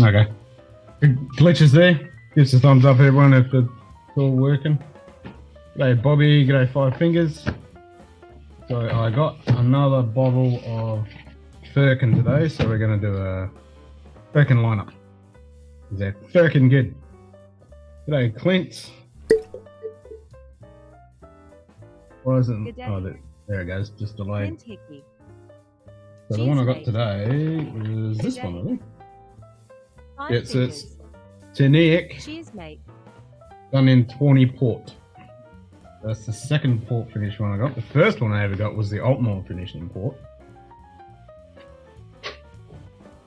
Okay. Glitches there. Gives a thumbs up, everyone, if it's all working. G'day, Bobby. G'day, Five Fingers. So I got another bottle of Firkin today, so we're going to do a Firkin lineup. Is that Firkin good? G'day, Clint. Why isn't... Oh, there it goes. Just delayed. So the one I got today is this one, I think. Yeah, so it's Teniac. Cheers, mate. Done in 20 port. That's the second port finish one I got. The first one I ever got was the Altmore finish in port.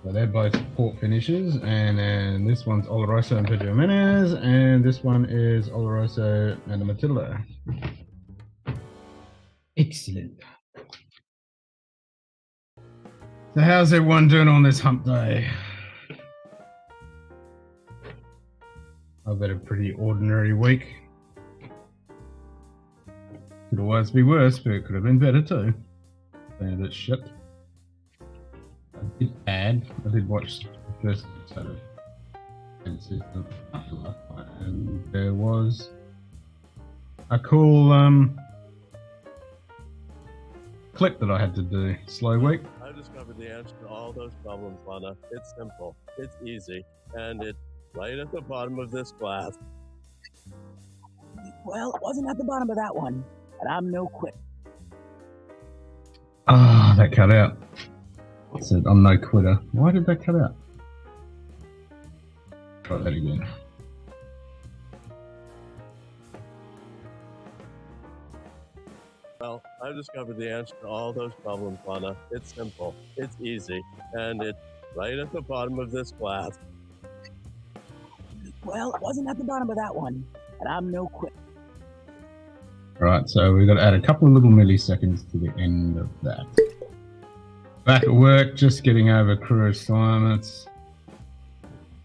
So they're both port finishes, and then this one's Oloroso and Pedro Jimenez, and this one is Oloroso and Matilda. Excellent. So how's everyone doing on this hump day? I've had a pretty ordinary week. Could always be worse, but it could have been better too. Saying a bit shit. I did watch the first episode of and there was a cool clip that I had to do. Slow week. I discovered the answer to all those problems, Lana. It's simple, it's easy, and it's right at the bottom of this glass. Well, it wasn't at the bottom of that one, but I'm no quitter. Ah, that cut out. It said, I'm no quitter. Why did that cut out? Try that again. Well, I've discovered the answer to all those problems, Lana. It's simple, it's easy, and it's right at the bottom of this glass. Well, it wasn't at the bottom of that one, but I'm no quitter. Right, so we've got to add a couple of little milliseconds to the end of that. Back at work, just getting over crew assignments.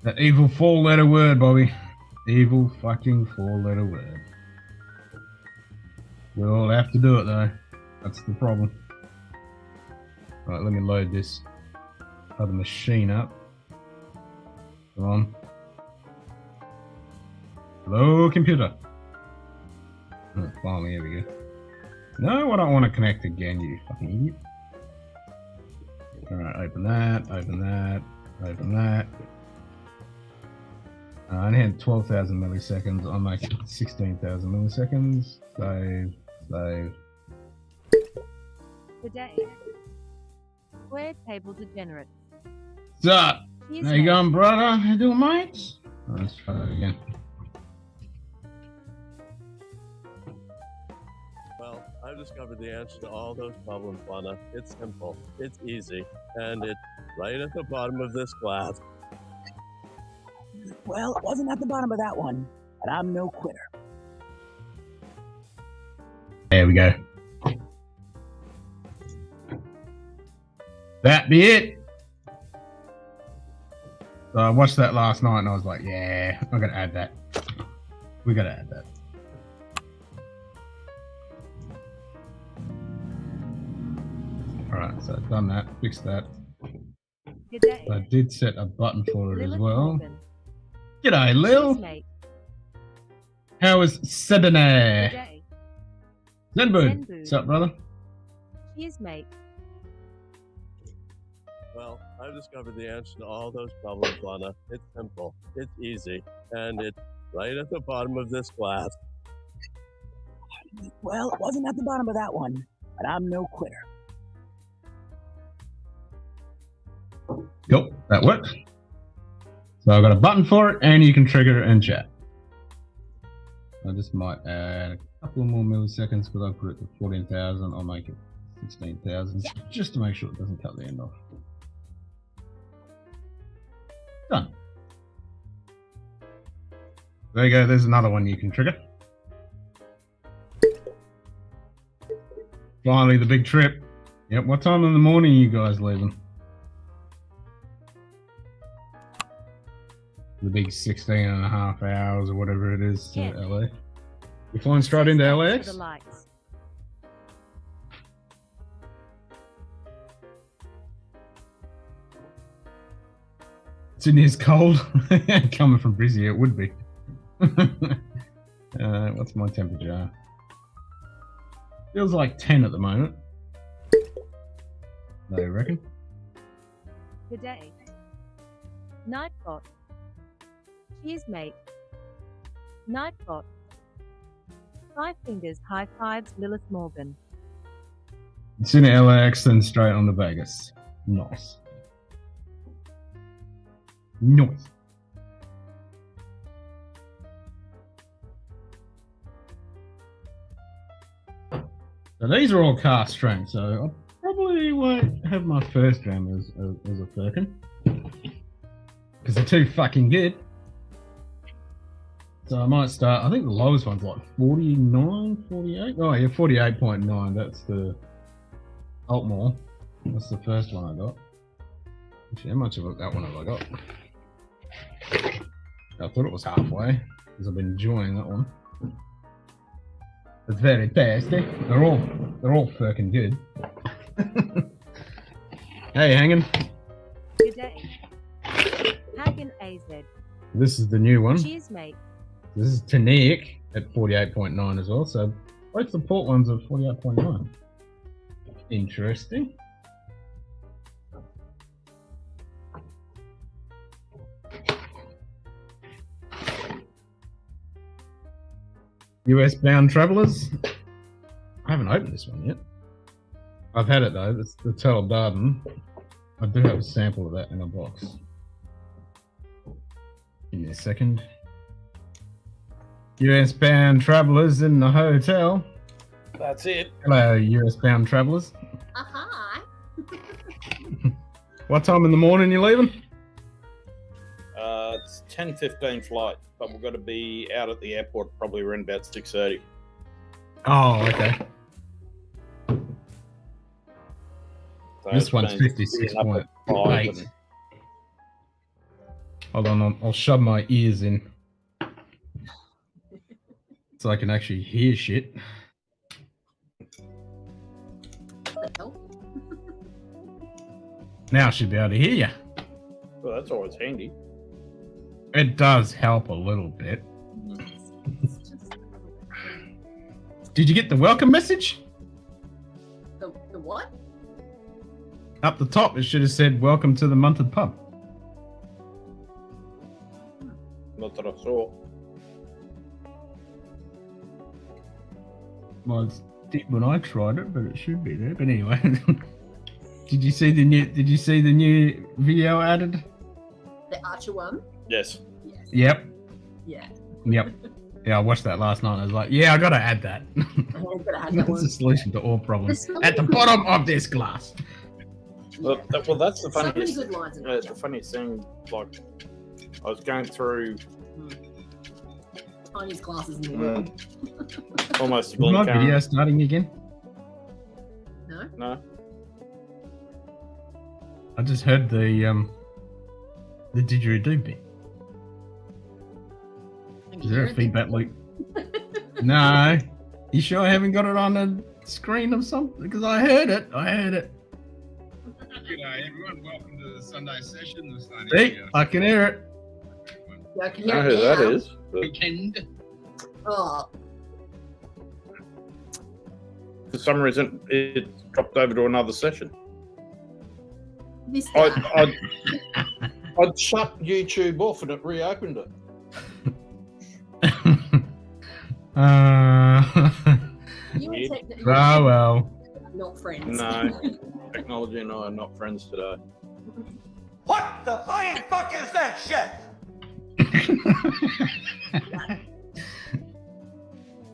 That evil four-letter word, Bobby. Evil fucking four-letter word. We all have to do it though. That's the problem. Right, let me load this other machine up. Come on. Hello, computer. Oh, finally, here we go. No, I don't want to connect again, you fucking idiot. Alright, open that, open that, open that. I only had 12,000 milliseconds. I'll make it 16,000 milliseconds. Save, save. Today, square table degenerate. Sup? How you going, brother? How you doing, mate? Let's try that again. Well, I've discovered the answer to all those problems, Lana. It's simple, it's easy, and it's right at the bottom of this glass. Well, it wasn't at the bottom of that one, but I'm no quitter. There we go. That be it. So I watched that last night and I was like, yeah, I'm gonna add that. We gotta add that. Alright, so I've done that, fixed that. I did set a button for it as well. G'day, Lil. How is Sebene? Zenbu. What's up, brother? Cheers, mate. Well, I've discovered the answer to all those problems, Lana. It's simple, it's easy, and it's right at the bottom of this glass. Well, it wasn't at the bottom of that one, but I'm no quitter. Yep, that works. So I've got a button for it, and you can trigger it in chat. I just might add a couple more milliseconds because I put it to 14,000. I'll make it 16,000 just to make sure it doesn't cut the end off. Done. There you go. There's another one you can trigger. Finally, the big trip. Yep. What time in the morning are you guys leaving? The big 16 and a half hours or whatever it is to LA. You're flying straight into LAX? Sydney's cold. Coming from Brizzy, it would be. What's my temperature? Feels like 10 at the moment. No, you reckon? Today. Nightbot. Cheers, mate. Nightbot. 5 fingers, high fives, Lilith Morgan. Sydney LAX, then straight on to Vegas. Nice. Nice. So these are all cast strength, so I probably won't have my first dram as a firkin. Because they're too fucking good. So I might start, I think the lowest one's like 49, 48? Oh yeah, 48.9, that's the Altmore. That's the first one I got. Actually, how much of that one have I got? I thought it was halfway, because I've been enjoying that one. It's very tasty. They're all fucking good. Hey, hanging. Good day. Hagen AZ. This is the new one. Cheers, mate. This is Tanaic at 48.9 as well. So both the port ones are 48.9. Interesting. US bound travelers. I haven't opened this one yet. I've had it though. It's the Turtle Darden. I do have a sample of that in a box. Give me a second. US bound travelers in the hotel. That's it. Hello, US bound travelers. Hi. What time in the morning you leaving? It's 10:15 flight, but we've got to be out at the airport probably around about 6:30. Oh, okay. So This it's one's been 56.8. up at 5 and- Hold on, I'll shove my ears in. So I can actually hear shit. Now I should be able to hear you. Well, that's always handy. It does help a little bit. Did you get the welcome message? The what? Up the top, it should have said, "Welcome to the Munted pub." Not that I saw. Well, it did when I tried it, but it should be there. But anyway, did you see the new video added? The Archer one? Yes. Yes. Yep. Yeah. Yep. Yeah, I watched that last night. I was like, yeah, I gotta add that. I'm gonna have that That's one. the solution to all problems. There's so At the many- bottom of this glass. Well, that's the So many funniest. good lines in The Archer. funniest thing, like, I was going through Tiniest glasses in the world. almost a Is my blink. video starting again? No? No. I just heard the didgeridoo bit. Is there a feedback loop? No. You sure I haven't got it on the screen or something? Because I heard it. G'day everyone, welcome to the Sunday session. The Sunday See, I can hear it. Yeah, I can I hear know it who that now. is. But weekend. Oh, for some reason, it dropped over to another session. missed that. I'd shut YouTube off and it reopened it. You and technology Oh well. not friends. No, technology and I are not friends today. What the flying fuck is that shit?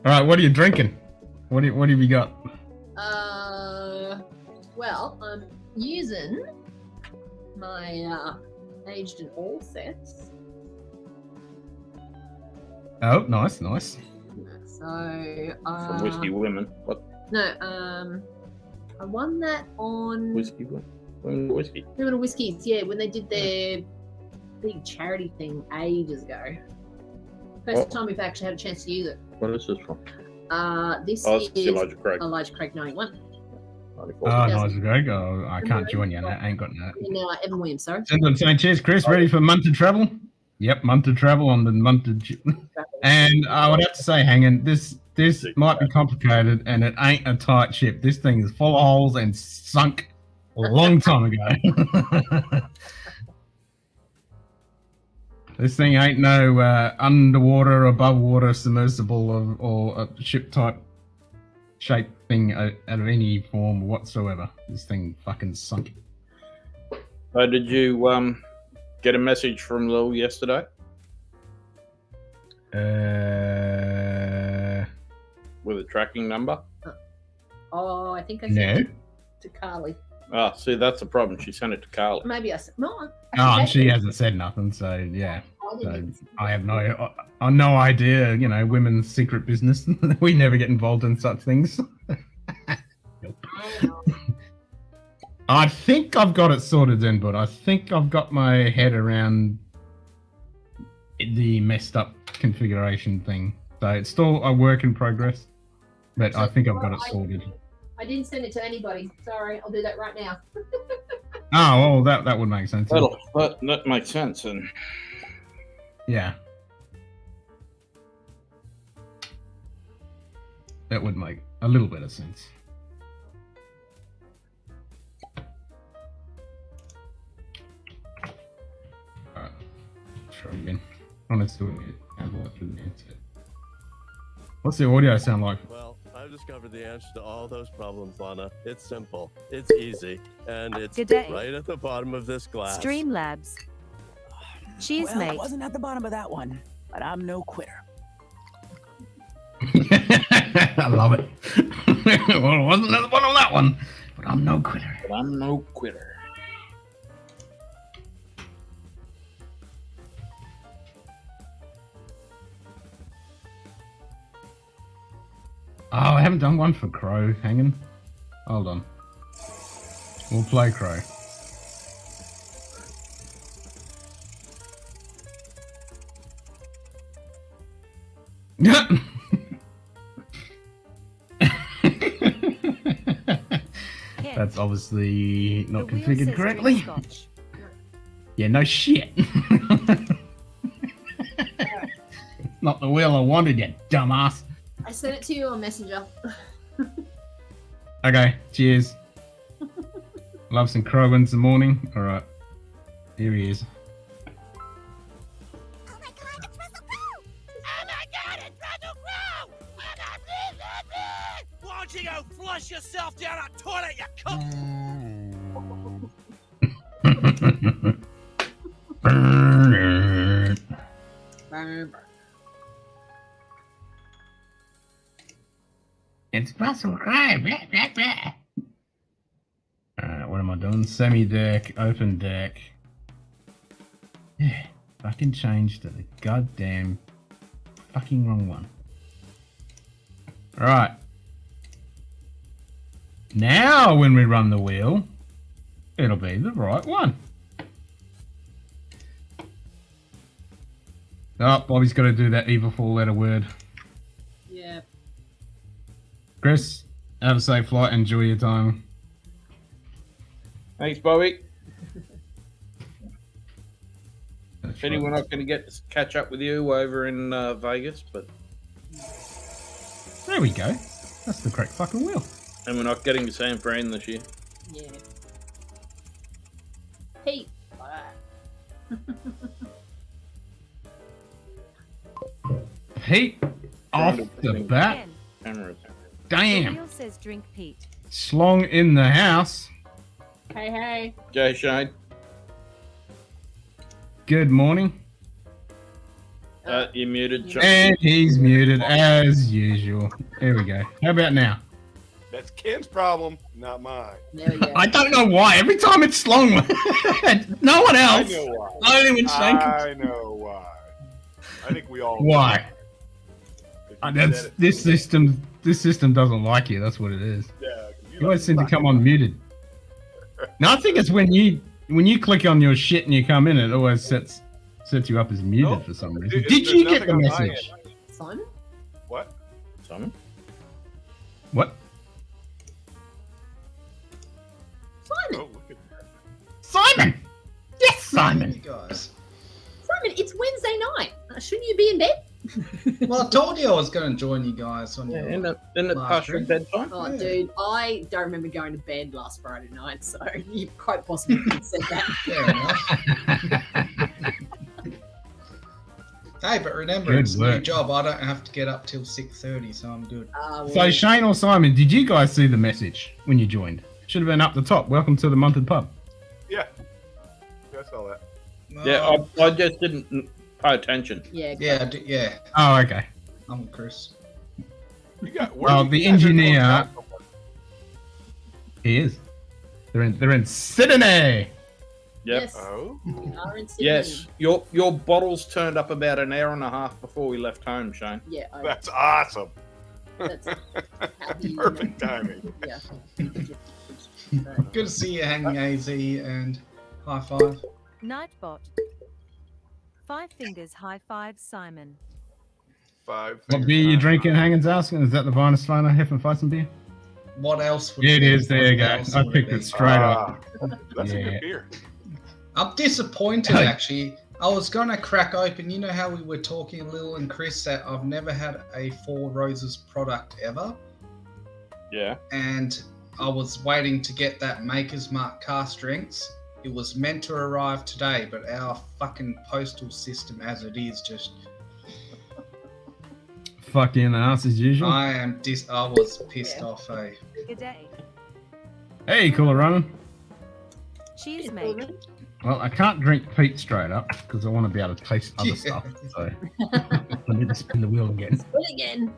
All right, what are you drinking? What have you got? Well, I'm using my aged and all sets. Oh, nice. So, From Whiskey Women. What? no, I won that on Whiskey Women? Whiskey. Women Whiskies, yeah, when they did their big charity thing ages ago. First What? time we've actually had a chance to use it. What is this from? This Oh, it's is Elijah Craig. Elijah Craig 91. 94. Oh, nice, Greg. Oh, I can't join you. I ain't got that. No, Evan Williams, sorry. Send saying, cheers, Chris. Ready for Munted travel? Yep, Munted travel on the Munted. And I would have to say, Hanging, this might be complicated, and it ain't a tight ship. This thing is full of holes and sunk a long time ago. This thing ain't no underwater, above water submersible or a ship type shape thing out of any form whatsoever. This thing fucking sunk. So did you get a message from Lil yesterday? With a tracking number? Oh, I think I No. sent it to Carly. Oh, see, that's the problem. She sent it to Carly. Maybe I said no. Oh, and she hasn't said nothing, so yeah. I So didn't. I have no idea. You know, women's secret business. We never get involved in such things. I think I've got it sorted then, but I think I've got my head around the messed up configuration thing. So it's still a work in progress, but I think I've got it sorted. I didn't send it to anybody. Sorry, I'll do that right now. Oh, well, that would make sense. That makes sense. And Yeah. That would make a little bit of sense. Alright. Try again. Honestly, what's the audio sound like? Well, I've discovered the answer to all those problems, Lana. It's simple, it's easy, and it's Good day. right at the bottom of this glass. Streamlabs. Cheese Well, I mate. wasn't at the bottom of that one, but I'm no quitter. I love it. Well, it wasn't at the bottom of that one, but I'm no quitter. but I'm no quitter. Oh, I haven't done one for Crow. Hanging. Hold on. We'll play Crow. That's obviously not The wheel configured says correctly. drink Scotch. Yeah, no shit. Not the wheel I wanted, you dumbass. I sent it to you on Messenger. Okay, cheers. Love some Crowins in the morning. Alright. Here he is. Oh my god, it's Russell Crowe! Oh my god, it's Russell Crowe! Oh my god, please, Why don't you go flush yourself down a toilet, you cunt? Burn it. It's Russell Crowe. Blah, blah, blah. Alright, what am I doing? Semi-deck, open deck. Yeah, fucking changed to the goddamn fucking wrong one. Alright. Now when we run the wheel, it'll be the right one. Oh, Bobby's got to do that evil four-letter word. Yeah. Chris, have a safe flight. Enjoy your time. Thanks, Bobby. That's Pity we're right. not going to get to catch up with you over in Vegas, but There we go. That's the correct fucking wheel. and we're not getting to San Fran this year. Yeah. Hey. Heat off the bat. Ken. Cameras. The Damn. wheel says drink Pete. Slong in the house. Hey, hey. Jay Shane, Good morning. you muted. John. And he's muted as usual. There we go. How about now? That's Ken's problem, not mine. There we go. I don't know why. Every time it's Slong. No one I else. know why. Only when Shane comes. I know why. I think we all. Why? If you That's, said it- this system doesn't like you. That's what it is. Yeah, 'cause you You always like seem to come on muted. No, I think it's when you click on your shit and you come in, it always sets you up as muted No, for some reason. it- Did there's you get nothing the on my message? Simon? What? Simon? What? Simon. Oh, look at that. Simon! Yes, Simon! You guys. Simon, it's Wednesday night. Shouldn't you be in bed? Well, I told you I was going to join you guys on your. Isn't it last past your drink. bedtime? Oh, Yeah. dude, I don't remember going to bed last Friday night, so you quite possibly could have said that. Fair enough. Hey, but remember, Good it's a new work. job. I don't have to get up till 6:30, so I'm good. So Shane or Simon, did you guys see the message when you joined? Should have been up the top. Welcome to the Munted pub. Yeah. I saw that. Yeah, I just didn't pay attention. Yeah, Yeah. Oh, okay. I'm with Chris. You got, Well, the engineer- He is. They're in Sydney. Yep. Yes. Oh. we are in Sydney. Yes, your bottles turned up about an hour and a half before we left home, Shane. Yeah, That's awesome. that's happy. Perfect timing. Yeah. Good to see you hanging, AZ, and high five. Nightbot. 5 fingers high five, Simon. 5. What beer you drinking, Hangen's asking? Is that the Weinesweiner Hefeweizen beer? What else would It be? is. There you go. What else I would picked be? it straight up. That's a Yeah. good beer. I'm disappointed, actually. I was going to crack open. You know how we were talking, Lil and Chris, that I've never had a Four Roses product ever? Yeah. And I was waiting to get that Maker's Mark cast drinks. It was meant to arrive today, but our fucking postal system as it is just... Fuck you in the ass as usual. I was pissed off, eh? Good day. Hey, cooler running. Cheers, mate. Well, I can't drink Pete straight up because I want to be able to taste other Yeah. stuff. So I need to spin the wheel again. Do it again.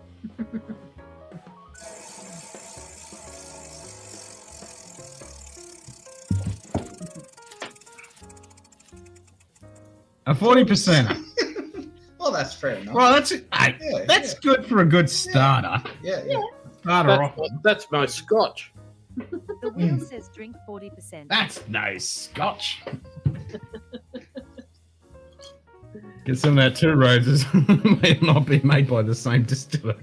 A 40%. Well, that's fair enough. Well, that's Yeah, that's yeah. good for a good starter. Yeah. Starter off. That's my scotch. The wheel says drink 40%. That's no Scotch. Get some of that Two Roses. May not be made by the same distiller.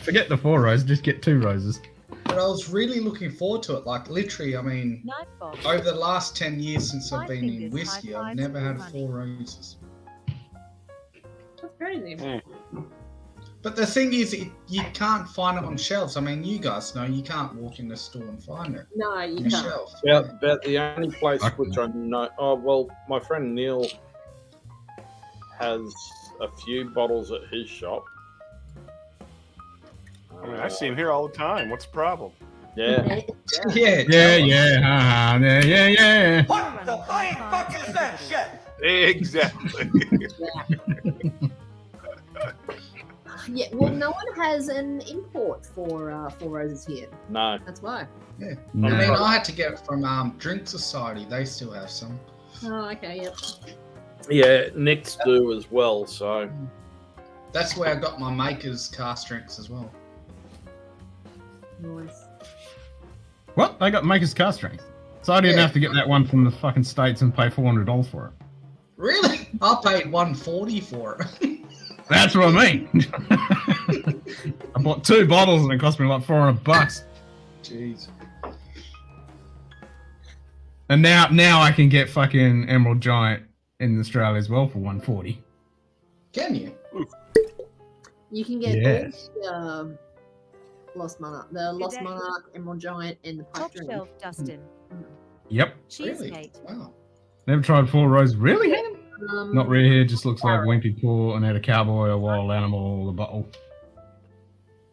Forget the 4 Roses, just get 2 Roses. But I was really looking forward to it. Like, literally, I mean, Nightbot. over the last 10 years since I've 5 been in fingers, whiskey, high I've fives, never had and 4 Roses. That's crazy. But the thing is, you can't find it on shelves. I mean, you guys know you can't walk in the store and find it No, on you a can't. shelf. About the only place Fuck which I know. Oh well, my friend Neil has a few bottles at his shop. I mean, I see him here all the time. What's the problem? Yeah. Yeah. Yeah. What the flying fuck is that shit? Exactly. Yeah, well, no one has an import for Four Roses here. No. That's why. I No. mean, I had to get it from Drink Society. They still have some. Oh, okay, yep. Yeah, Nick's do as well. So That's where I got my Maker's cast drinks as well. Nice. What? They got Maker's cast strength. So I didn't Yeah. have to get that one from the fucking States and pay $400 for it. Really? I paid $140 for it. That's what I mean. I bought 2 bottles and it cost me like $400. Jeez. And now I can get fucking Emerald Giant in Australia as well for $140. Can you? You can get Yes. all the Lost Monarch, day. Emerald Giant, and the Top Pipe Dream. shelf, Dustin. Yep. Cheers, Really? mate. Wow. Never tried 4 Roses. Really, Hannah? Not rare here. Just looks like Wimpy Paw and had a cowboy, a wild animal, a bottle.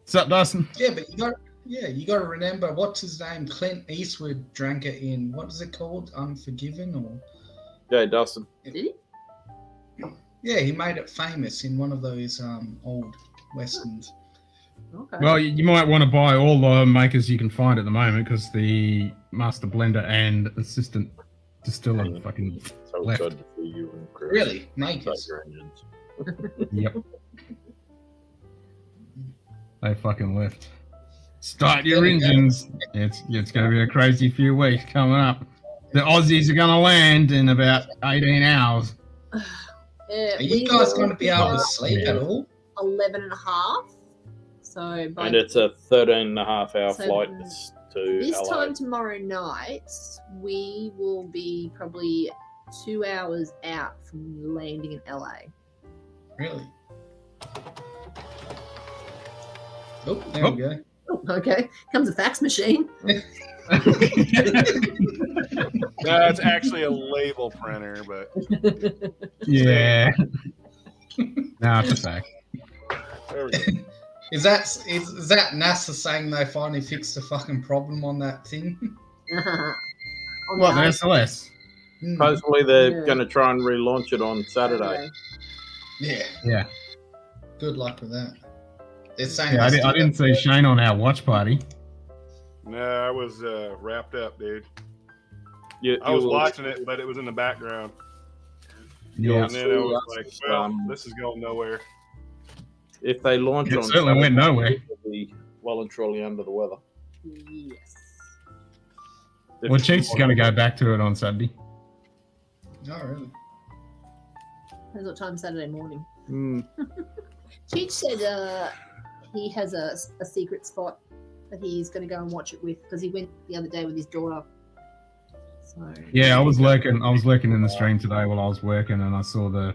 What's up, Dustin? Yeah, but you got to remember, what's his name? Clint Eastwood drank it in, what is it called? Unforgiven or? yeah, Dustin. Did he? Yeah, he made it famous in one of those old westerns. Okay. Well, you might want to buy all the makers you can find at the moment because the master blender and assistant distiller fucking So left. good to see you and Chris. Really? Start Makers. your engines. Yep. They fucking left. Start your engines. It's going to be a crazy few weeks coming up. The Aussies are going to land in about 18 hours. Are you guys going to be able to sleep at all? 11 and a half. So by And it's a 13 and a half hour So- flight to This LA. time tomorrow night, we will be probably 2 hours out from landing in LA. Really? Oh, there we go. Oh, okay. Comes a fax machine. That's actually a label printer, but Yeah. Nah, it's a fact. there we go. Is that NASA saying they finally fixed the fucking problem on that thing? On What, the the SLS? Hmm. Supposedly they're Yeah. going to try and relaunch it on Saturday. Yeah. Yeah. Good luck with that. They're saying Yeah, I, they I still didn't see Shane on our watch party. No, I was wrapped up, dude. You, I was you will- watching it, but it was in the background. Yeah. And then I was like, well, Um, this is going nowhere. If they launch It on certainly went Saturday, nowhere. we'll be well and truly under the weather. Yes. Well, Cheats is going to go back to it on Saturday. Oh, really? Depends what time Saturday morning. Mm. Cheech said he has a secret spot that he's going to go and watch it with because he went the other day with his daughter. So Yeah, I was lurking in the stream today while I was working, and I saw the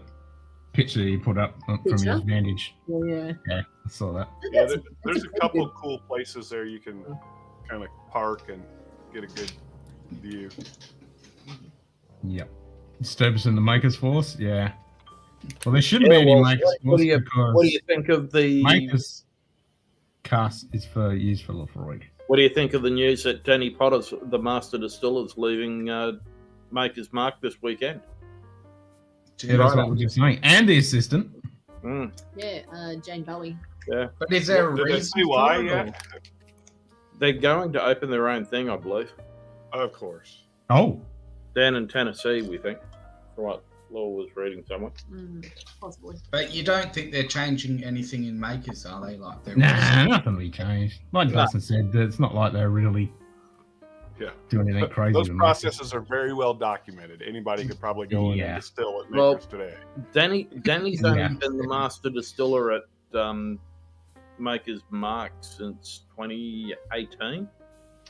picture he put up from Picture? his vantage. yeah. Yeah, I saw that. Yeah, That's- there's that's a pretty couple good. of cool places there you can kind of park and get a good view. Yep. Disturbance in the Makers Force? Yeah. Well, there shouldn't Yeah, be any well, Makers what Force do you because what do you think of the Makers cast is used for Lafroig. What do you think of the news that Danny Potter's the master distiller is leaving Maker's Mark this weekend? Yeah, that's what we're just saying. And the assistant. Mm. Yeah, Jane Bowie. But is there a Did they reason say why for it, yet? or- They're going to open their own thing, I believe. Of course. Oh. Down in Tennessee, we think. From what Law was reading somewhere. Possibly. But you don't think they're changing anything in Makers, are they? Like they're Nah, nothing will be changed. Like Dustin said, it's not like they're really Yeah. doing anything crazy. Those with processes are very well documented. Anybody could probably go in Yeah. and distill at Well, Makers today. Danny's only Yeah. been the master distiller at Maker's Mark since 2018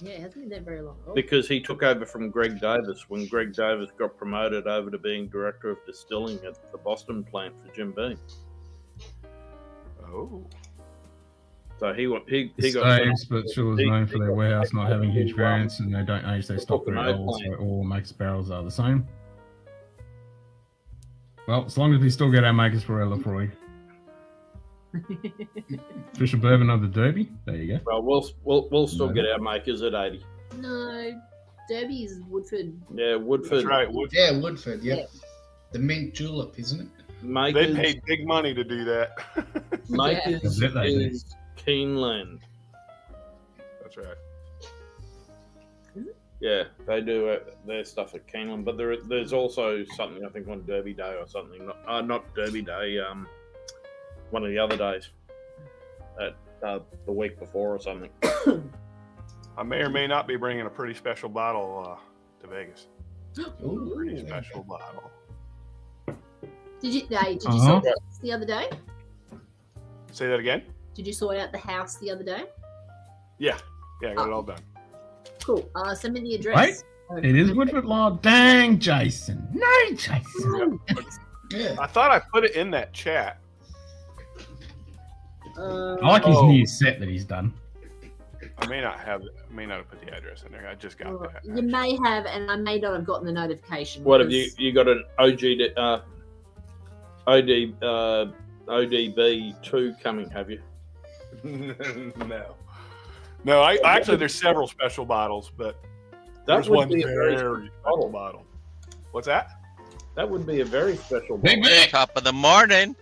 Yeah, it hasn't been there very long. Oh, because he took over from Greg Davis when Greg Davis got promoted over to being director of distilling at the Boston plant for Jim Beam. Oh. So he got Staves, but sure is known for their warehouse not having huge variance, and they don't age their stock very well, so all Makers barrels are the same. Well, as long as we still get our Makers for our Lafroig. Official bourbon of the Derby. There you go. Well, we'll still No. get our Makers at 80. no, Derby's Woodford. Yeah, Woodford. That's right. Wood- Yeah, Woodford. Yep. Yeah. The mint julep, isn't it? They Makers, paid big money to do that. Makers Yeah. They do. is Keeneland. That's right. Yeah, they do their stuff at Keeneland, but there's also something I think on Derby Day or something. Not Derby Day. One of the other days, at the week before or something. I may or may not be bringing a pretty special bottle to Vegas. Ooh. Pretty special bottle. Did you Uh-huh. sort out the other day? Say that again? Did you sort out the house the other day? Yeah. Yeah, I got it all done. Cool. Send me the address. It is Woodford Law. Dang, Jason. No, Jason. Yeah. I thought I put it in that chat. I like his Oh. new set that he's done. I may not have put the address in there. I just got that. You may have, and I may not have gotten the notification. What have because- you got an ODB2 coming? Have you? No. I actually there's several special bottles, but That there's would one be a very very special bottle. What's that? That would be a very special. Big bottle. Vic. Top of the morning.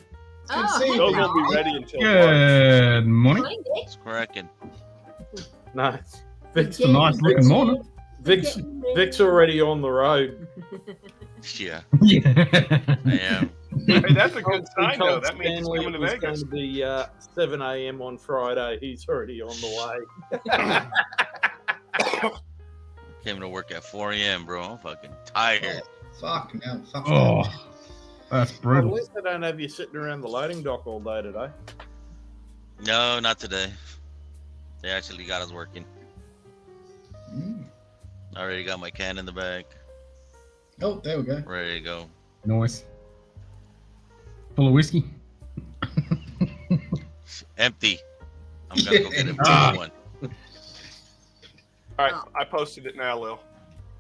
Oh, see hey, Those Carl. won't be ready until March. Good morning. Morning, Dick. It's cracking. Nice. It's a nice looking morning. Vic's already on the road. Yeah, Yeah. I am. Hey, that's a good We sign, told though. That means he's Stanley coming to it was Vegas. going to be 7 a.m. on Friday. He's already on the way. Came to work at 4 a.m., bro. I'm fucking tired. Fuck no. Fuck Oh, that's At brutal. least they don't have you sitting around the loading dock all day today. No, not today. They actually got us working. I already got my can in the bag. Oh, there we go. Ready to go. Nice. Full of whiskey. Empty. I'm gonna go get Ah. one. All right, Oh. I posted it now, Lil,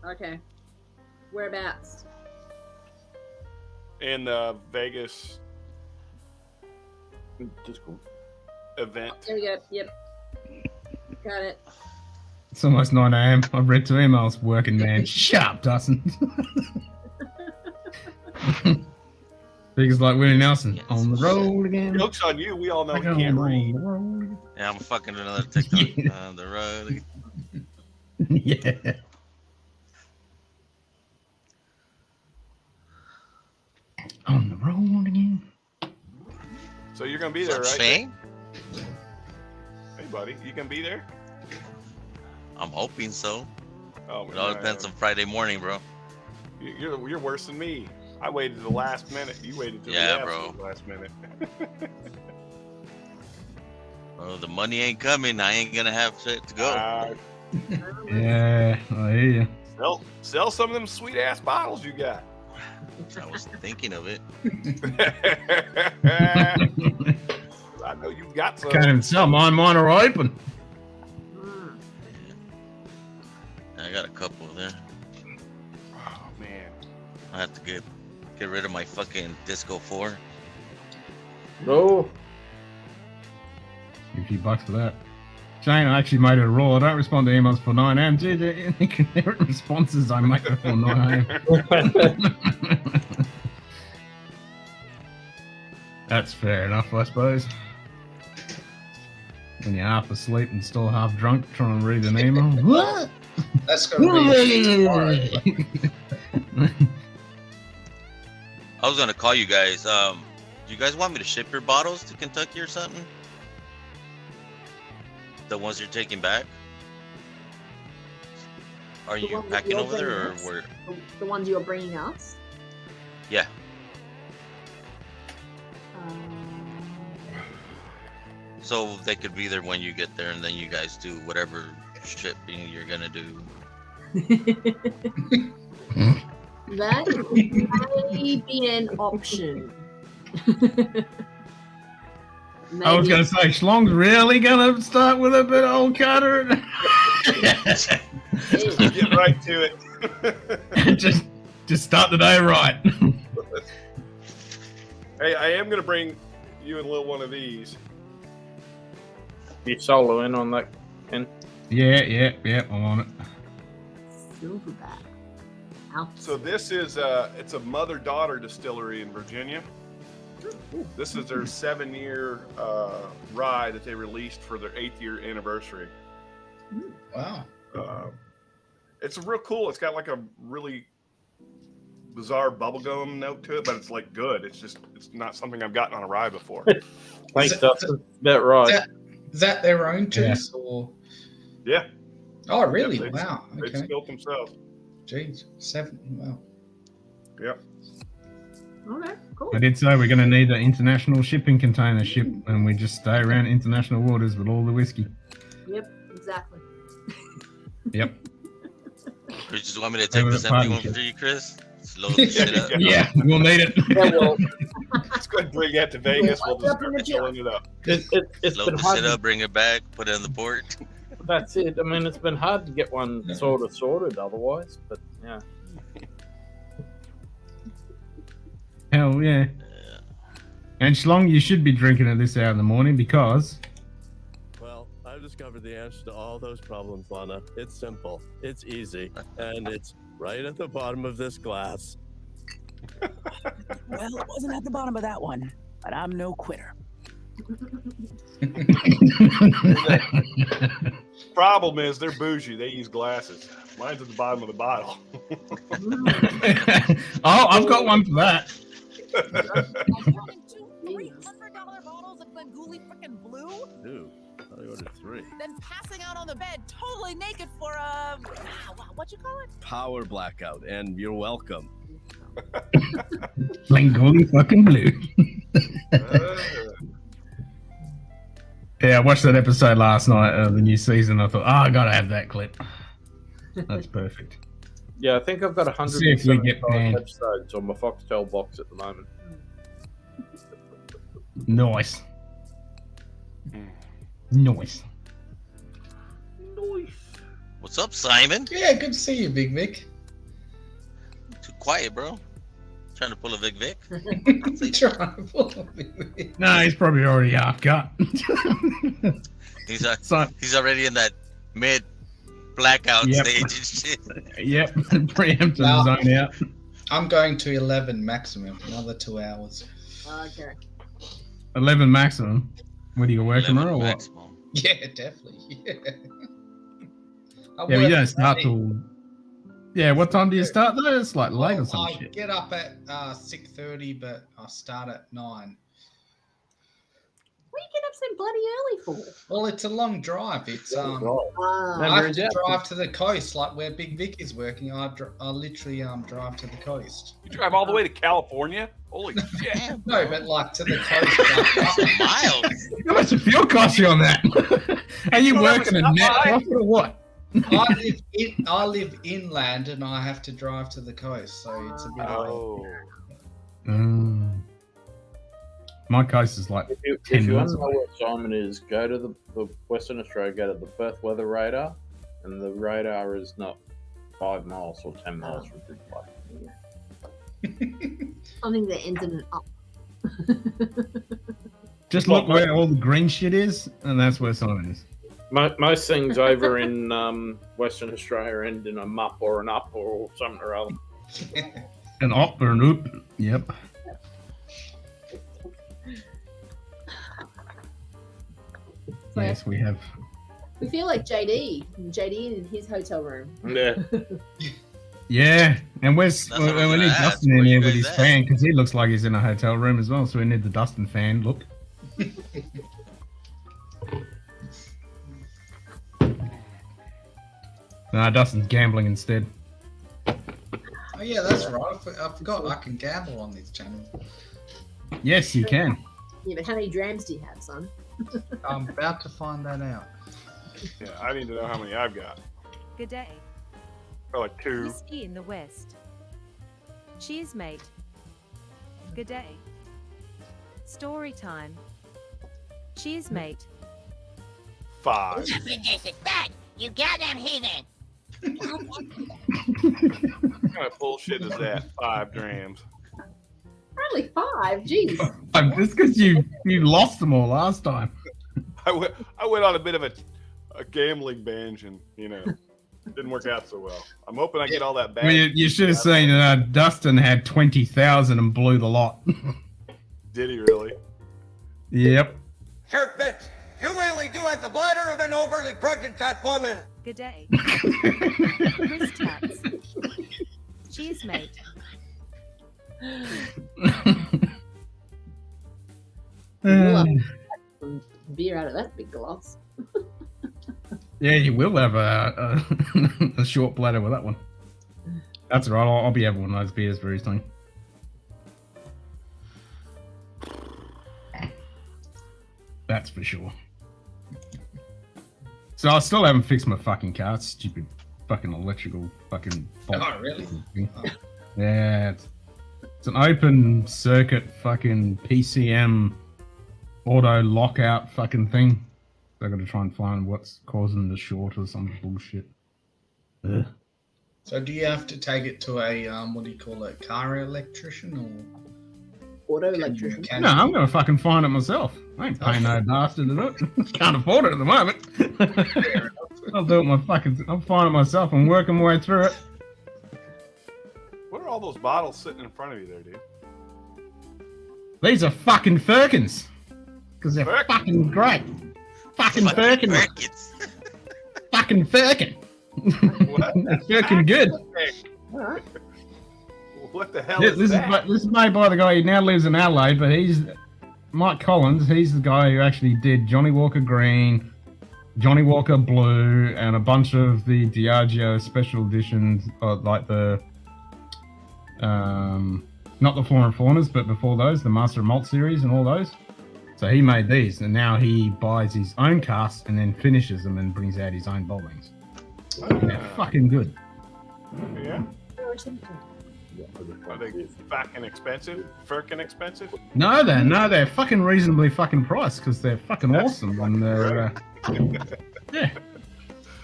Okay. Whereabouts? in the Vegas Discord. event. There we go. Yep. Got it. It's almost 9 a.m. I've read 2 emails. Working man. Shut up, Dustin. Figures like Willie Nelson. On the road again. Joke's on you. We all know he Back can't on read. the road. Yeah, I'm fucking another TikTok on the road. Yeah. On the road again. So you're gonna be Is there, that right? Shane? Hey, buddy, you gonna be there? I'm hoping so. Oh, It all depends on Friday morning, bro. You're worse than me. I waited to the last minute. You waited to Yeah, the bro. absolute last minute. Well, the money ain't coming. I ain't gonna have shit to go. Yeah, I hear you. Sell some of them sweet ass bottles you got. I was thinking of it. I know you got some. Can't even sell mine. Mine are open. I got a couple there. Oh man. I have to get rid of my fucking Disco 4. No. A few bucks for that. Shane, I actually made it a rule. I don't respond to emails for 9 a.m. Gee, the responses I make before 9 a.m. That's fair enough, I suppose. When you're half asleep and still half drunk trying to read an email. What? That's gonna be tomorrow. I was gonna call you guys. Do you guys want me to ship your bottles to Kentucky or something? The ones you're taking back? Are The you ones that packing you're over there or bringing us? where? The ones you're bringing us? Yeah. So they could be there when you get there, and then you guys do whatever shipping you're gonna do. That may be an option. I was going to say, Schlong's really going to start with a bit of old cutter. Get right to it. just start the day right. Hey, I am gonna bring you and Lil one of these. You solo in on that, Ken? Yeah, I'm on it. Silverback. So this is it's a mother-daughter distillery in Virginia. This is their 7-year rye that they released for their 8th year anniversary. Wow. It's real cool. It's got like a really bizarre bubblegum note to it, but it's like good. It's not something I've gotten on a rye before. Thanks, Dustin. That right. Is that their own juice Yeah. or? Yeah. Oh, really? Yep, Wow. They Okay. distilled themselves. Jeez, 7. Wow. Yep. Okay, cool. I did say we're going to need an international shipping container ship, and we just stay around international waters with all the whiskey. Yep, exactly. Yep. You just want me to take Over this the empty party one ship. for you, Chris? Slow the shit up. Yeah, we'll need it. Yeah, well, Let's go ahead and bring that to Vegas. We'll just Up in the start filling it up. it's Slow been the hard. shit up, bring it back, put it in the port. That's it. I mean, it's been hard to get one sort of sorted otherwise, but yeah. Hell yeah. And Schlong, you should be drinking at this hour in the morning because... Well, I've discovered the answer to all those problems, Lana. It's simple, it's easy, and it's right at the bottom of this glass. Well, it wasn't at the bottom of that one, but I'm no quitter. Problem is, they're bougie. They use glasses. Mine's at the bottom of the bottle. Oh, I've got one for that. $2 $300 bottles of Glengooly frickin' Blue, Dude, I ordered 3. then passing out on the bed totally naked for a what you call it? Power blackout, and you're welcome. Glengooly fucking blue. Yeah, I watched that episode last night of the new season. I thought, I gotta have that clip. That's perfect. Yeah, I think I've got See if we get 175 banned. episodes on my Foxtel box at the moment. Nice. Hmm. Nice. What's up, Simon? Yeah, good to see you, Big Vic. Too quiet, bro. Trying to pull a Vic Vic. Trying to pull a Big Vic. No, he's probably already half cut. He's already in that mid blackout Yep. stage and shit. Yep, preemptive Now- zone out. I'm going to 11 maximum, another 2 hours. Okay. 11 maximum. What are you working on or what? Maximum. Yeah, definitely. Yeah. I'm Yeah, but you working don't start late. till. Yeah, what time do you start though? It's like late or some I shit. get up at 6:30, but I start at 9. What are you getting up so bloody early for? Well, it's a long drive. It's Ah, I have to drive to the coast, like where Big Vic is working. I literally drive to the coast. You drive all the way to California? Holy shit! No, but like to the coast. Like, Miles. How much the fuel cost you on that? Are you don't have working a a net stop by? profit or what? I live inland and I have to drive to the coast, so it's a bit. Oh. My coast is like If you 10 want minutes to know away. what Simon is, go to the Western Australia, go to the Perth weather radar, and the radar is not 5 miles or 10 miles from Big Bay. I think they ended it up. Just look where all the green shit is, and that's where Simon is. Most things over in Western Australia end in a mup or an up or something or other. An op or an oop. Yep. So Yes, we have. we feel like JD in his hotel room. Yeah. Yeah, and where's That's what I was we gonna need ask, Dustin in where here you with guys his at? fan because he looks like he's in a hotel room as well. So we need the Dustin fan look. No, Dustin's gambling instead. Oh yeah, that's right. I forgot I can gamble on this channel. Yes, you can. Yeah, but how many drams do you have, son? I'm about to find that out. Yeah, I need to know how many I've got. Good day. Probably like 2. Whiskey in the west. Cheers, mate. Good day. Story time. Cheers, mate. 5. This is bad. You goddamn heathen. What kind of bullshit is that? 5 grams. Only 5. Jeez. Just because you lost them all last time. I went on a bit of a gambling binge and, didn't work out so well. I'm hoping I get all that back. Well, you should have seen Dustin had 20,000 and blew the lot. Did he really? Yep. Sure, bitch. You really do have the bladder of an overly pregnant fat woman. Good day. Chris Taps. Cheers, mate. We'll have some beer out of that big glass. Yeah, you will have a short bladder with that one. That's right. I'll be having one of those beers very soon. That's for sure. So I still haven't fixed my fucking car. It's stupid fucking electrical fucking bolt. Oh really? Yeah, it's an open circuit fucking PCM auto lockout fucking thing. So I got to try and find what's causing the short or some bullshit. Ugh. So do you have to take it to a what do you call it, car electrician or Auto electrician. No, I'm gonna fucking find it myself. I ain't paying no bastard to do it. Can't afford it at the moment. I'll do it I'll find it myself. I'm working my way through it. What are all those bottles sitting in front of you there, dude? These are fucking Firkins. Because they're Firkins? fucking great. Fucking Firkin. Birkins. Fucking Firkin. What? They're fucking good. Alright. What the hell This is is that? this is made by the guy who now lives in Adelaide, but he's Mike Collins. He's the guy who actually did Johnny Walker Green, Johnny Walker Blue, and a bunch of the Diageo special editions, like the not the Flora and Faunas, but before those, the Master of Malt series and all those. So he made these, and now he buys his own casks and then finishes them and brings out his own bottlings. They're fucking good. Yeah. No, I shouldn't do. Are they fucking expensive? Frickin' expensive? No, they're fucking reasonably fucking priced because they're fucking awesome and they're yeah.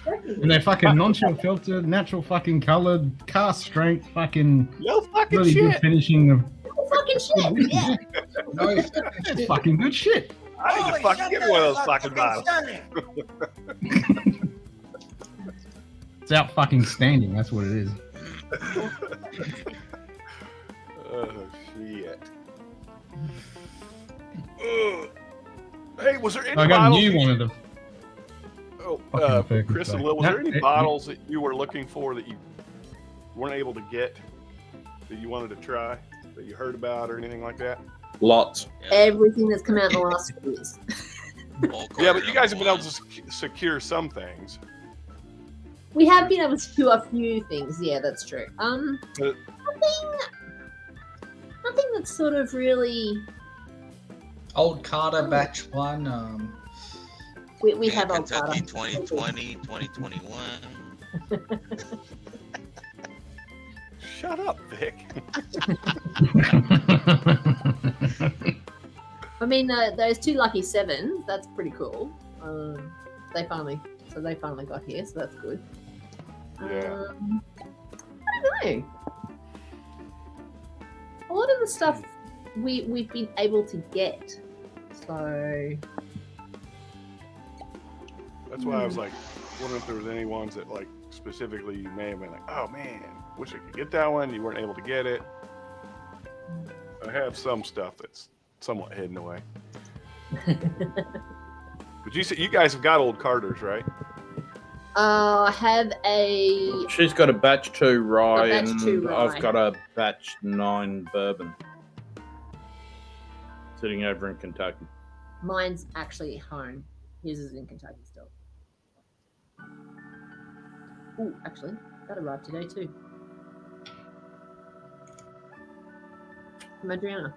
And they're fucking non-chill filtered, natural fucking coloured, cast strength, fucking No fucking really shit. good finishing of Fucking shit. Yeah. No, it's fucking good shit. I need to fucking get one of those fucking bottles. It's out fucking standing. That's what it is. Oh shit. Hey, was there any I got a bottles? new one of them. Oh, Fucking perfect, Chris and so- Lil, was there any Yeah, bottles that you were looking for that you weren't able to get that you wanted to try that you heard about or anything like that? Lots. Everything that's come out in the last few years. Yeah, but you guys have been able to secure some things. We have been able to do a few things. Yeah, that's true. But- Nothing that's sort of really. Old Carter batch 1. We have old Kentucky data. 2020, 2021. Shut up, Vic. I mean, those 2 lucky 7s. That's pretty cool. They finally got here, so that's good. Yeah. I don't know. A lot of the stuff we've been able to get, so That's why I was like, wondering if there was any ones that like specifically you may have been like, oh man, wish I could get that one. You weren't able to get it. I have some stuff that's somewhat hidden away. But you said you guys have got old Carters, right? I have a. She's got a batch 2 rye, A batch and 2 rye. I've got a batch 9 bourbon sitting over in Kentucky. Mine's actually at home. His is in Kentucky still. Oh, actually, that arrived today too. From Adriana.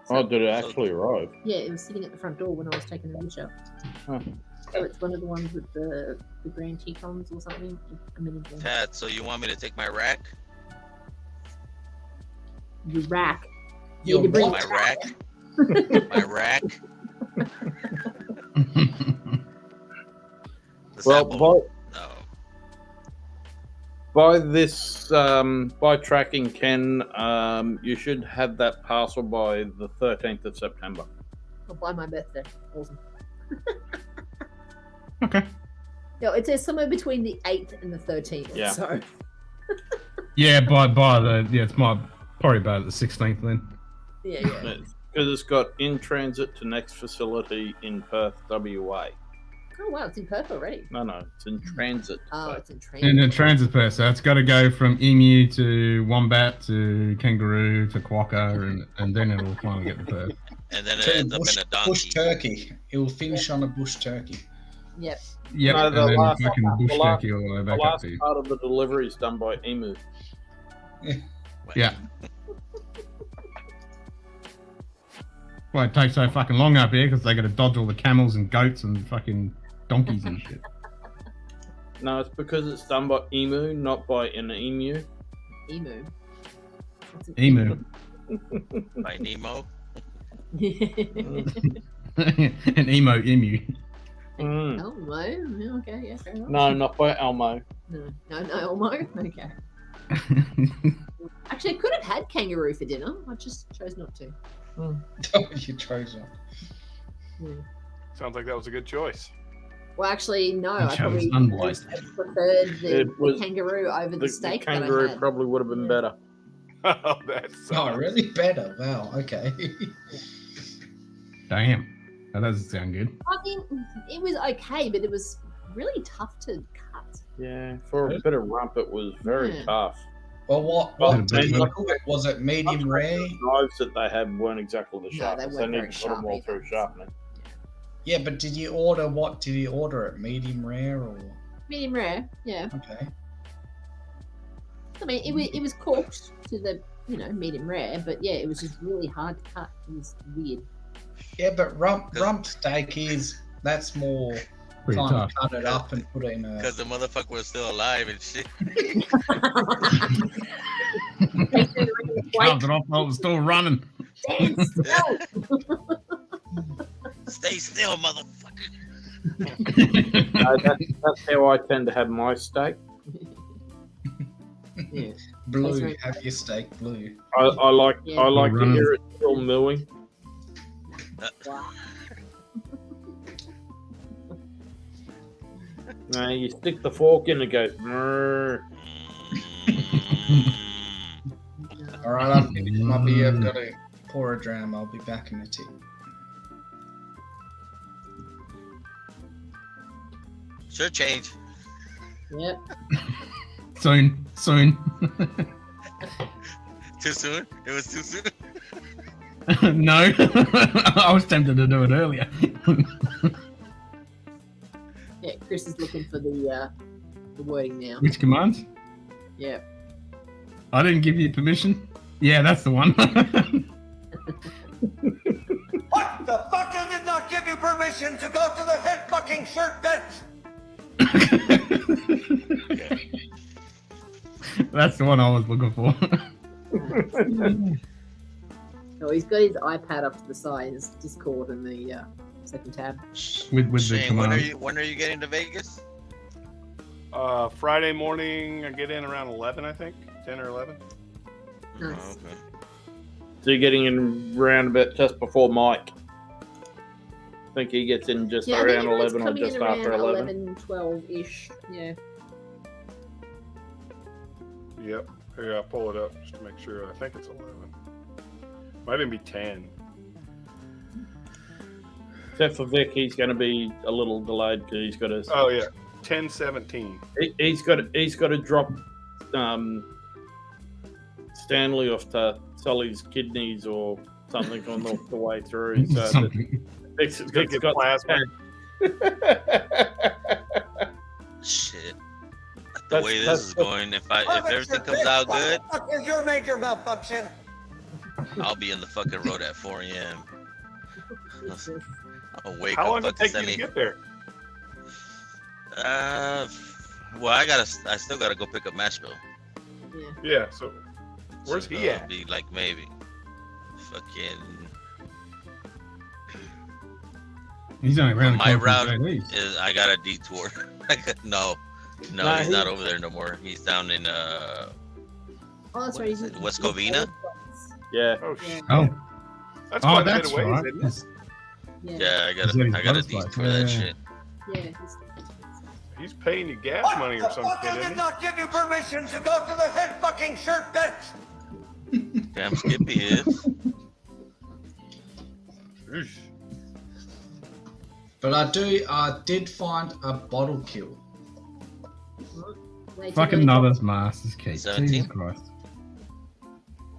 Oh, did it actually arrive? Yeah, it was sitting at the front door when I was taking the dish out. Huh. So it's one of the ones with the Grand Tetons or something. A mini one. Tad, so you want me to take my rack? You rack. Your You need to bring My it rack? back. My rack? The Well, sample? No. by this, by tracking Ken, you should have that parcel by the 13th of September. I'll buy my birthday. Awesome. Okay. No, it says somewhere between the 8th and the 13th. Yeah. So Yeah, it's probably about the 16th then. yeah. Because it's got in transit to next facility in Perth, WA. Oh wow, it's in Perth already. No, it's in transit. Oh, Perth. it's in And training. then transit per, so it's got to go from emu to wombat to kangaroo to quokka, and then it'll finally get to Perth. And then it To ends up bush, in a donkey. bush turkey. It will finish on a bush turkey. Yep. Yep, No, and the then last- fucking bush the last- turkey all the way The back up last to you. part of the delivery is done by emu. Yeah. Why it takes so fucking long up here? Because they got to dodge all the camels and goats and fucking donkeys and shit. No, it's because it's done by emu, not by an emu. Emu. What's an Emu. By Nemo. An emo emu. Mm. Elmo. Yeah, okay, yeah, fair enough. No, not by Elmo. No, Elmo. Okay. Actually, I could have had kangaroo for dinner. I just chose not to. You chose up. Sounds like that was a good choice. Well, actually, no. You I chose probably unwise. preferred the It was- kangaroo over the The steak that I kangaroo had. probably would have been better. Oh, that's Oh, really? Better. Wow. Okay. Damn. That doesn't sound good. I mean, it was okay, but it was really tough to cut. Yeah, for a bit of rump, it was very Yeah. tough. Well, what was it? Medium rare? The knives that they had weren't exactly the No, sharpest. they weren't need very to put them sharp all either. through sharpening. Yeah, but did you order what? Did you order it? Medium rare or? Medium rare, yeah. Okay. I mean, it was cooked to the medium rare, but yeah, it was just really hard to cut. It was weird. Yeah, but rump steak that's more Pretty Kind tough. of cut it up and put it in a. Because the motherfucker was still alive and shit. Carved it off while it was still running. Stand still. Stay still, motherfucker. That's how I tend to have my steak. Yeah. Blue, That's have your steak blue. I like Yeah. I like to Running. hear it still mooing. Wow. No, you stick the fork in and it goes. "Mrrr." All right, I'm finished my beer. I've got to pour a dram. I'll be back in a tick. Sure change. Yep. Soon. Too soon? It was too soon? No. I was tempted to do it earlier. Yeah, Chris is looking for the wording now. Which commands? Yeah. I didn't give you permission. Yeah, that's the one. What the fuck? I did not give you permission to go to the head fucking shirt bench! That's the one I was looking for. Oh, he's got his iPad up to the side, his Discord in the second tab. with the Shane, when command. are you getting to Vegas? Friday morning, I get in around 11, I think. 10 or 11. Nice. Oh, okay. So you're getting in around about just before Mike. I think he gets in just Yeah, I think around everyone's 11 or coming just in after around 11. 12-ish. Yeah. Yep. Here, I'll pull it up just to make sure. I think it's 11. Might even be 10. Except for Vic, he's going to be a little delayed because he's got to. Oh, yeah. 10:17. He's got to drop Stanley off to sell his kidneys or something on the way through. So Something. Vic's Gonna get plasma. Shit. The That's- way this that's is the- going, if everything comes out good, What is your major malfunction? I'll be in the fucking road at 4 a.m. I'll wake How up long did it fucking take you to semi. get there? Well, I still gotta go pick up Mashville. Yeah, so where's he it'll at? Be like maybe fucking He's only around the my corner from route JD's. is I got a detour. no, Nah, he's he- not over there no more. He's down in Oh, that's What right. is it, West Covina? Yeah. Oh, shit. Oh, That's oh, quite a bit that's away, right. isn't it? Yeah. yeah. I Is that his got a brother's detour place? for that Yeah. shit. Yeah. he's- He's paying you gas What money the or some fuck? shit, I isn't did he? not give you permission to go to the head fucking shirt bench! Damn Skippy is. Oosh. But I did find a bottle kill. Fucking another's master's key. 17? Jesus Christ.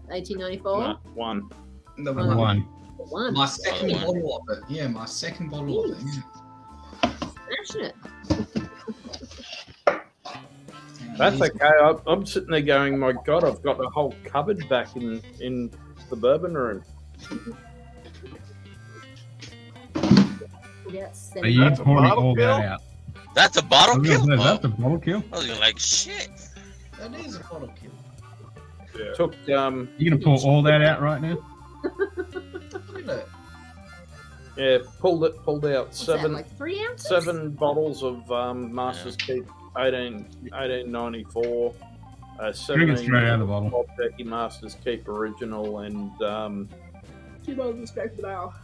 1894. No, one. The Oh. One. One. My second Other one. bottle of it. Yeah, my second bottle of it. Smashing it. That's okay. I'm sitting there going, my God, I've got a whole cupboard back in the bourbon room. Yeah, Are you That's a pouring bottle all kill? that out? That's a bottle I was gonna kill. say, Oh, that's a bottle kill. I was gonna like shit. That is a bottle kill. Yeah. Took You gonna pour all that out right now? Look at it. yeah, pulled out What's that, seven like 3 ounces? 7 bottles of Master's Keep 1894, Drink it 17 straight out of the bottle. Bob Becky Master's Keep original, and 2 bottles of straight from the barrel.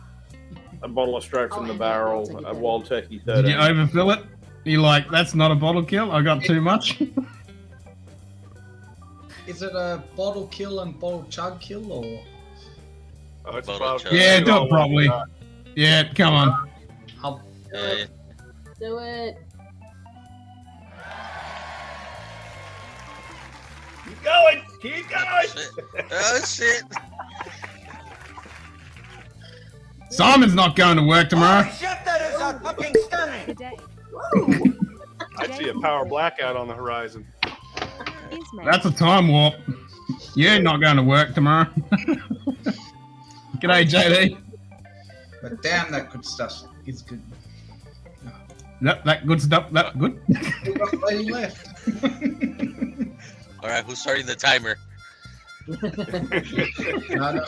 a bottle of straight Oh, from the and barrel, Wild Turkey a 13. Wild Turkey Did 13. you overfill it? You like, that's not a bottle kill? I got too much? Is it a bottle kill and bottle chug kill or? Oh, it's Bottle about chug. Yeah, do it properly. Yeah, come on. I'll, Yeah, Do it. Keep going! Keep going! shit. Oh shit. Simon's not going to work tomorrow. Holy shit, that is a fucking stunning! Good day. I see a power blackout on the horizon. Cheese mate. That's a time warp. You're not going to work tomorrow. G'day, JD. but damn, that good stuff is good. that good stuff. That good. We've got plenty left. All right, who's starting the timer? No.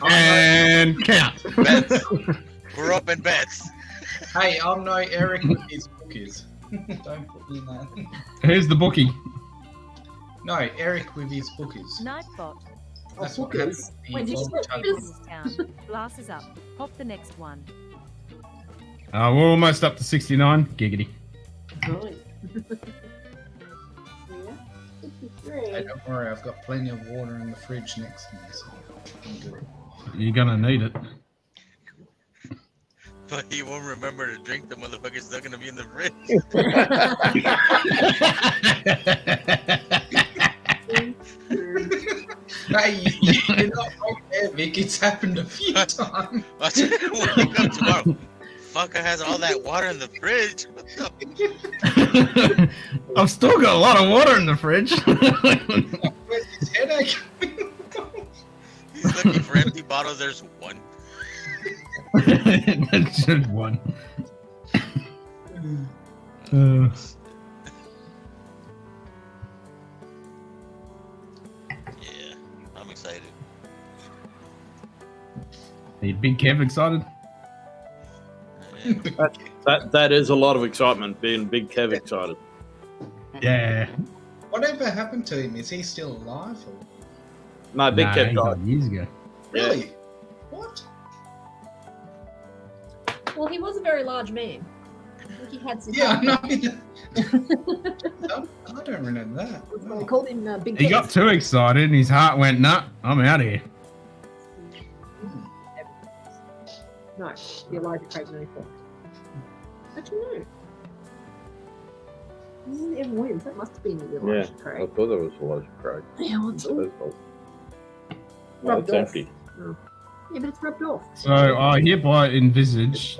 And count. Bets. We're up in bets. Hey, I'm no Eric with his bookies. Don't put me in that. Who's the bookie? No, Eric with his bookies. Nightbot. That's Oh, what happened. bookies. He Wait, did you lost say touch. bookies? Town. Glasses up. Pop the next one. We're almost up to 69. Giggity. Right. Hey, don't worry, I've got plenty of water in the fridge next to me, so I'm good. You're gonna need it. But he won't remember to drink. The motherfucker's still gonna be in the fridge. Hey, you're not wrong there, Vic. It's happened a few times. Watch it when you come tomorrow. Fucker has all that water in the fridge. What the- I've still got a lot of water in the fridge. Where's his headache? He's looking for empty bottles. There's one. That's just one. Yeah, I'm excited. Are you big Kev excited? That is a lot of excitement, being Big Kev excited. Yeah. Whatever happened to him? Is he still alive? Or... No, Big Kev he died. died years ago. Really? What? Well, he was a very large man. I think he had some. Yeah, I know. I don't remember that. They called him Big He Kev. got too excited and his heart went, nah, I'm out of here. No, the Elijah Craig 94. Actually, no. This isn't Evan Williams. That must have been the Elijah I Craig. thought that was Elijah Craig. Yeah, well, it's all Oh, rubbed it's off. empty. Oh. Yeah, but it's rubbed off. So I hereby envisage.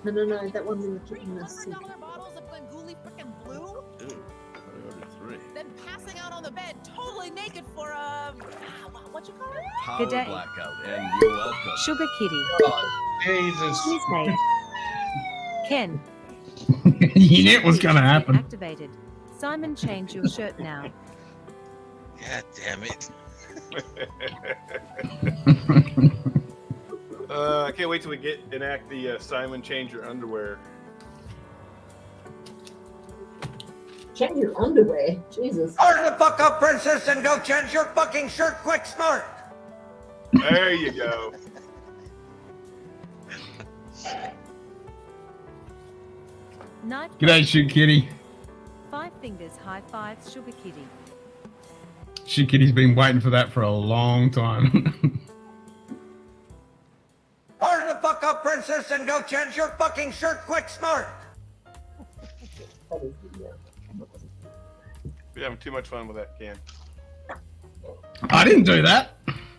No, that one's in the kitchen. $100 bottles of Glengoolie frickin' blue? Dude, I ordered 3. Then passing out on the bed, totally naked for what you call it? Power Good day. blackout, and you're welcome. Sugar Kitty. Oh, Jesus. Cheese mate. Ken. You knew it was going to happen. Activated. Simon, change your shirt now. God damn it. I can't wait till we enact the Simon change your underwear. Change your underwear. Jesus. Hurry the fuck up, princess, and go change your fucking shirt quick, smart. There you go. Night. G'day, Shoot Kitty. 5 fingers high fives, Sugar Kitty. Shoot Kitty's been waiting for that for a long time. Hurry the fuck up, princess, and go change your fucking shirt quick, smart. We're having too much fun with that, Cam. I didn't do that.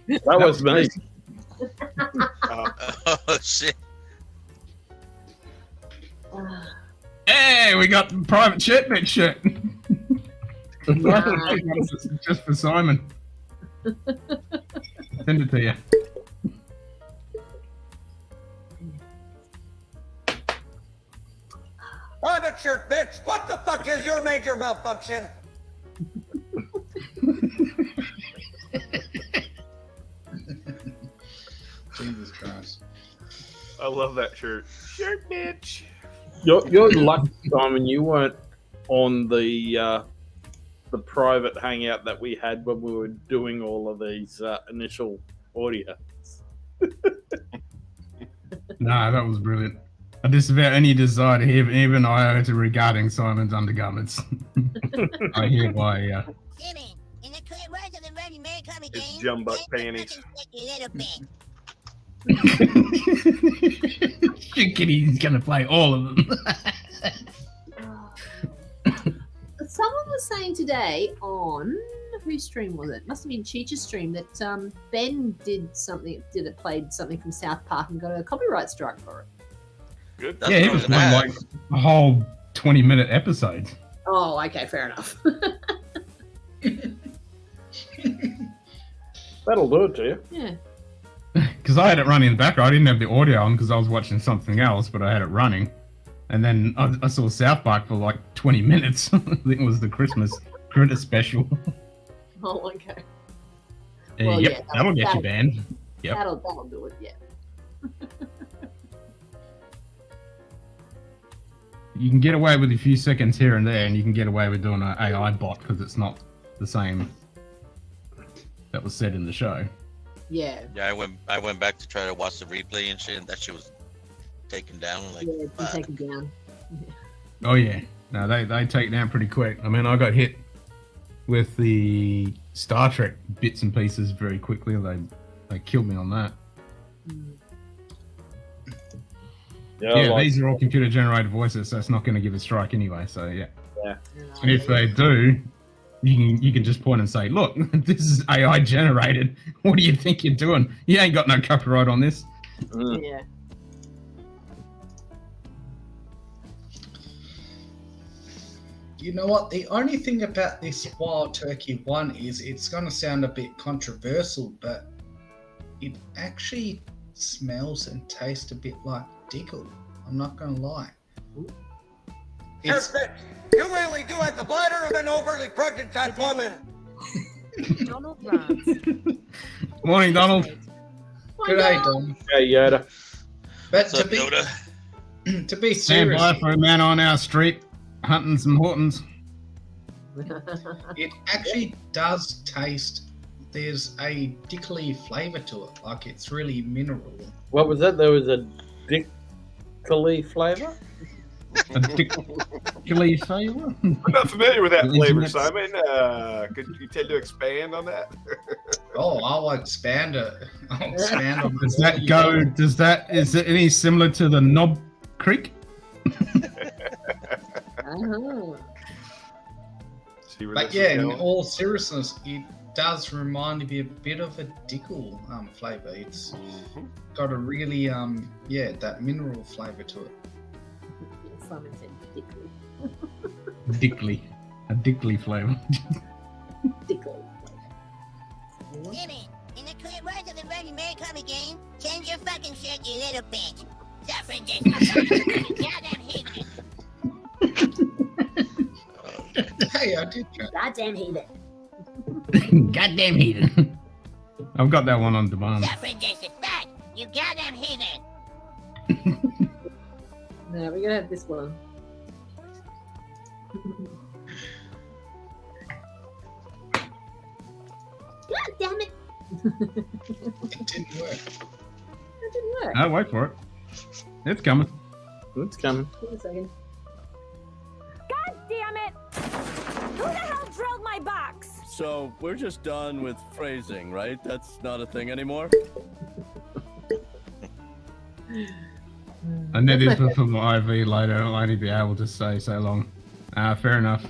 That was me. Oh shit. Hey, we got the private shirtmate shirt. Just for Simon. Send it to you. Private shirt, bitch. What the fuck is your major malfunction? Jesus Christ. I love that shirt. Shirt, bitch. You're lucky, Simon. You weren't on the private hangout that we had when we were doing all of these initial audio. Nah, that was brilliant. I disavow any desire to hear even iota regarding Simon's undergarments. I hereby, Jimmy, in the current words of the Roman Mercury It's game, jumbuck take panties. the fucking little bit. Shoot Kitty's gonna play all of them. Someone was saying today on whose stream was it? Must have been Cheech's stream that Ben played something from South Park and got a copyright strike for it. Good. That's Yeah, what he I was gonna playing ask. like a whole 20-minute episode. Oh, okay, fair enough. That'll do it to you. Yeah. Because I had it running in the background. I didn't have the audio on because I was watching something else, but I had it running. And then I saw South Park for like 20 minutes. I think it was the Christmas special. Oh, okay. Yep, yeah, that'll get you banned. Yep. That'll do it. Yeah. You can get away with a few seconds here and there, and you can get away with doing an AI bot because it's not the same that was said in the show. Yeah. Yeah, I went back to try to watch the replay and shit, and that shit was taken down. Like, Yeah, it's been taken down. Oh yeah, no, they take down pretty quick. I mean, I got hit with the Star Trek bits and pieces very quickly. They killed me on that. Yeah, these are all computer generated voices, so it's not going to give a strike anyway. So yeah. Yeah. And if they do, you can just point and say, "Look, this is AI generated. What do you think you're doing? You ain't got no copyright on this." Yeah. You know what? The only thing about this wild turkey one is it's going to sound a bit controversial, but it actually smells and tastes a bit like Diggle. I'm not going to lie. It's, You really do have the bladder of an overly pregnant fat woman. Donald Rams. Morning, Donald. good day, Dom. Hey, Yoda. But what's up, Yoda? to be Stand serious, by for a man on our street hunting some Hortons. it actually does taste. There's a dickly flavour to it. Like it's really mineral. What was that? There was a dickly flavour? A dickly flavour? I'm not familiar with that flavor, Legit. Simon. Could you tend to expand on that? Oh, I'll expand it. I'll expand on Does that go? Is it any similar to the Knob Creek? See where But this yeah, is in going? all seriousness, it does remind me a bit of a Dickle flavour. It's got a really that mineral flavour to it. Simon said dickly. Dickly. A dickly flavour. Dickly. Jimmy, in the clear words of the Ready Mary Comic game, change your fucking shirt, you little bitch. Suffragists. You goddamn hate Hey, I did that. Goddamn heathen. Goddamn heathen. I've got that one on demand. Suffragists is back. You goddamn heathen. No, we're gonna have this one. God damn it! It didn't work. That didn't work. Oh, wait for it. It's coming. It's coming. Wait a second. God damn it! Who the hell drilled my box? So we're just done with phrasing, right? That's not a thing anymore? I need this for my IV later. I'll only be able to stay so long. Fair enough.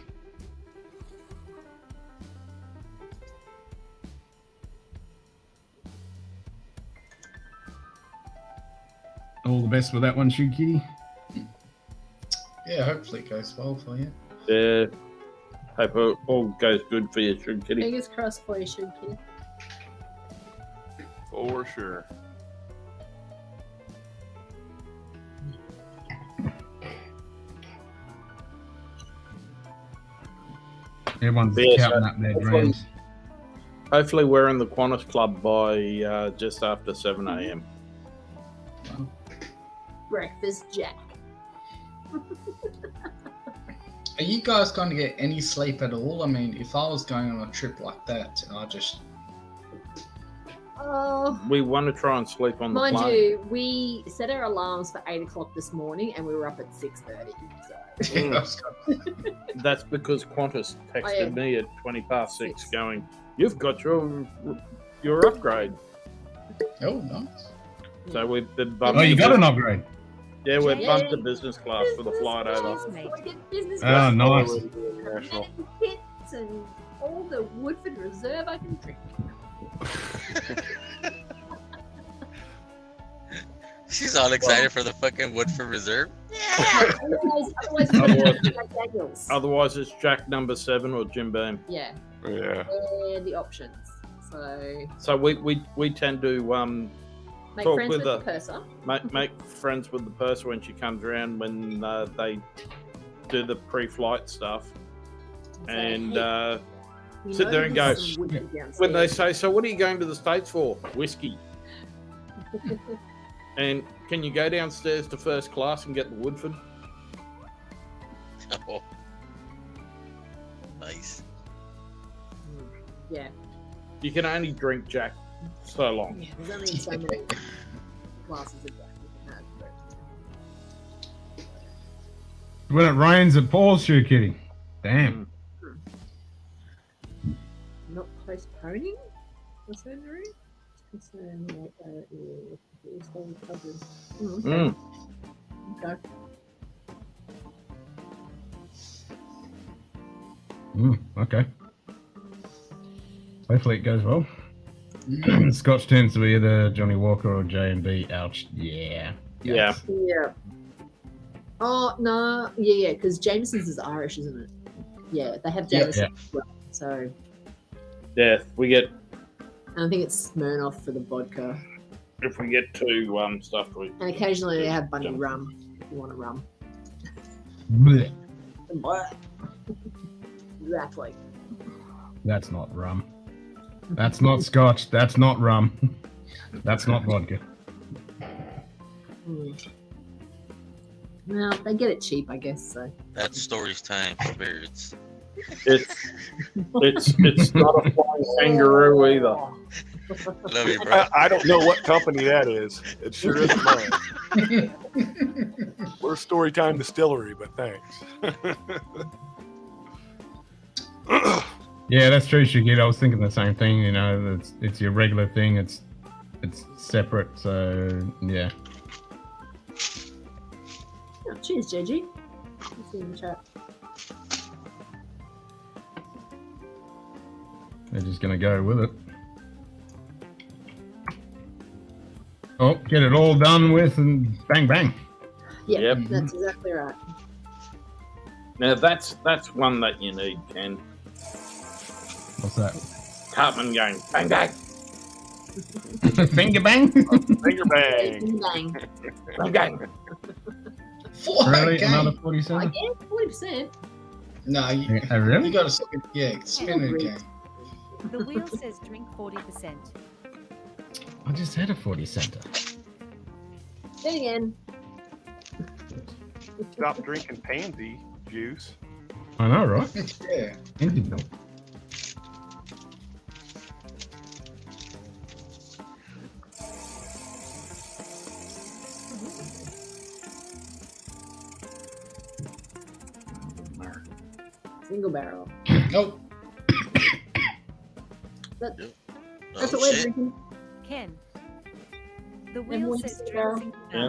All the best with that one, Shoe Kitty. Yeah, hopefully it goes well for you. Yeah. Hope it all goes good for you, Sugar Kitty. Fingers crossed for you, Sugar Kitty. For sure. Everyone's Yeah, counting so up their hopefully- dreams. Hopefully we're in the Qantas Club by just after 7 a.m. Breakfast Jack. Are you guys going to get any sleep at all? I mean, if I was going on a trip like that, I just... Oh, We want to try and sleep on the mind plane. you, we set our alarms for 8 o'clock this morning and we were up at 6:30. So. That's because Qantas texted Oh, yeah. me at 20 past 6 going, "You've got your upgrade." Oh, nice. So we've been bumped. Oh, you to got an bus- upgrade. Yeah, we're Yeah. bumped to business class for the flight over. Business Oh, class. nice. International. Pits and all the Woodford Reserve I can drink. She's all excited for the fucking Woodford Reserve. Otherwise, it's Jack number 7 or Jim Beam. Yeah. Yeah. And the options. So So we tend to Make Talk friends with with the- the purser. Make friends with the purser when she comes around when they do the pre-flight stuff, and You sit know there and there's go, some whiskey when they downstairs. say, "So what are you going to the States for?" Whiskey. And can you go downstairs to first class and get the Woodford? Oh. Nice. Yeah. You can only drink Jack so long. Yeah, there's only so many glasses of Jack you can have. When it rains, it pours, you kidding? Damn. Not postponing the surgery? Concern what is all covered. Okay. Okay. Okay. Hopefully it goes well. Scotch tends to be either Johnny Walker or J&B. Ouch. Yeah. Yeah. Yeah. Oh, no. Yeah, because Jameson's is Irish, isn't it? Yeah, they have Jameson as well. So, Yeah, we get and I think it's Smirnoff for the vodka. if we get two stuff. And occasionally they have bunny rum if you want a rum. Blech. Exactly. That's not rum. That's not Scotch. That's not rum. That's not vodka. Well, they get it cheap, I guess. So That's stories time spirits. It's not a flying kangaroo either. Love you, bro. I don't know what company that is. It sure isn't mine. We're Storytime Distillery, but thanks. Yeah, that's true, Shigit. I was thinking the same thing. You know, it's your regular thing. It's separate. So yeah. oh, cheers, JG. Let's see in the chat. They're just gonna go with it. Oh, get it all done with and bang bang. Yeah, Yep. that's exactly right. Now that's one that you need, Ken. What's that? Cartman going bang bang. Finger bang? Finger bang. Bang. Bang bang. Really? Okay. Another 40 I cent? guess 40%. No, you Really? got to spin. Yeah, spin it again. The wheel says drink 40%. I just had a 40 center. Then again. Stop drinking pansy juice. I know, right? Yeah. Ended milk. Single barrel. Nope. That's Oh, what we're shit. drinking. Ken. The And wheel one says single drink barrel. single Yeah.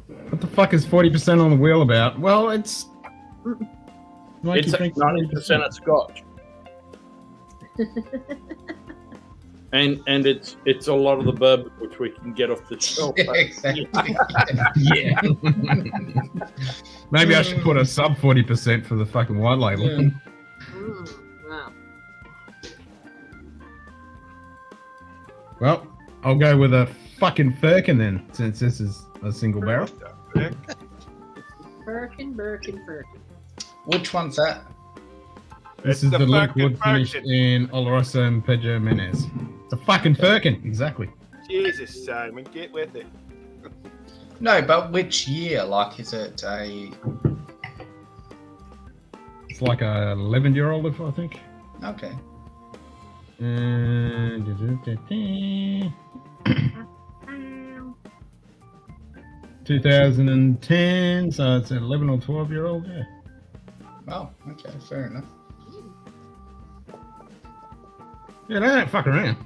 barrel. What the fuck is 40% on the wheel about? Well, it's. Like It's you drink 90% of Scotch. And it's a lot of the bourbon which we can get off the shelf. Yeah, exactly. Yeah. Maybe I should put a sub 40% for the fucking white label. Yeah. Wow. Well, I'll go with a fucking firkin then, since this is a single barrel. Birkin. Which one's that? This It's is the the fucking liquid finished firkin. in Oloroso and Pedro Menez. It's a fucking firkin, exactly. Jesus, Simon, get with it. No, but which year? Like, is it a? It's like a 11-year-old, I think. Okay. 2010, so it's an 11 or 12-year-old, yeah. Oh, okay, fair enough. Yeah, they don't fuck around.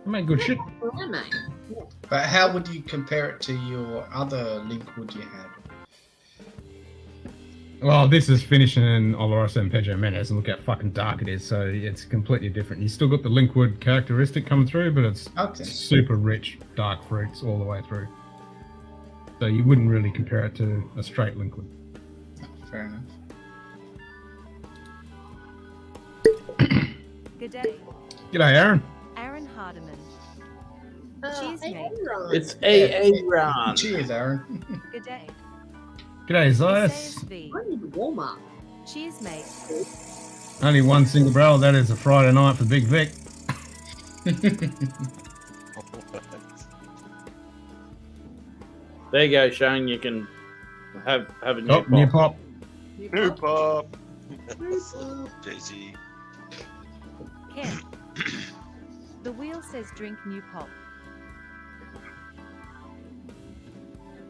They make good shit. Yeah, mate. Yeah. But how would you compare it to your other liquid you had? Well, this is finishing in Oloroso and Pedro Menez, and look how fucking dark it is, so it's completely different. You still got the liquid characteristic coming through, but it's Okay. super rich, dark fruits all the way through. So you wouldn't really compare it to a straight liquid. Fair enough. Good day. G'day, Aaron. Aaron Hardiman. Cheers, mate. It's Aaron. Cheers, Aaron. Good day. G'day, Zayas. ASV. I need to warm up. Cheers, mate. Only one single barrel. That is a Friday night for Big Vic. There you go, Shane. You can have a new Oh, new pop. New pop. JC. Ken. The wheel says drink new pop.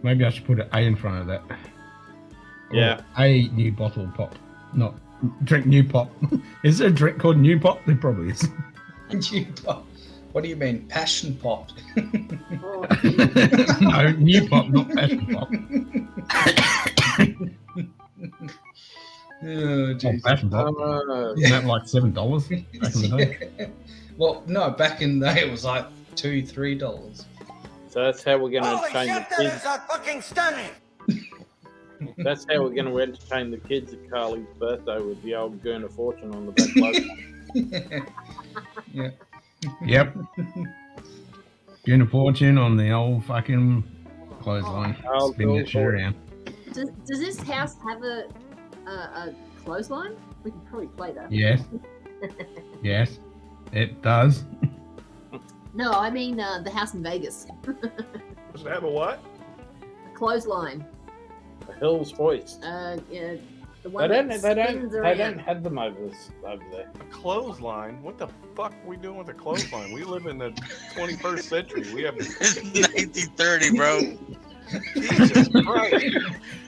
Maybe I should put an A in front of that. Yeah. Or a new bottle pop. Not drink new pop. Is there a drink called new pop? There probably is. New pop. What do you mean? Passion pop? No, new pop, not passion pop. Oh, geez. Passion pop. Isn't that like $7 back in the day? Yeah. Well, no, back in the day it was like $2-3. So that's how we're going to entertain the kids. fucking stunning! That's how we're going to entertain the kids at Carly's birthday with the old Gurn of Fortune on the back logo. Yeah. Yep. Getting a fortune on the old fucking clothesline. Oh, Spin that shit around. Does this house have a clothesline? We can probably play that. Yes. Yes, it does. No, I mean the house in Vegas. Does it have a what? A clothesline. The Hills Hoist. Yeah, the They one don't, that they, spins don't, around. they don't have them over there. A clothesline? What the fuck are we doing with a clothesline? We live in the 21st century. We have 1930, bro. Jesus Christ.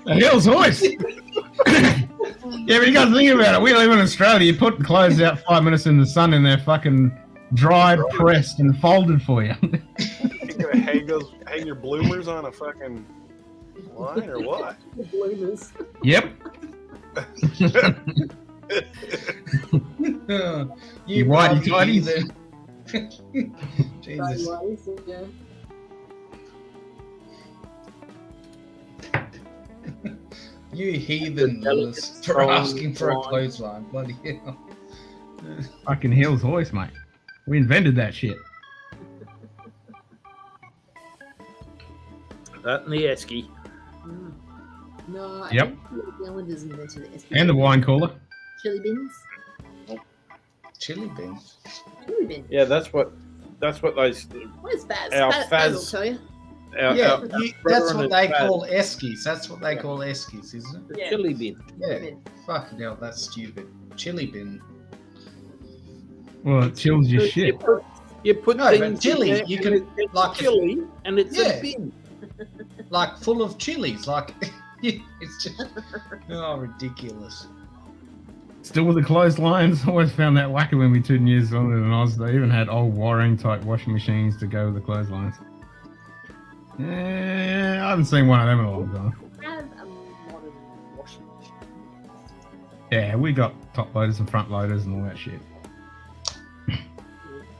The Hills Hoist. Yeah, but you gotta think about it. We live in Australia. You put clothes out 5 minutes in the sun and they're fucking dried, pressed, and folded for you. You gonna hang your bloomers on a fucking line or what? The bloomers. Yep. You whitey bloody tighties. heathen. Jesus. Yeah. You heathen, Lewis, for asking for a clothesline. Bloody hell. Fucking Hills Hoist, mate. We invented that shit. That and the Esky. No, I Yep. think the Islanders invented it. And the wine cooler. Chili bins. Chili beans. Chili bin. Yeah, that's what those. What is Baz? Our Baz Faz- will tell you. Yeah, that's what they Faz. call eskies. That's what they call eskies, isn't it? The Yeah. chili bin. Yeah. Fucking hell, that's stupid. Chili bin. Well, it chills your shit. You put No, but things chili, in there you and can, it's like- chili, and it's Yeah. a bin. Like full of chilies. Like it's just ridiculous. Still with the clotheslines. Always found that wacky when we 2 years older than Oz. They even had old wiring type washing machines to go with the clotheslines. Yeah, I haven't seen one of them in a long time. Have a modern washing machine. Yeah, we got top loaders and front loaders and all that shit.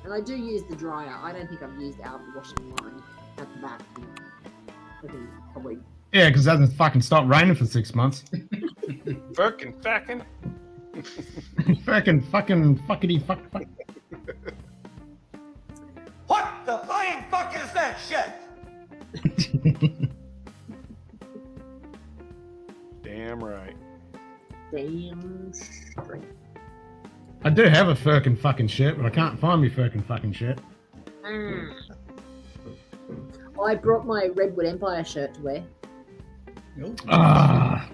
And I do use the dryer. I don't think I've used our washing line at the back. I think probably. Yeah, because it hasn't fucking stopped raining for 6 months. Fucking fucking. fucking fuckity fuck. What the flying fuck is that shit? Damn right. Damn straight. I do have a fucking shirt, but I can't find me fucking shirt. I brought my Redwood Empire shirt to wear. Ah,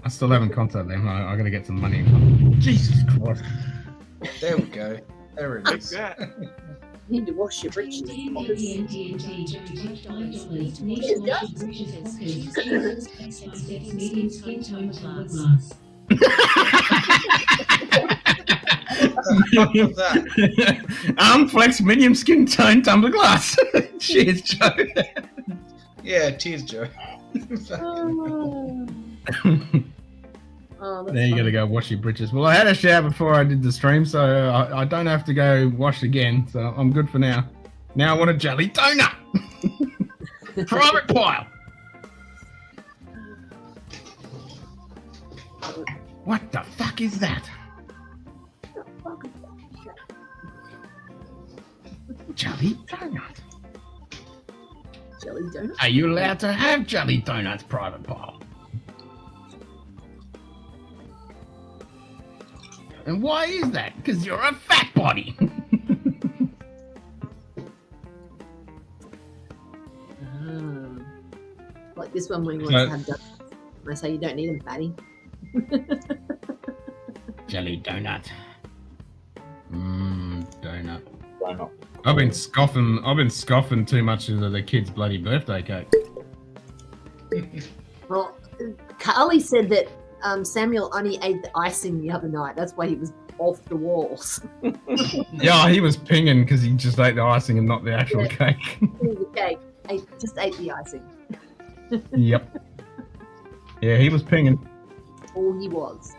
I still haven't contacted them. I gotta get some money. Jesus Christ. There we go. There it is. That. You need to wash your britches. I'm Flex medium skin tone tumbler glass. Cheers, Joe. Yeah, cheers, Joe. Oh, There you gotta go wash your britches. Well, I had a shower before I did the stream, so I don't have to go wash again. So I'm good for now. Now I want a jelly donut. Private pile. What the fuck is that? Jelly donut. Jelly donuts. Are you allowed to have jelly donuts, Private Pile? And why is that? Because you're a fat body. Like this one when he wants to have donuts. And I say you don't need them, fatty. Jelly donut. Donut. Donut. I've been scoffing too much of the kid's bloody birthday cake. Well, Carly said that Samuel only ate the icing the other night. That's why he was off the walls. Yeah, he was pinging because he just ate the icing and not the actual cake. The cake. Just ate the icing. Yep. Yeah, he was pinging. All he was.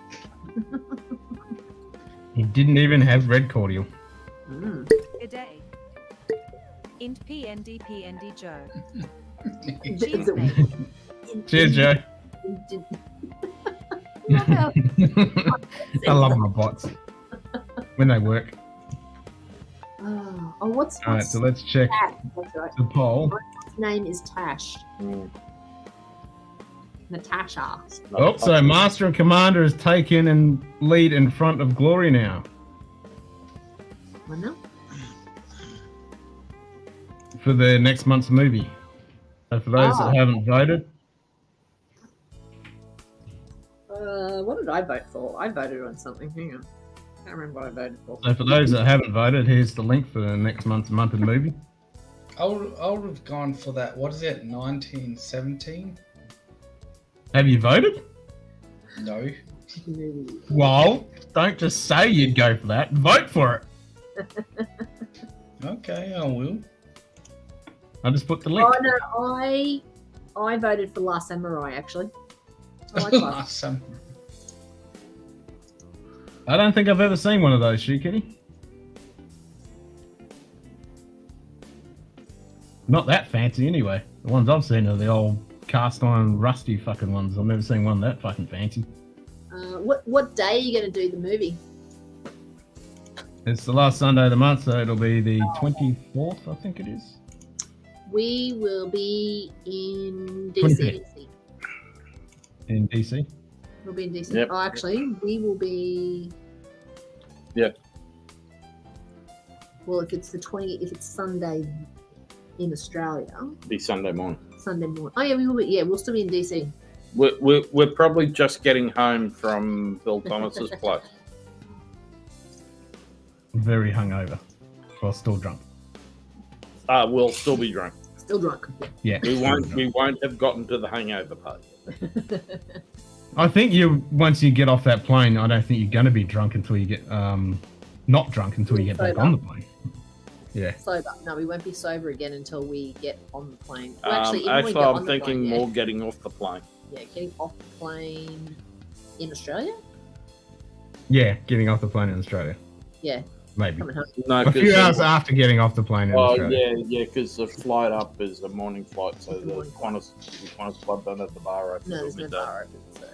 He didn't even have red cordial. Good day. Int PND Joe. Cheers, mate. Cheers, Joe. I love my bots when they work. What's All right, so let's check Tash? That's right. the poll. His name is Tash. Natasha. Oh, so Master and Commander is taken and lead in front of Glory now. Well, no. For the next month's movie. So for those that haven't voted, What did I vote for? I voted on something. Hang on. Can't remember what I voted for. so for those that haven't voted, here's the link for the next month's monthly movie. I would have gone for that. What is it? 1917? Have you voted? No. Well, don't just say you'd go for that. Vote for it. Okay, I will. I just put the link. Oh no, I voted for Last Samurai actually. I like Last Samurai. I don't think I've ever seen one of those, Shoe Kitty. Not that fancy anyway. The ones I've seen are the old cast iron rusty fucking ones. I've never seen one that fucking fancy. What day are you going to do the movie? It's the last Sunday of the month, so it'll be the 24th, I think it is. We will be in 25th. DC. In DC? We'll be in DC. Yep. Oh, actually, we will be. Yeah. Well, if it's Sunday in Australia, Be Sunday morning. Sunday morning. Oh yeah, we will be. Yeah, we'll still be in DC. We're probably just getting home from Bill Thomas's place. Very hungover. Well, still drunk. We'll still be drunk. Still drunk. Yeah. We won't have gotten to the hangover part. I think once you get off that plane, I don't think you're going to be drunk until you get not drunk until you get back on the plane. Yeah. Sober. No, we won't be sober again until we get on the plane. Well, actually, even when we Actually, get I'm on the thinking plane, more getting off the plane. Yeah, getting off the plane in Australia. Yeah, getting off the plane in Australia. Yeah. Maybe. Coming home. No, A few hours after getting off the plane in Australia. yeah, because the flight up is a morning flight, so the Qantas Club don't have the bar open. No, there's no midday. bar open. So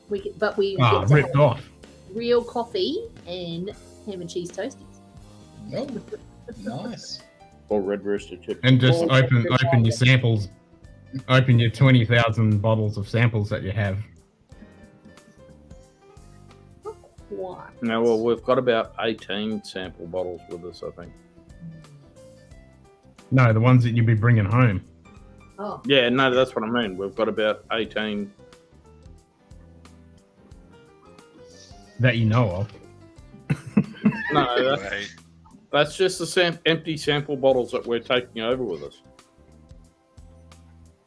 we get to ripped have off. real coffee and ham and cheese toasties. Oh, nice. Or red rooster chip. And just Or open just your samples. Open your 20,000 bottles of samples that you have. What? No, well, we've got about 18 sample bottles with us, I think. No, the ones that you'll be bringing home. Oh. Yeah, no, that's what I mean. We've got about 18. That you know of. No, that's just the empty sample bottles that we're taking over with us.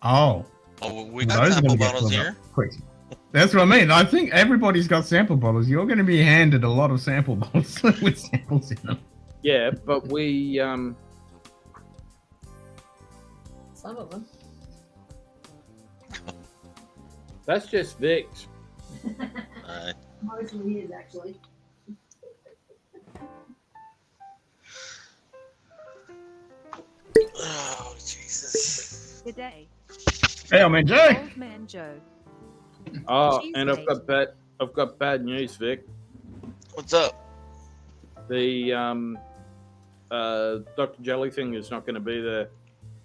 Oh. Oh, we got sample bottles here. Quick. That's what I mean. I think everybody's got sample bottles. You're going to be handed a lot of sample bottles with samples in them. Yeah, but we Some of them. that's just Vicks. Alright. Mostly is actually. Oh, Jesus. Good day. Hey, man, Joe. Old man Joe. Oh, Cheese and I've got bad news, Vic. What's up? The Dr. Jelly thing is not going to be there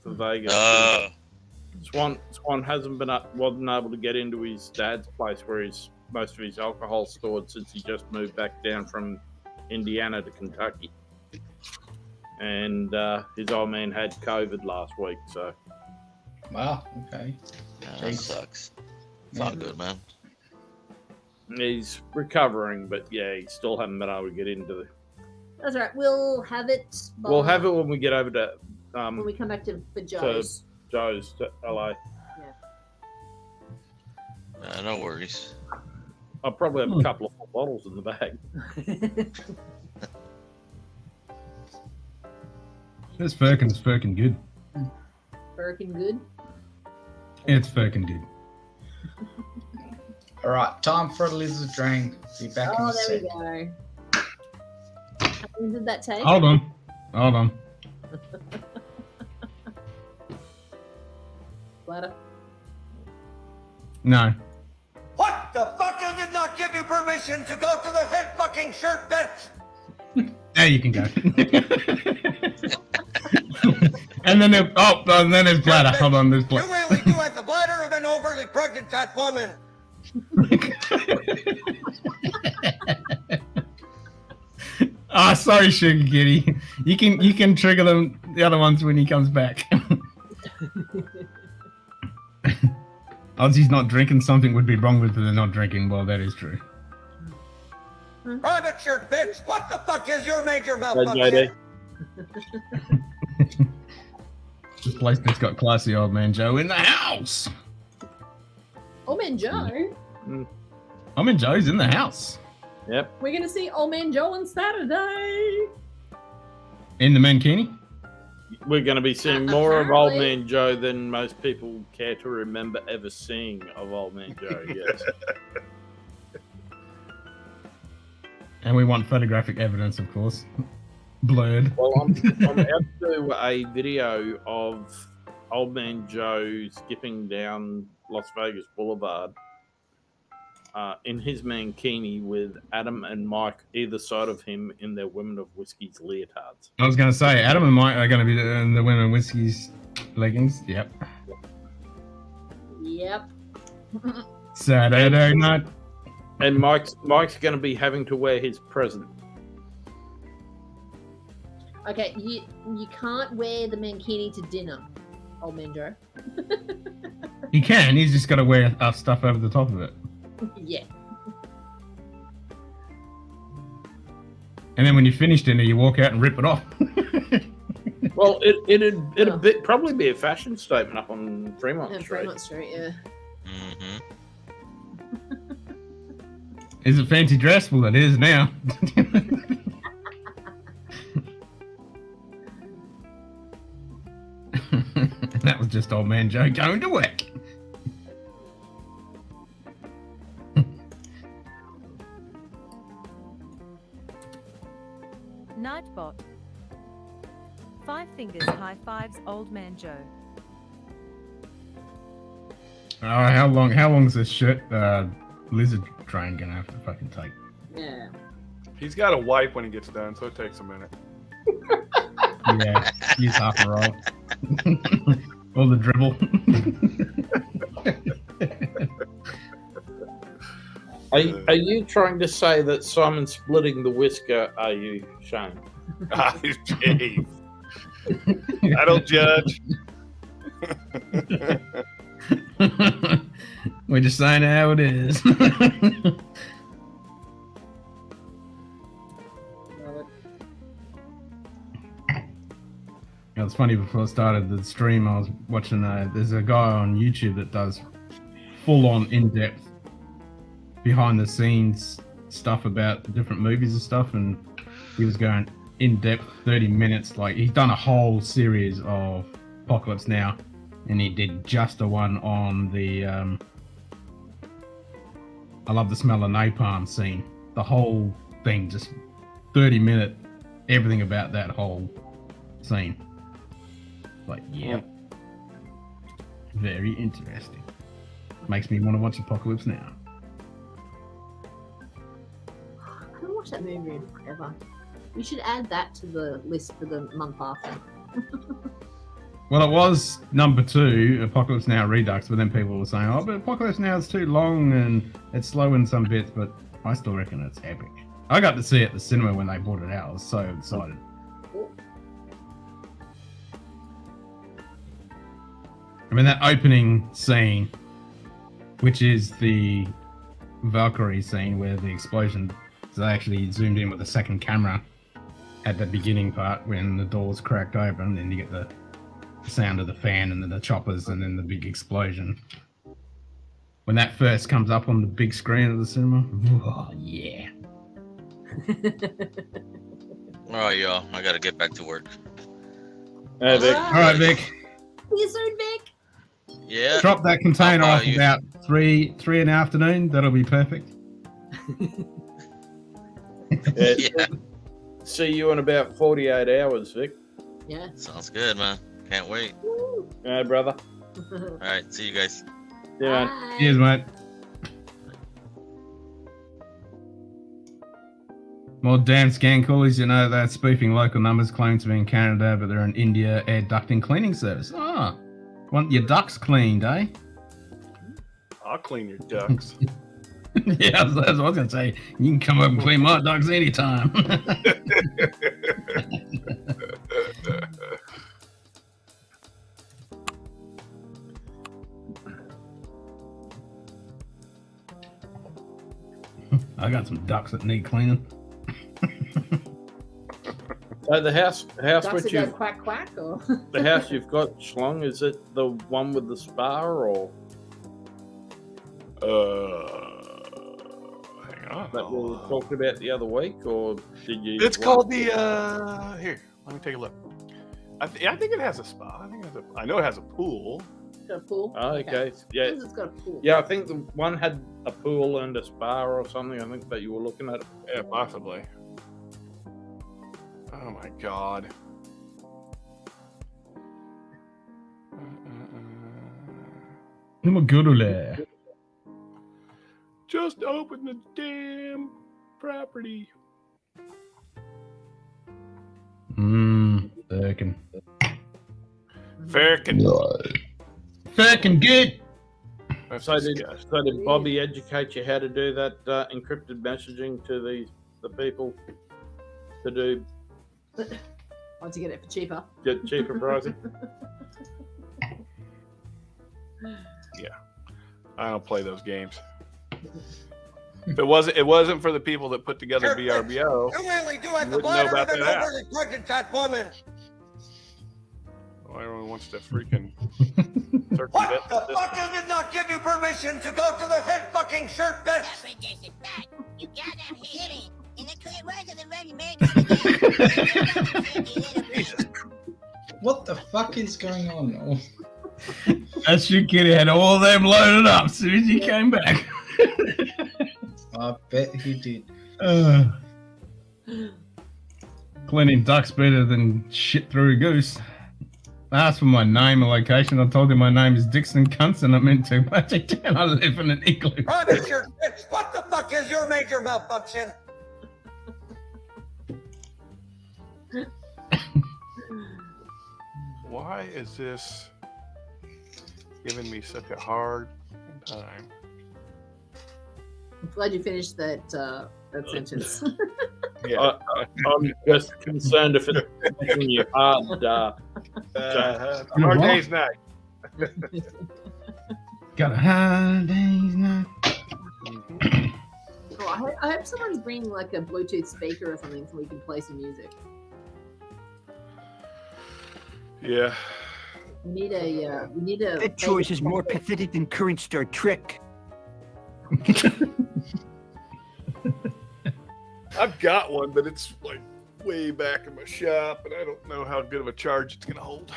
for Vegas. Swan wasn't able to get into his dad's place where most of his alcohol stored since he just moved back down from Indiana to Kentucky. And his old man had COVID last week, so. Wow, okay. That sucks. It's all good, man. He's recovering, but yeah, he still hasn't been able to get into the. That's right. We'll have it. We'll have it when we get over to. When we come back for Joe's. To LA. Yeah. No worries. I'll probably have a couple of more bottles in the bag. It's firkin good. Firkin good? It's firkin good. All right, time for a lizard drain. Be back in a there sec. we go. How long did that take? Hold on. Bladder. No. What the fucker did not give you permission to go to the head fucking shirt bench? There you can go. and then there's bladder. Hold on, there's You bladder. really do have the bladder of an overly pregnant fat woman. Sorry, Sugar Kitty. You can trigger the other ones when he comes back. Ozzy's not drinking. Something would be wrong with they're not drinking. Well, that is true. Private shirt bitch. What the fuck is your major Hey, malfunction? JD. This place just got classy, old man Joe in the house. Old Man Joe? Old man Joe's in the house. Yep. We're going to see Old Man Joe on Saturday. In the mankini. We're going to be seeing more of Old Apparently. Man Joe than most people care to remember ever seeing of Old Man Joe. Yes. And we want photographic evidence, of course. Blurred. Well, I'm about to do a video of Old Man Joe skipping down Las Vegas Boulevard in his mankini with Adam and Mike either side of him in their Women of Whiskey's leotards. I was going to say, Adam and Mike are going to be in the Women Whiskey's leggings. Yep. Yep. Saturday night. And Mike's going to be having to wear his present. Okay, you can't wear the mankini to dinner, Old Man Joe. He can. He's just got to wear stuff over the top of it. Yeah. And then when you finish dinner, you walk out and rip it off. Well, it'd probably be a fashion statement up on Fremont Street. Fremont Street, yeah. Mm-hmm. Is it fancy dress? Well, it is now. That was just old man Joe going to work. Nightbot. 5 fingers high fives, Old Man Joe. How long's this shit lizard train gonna have to fucking take? Yeah. He's got to wipe when he gets done, so it takes a minute. Yeah, use half a roll. All the dribble. Are you trying to say that Simon's splitting the whisker? Are you, Shane? Jeez. I don't judge. We're just saying how it is. It was funny, before I started the stream, I was watching, there's a guy on YouTube that does full-on in-depth, behind-the-scenes stuff about different movies and stuff, and he was going in-depth 30 minutes, like, he's done a whole series of Apocalypse Now, and he did just a one on the, I love the smell of napalm scene. The whole thing, just 30-minute, everything about that whole scene. Like, yeah. Very interesting. Makes me want to watch Apocalypse Now. I haven't watched that movie in forever. You should add that to the list for the month after. Well, it was number 2, Apocalypse Now Redux, but then people were saying, oh, but Apocalypse Now is too long and it's slow in some bits, but I still reckon it's epic. I got to see it at the cinema when they brought it out. I was so excited. I mean, that opening scene, which is the Valkyrie scene where the explosion, they actually zoomed in with a second camera at the beginning part when the doors cracked open, and you get the sound of the fan and then the choppers and then the big explosion. When that first comes up on the big screen of the cinema, oh yeah. All right, y'all. I gotta get back to work. Hey, Vic. All right, Vic. See you soon, Vic. Yeah. Drop that container I'll off follow you. about 3 in the afternoon. That'll be perfect. Yeah. See you in about 48 hours, Vic. Yeah. Sounds good, man. Can't wait. Woo. Hey, brother. All right. See you guys. Yeah. Bye. Cheers, mate. More damn scan coolies, you know, they're spoofing local numbers, claiming to be in Canada, but they're in India air ducting cleaning service. Ah, want your ducks cleaned, eh? I'll clean your ducks. Yeah, that's what I was going to say. You can come up and clean my ducks anytime. I got some ducks that need cleaning. So the house Ducks which that go you've quack quack, or the house you've got, Schlong, is it the one with the spa or Hang on. that we were talking about the other week, or did you? It's called the here. Let me take a look. I think it has a spa. I know it has a pool. got a pool. Oh, okay. Yeah. It's got a pool. Yeah, I think the one had a pool and a spa or something. I think that you were looking at. Yeah, possibly. Oh my god. Just open the damn property. Firkin. Firkin good. So did Bobby educate you how to do that encrypted messaging to the people to do Once you get it for cheaper. get cheaper pricing? Yeah, I don't play those games. If it wasn't for the people that put together VRBO. You really do have the wouldn't know bladder about to that know app. where the target that woman. Well, everyone wants to freaking turkey What that. the fuck did not give you permission to go to the head fucking shirt bitch? Suffragists, back. You goddamn hit it. In the clear words of the Ready Mary What the fuck is going on? That's your kid had all them loaded up as soon as he came back. I bet he did. Cleaning ducks better than shit through a goose. I asked for my name and location. I told him my name is Dixon Cunts and I'm in too much. And I live in an igloo. Private shirt bitch, what the fuck is your major malfunction? Why is this giving me such a hard time? I'm glad you finished that sentence. Yeah, I'm just concerned if it's making you hard. hard day's night. Got a hard day's night. Oh, I hope someone's bringing like a Bluetooth speaker or something so we can play some music. Yeah. We need a. That choice is more pathetic than current Star Trek. I've got one, but it's like way back in my shop, and I don't know how good of a charge it's gonna hold.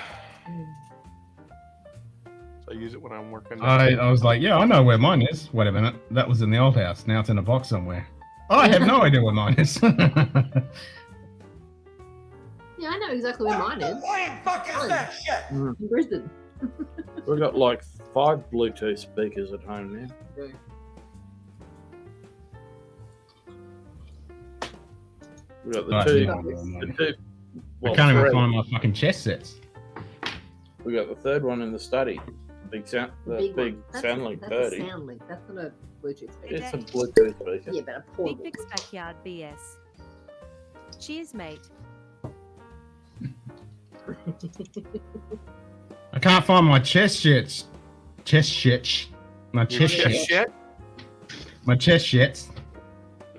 So I use it when I'm working. I was like, yeah, I know where mine is. Wait a minute. That was in the old house. Now it's in a box somewhere. I have no idea where mine is. Yeah, I know exactly where mine is. Why the fuck is that shit? In Brisbane. We've got like 5 Bluetooth speakers at home now. Okay. We've got Right, the yeah. two. I can't even three. find my fucking chess sets. We got the third one in the study. Big sound, the big That's sound link that's 30. a sound link. That's not a Bluetooth speaker. It's a Bluetooth speaker. Yeah, but a Big portable. Vic's backyard BS. Cheers, mate. I can't find my chest shits. Chest shits. My chest shits. Shit. My chest shits.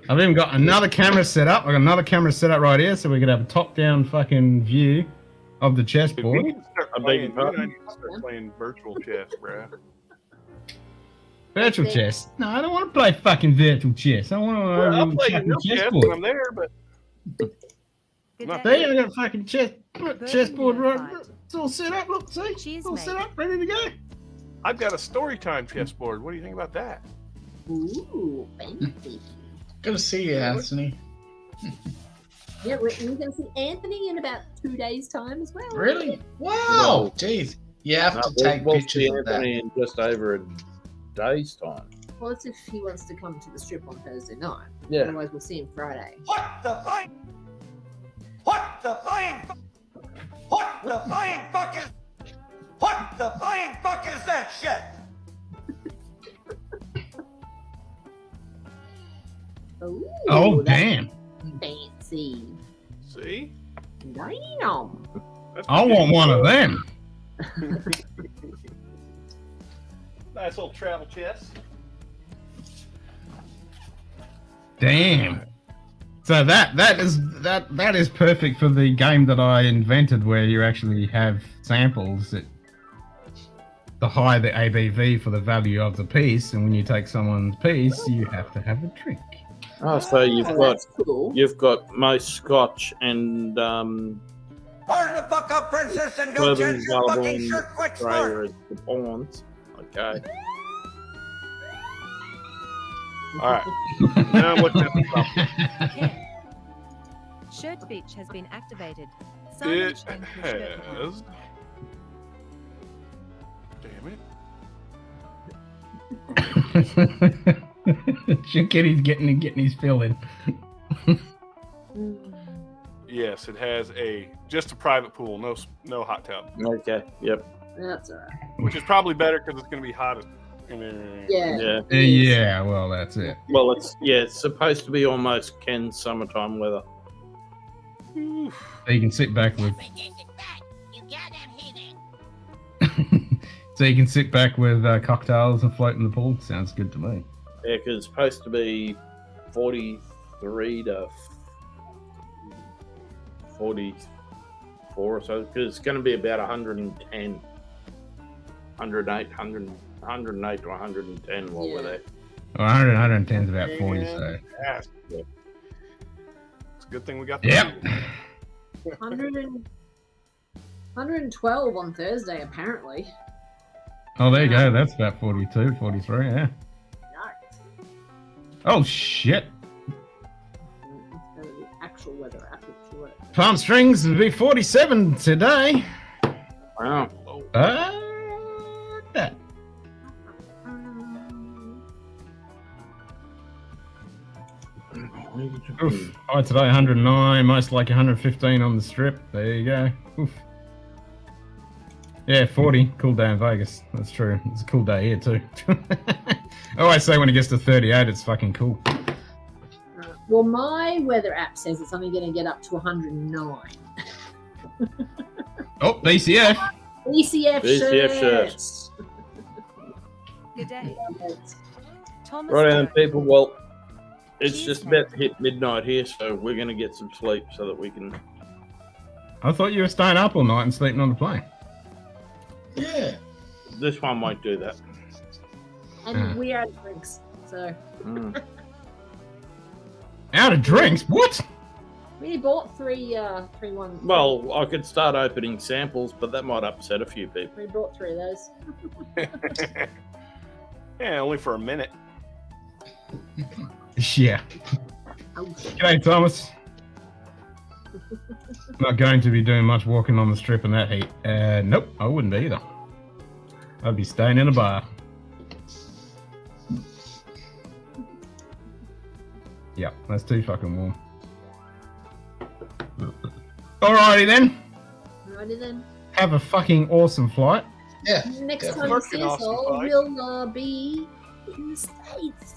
I've even got another camera set up. I got another camera set up right here, so we could have a top-down fucking view of the We chessboard. need to start I beg playing, your you and I pardon? need to start playing virtual chess, bro. Virtual chess. No, I don't want to play fucking virtual chess. I want to Well, I'll play fucking real chess chessboard. when I'm there, but Good Not day. See, I got a fucking chessboard right. Fight. It's all set up. Look, see, Cheers, it's all set mate. up, ready to go. I've got a story time chessboard. What do you think about that? Ooh, fancy. Good to see you, Anthony. Yeah, we're going to see Anthony in about 2 days' time as well. Really? Wow! Jeez. You have to take we'll pictures see of that. Anthony in just over a day's time. Well, it's if he wants to come to the strip on Thursday night. Yeah. Otherwise, we'll see him Friday. What the flying? What the flying? What the flying fuck is? What the flying fuck is that shit? Ooh, Oh, that's damn. fancy. See? Damn. That's I want one of them. Nice little travel chess. Damn. So that is perfect for the game that I invented, where you actually have samples that the higher the ABV for the value of the piece, and when you take someone's piece, you have to have a drink. Oh, so you've Oh, got that's cool. you've got most Scotch and Pardon the fuck up, princess, and go bourbon change your available fucking in shirt quick, Australia smart. as the pawns. Okay. All right. Now I'm looking at the top. Shirt bitch has been activated. Simon It changed the shirt color. has. Damn it. Shit, getting his fill in. Yes, it has just a private pool, no hot tub, Okay. Yep. That's all right. which is probably better because it's going to be hot. Yeah. Yeah. Yeah, well, that's it. Well, it's supposed to be almost Ken's summertime weather. So you can sit back with. You goddamn heathen. So you can sit back with cocktails and float in the pool. Sounds good to me. Yeah, because it's supposed to be 43 to 44 or so. Because it's going to be about 110, 108, 108 to 110 while we're there. Well, 110 is about 40, so. Yeah. It's a good thing we got the Yep. pool. 112 on Thursday, apparently. Oh, there you go. That's about 42, 43, yeah. Yikes. Oh, shit. Let's go to the actual weather app. If you want. Palm Springs will be 47 today. Wow. That. Oof. High today, 109. Most like 115 on the strip. There you go. Oof. Yeah, 40. Cool day in Vegas. That's true. It's a cool day here, too. I always say when it gets to 38, it's fucking cool. Well, my weather app says it's only going to get up to 109. Oh, BCF. BCF BCF shirts. Good day. Thomas Right then, Jones. people. Well, it's just about to hit midnight here, so we're going to get some sleep so that we can. I thought you were staying up all night and sleeping on the plane. Yeah. This one won't do that. And we are out of drinks, so. Out of drinks? What? We bought three ones. Well, I could start opening samples, but that might upset a few people. We bought 3 of those. Yeah, only for a minute. Yeah. G'day, Thomas. Not going to be doing much walking on the strip in that heat. Nope, I wouldn't be either. I'd be staying in a bar. Yep, that's too fucking warm. Alrighty then. Alrighty then. have a fucking awesome flight. Yeah. Next definitely. time you see us all, we'll be in the States.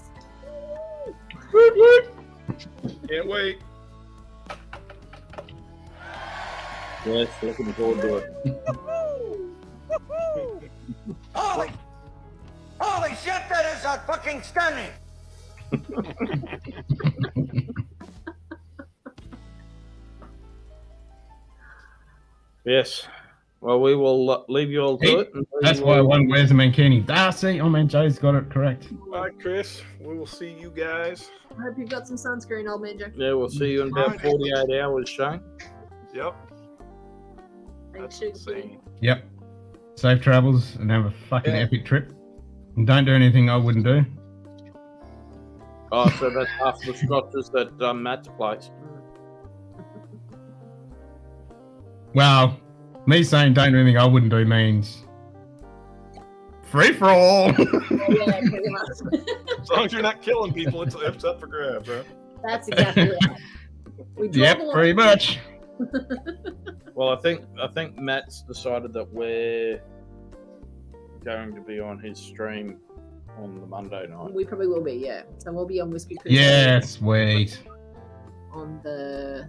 Can't wait. Yes, looking forward to it. Holy shit, that is fucking stunning! Yes. Well, we will leave you all to it. That's why one wears a mankini. Darcy, oh man, Joe's got it correct. All right, Chris. We will see you guys. I hope you've got some sunscreen, old man Joe. Yeah, we'll see you in about 48 hours, Shane. Yep. Thanks, That's insane. Yep. Safe travels and have a fucking epic trip. And don't do anything I wouldn't do. Oh, so that's half the scotches that Matt's place. Well, me saying don't do anything I wouldn't do means free for all. Yeah, pretty much. As long as you're not killing people, it's up for grabs, huh? That's exactly it. We draw the Yep, line. pretty much. Well, I think Matt's decided that we're going to be on his stream on the Monday night. We probably will be, yeah. So we'll be on Whiskey Crusade Yeah, sweet. on the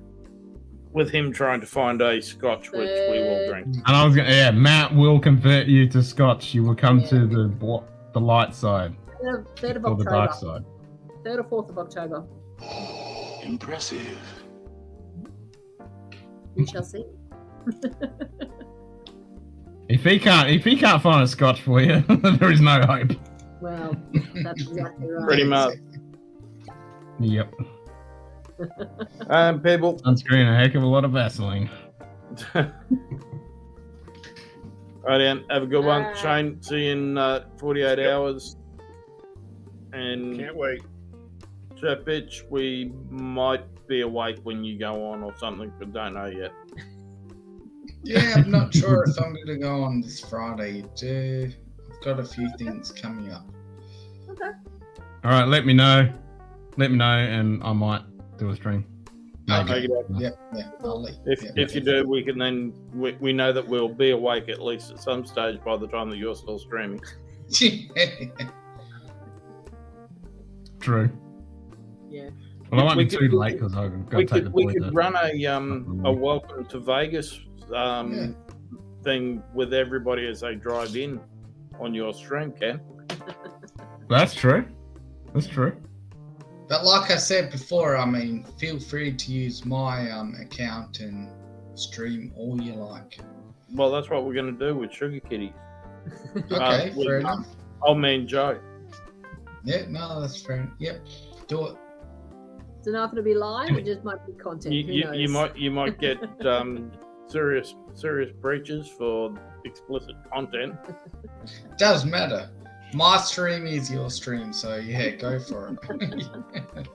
With him trying to find a scotch, which we will drink. And I was gonna, Matt will convert you to Scotch. You will come to the light side 3rd of or the October. dark side. 3rd or 4th of October. Impressive. We shall see. If he can't find a Scotch for you, there is no hope. Well, that's exactly right. Pretty much. Yep. People. Sunscreen, a heck of a lot of Vaseline. Right, then. Have a good one. Shane, see you in 48 hours. And Can't wait. Chef Bitch, we might be awake when you go on or something, but don't know yet. Yeah, I'm not sure if I'm going to go on this Friday. I've got a few things coming up. Okay. All right, let me know. And I might do a stream. Maybe. Yeah, I'll let If you do, we can then we know that we'll be awake at least at some stage by the time that you're still streaming. True. Yeah. Well, I won't be too late because I've got to take the We boys could out. run a welcome to Vegas thing with everybody as they drive in on your stream, Ken. That's true. That's true. But like I said before, I mean, feel free to use my account and stream all you like. Well, that's what we're going to do with Sugar Kitty. Okay, fair enough. Old man Joe. Yeah, no, that's fair. Yep, do it. So now to be live, it just might be content. Who knows? You might get serious breaches for explicit content. Does matter. My stream is your stream, so yeah, go for it.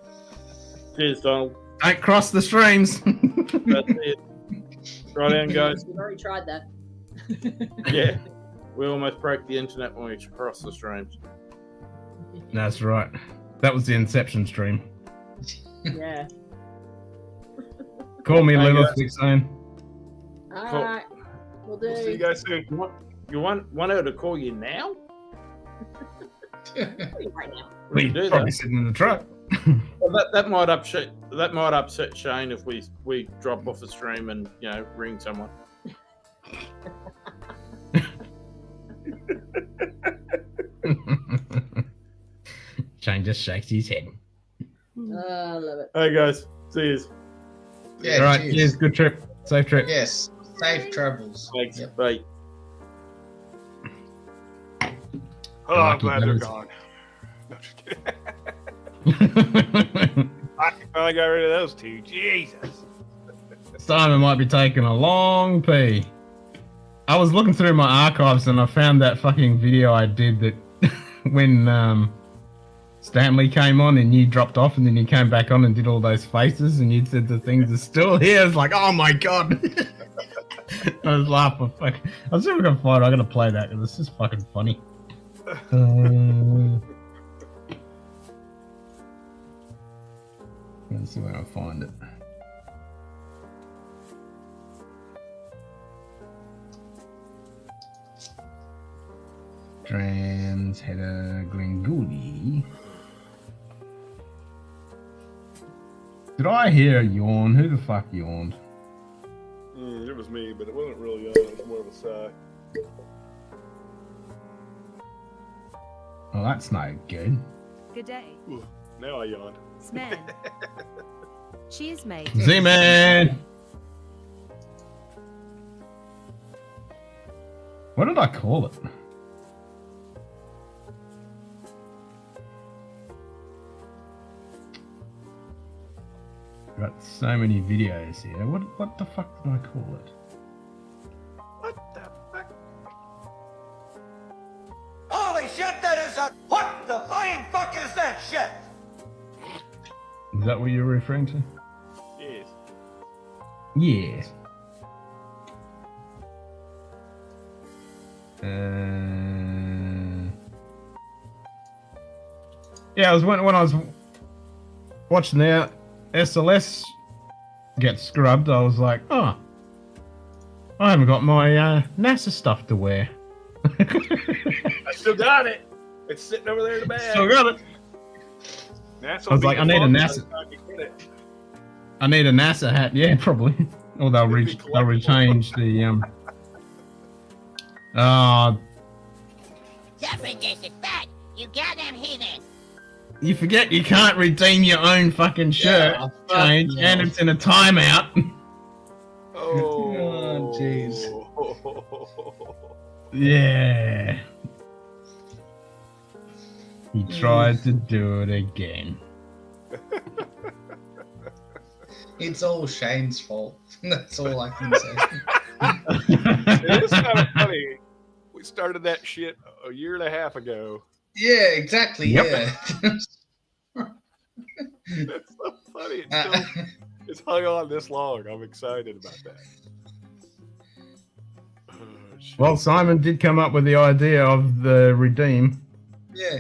Cheers, Donald. Don't cross the streams. That's it. Right on, guys. We've already tried that. Yeah, we almost broke the internet when we crossed the streams. That's right. That was the Inception stream. Yeah. Call me Hey, Little guys. Fixane. All right. We'll do. See you guys soon. You want her to call you now? Right now. We We're do probably that. sitting in the truck. Well, that might upset Shane if we drop off the stream and ring someone. Shane just shakes his head. I love it. Hey guys, see you. Yeah, All right, cheers. cheers. Good trip. Safe trip. Yes, safe travels. Thanks. Yep. Bye. Oh, I'm Lucky glad they're buggers. gone. No, just kidding. I finally got rid of those two. Jesus. Simon might be taking a long pee. I was looking through my archives and I found that fucking video I did that when Stanley came on and you dropped off and then you came back on and did all those faces and you said the things are still here. It's like, oh my god. I was laughing. Fuck. I was never gonna find it. I'm gonna play that because it's just fucking funny. Let's see where I find it. Drams, header, Glengoolie. Did I hear a yawn? Who the fuck yawned? It was me, but it wasn't really on. It was more of a sigh. Well, that's no good. Good day. Ooh, now I yawned. Sman. Cheers, mate. Z-Man! What did I call it? Got so many videos here. What the fuck did I call it? What the fuck? Holy shit, that is a... What the flying fuck is that shit? Is that what you're referring to? Yes. Yes. Yeah, I was when I was watching the SLS get scrubbed. I was like, oh, I haven't got my NASA stuff to wear. I still got it. It's sitting over there in the bag. Still got it. NASA I was like, I need a NASA. I need a NASA hat. Yeah, probably. Or they'll rechange the Suffragists is bad. You goddamn heathen. You forget you can't redeem your own fucking shirt change, and it's in a timeout. Oh, jeez. Yeah. He tried to do it again. It's all Shane's fault. That's all I can say. It is kind of funny. We started that shit a year and a half ago. Yeah, exactly. Yep. Yeah. That's so funny. It's hung on this long. I'm excited about that. Oh, Well, Simon did come up with the idea of the redeem. Yeah.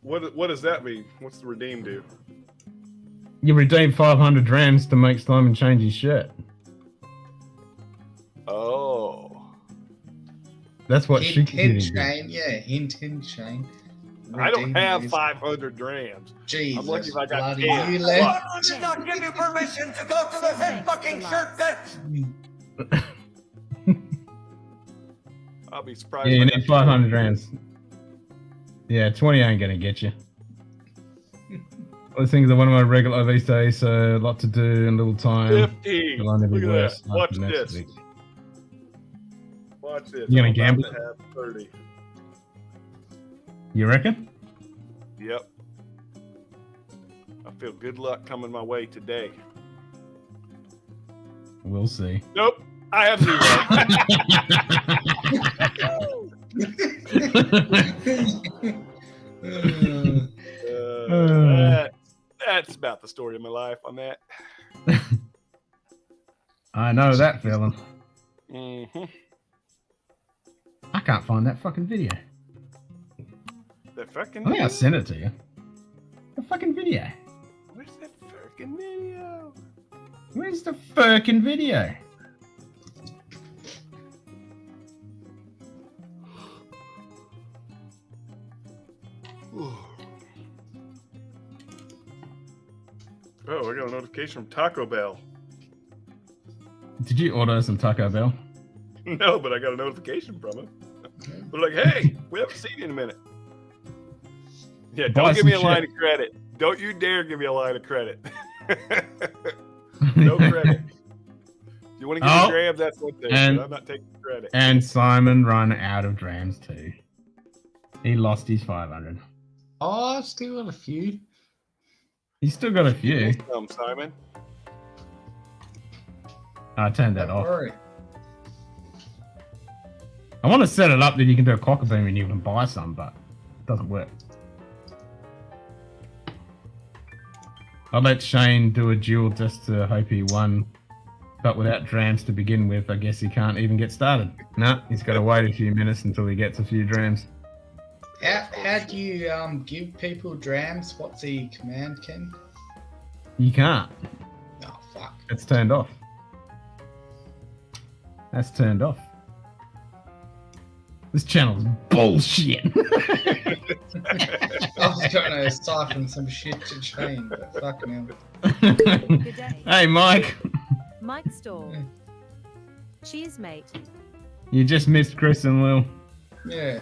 What does that mean? What's the redeem do? You redeem 500 drams to make Simon change his shirt. Oh. That's what Hint, she hint, did. Shane. Yeah, hint, Shane. I don't Redeem have these. 500 drams. Jesus, I'm lucky if I got bloody 10. you Someone left. did not give you permission to go to the head fucking shirt bitch. I'll be surprised. Yeah, you if I need got 500 drams. Yeah, 20 ain't gonna get you. I was thinking of one of my regular these days, so a lot to do in little time. 50. It'll only be Look at worse that. Watch after next this. week. Watch this. You gonna I'm about gamble? to have 30. You reckon? Yep. I feel good luck coming my way today. We'll see. Nope. I have 0. That's about the story of my life on that. I know that feeling. Mm-hmm. I can't find that fucking video. The fucking I think I sent it to you. The fucking video. Where's that fucking video? Where's the fucking video? Oh, I got a notification from Taco Bell. Did you order some Taco Bell? No, but I got a notification from them. They're like, hey, we haven't seen you in a minit. Yeah, Buy don't give some me a shit. line of credit. Don't you dare give me a line of credit. No credit. You want to give me grams, that's one thing, and- but I'm not taking credit. And Simon run out of drams too. He lost his 500. Oh, I've still got a few. He's still got a few. Some, Simon. I turned that Don't off. worry. I want to set it up that you can do a cockaboo and you can buy some, but it doesn't work. I'll let Shane do a duel just to hope he won. But without drams to begin with, I guess he can't even get started. No, he's got to wait a few minutes until he gets a few drams. How do you give people drams? What's the command, Ken? You can't. Oh, fuck. It's turned off. That's turned off. This channel's bullshit. I was trying to siphon some shit to chain, but fucking hell. Good day. Hey, Mike. Mike Stall. Cheers, mate. You just missed Chris and Lil. Yeah.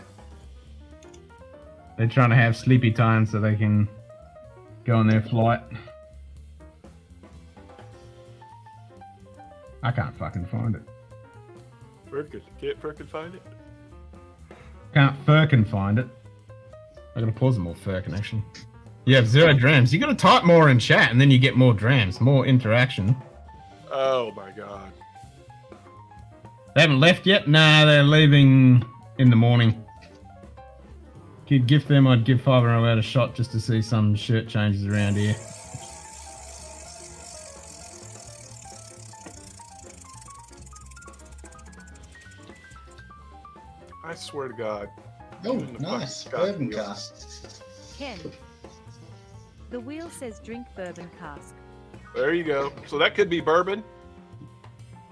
They're trying to have sleepy time so they can go on their flight. I can't fucking find it. Can't frickin' find it. Can't firkin' find it. I'm gonna pause more firkin' actually. You have 0 drams. You gotta type more in chat and then you get more drams, more interaction. Oh my god. They haven't left yet? Nah, they're leaving in the morning. Could gift them, I'd give 5 out a shot just to see some shirt changes around here. I swear to God. Oh, nice. Bourbon cask. Ken. The wheel says drink bourbon cask. There you go. So that could be bourbon,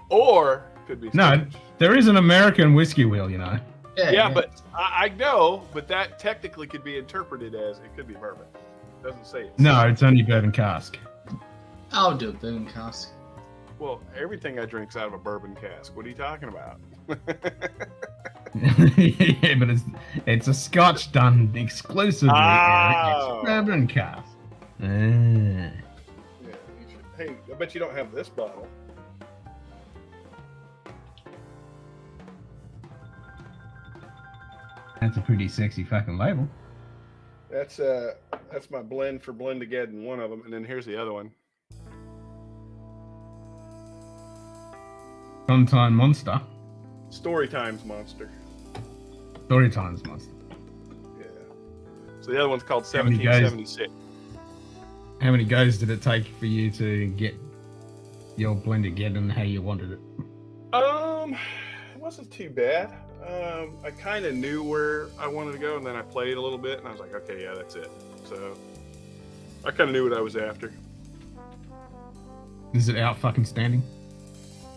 or could be. No, Scotch. there is an American whiskey wheel, you know. Yeah, but I know, but that technically could be interpreted as it could be bourbon. It doesn't say it. No, it's only bourbon cask. I'll do a bourbon cask. Well, everything I drink's out of a bourbon cask. What are you talking about? Yeah, but it's a Scotch done exclusively. Oh. It's bourbon cask. Yeah, you should, hey, I bet you don't have this bottle. That's a pretty sexy fucking label. That's my blend for blend together in one of them, and then here's the other one. Sometime Monster. Story Times Monster. Story Times Monster. Yeah. So the other one's called How many guys- 1776. How many goes did it take for you to get your blend together and how you wanted it? It wasn't too bad. I kind of knew where I wanted to go, and then I played a little bit, and I was like, okay, yeah, that's it. So I kind of knew what I was after. Is it out fucking standing?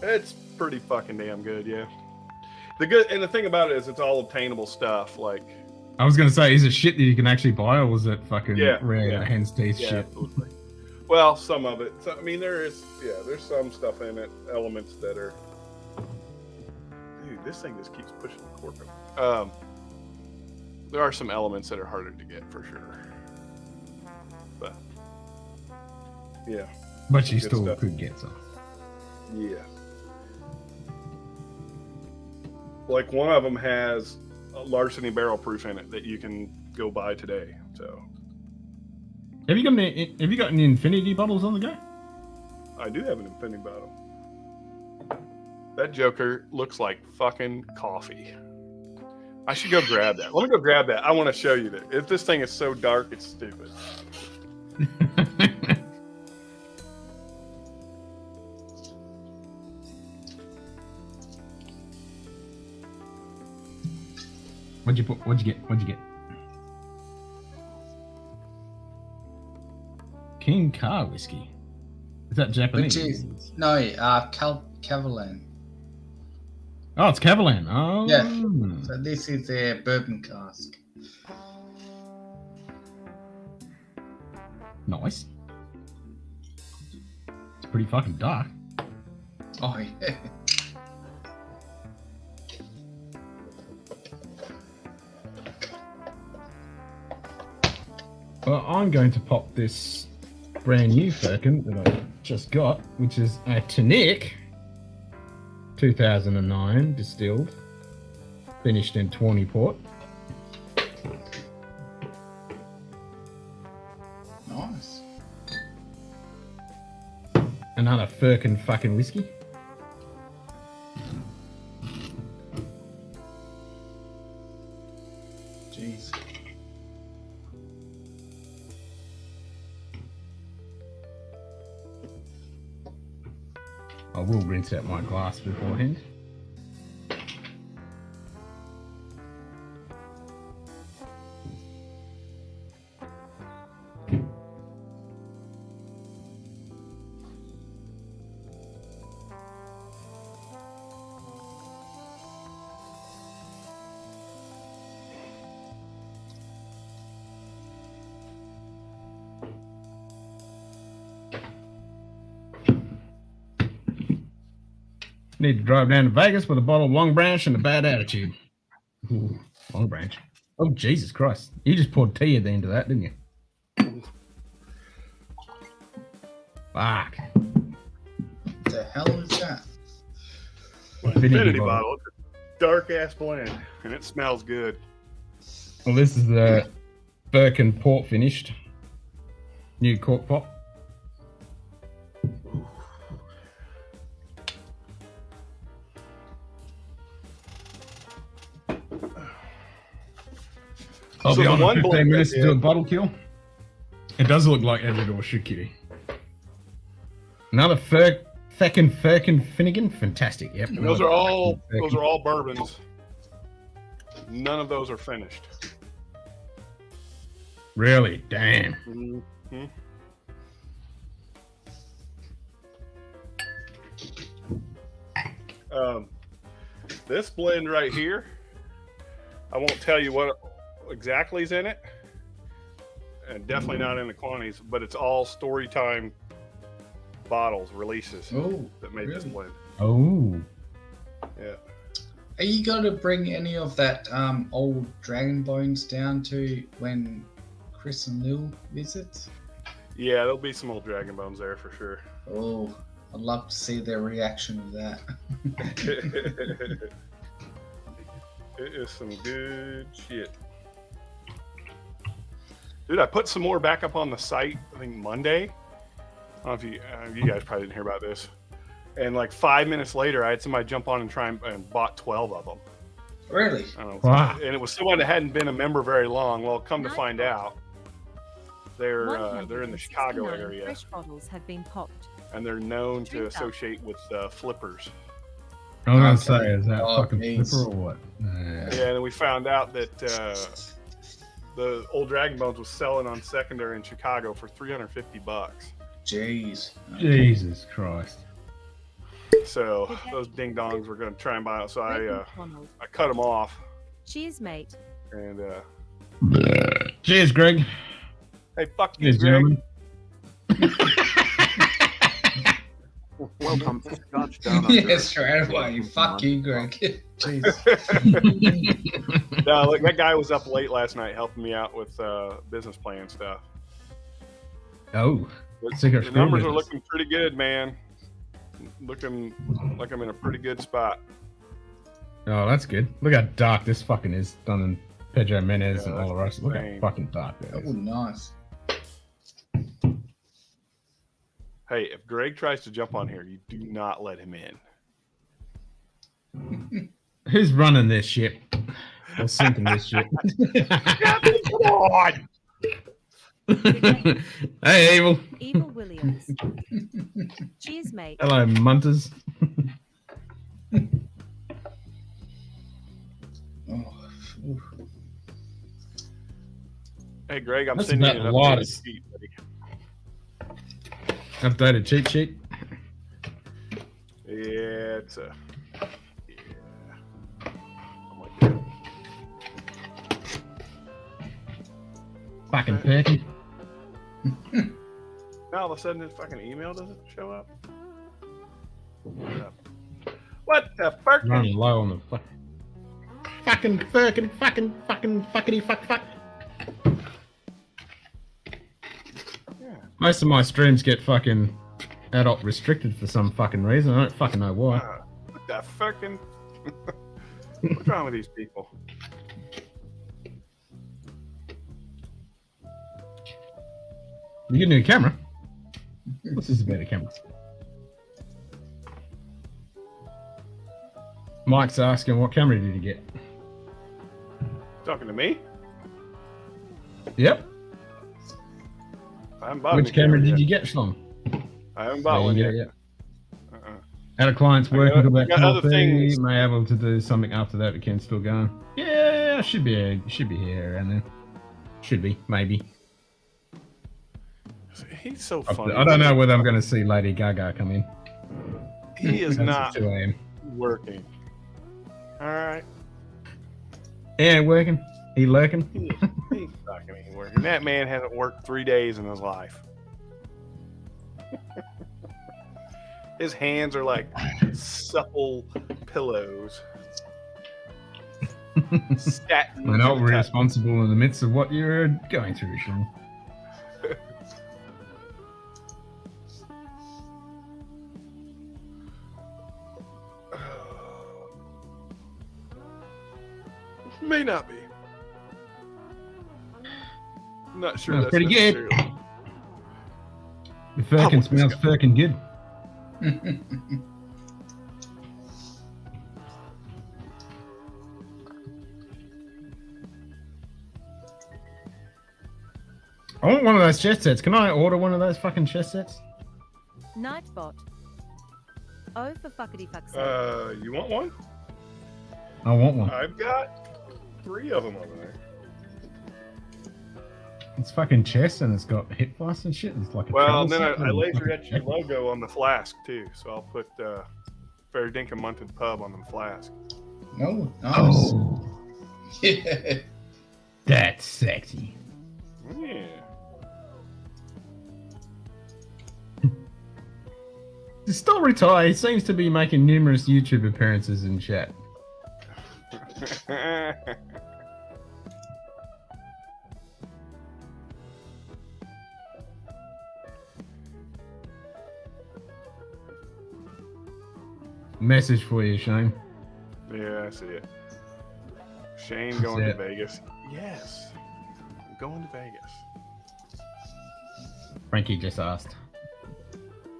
It's pretty fucking damn good, yeah. The thing about it is it's all obtainable stuff. Like, I was gonna say, is it shit that you can actually buy, or was it fucking rare hen's teeth yeah, shit? absolutely. Well, some of it. So, I mean, there's some stuff in it, elements that are. Dude, this thing just keeps pushing the cork up. There are some elements that are harder to get for sure. But yeah. But you Good still stuff. could get some. Yeah. Like one of them has a larceny barrel proof in it that you can go buy today. So Have you got any infinity bottles on the go? I do have an infinity bottle. That Joker looks like fucking coffee. I should go grab that. Let me go grab that. I want to show you that. If this thing is so dark, it's stupid. What'd you put? What'd you get? What'd you get? King Car whiskey. Is that Japanese? Which is Cavalan. Oh, it's Cavalan. Oh, Yeah. So this is their bourbon cask. Nice. It's pretty fucking dark. Oh yeah. Well, I'm going to pop this brand new firkin that I just got, which is a Tonic 2009 distilled, finished in 20 port. Nice. Another firkin fucking whiskey. Jeez. I will rinse out my glass beforehand. Need to drive down to Vegas with a bottle of Long Branch and a bad attitude. Ooh, Long Branch. Oh, Jesus Christ. You just poured tea at the end of that, didn't you? Fuck. What the hell is that? Infinity bottle. It's a dark ass blend, and it smells good. Well, this is the Birkin port finished. New cork pop. I'll be on in 15 minutes to do a bottle kill. It does look like every door should, kitty. Another Feckin' Finnegan. Fantastic. Yep. And those are all bourbons. None of those are finished. Really? Damn. Mm-hmm. This blend right here, I won't tell you what exactly is in it, and definitely not in the quantities, but it's all story time bottles, releases that made this blend. Oh. Yeah. Are you going to bring any of that old dragon bones down to when Chris and Lil visit? Yeah, there'll be some old dragon bones there for sure. Oh, I'd love to see their reaction to that. It is some good shit. Dude, I put some more back up on the site, I think Monday. I don't know if you guys probably didn't hear about this. And like 5 minutes later, I had somebody jump on and try and bought 12 of them. Really? Wow. And it was someone that hadn't been a member very long. Well, come to find out, they're in the Chicago area. Fresh bottles have been popped. And they're known to associate with flippers. I was going to say, is that fucking geez. flipper or what? Yeah, and then we found out that the old Dragon Bones was selling on secondary in Chicago for $350. Jeez. Jesus Christ. So those ding dongs were going to try and buy it. So I cut them off. Cheers, mate. And cheers, Greg. Hey, fuck you, Cheers, Greg. gentlemen. Welcome to Scotch Down Yes, right away. Fuck you, Greg. Jeez. No, look, that guy was up late last night helping me out with business plan stuff. Oh, the numbers are looking pretty good, man. Looking like I'm in a pretty good spot. Oh, that's good. Look how dark this fucking is. Done in Pedro Menez and all the rest. Look how insane. fucking dark that Oh, is. nice. Hey, if Greg tries to jump on here, you do not let him in. Who's running this ship? Or sinking this ship? Come on! Hey, Evil. Evil Williams. Cheers, mate. Hello, Munters. Hey, Greg, I'm That's sending you about an a lot updated of- sheet, buddy. Updated cheat sheet. Yeah, it's a. Fucking perky. Now all of a sudden this fucking email doesn't show up. What the fuck? Running low on the fucking fuckity fuck. Most of my streams get fucking adult restricted for some fucking reason. I don't fucking know why. What the fucking? What's wrong with these people? You get a new camera? What's this about a camera? Mike's asking, what camera did you get? Talking to me? Yep. I haven't bought Which a camera did yet. you get, Shlom? I haven't bought one yet. Had a client's working got- till about I got other 12:30. things. May be able to do something after that, but Ken's still going. Yeah, should be here around then. Should be, maybe. He's so funny. I don't know whether I'm going to see Lady Gaga come in. He is That's not 2 a.m. working. All right. He ain't working. He lurking. He's not going to be working. That man hasn't worked 3 days in his life. His hands are like supple pillows. Satin We're not to the touch. responsible in the midst of what you're going through, Sean. May not be. I'm not sure Smells that's pretty good. necessarily- The firkin smells firkin good. I want one of those chest sets. Can I order one of those fucking chest sets? Nightbot. Oh, for fuckity fuck's sake. You want one? I want one. I've got 3 of them over there. It's fucking chest and it's got hip flask and shit. It's like a Well, travel and then set I with a laser fucking etched your check. logo on the flask too, so I'll put Fair Dinkum Munted Pub on the flask. No, nice. Oh, Yeah. that's sexy. Yeah. He's still retired. He seems to be making numerous YouTube appearances in chat. Message for you, Shane. Yeah, I see it. Shane That's going it. to Vegas. Yes. I'm going to Vegas. Frankie just asked.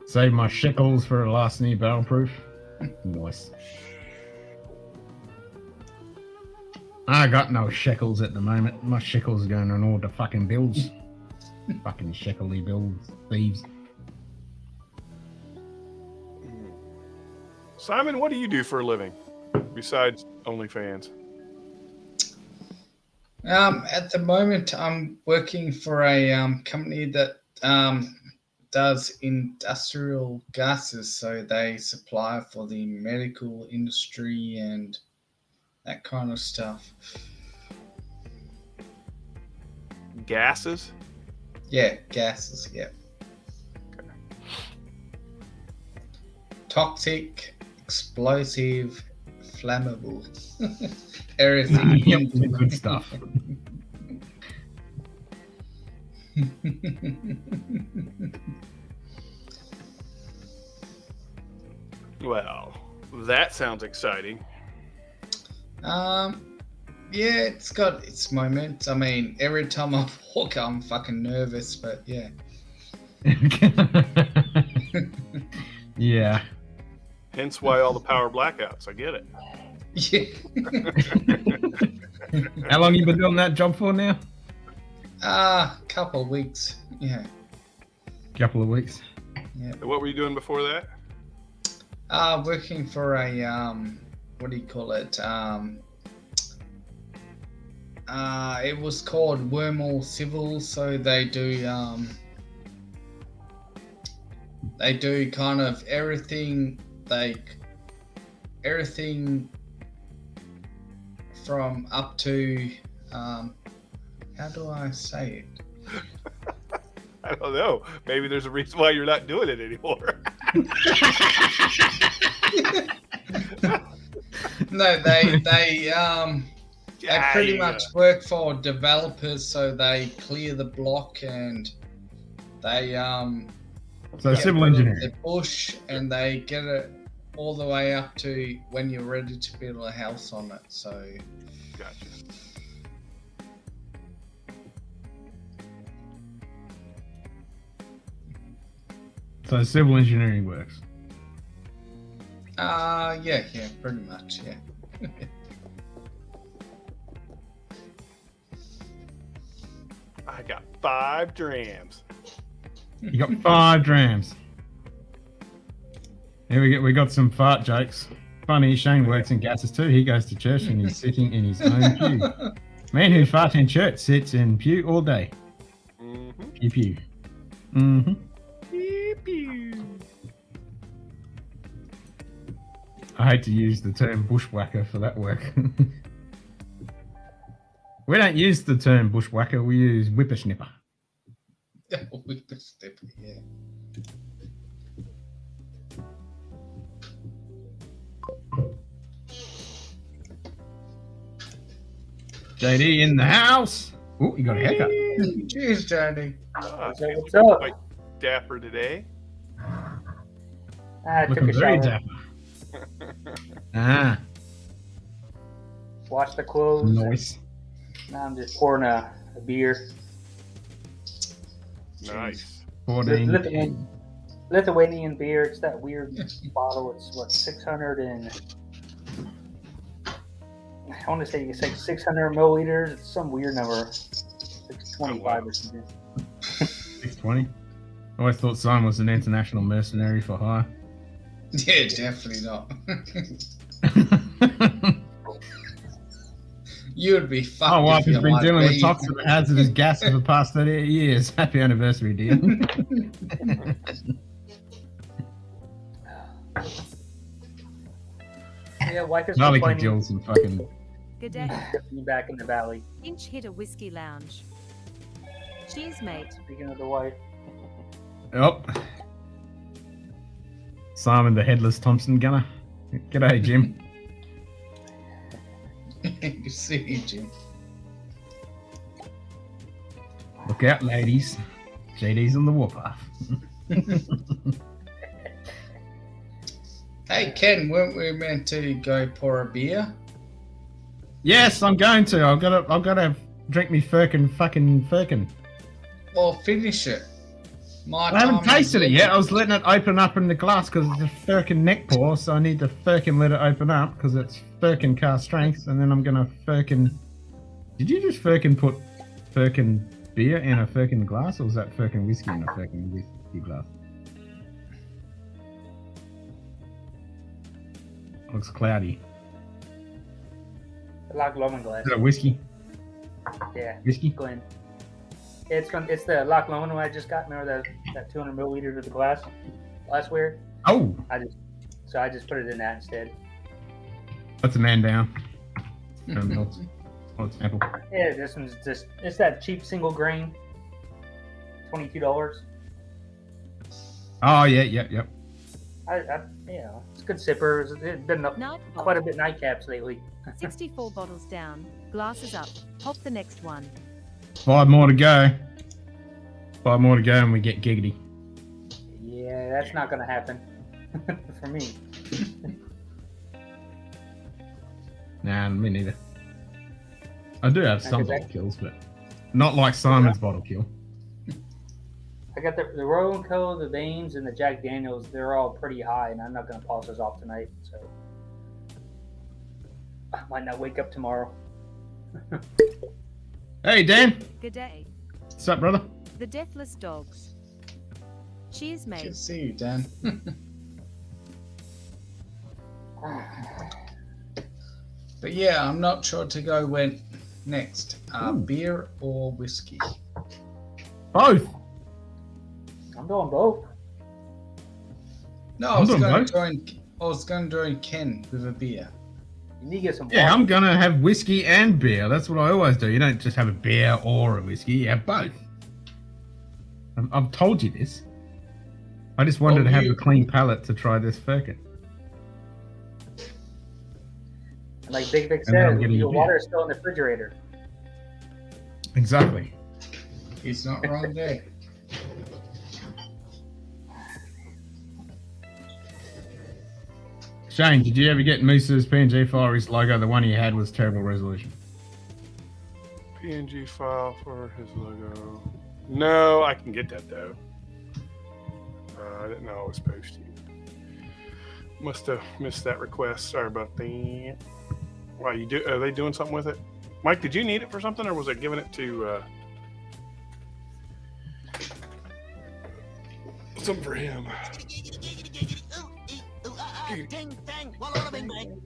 Save my shekels for a last knee barrel proof. Nice. I got no shekels at the moment. My shekels are going on all the fucking bills. Fucking shekely bills. Thieves. Simon, what do you do for a living besides OnlyFans? At the moment, I'm working for a company that does industrial gases, so they supply for the medical industry and that kind of stuff. Gases? Yeah, gases. Yeah. Okay. Toxic, explosive, flammable. Everything. Yep, good stuff. Well, that sounds exciting. Yeah, it's got its moments. I mean, every time I walk, I'm fucking nervous, but yeah. Yeah. Hence why all the power blackouts. I get it. Yeah. How long you been doing that job for now? Couple of weeks. Yeah. Couple of weeks. Yeah. What were you doing before that? Working for a what do you call it? It was called Wormhole Civil, so they do kind of everything, like everything from up to how do I say it? I don't know. Maybe there's a reason why you're not doing it anymore. No, they pretty much work for developers, so they clear the block and they So get civil rid of engineering. the bush, and they get it all the way up to when you're ready to build a house on it. So Gotcha. So civil engineering works. yeah, pretty much, yeah. I got 5 drams. You got 5 drams. Here we got some fart jokes. Funny, Shane works in gases too. He goes to church and he's sitting in his own pew. Man who farts in church sits in pew all day. Mm-hmm. Pew pew. Mm-hmm. Pew, pew. I hate to use the term bushwhacker for that work. We don't use the term bushwhacker, we use whippersnipper. With the step, yeah. JD in the house. Oh, you got a haircut. Cheers, JD. What's up? Quite dapper today. I took Looking a very shower, dapper. washed the clothes. Nice. Now I'm just pouring a beer. Nice. 14. Lithuanian beer. It's that weird bottle. It's what 600 and I want to say it's like 600 milliliters. It's some weird number. 625 or something. 620. I always thought Simon was an international mercenary for hire. Yeah, definitely not. You'd be fucked. My wife if you has been like dealing with me. toxic hazardous gas for the past 38 years. Happy anniversary, dear. Yeah, wife is Now we can complaining. deal some fucking. Good day. Back in the valley. Inch hit a whiskey lounge. Cheers, mate. Speaking of the wife. Oh. Simon the Headless Thompson Gunner. G'day, Jim. Good to see you, Jim. Look out, ladies. JD's on the warpath. Hey, Ken, weren't we meant to go pour a beer? Yes, I'm going to. I've got to drink me fucking firkin. Well, finish it. I haven't tasted it yet. I was letting it open up in the glass because it's a firkin neck pour, so I need to firkin let it open up because it's firkin cast strength, and then I'm gonna firkin. Did you just firkin put firkin beer in a firkin glass, or was that firkin whiskey in a firkin whiskey glass? Looks cloudy. Loch Lomond glass. Is that whiskey? Yeah. Whiskey? Glen. It's the Loch Lomond one I just got. Remember that 200 milliliters of the glassware? Oh. I just put it in that instead. That's a man down. Oh, it's apple. Yeah, this one's just it's that cheap single grain. $22. Oh yeah, yep. It's a good sipper. It's been quite a bit nightcaps lately. 64 bottles down. Glasses up. Pop the next one. 5 more to go. 5 more to go, and we get giggity. Yeah, that's not gonna happen for me. Nah, me neither. I do have some Okay, bottle kills, but not like Simon's bottle kill. I got the Royal and Co, the Baines, and the Jack Daniels. They're all pretty high, and I'm not gonna polish those off tonight. So I might not wake up tomorrow. Hey, Dan. Good day. What's up, brother? The Deathless Dogs. Cheers, mate. Good to see you, Dan. But yeah, I'm not sure to go when next. Beer or whiskey? Both. I'm doing both. No, I'm I was doing going both. to join Ken with a beer. You need to get some. Yeah, I'm gonna have whiskey and beer. That's what I always do. You don't just have a beer or a whiskey. You have both. I've told you this. I just wanted to have a clean palate to try this firkin. Like Big Vic And then I'm said, getting your beer. water is still in the refrigerator. Exactly. He's not wrong there. Shane, did you ever get Moose's PNG file or his logo? The one he had was terrible resolution. PNG file for his logo. No, I can get that though. I didn't know I was supposed to. Must have missed that request. Sorry about that. Why are they doing something with it? Mike, did you need it for something, or was I giving it to something for him? Ding dang, walla bing bang.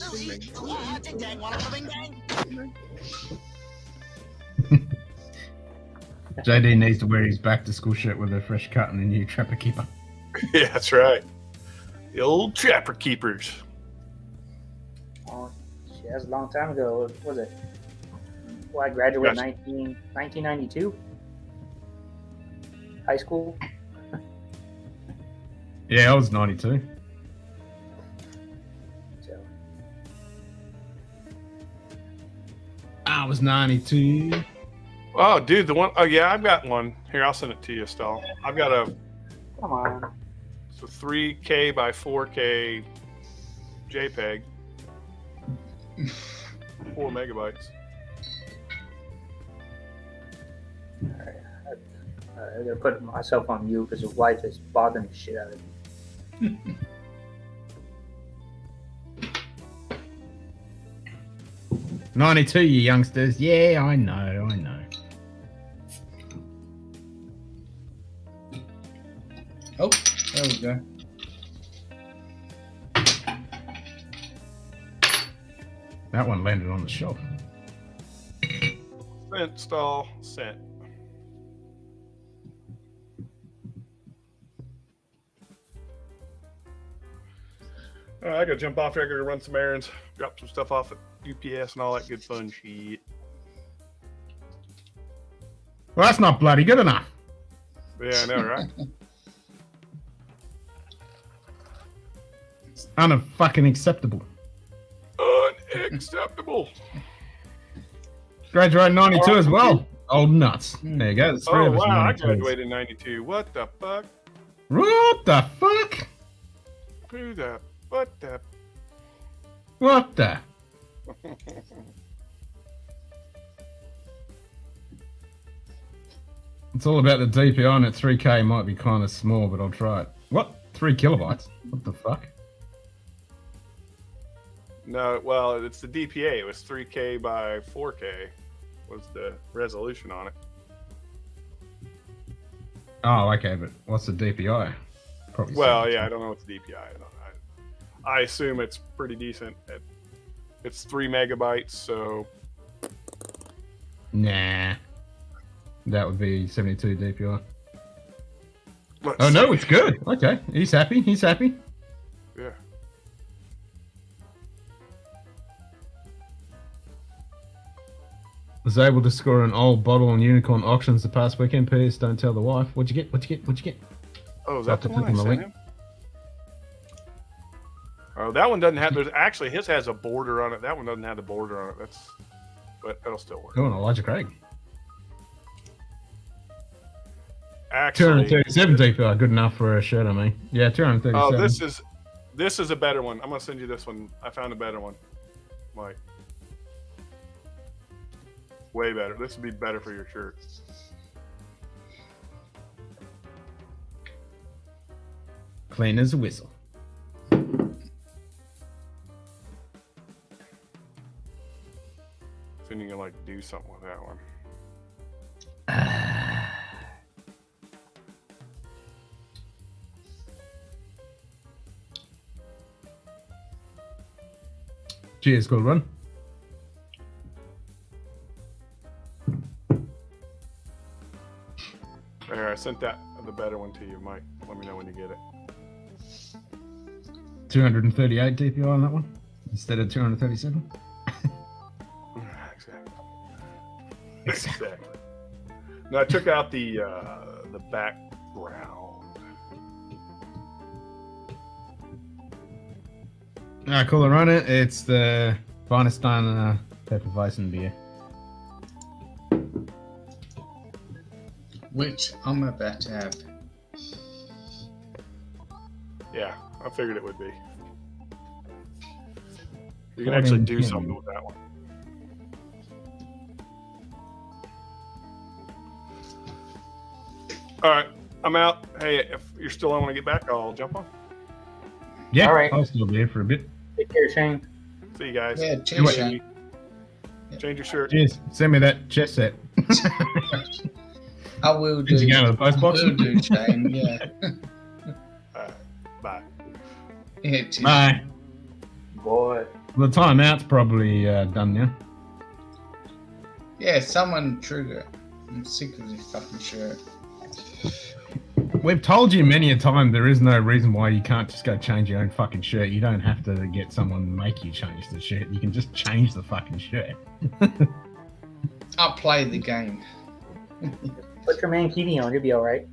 Ding dang, walla bing bang. JD needs to wear his back to school shirt with a fresh cut and a new Trapper Keeper. Yeah, that's right. The old Trapper Keepers. Oh, shit, that was a long time ago. What was it? Well, I graduated Gotcha. 1992. High school. Yeah, I was 92. So. I was 92. Oh, dude, the one oh yeah, I've got one. Here, I'll send it to you, Stall. I've got a Come on. it's a 3K by 4K JPEG. 4 megabytes. I'm gonna put myself on mute because his wife is bothering the shit out of me. 92, you youngsters. Yeah, I know, I know. Oh, there we go. That one landed on the shelf. Sent, Stall, sent. All right, I gotta jump off here. I gotta run some errands, drop some stuff off at UPS and all that good fun shit. Well, that's not bloody good enough. Yeah, I know, right? It's unfucking acceptable. Unacceptable. Graduated 92 as well. Old nuts. There you go. There's three Oh of us. wow, I 92s. graduated in '92. What the fuck? What the fuck? Who the? What the? What the? It's all about the DPI, and at 3K might be kind of small, but I'll try it. What? 3 kilobytes? What the fuck? No, well, it's the DPA. It was 3K by 4K was the resolution on it. Oh, okay, but what's the DPI? Probably. Well, yeah, I don't know what's the DPI. I assume it's pretty decent. It's 3 megabytes, so Nah. That would be 72 DPI. let's Oh no, see. it's good. Okay, he's happy. He's happy. Yeah. Was able to score an old bottle on Unicorn auctions the past weekend. Please don't tell the wife. What'd you get? What'd you get? What'd you get? Oh, is I'll that the have to one click I on the sent link. him? Oh, that one doesn't have. There's actually his has a border on it. That one doesn't have the border on it. But that'll still work. Oh, and Elijah Craig. Actually, 237 DPI, good enough for a shirt. I mean, yeah, 237. oh, this is a better one. I'm gonna send you this one. I found a better one. Mike. Way better. This would be better for your shirt. Clean as a whistle. So you can like do something with that one. Cheers, good run. There, I sent that the better one to you, Mike. Let me know when you get it. 238 DPI on that one instead of 237. Exactly. No, I took out the background. Alright, cool, run it. It's the Weihenstein Pfefferweizen beer. Which I'm about to have. Yeah, I figured it would be. You can actually do something with that one. All right, I'm out. Hey, if you're still on when I get back, I'll jump on. Yeah, All right. I'll still be here for a bit. Take care, Shane. See you guys. Yeah, cheers, Change Shane. your shirt. Cheers. Send me that chess set. I will do. Did you go to the post box? I will do, Shane. Yeah. All right, bye. Yeah, cheers. Bye. Boy. The timeout's probably done now. Yeah, someone trigger it. I'm sick of this fucking shirt. We've told you many a time there is no reason why you can't just go change your own fucking shirt. You don't have to get someone to make you change the shirt. You can just change the fucking shirt. I'll play the game. Put your mankini on, you'll be alright.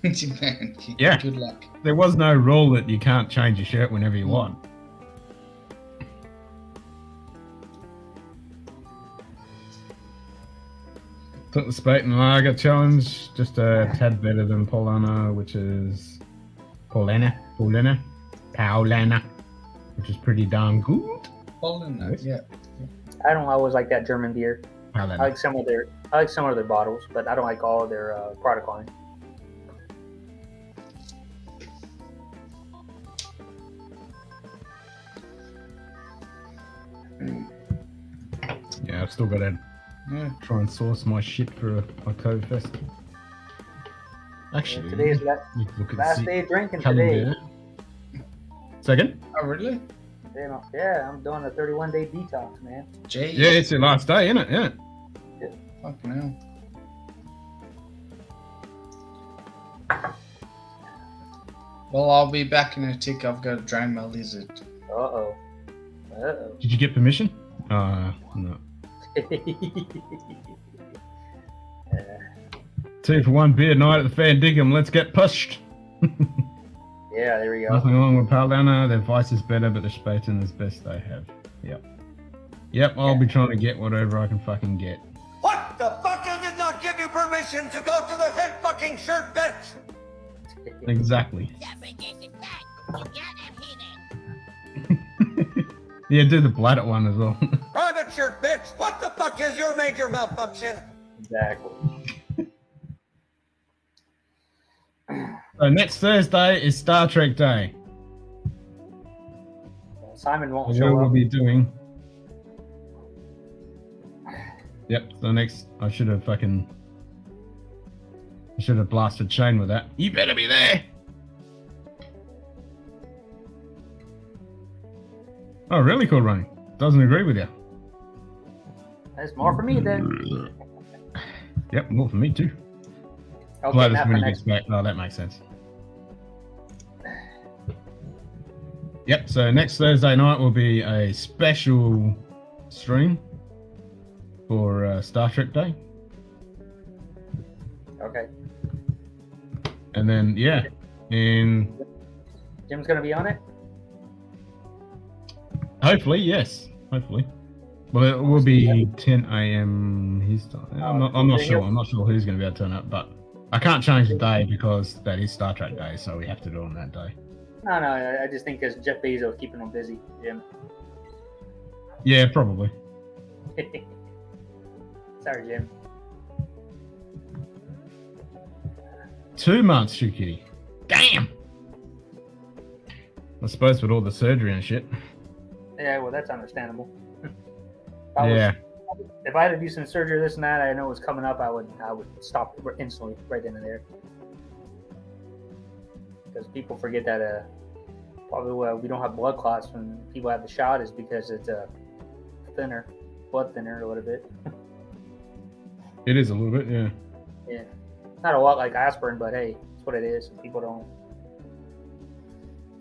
Man, Yeah. Good luck. There was no rule that you can't change your shirt whenever you want. Took the spate and lager challenge, just a tad better than Paulana, which is Paulana, which is pretty darn good. Paulana, yeah. I don't always like that German beer. Paulana. I like some of their bottles, but I don't like all of their product line. Yeah, I've still got to try and source my shit for Oktoberfest. Actually, Today's last day of drinking today. Second? Oh, really? Yeah, I'm doing a 31-day detox, man. Jeez. Yeah, it's your last day, isn't it? Yeah. Fucking hell. Well, I'll be back in a tick. I've got to drain my lizard. Uh-oh. Did you get permission? No. 2 for 1 beer night at the Fair Dinkum. Let's get pushed. Yeah, there we go. Nothing wrong with Paulana. Their vice is better, but the Spaten is best they have. Yep, I'll be trying to get whatever I can fucking get. What the fuck did not give you permission to go to the head fucking shirt bench? Exactly. Yeah, do the bladder one as well. Private shirt bitch, what the fuck is your major malfunction? Exactly. So next Thursday is Star Trek Day. Simon won't What show we'll up. be doing. Yep, so next I should have blasted Shane with that. You better be there. Oh, really cool, Ronnie. Doesn't agree with you. That's more for me then. Yep, more for me too. Okay, Glad not when for he next gets back. No, that makes sense. Yep, so next Thursday night will be a special stream for Star Trek Day. Okay. And then, yeah, Jim's gonna be on it? hopefully, yes. Hopefully. Well, it will be 10 a.m. his time. I'm not sure. I'm not sure who's going to be able to turn up, but I can't change the day because that is Star Trek Day, so we have to do it on that day. No, I just think because Jeff Bezos keeping him busy, Jim. Yeah, probably. Sorry, Jim. 2 months, shoot kitty. Damn! I suppose with all the surgery and shit. Yeah, well, that's understandable. If I had to do some surgery, this and that, I know it was coming up, I would stop instantly, right then and there. Because people forget that probably we don't have blood clots when people have the shot is because it's blood thinner a little bit. It is a little bit, yeah. Yeah, not a lot like aspirin, but hey, it's what it is. People don't.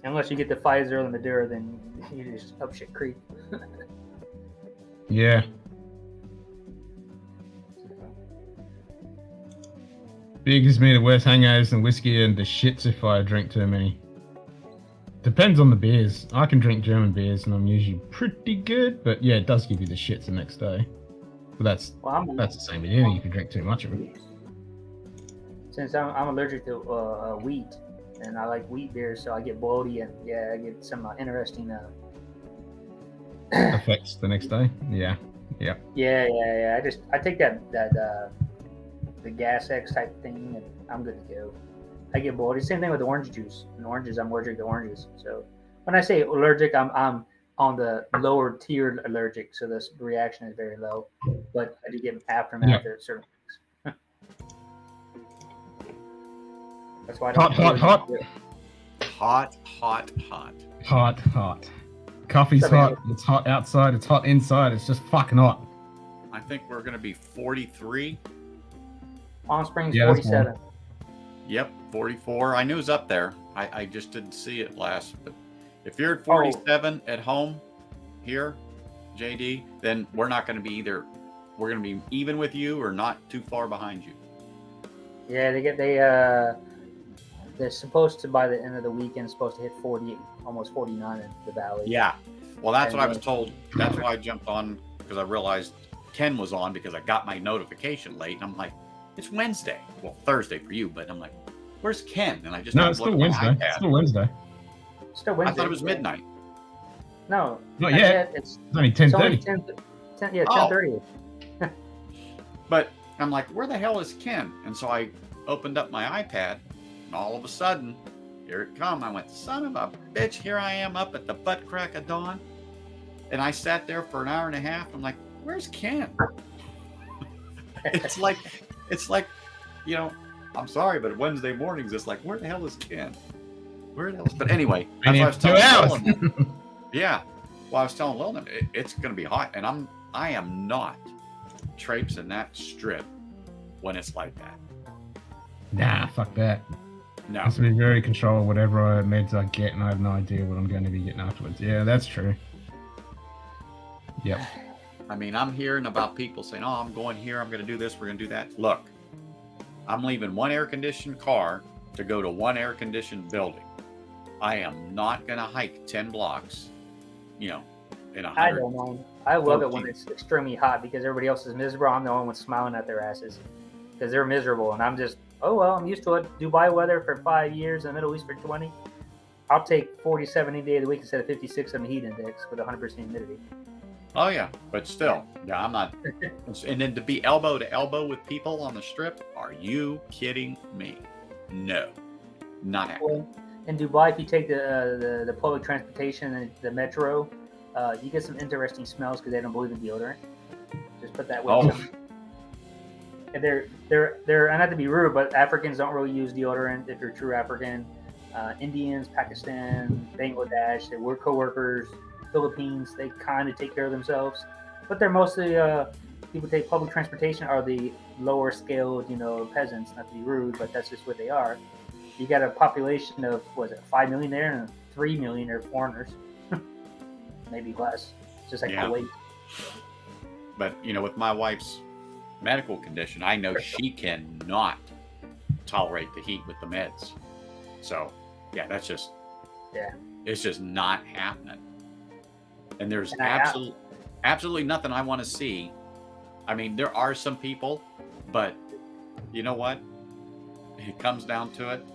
Unless you get the Pfizer or the Madura, then you just up shit creek. Yeah. Beer gives me the worst hangovers than whiskey and the shits if I drink too many. Depends on the beers. I can drink German beers and I'm usually pretty good, but yeah, it does give you the shits the next day. But that's the same with anything. You can drink too much of it. Since I'm allergic to wheat, and I like wheat beers, so I get bloaty and yeah, I get some interesting effects the next day. Yeah. Yeah. I take that the gas X type thing, and I'm good to go. I get bloated. Same thing with the orange juice. And oranges, I'm allergic to oranges. So when I say allergic, I'm on the lower tiered allergic, so the reaction is very low. But I do get aftermath at certain things. That's why I don't Hot. Coffee's hot. It's hot outside. It's hot inside. It's just fucking hot. I think we're going to be 43. Palm Springs 47. Yep, 44. I knew it was up there. I just didn't see it last. But if you're at 47 at home here, JD, then we're not going to be either. We're going to be even with you or not too far behind you. Yeah, they're supposed to, by the end of the weekend, supposed to hit 40, almost 49 in the valley. Yeah. Well, that's what I was told. That's why I jumped on, because I realized Ken was on because I got my notification late, and I'm like, it's Wednesday. Well, Thursday for you, but I'm like, where's Ken? And I just No, it's still Wednesday. It's still Wednesday. Still Wednesday. I thought it was midnight. No, not yet. It's only 10:30. Yeah, 10:30. But I'm like, where the hell is Ken? And so I opened up my iPad, and all of a sudden, here it come. I went, son of a bitch, here I am up at the butt crack of dawn. And I sat there for an hour and a half. I'm like, where's Ken? it's like, you know, I'm sorry, but Wednesday mornings, it's like, where the hell is Ken? Where the hell is... But anyway, that's what I was telling Lillian. Yeah. Well, I was telling Lillian, it's going to be hot. And I am not traipsing that strip when it's like that. Nah, fuck that. No. I have to be very controlled whatever meds I get, and I have no idea what I'm going to be getting afterwards. Yeah, that's true. Yep. I mean, I'm hearing about people saying, oh, I'm going here, I'm going to do this, we're going to do that. Look, I'm leaving one air-conditioned car to go to one air-conditioned building. I am not going to hike 10 blocks, you know, in a 100. I don't mind. I love it when it's extremely hot because everybody else is miserable. I'm the only one smiling at their asses because they're miserable. And I'm just, oh, well, I'm used to it. Dubai weather for 5 years, in the Middle East for 20. I'll take 47 any day of the week instead of 56 on the heat index with 100% humidity. Oh, yeah, but still, yeah, I'm not. And then to be elbow to elbow with people on the strip, are you kidding me? No, not happening. Well, in Dubai, if you take the public transportation and the metro, you get some interesting smells because they don't believe in deodorant. Just put that with them. And they're not to be rude, but Africans don't really use deodorant if you're true African. Indians, Pakistan, Bangladesh, we're co-workers. Philippines, they kind of take care of themselves, but they're mostly people take public transportation are the lower scaled, you know, peasants. Not to be rude, but that's just what they are. You got a population of 5 million there, and 3 million are foreigners, maybe less. Just like Kuwait. But you know, with my wife's medical condition, I know she cannot tolerate the heat with the meds. So yeah, that's just it's just not happening. And there's absolutely nothing I want to see. I mean, there are some people, but you know what? It comes down to it.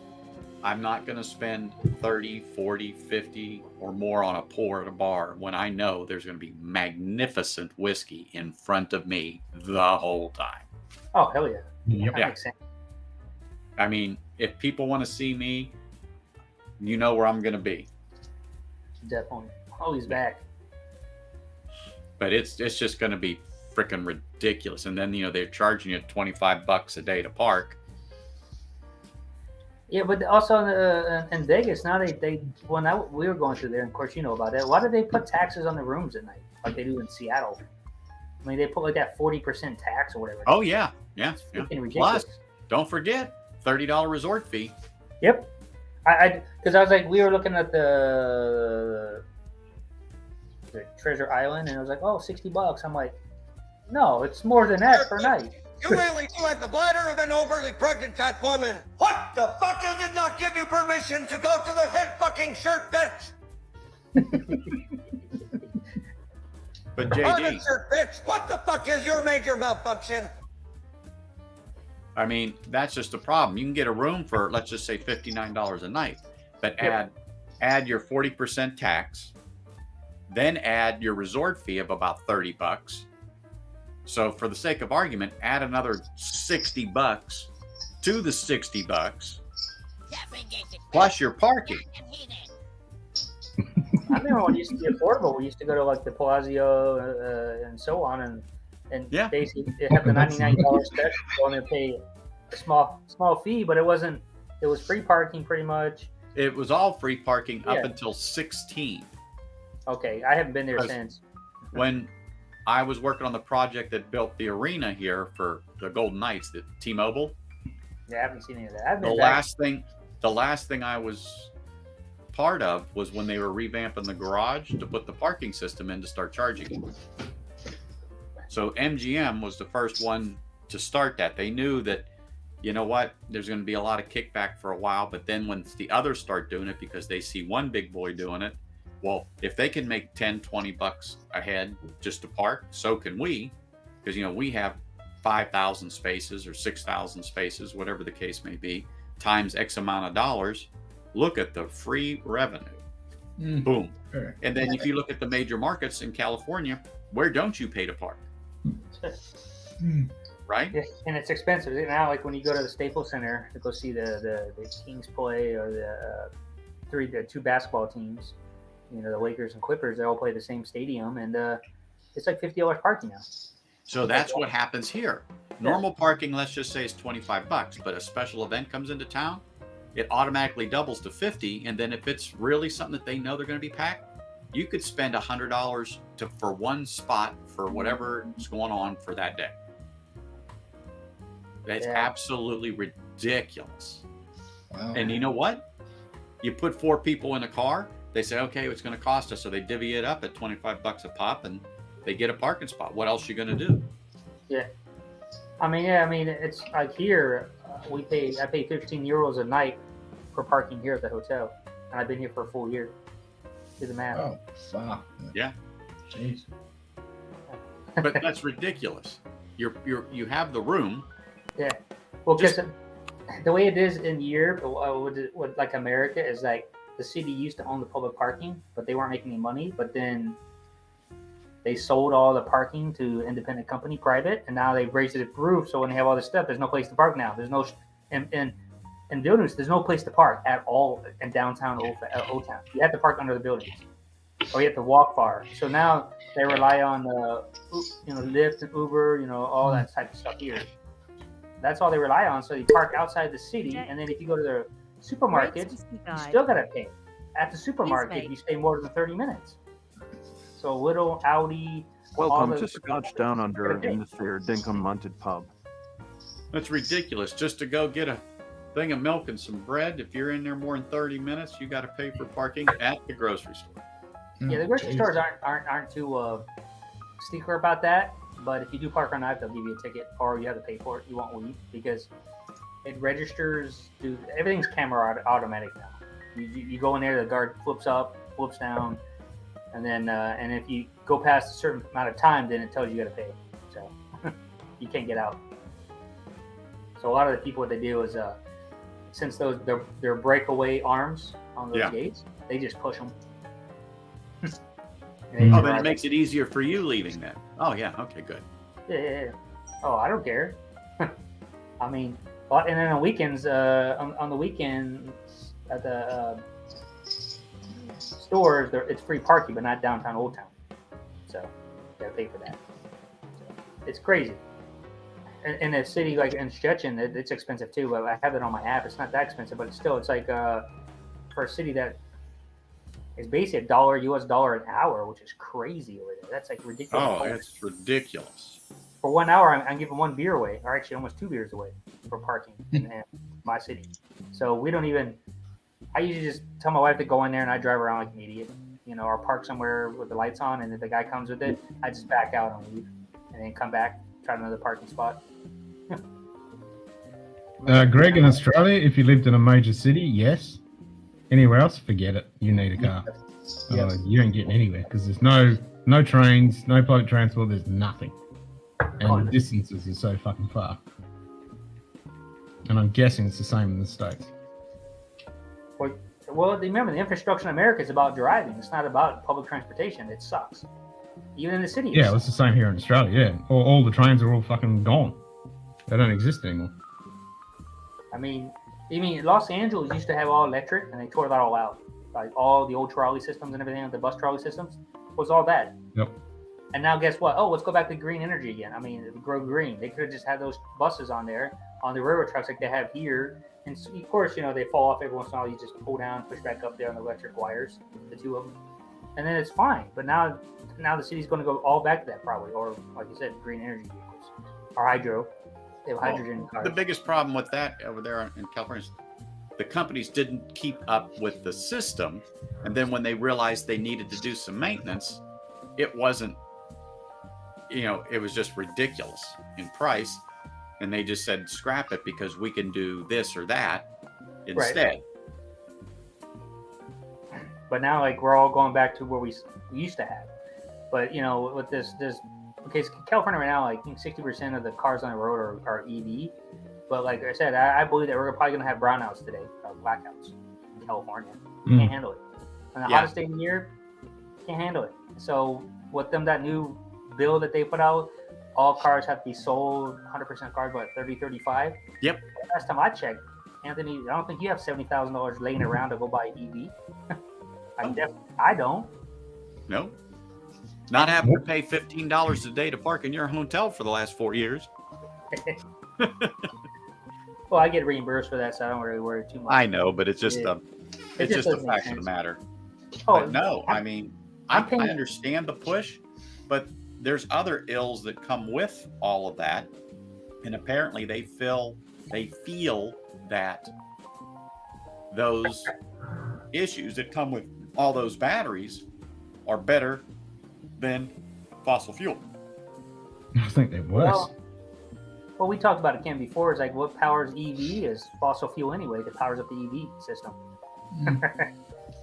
I'm not going to spend 30, 40, 50 or more on a pour at a bar when I know there's going to be magnificent whiskey in front of me the whole time. Oh, hell yeah. Yeah. That makes sense. I mean, if people want to see me, you know where I'm going to be. Definitely. Oh, he's back. But it's just going to be freaking ridiculous. And then, you know, they're charging you $25 a day to park. Yeah, but also in Vegas now we were going through there, and of course you know about that. Why do they put taxes on the rooms at night like they do in Seattle? I mean, they put like that 40% tax or whatever. Oh yeah. Ridiculous. Plus, don't forget $30 resort fee. Yep. Because I was like, we were looking at the Treasure Island, and it was like, oh, $60. I'm like, no, it's more than that per night. You really do have the bladder of an overly pregnant fat woman. What the fuck? I did not give you permission to go to the head fucking shirt bitch. But Private JD, shirt bitch, what the fuck is your major malfunction? I mean, that's just a problem. You can get a room for, let's just say, $59 a night, but add your 40% tax, then add your resort fee of about $30. So for the sake of argument, add another $60 to the $60 plus your parking. I remember when it used to be affordable. We used to go to like the Palazzo and so on, and basically they have the $99 special and they pay a small fee, but it wasn't. It was free parking pretty much. It was all free parking up until 16. Okay, I haven't been there since. When I was working on the project that built the arena here for the Golden Knights, the T-Mobile. Yeah, I haven't seen any of that. I've been the last thing I was part of was when they were revamping the garage to put the parking system in to start charging. So MGM was the first one to start that. They knew that, you know what, there's going to be a lot of kickback for a while, but then once the others start doing it because they see one big boy doing it, well, if they can make $10, $20 a head just to park, so can we. because we have 5,000 spaces or 6,000 spaces, whatever the case may be, times X amount of dollars. Look at the free revenue. Boom. Sure. And then if you look at the major markets in California, where don't you pay to park? Right? Yeah, and it's expensive now. Like when you go to the Staples Center to go see the Kings play, or the two basketball teams, the Lakers and Clippers, they all play the same stadium, and it's like $50 parking now. So that's what happens here. Normal parking, let's just say, is $25, but a special event comes into town, it automatically doubles to $50, and then if it's really something that they know they're going to be packed, you could spend $100 for one spot for whatever is going on for that day. That's absolutely ridiculous. Wow. And you know what? You put 4 people in a car, they say, okay, it's going to cost us. So they divvy it up at $25 a pop, and they get a parking spot. What else are you going to do? Yeah. I mean, it's like here, I pay 15 euros a night for parking here at the hotel. And I've been here for a full year. Do the math. Oh, wow. Yeah. Jeez. But that's ridiculous. You have the room. Yeah. Well, because the way it is in Europe, with like America, is like the city used to own the public parking, but they weren't making any money. But then they sold all the parking to independent company, private, and now they've raised it to the roof. So when they have all this stuff, there's no place to park now. There's no in buildings. There's no place to park at all in downtown Old Town. You have to park under the buildings, or you have to walk far. So now they rely on Lyft and Uber, all that type of stuff here. That's all they rely on. So you park outside the city, and then if you go to the supermarkets, you still gotta pay. At the supermarket, you stay more than 30 minutes. So little Audi. Welcome to Scotch Down Under in this here Dinkum Munted pub. That's ridiculous. Just to go get a thing of milk and some bread, if you're in there more than 30 minutes, you got to pay for parking at the grocery store. Yeah, the grocery stores aren't too sticker about that. But if you do park on night, they'll give you a ticket, or you have to pay for it. You won't leave because it registers. Everything's camera automatic now. You go in there, the guard flips up, flips down, and then and if you go past a certain amount of time, then it tells you got to pay. So you can't get out. So a lot of the people, what they do is since they're breakaway arms on those gates, they just push them. Then it makes it easier for you leaving then. Oh yeah, okay, good. Yeah. Oh, I don't care. I mean, and then on weekends, on the weekends at the stores, it's free parking, but not downtown Old Town. So you gotta pay for that. So, it's crazy. In a city like in Szczecin, it's expensive too. But I have it on my app. It's not that expensive, but it's like for a city that is basically US dollar an hour, which is crazy over there. That's like ridiculous. Oh, it's ridiculous. For 1 hour, I'm giving 1 beer away, or actually almost 2 beers away for parking in my city. So we don't even. I usually just tell my wife to go in there, and I drive around like an idiot, or park somewhere with the lights on, and if the guy comes with it, I just back out and leave, and then come back, try another parking spot. Greg, in Australia, if you lived in a major city, yes. Anywhere else, forget it. You need a car. You ain't getting anywhere because there's no trains, no public transport. There's nothing, and the distances are so fucking far. And I'm guessing it's the same in the States. Well, remember the infrastructure in America is about driving. It's not about public transportation. It sucks. Even in the city. Yeah, it's the same here in Australia. Yeah, all the trains are all fucking gone. They don't exist anymore. I mean, Los Angeles used to have all electric, and they tore that all out. Like all the old trolley systems and everything, the bus trolley systems, was all bad. Yep. And now guess what? Oh, let's go back to green energy again. I mean, grow green. They could have just had those buses on there, on the railroad trucks like they have here. And so, of course, they fall off every once in a while. You just pull down, push back up there on the electric wires, the 2 of them. And then it's fine. But now the city's going to go all back to that probably. Or, like you said, green energy vehicles. Or hydro. They have hydrogen cars. The biggest problem with that over there in California is the companies didn't keep up with the system, and then when they realized they needed to do some maintenance, it wasn't, it was just ridiculous in price, and they just said scrap it because we can do this or that instead. But now, like, we're all going back to where we used to have. But with this Okay, so California right now, like 60% of the cars on the road are EV. But like I said, I believe that we're probably going to have brownouts today, or blackouts in California. Can't handle it. And the hottest day of the year, can't handle it. So with them, that new bill that they put out, all cars have to be sold, 100% cars by 35. Yep. Last time I checked, Anthony, I don't think you have $70,000 laying around to go buy EV. I don't. No. Not having to pay $15 a day to park in your hotel for the last 4 years. Well, I get reimbursed for that, so I don't really worry too much. I know, but it's just it's just a doesn't make fact of the sense. matter. Oh, But no, I mean, I understand the push, but there's other ills that come with all of that, and apparently they feel that those issues that come with all those batteries are better than fossil fuel. I think they're worse. Well, we talked about it, Ken, before. It's like what powers EV is fossil fuel anyway that powers up the EV system.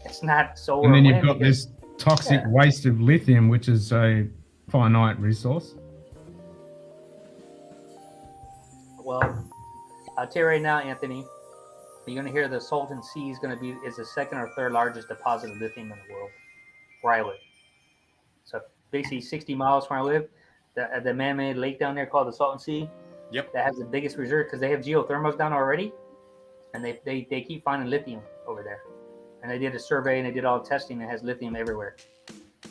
It's not solar. And then you've wind got because- this toxic waste of lithium, which is a finite resource. Well, I'll tell you right now, Anthony, you're going to hear the Salton Sea is the second or third largest deposit of lithium in the world, where I live. So basically 60 miles from where I live, the man-made lake down there called the Salton Sea. Yep. That has the biggest reserve because they have geothermals down already, and they keep finding lithium over there. And they did a survey and they did all the testing. It has lithium everywhere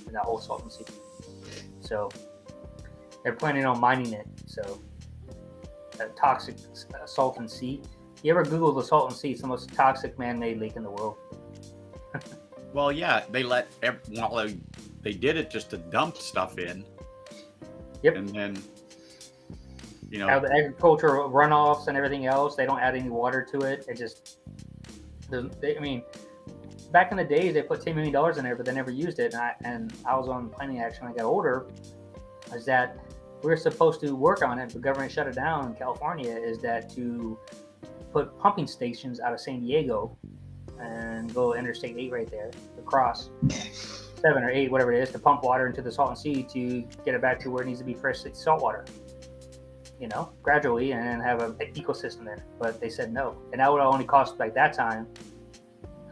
in that whole Salton Sea. So they're planning on mining it. So that toxic Salton Sea. You ever Google the Salton Sea? It's the most toxic man-made lake in the world. Well, yeah, they they did it just to dump stuff in. Yep. And then, Have the agricultural runoffs and everything else. They don't add any water to it. It just, back in the days, they put $10 million in there, but they never used it. And I was on planning action when I got older. Is that we were supposed to work on it, but government shut it down in California. Is that to put pumping stations out of San Diego and go Interstate 8 right there, across 7 or 8, whatever it is, to pump water into the Salton Sea to get it back to where it needs to be fresh salt water. Gradually, and have an ecosystem there. But they said no. And that would only cost, like that time,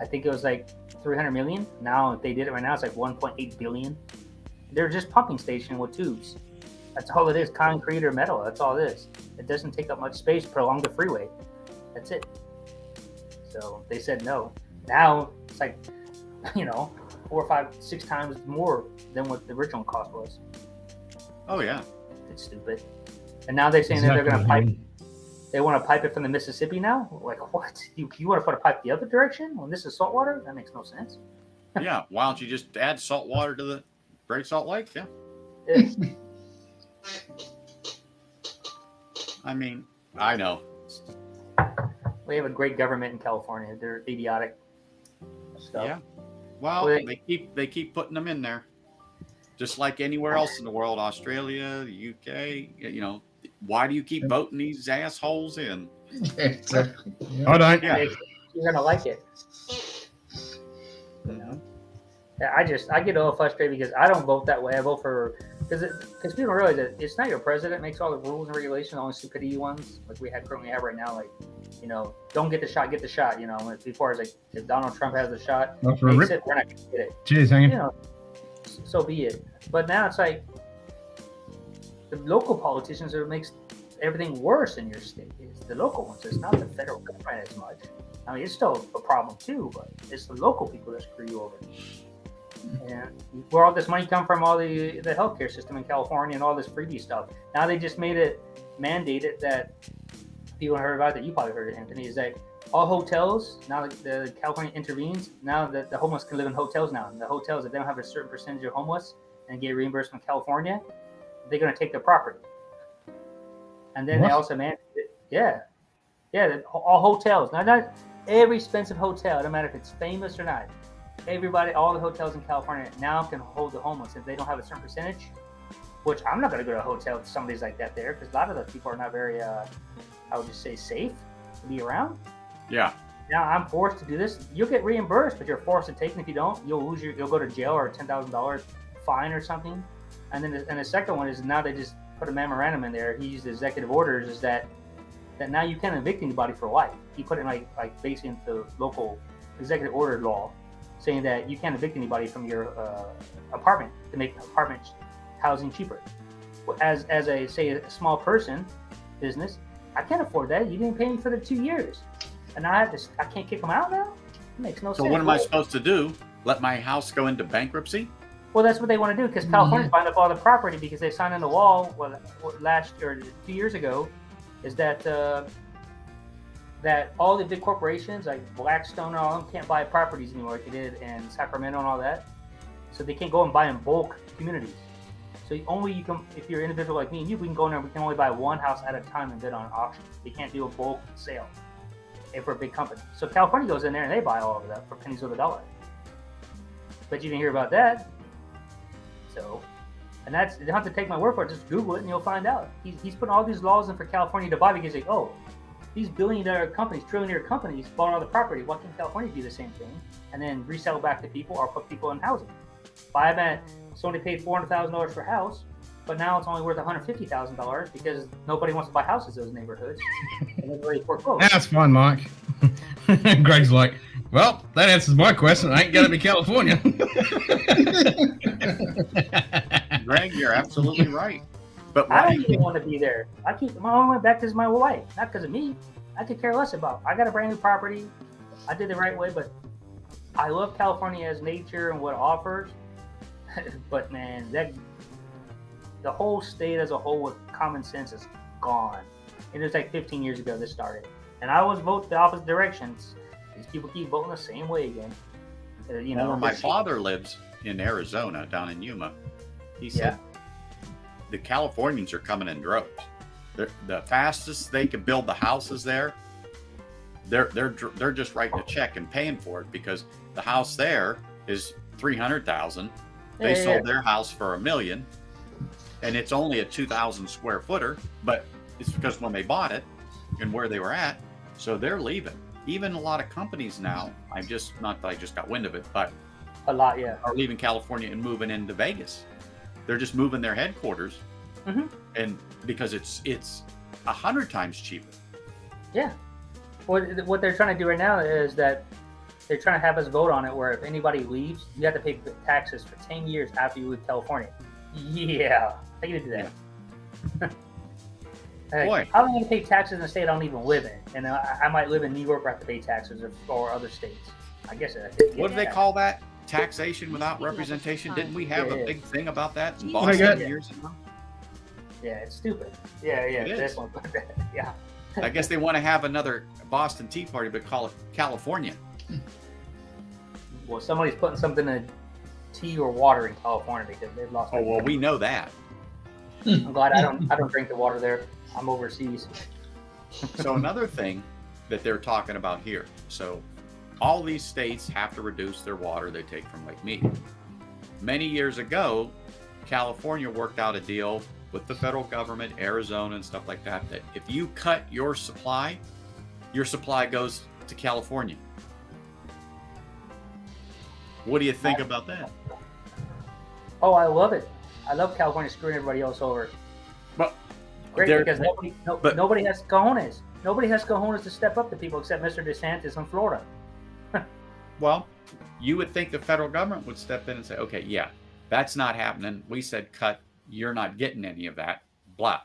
I think it was like $300 million. Now, if they did it right now, it's like $1.8 billion. They're just pumping station with tubes. That's all it is, concrete or metal. That's all it is. It doesn't take up much space along the freeway. That's it. So they said no. Now, it's like, 4, 5, 6 times more than what the original cost was. Oh, yeah. It's stupid. And now they're saying that they're going to pipe. They want to pipe it from the Mississippi now. Like what? You want to put a pipe the other direction when this is saltwater? That makes no sense. Yeah. Why don't you just add salt water to the Great Salt Lake? Yeah. I mean, I know. We have a great government in California. They're idiotic. Stuff. Yeah. Well, they keep putting them in there, just like anywhere else in the world. Australia, the UK. Why do you keep voting these assholes in? Exactly. I don't. Yeah. You're gonna like it. Yeah, I get a little frustrated because I don't vote that way. I vote for because people don't realize that it's not your president makes all the rules and regulations, only stupidity ones like we currently have right now. Like, don't get the shot, get the shot. Before it's like if Donald Trump has the shot, we're not gonna get it. Cheers, hanging. So be it. But now it's like the local politicians are makes everything worse in your state. It's the local ones. It's not the federal government as much. I mean, it's still a problem too, but it's the local people that screw you over. And where all this money come from, all the healthcare system in California and all this freebie stuff. Now they just made it mandated that people heard about that. You probably heard it, Anthony. Is that all hotels now that the California intervenes? Now that the homeless can live in hotels now, and the hotels if they don't have a certain percentage of homeless and get reimbursed from California, they're going to take their property. And then they also mandated, all hotels. Now not every expensive hotel, no matter if it's famous or not. All the hotels in California now can hold the homeless if they don't have a certain percentage, which I'm not going to go to a hotel with somebody's like that there because a lot of the people are not very, I would just say, safe to be around. Yeah. Now I'm forced to do this. You'll get reimbursed, but you're forced to take it. If you don't, you'll go to jail or $10,000 fine or something. And then the second one is now they just put a memorandum in there. He used executive orders is that now you can't evict anybody for life. He put it like based into local executive order law, saying that you can't evict anybody from your apartment to make apartment housing cheaper. As a small person business, I can't afford that. You didn't pay me for the 2 years, and I can't kick them out now. It makes no sense. So what am I supposed to do? Let my house go into bankruptcy? Well, that's what they want to do because California's buying up all the property because they signed on the wall last year, 2 years ago, is that that all the big corporations like Blackstone and all them can't buy properties anymore like they did in Sacramento and all that. So they can't go and buy in bulk communities. So you can, if you're an individual like me and you, we can go in there. We can only buy one house at a time and bid on auction. We can't do a bulk sale if we're a big company. So California goes in there and they buy all of that for pennies of the dollar. But you didn't hear about that. So, and that's, you don't have to take my word for it. Just Google it and you'll find out. He's putting all these laws in for California to buy because like, oh, these billion-dollar companies, trillion-dollar companies bought all the property. Why can't California do the same thing and then resell back to people or put people in housing? Buy them at, somebody paid $400,000 for a house, but now it's only worth $150,000 because nobody wants to buy houses in those neighborhoods. And everybody foreclosed. That's fine, Mike. Greg's like, well, that answers my question. I ain't gonna be California. Greg, you're absolutely right. But I don't even want to be there. I only went back because of my wife, not because of me. I could care less about. I got a brand new property. I did the right way, but I love California as nature and what it offers. But man, the whole state as a whole with common sense is gone. It was like 15 years ago this started, and I always vote the opposite directions. These people keep voting the same way again. You know, where my father lives in Arizona, down in Yuma, he said the Californians are coming in droves. The fastest they can build the houses there, they're just writing a check and paying for it because the house there is $300,000. They sold their house for $1 million, and it's only a 2,000 square footer, but it's because when they bought it and where they were at, so they're leaving. Even a lot of companies now, not that I just got wind of it, but a lot, are leaving California and moving into Vegas. They're just moving their headquarters, and because it's 100 times cheaper. Yeah. What they're trying to do right now is that they're trying to have us vote on it where if anybody leaves, you have to pay taxes for 10 years after you leave California. Yeah. I get to do that. Boy. How am I going to pay taxes in a state I don't even live in? And I might live in New York where I have to pay taxes or other states. I guess. What do they call that? Taxation without representation? Didn't we have a big thing about that in Boston years ago? Yeah, it's stupid. Yeah. It is. This one, yeah. I guess they want to have another Boston Tea Party, but call it California. Well, somebody's putting something in tea or water in California because they've lost. Oh well, we know that. I'm glad I don't drink the water there. I'm overseas. So another thing that they're talking about here. So all these states have to reduce their water they take from Lake Mead. Many years ago, California worked out a deal with the federal government, Arizona and stuff like that, that if you cut your supply goes to California. What do you think about that? Oh, I love it. I love California screwing everybody else over. But great because nobody has cojones. Nobody has cojones to step up to people except Mr. DeSantis in Florida. Well, you would think the federal government would step in and say, okay, yeah, that's not happening. We said cut. You're not getting any of that. Blah.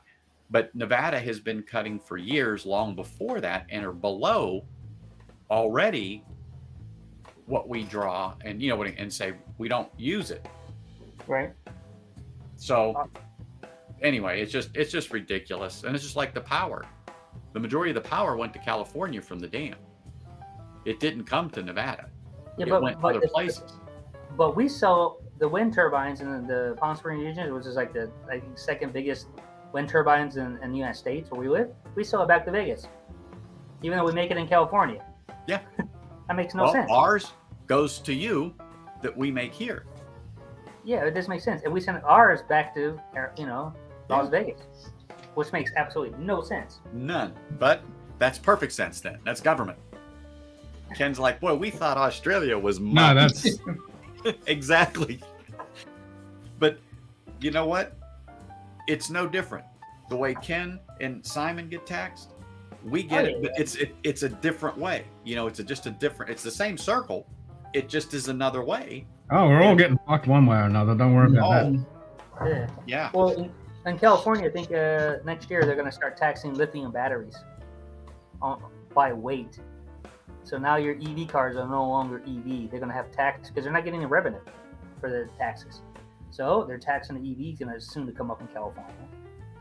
But Nevada has been cutting for years, long before that, and are below already what we draw, and and say we don't use it. Right. So anyway, it's just ridiculous, and it's just like the power. The majority of the power went to California from the dam. It didn't come to Nevada. It went other places. But we sell the wind turbines in the Palm Springs region, which is like the second biggest wind turbines in the United States where we live. We sell it back to Vegas, even though we make it in California. Yeah. That makes no sense. Ours goes to you that we make here. Yeah, it does make sense. And we send ours back to, Las Vegas, which makes absolutely no sense. None. But that's perfect sense then. That's government. Ken's like, boy, we thought Australia was No, that's exactly. But you know what? It's no different. The way Ken and Simon get taxed, we get it, but it's a different way. You know, it's just a different. It's the same circle. It just is another way. Oh, we're all getting fucked one way or another. Don't worry about that. Yeah. Well, in California, I think next year they're going to start taxing lithium batteries by weight. So now your EV cars are no longer EV. They're going to have tax because they're not getting the revenue for the taxes. So they're taxing the EVs going to soon to come up in California.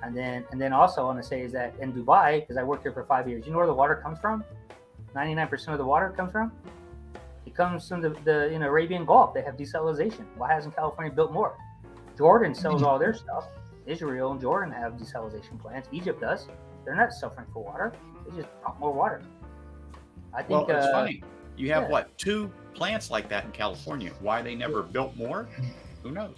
And then also I want to say is that in Dubai, because I worked here for 5 years, you know where the water comes from? 99% of the water comes from? It comes from the Arabian Gulf. They have desalination. Why hasn't California built more? Jordan sells all their stuff. Israel and Jordan have desalination plants. Egypt does. They're not suffering for water. They just pump more water. I think. Well, it's funny. You have what, 2 plants like that in California? Why they never built more? Who knows?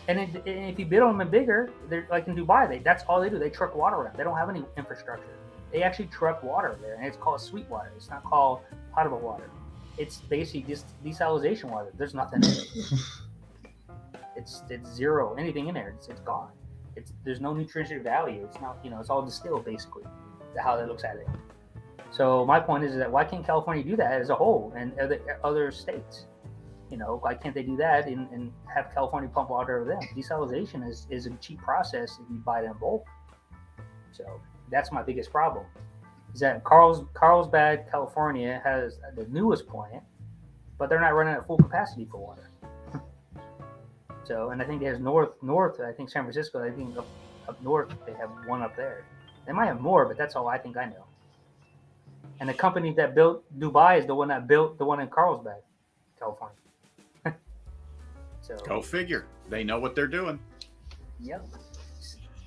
And if you build them bigger, they're like in Dubai. That's all they do. They truck water around. They don't have any infrastructure. They actually truck water there, and it's called sweet water. It's not called potable water. It's basically just desalination water. There's nothing in it. It's zero. Anything in there, it's gone. There's no nutritional value. It's not, it's all distilled basically. How they looks at it. So my point is that why can't California do that as a whole and other states? Why can't they do that and have California pump water over them? Desalination is a cheap process if you buy it in bulk. So that's my biggest problem. Is that Carlsbad, California has the newest plant, but they're not running at full capacity for water. So, and I think there's north, I think San Francisco, I think up north, they have one up there. They might have more, but that's all I think I know. And the company that built Dubai is the one that built the one in Carlsbad, California. So go figure. They know what they're doing. Yep.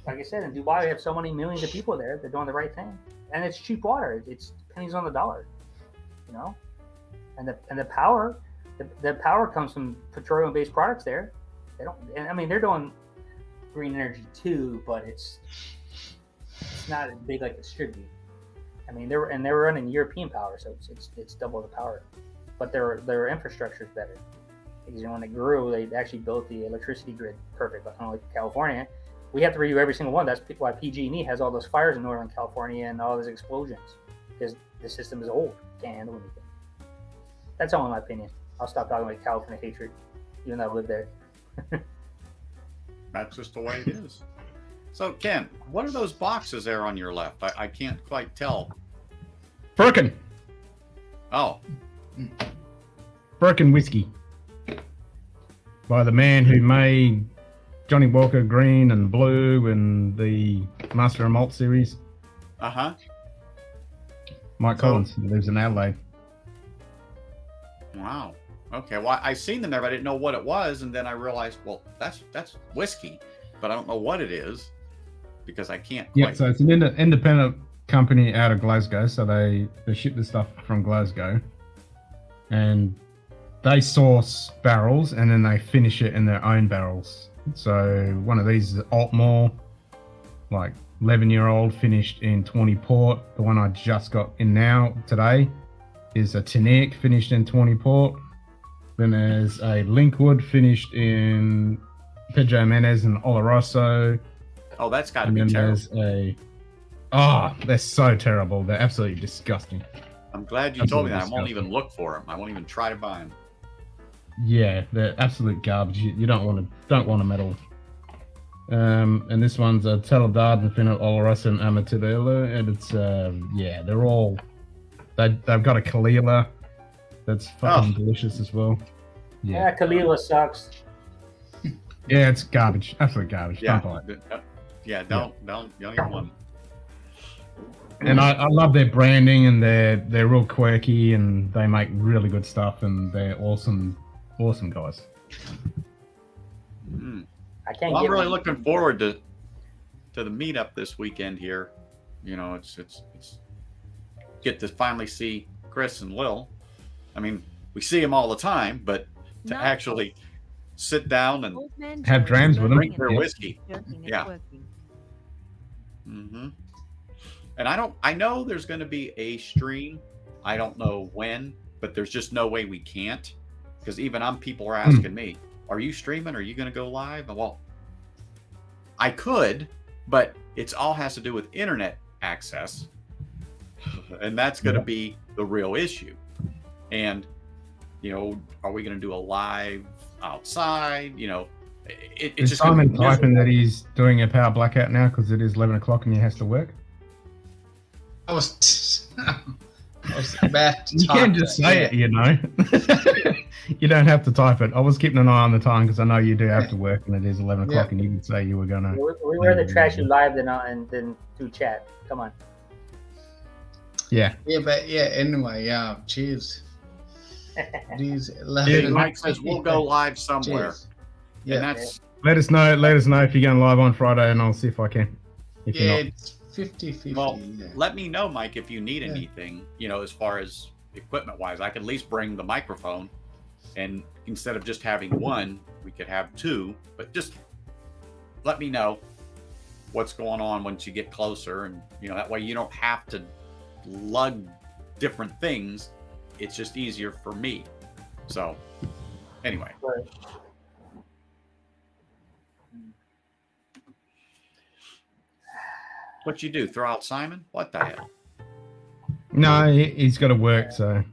Like I said, in Dubai, we have so many millions of people there. They're doing the right thing, and it's cheap water. It's pennies on the dollar, And the power, the power comes from petroleum-based products there. They don't. And I mean, they're doing green energy too, but it's not as big like it should be. I mean, they were running European power, so it's double the power, but their infrastructure is better. Because when it grew, they actually built the electricity grid perfect. But unlike California, we have to redo every single one. That's why PG&E has all those fires in Northern California and all those explosions, because the system is old, can't handle anything. That's all in my opinion. I'll stop talking about California hatred, even though I live there. That's just the way it is. So, Ken, what are those boxes there on your left? I can't quite tell. Birkin. Oh. Birkin whiskey. By the man who made Johnny Walker Green and Blue and the Master of Malt series. Uh-huh. Mike Collins, who lives in Adelaide. Wow. Okay, well, I seen them there, but I didn't know what it was, and then I realized, well, that's whiskey, but I don't know what it is because I can't quite... Yeah, so it's an independent company out of Glasgow, so they ship the stuff from Glasgow, and they source barrels, and then they finish it in their own barrels. So one of these is Altmore, like 11-year-old, finished in 20 port. The one I just got in now today is a Tinnick, finished in 20 port. Then there's a Linkwood, finished in Pedro Menez and Oloroso. Oh, that's got to be terrible. They're so terrible. They're absolutely disgusting. I'm glad you told me that. I won't even look for them. I won't even try to buy them. Yeah, they're absolute garbage. You don't want to meddle. And this one's a Teledard and Finot Oloroso and Amatadilla, and it's they're all they've got a Kalila that's fucking delicious as well. Yeah, Kalila sucks. Yeah, it's garbage. Absolute garbage. Yeah, don't buy it. Don't get one. And I love their branding, and they're real quirky, and they make really good stuff, and they're awesome guys. I'm really looking forward to the meetup this weekend here. It's get to finally see Chris and Lil. I mean, we see them all the time, but to actually sit down and have drams with them, drink their whiskey. Yeah. Mm-hmm. And I know there's going to be a stream. I don't know when, but there's just no way we can't, because even people are asking me, are you streaming? Are you going to go live? Well, I could, but it's all has to do with internet access. And that's going to be the real issue. And, you know, are we going to do a live outside? You know, it's Is just gonna Simon be typing miserable. that he's doing a power blackout now because it is 11 o'clock and he has to work? I was about to You type can just that, say yeah. it, you know. You don't have to type it. I was keeping an eye on the time because I know you do have to work and it is 11 o'clock and you could say you were going to. We rather trash you live than through chat. Come on. Yeah. Yeah, but yeah, anyway, cheers. It is Yeah, 11. Mike says we'll go live somewhere. Cheers. And Yeah. that's Let us know if you're going live on Friday and I'll see if I can. If Yeah, you're not. it's 50-50. well, yeah. let me know, Mike, if you need anything, you know, as far as equipment wise. I could at least bring the microphone, and instead of just having one, we could have two. But just let me know what's going on once you get closer, and you know, that way you don't have to lug different things. It's just easier for me. So anyway. What you do? Throw out Simon? What the hell? No, he's got to work, so.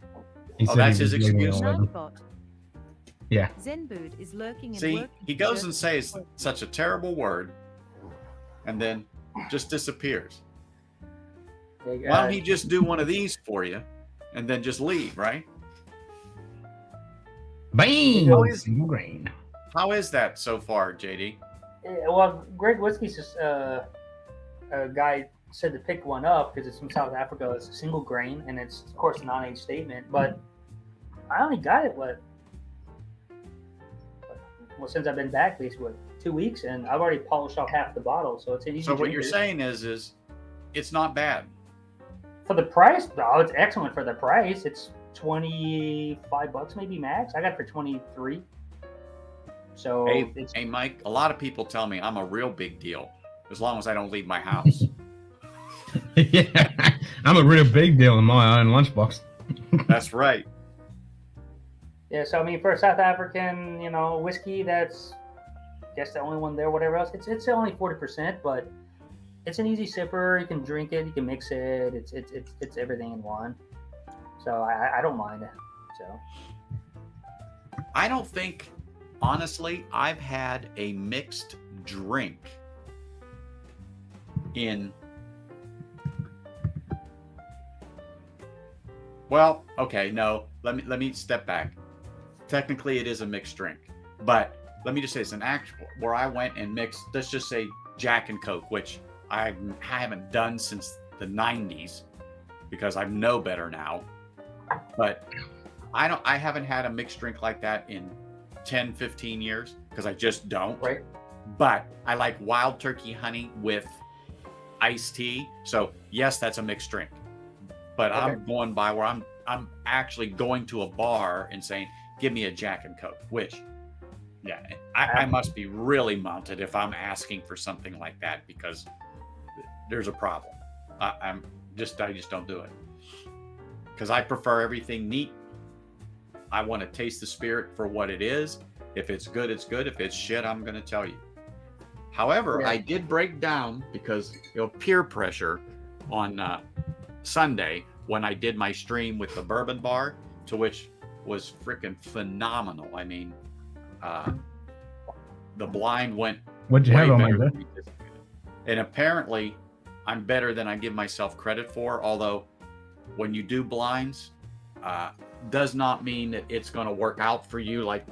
He Oh, said that's he was his leaving at excuse? 11. Nightbot. Yeah. Zenbood is lurking and See, working. he goes and says such a terrible word, and then just disappears. Why don't he just do one of these for you, and then just leave, right? Bang! How is- Single grain. How is that so far, JD? Well, Greg Whiskey's a guy said to pick one up because it's from South Africa. It's a single grain, and it's of course a non-age statement. But I only got it since I've been back, basically 2 weeks, and I've already polished off half the bottle, so it's an easy. So what you're drinker. saying is it's not bad. For the price, no, it's excellent for the price. It's $25 maybe max. I got it for 23. So Hey, Mike, a lot of people tell me I'm a real big deal as long as I don't leave my house. Yeah. I'm a real big deal in my own lunchbox. That's right. yeah, so I mean, for a South African, you know, whiskey, that's I guess the only one there. Whatever else, it's only 40%, but it's an easy sipper. You can drink it, you can mix it. It's everything in one. So I don't mind it. So I don't think, honestly, I've had a mixed drink in. Well, okay, no. Let me step back. Technically, it is a mixed drink, but let me just say it's an actual where I went and mixed. Let's just say Jack and Coke, which I haven't done since the 90s because I know better now. But I haven't had a mixed drink like that in 10, 15 years because I just don't. Right. But I like wild turkey honey with iced tea. So yes, that's a mixed drink. But Okay. I'm going by where I'm actually going to a bar and saying, give me a Jack and Coke, which, yeah, I must be really mounted if I'm asking for something like that because there's a problem. I just don't do it because I prefer everything neat. I want to taste the spirit for what it is. If it's good, it's good. If it's shit, I'm going to tell you. However, Yeah. I did break down because peer pressure on Sunday when I did my stream with the bourbon bar, to which was freaking phenomenal. I mean, the blind went What'd you way have on better there? than we anticipated. And apparently I'm better than I give myself credit for, although when you do blinds, does not mean that it's going to work out for you like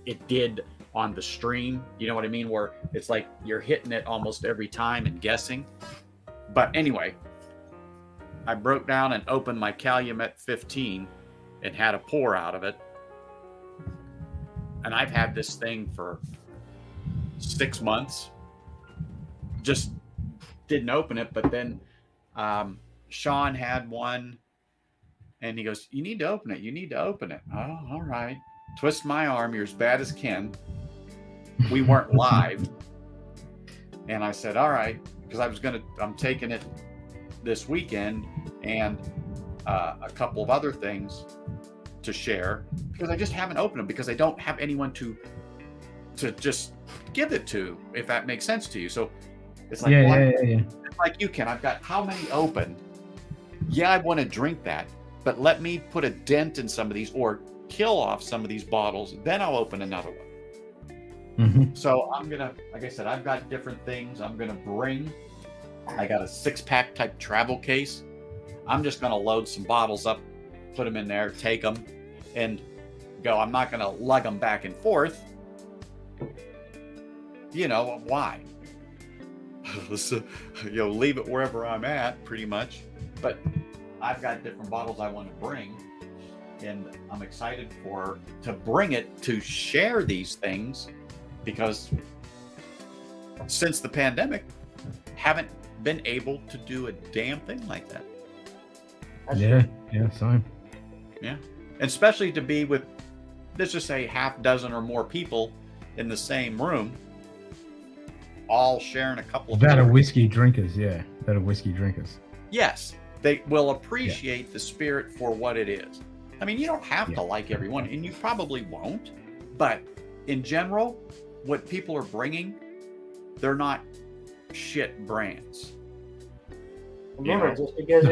it did on the stream. You know what I mean? Where it's like you're hitting it almost every time and guessing. But anyway, I broke down and opened my Calumet 15 and had a pour out of it. And I've had this thing for 6 months. Just didn't open it. But then Sean had one and he goes, you need to open it. You need to open it. Oh, all right. Twist my arm. You're as bad as Ken. We weren't live. And I said, all right, because I'm taking it this weekend and a couple of other things to share because I just haven't opened them because I don't have anyone to to just give it to, if that makes sense to you. So it's like, Yeah. It's like you can. I've got how many open? Yeah, I want to drink that, but let me put a dent in some of these or kill off some of these bottles. Then I'll open another one. So I'm gonna, like I said, I've got different things I'm gonna bring. I got a 6-pack type travel case. I'm just gonna load some bottles up, put them in there, take them, and go. I'm not gonna lug them back and forth. You know why? So, leave it wherever I'm at, pretty much. But I've got different bottles I want to bring, and I'm excited to bring it to share these things, because since the pandemic, haven't been able to do a damn thing like that. Yeah, same. Yeah, and especially to be with, let's just say, half dozen or more people in the same room, all sharing a couple of. That are whiskey drinkers, yeah. That are whiskey drinkers. Yes, they will appreciate the spirit for what it is. I mean, you don't have to like everyone, and you probably won't. But in general, what people are bringing, they're not shit brands. Remember, just because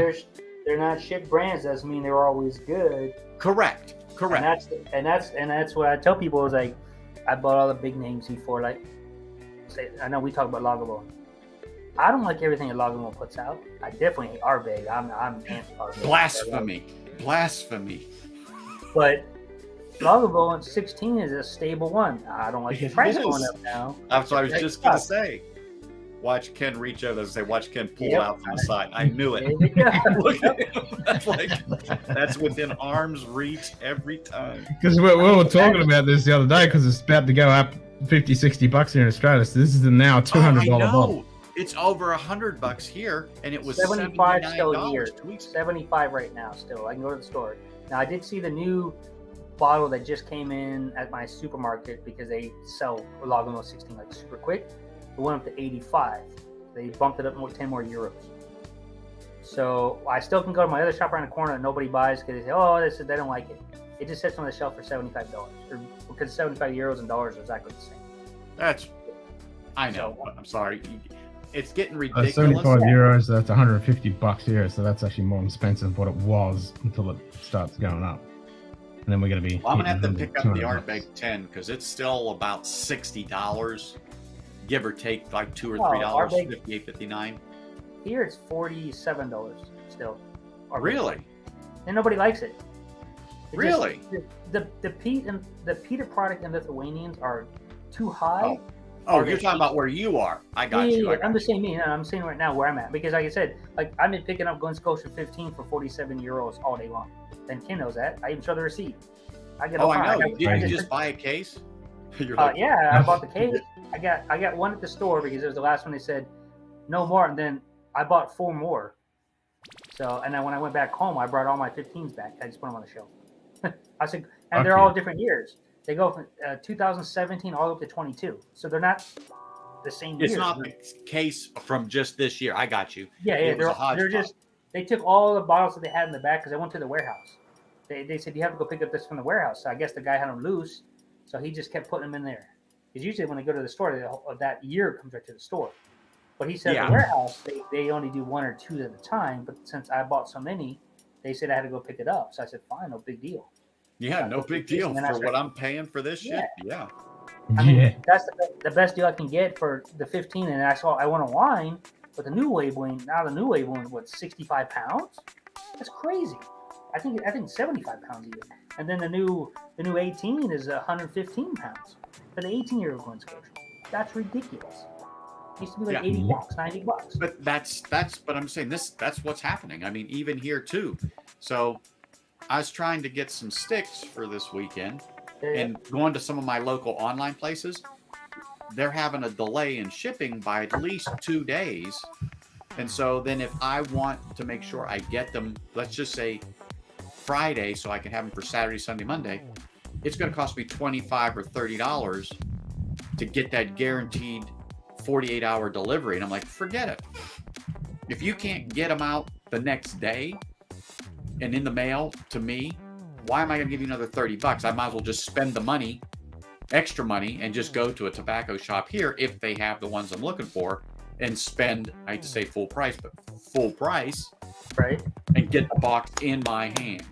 they're not shit brands doesn't mean they're always good. Correct. And that's what I tell people is like, I bought all the big names before. Like, say, I know we talk about Lagavulin. I don't like everything that Lagavulin puts out. I definitely hate Ardbeg. I'm anti-Ardbeg. Blasphemy. But Lagavulin 16 is a stable one. I don't like the price going up now. That's what I was just gonna say. Watch Ken reach out and say, watch Ken pull out from the side. I knew it. Look at him. That's within arm's reach every time. Because we were talking about this the other day, because it's about to go up $50-$60 here in Australia. So this is now $200 bottle. It's over $100 here, and it was $75 still $79 here. 75 right now still. I can go to the store. Now I did see the new bottle that just came in at my supermarket, because they sell Lagavulin 16 like super quick. It went up to 85. They bumped it up 10 more euros. So I still can go to my other shop around the corner and nobody buys because they say, oh, they don't like it. It just sits on the shelf for $75, or because 75 euros and dollars are exactly the same. I know. I'm sorry. It's getting ridiculous. 75 euros, that's $150 here. So that's actually more expensive than what it was until it starts going up. And then we're going to be. Well, I'm going to have to pick up the $200. Ardbeg 10 because it's still about $60. Give or take like $2 or $3, $58.59. Here it's $47 still. Really? And nobody likes it. Really? The peated product in Lithuanians are too high. Oh, you're talking about where you are. I got you. I'm just saying me. I'm saying right now where I'm at, because like I said, like I've been picking up Glen Scotia 15 for 47 euros all day long. And Ken knows that. I even show the receipt. I know. Did you just buy a case? Yeah, I bought the case. I got one at the store because it was the last one. They said no more, and then I bought 4 more. So, and then when I went back home, I brought all my 15s back. I just put them on the shelf. I said, and they're all different years. They go from 2017 all up to 22. So they're not the same year. It's not the case from just this year. I got you. Yeah, they're just, they took all the bottles that they had in the back because they went to the warehouse. They said, you have to go pick up this from the warehouse. So I guess the guy had them loose. So he just kept putting them in there. Because usually when they go to the store, that year comes right to the store. But he said the warehouse, they only do 1 or 2 at a time. But since I bought so many, they said I had to go pick it up. So I said, fine, no big deal. Yeah, no big deal for what I'm paying for this shit. Yeah. I mean, that's the best deal I can get for the 15. And I want a wine with the new labeling. Now the new labeling, what, 65 pounds? That's crazy. I think 75 pounds even. And then the new 18 is 115 pounds for the 18-year-old Glen Scotia. That's ridiculous. It used to be like $80, $90. But but I'm saying that's what's happening. I mean, even here too. So I was trying to get some sticks for this weekend and going to some of my local online places. They're having a delay in shipping by at least 2 days. And so then if I want to make sure I get them, let's just say Friday, so I can have them for Saturday, Sunday, Monday, it's going to cost me $25 or $30 to get that guaranteed 48-hour delivery. And I'm like, forget it. If you can't get them out the next day and in the mail to me, why am I going to give you another $30? I might as well just spend the money extra money and just go to a tobacco shop here if they have the ones I'm looking for and spend, I hate to say full price, but full price, right? And get the box in my hand.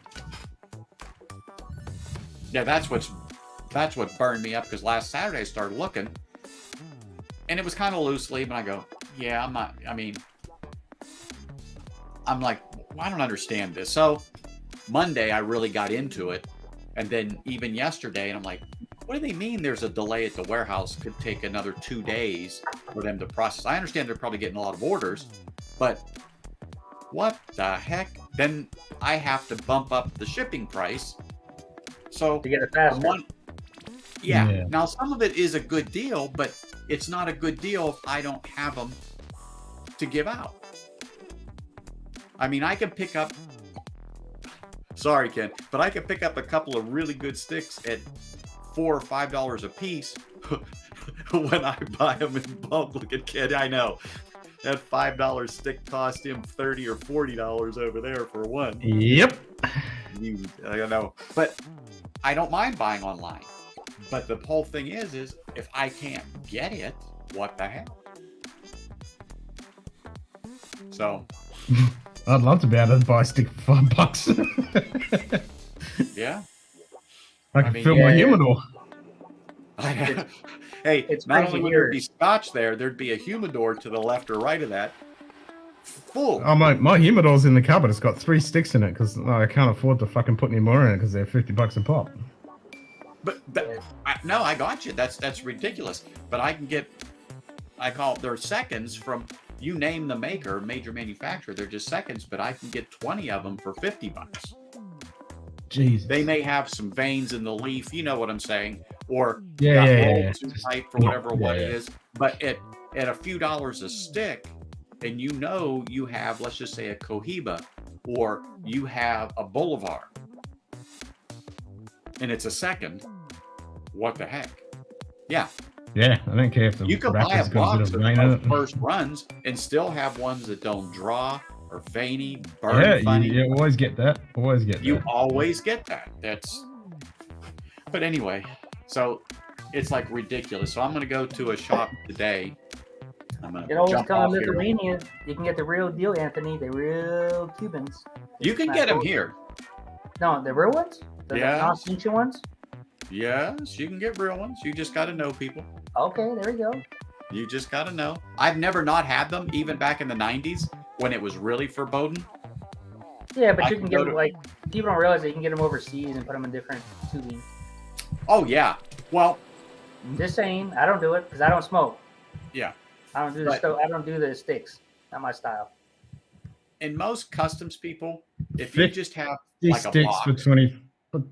Yeah, that's what burned me up, because last Saturday I started looking and it was kind of loose leaf, and I go, yeah, I'm like, I don't understand this. So Monday I really got into it, and then even yesterday, and I'm like, what do they mean there's a delay at the warehouse? Could take another 2 days for them to process. I understand they're probably getting a lot of orders, but what the heck? Then I have to bump up the shipping price. So to get it faster. Yeah. Now some of it is a good deal, but it's not a good deal if I don't have them to give out. I mean, I can pick up, sorry, Ken, but I can pick up a couple of really good sticks at $4 or $5 a piece when I buy them in bulk. Look at Ken, I know. That $5 stick cost him $30 or $40 over there for one. Yep. I don't know. But I don't mind buying online. But the whole thing is if I can't get it, what the heck? So I'd love to be able to buy a stick for $5. Yeah. I can fill my humidor. Hey, it's not crazy only would there be scotch there'd be a humidor to the left or right of that. Full. Oh, my humidor's in the cupboard. It's got 3 sticks in it because I can't afford to fucking put any more in it because they're $50 a pop. But no, I got you. That's ridiculous. But I can get, they're seconds from, you name the maker, major manufacturer, they're just seconds, but I can get 20 of them for $50. Jesus. They may have some veins in the leaf, you know what I'm saying, or rolled too tight for whatever it is. But at a few dollars a stick, and you have, let's just say, a Cohiba, or you have a Boulevard, and it's a second, what the heck? Yeah. Yeah, I don't care if the you can buy a wrapper's got a box bit of rain in of it. first runs and still have ones that don't draw or veiny, burn funny. You always get that. You always get that. But anyway, so it's like ridiculous. So I'm going to go to a shop today. I'm going You to always jump tell off them here. Lithuania, you can get the real deal, Anthony. The real Cubans. You can get them here. No, the real ones. The Yes. non-ancient ones. Yes, you can get real ones. You just got to know people. Okay, there we go. You just got to know. I've never not had them, even back in the 90s when it was really foreboding. Yeah, but I you can can get go them to- like people don't realize that you can get them overseas and put them in different tubing. Oh, yeah. Well, Just saying, I don't do it because I don't smoke. yeah. I don't do the But- I don't do the sticks. Not my style. And most customs people, if you just have 50 like a sticks box, for 20,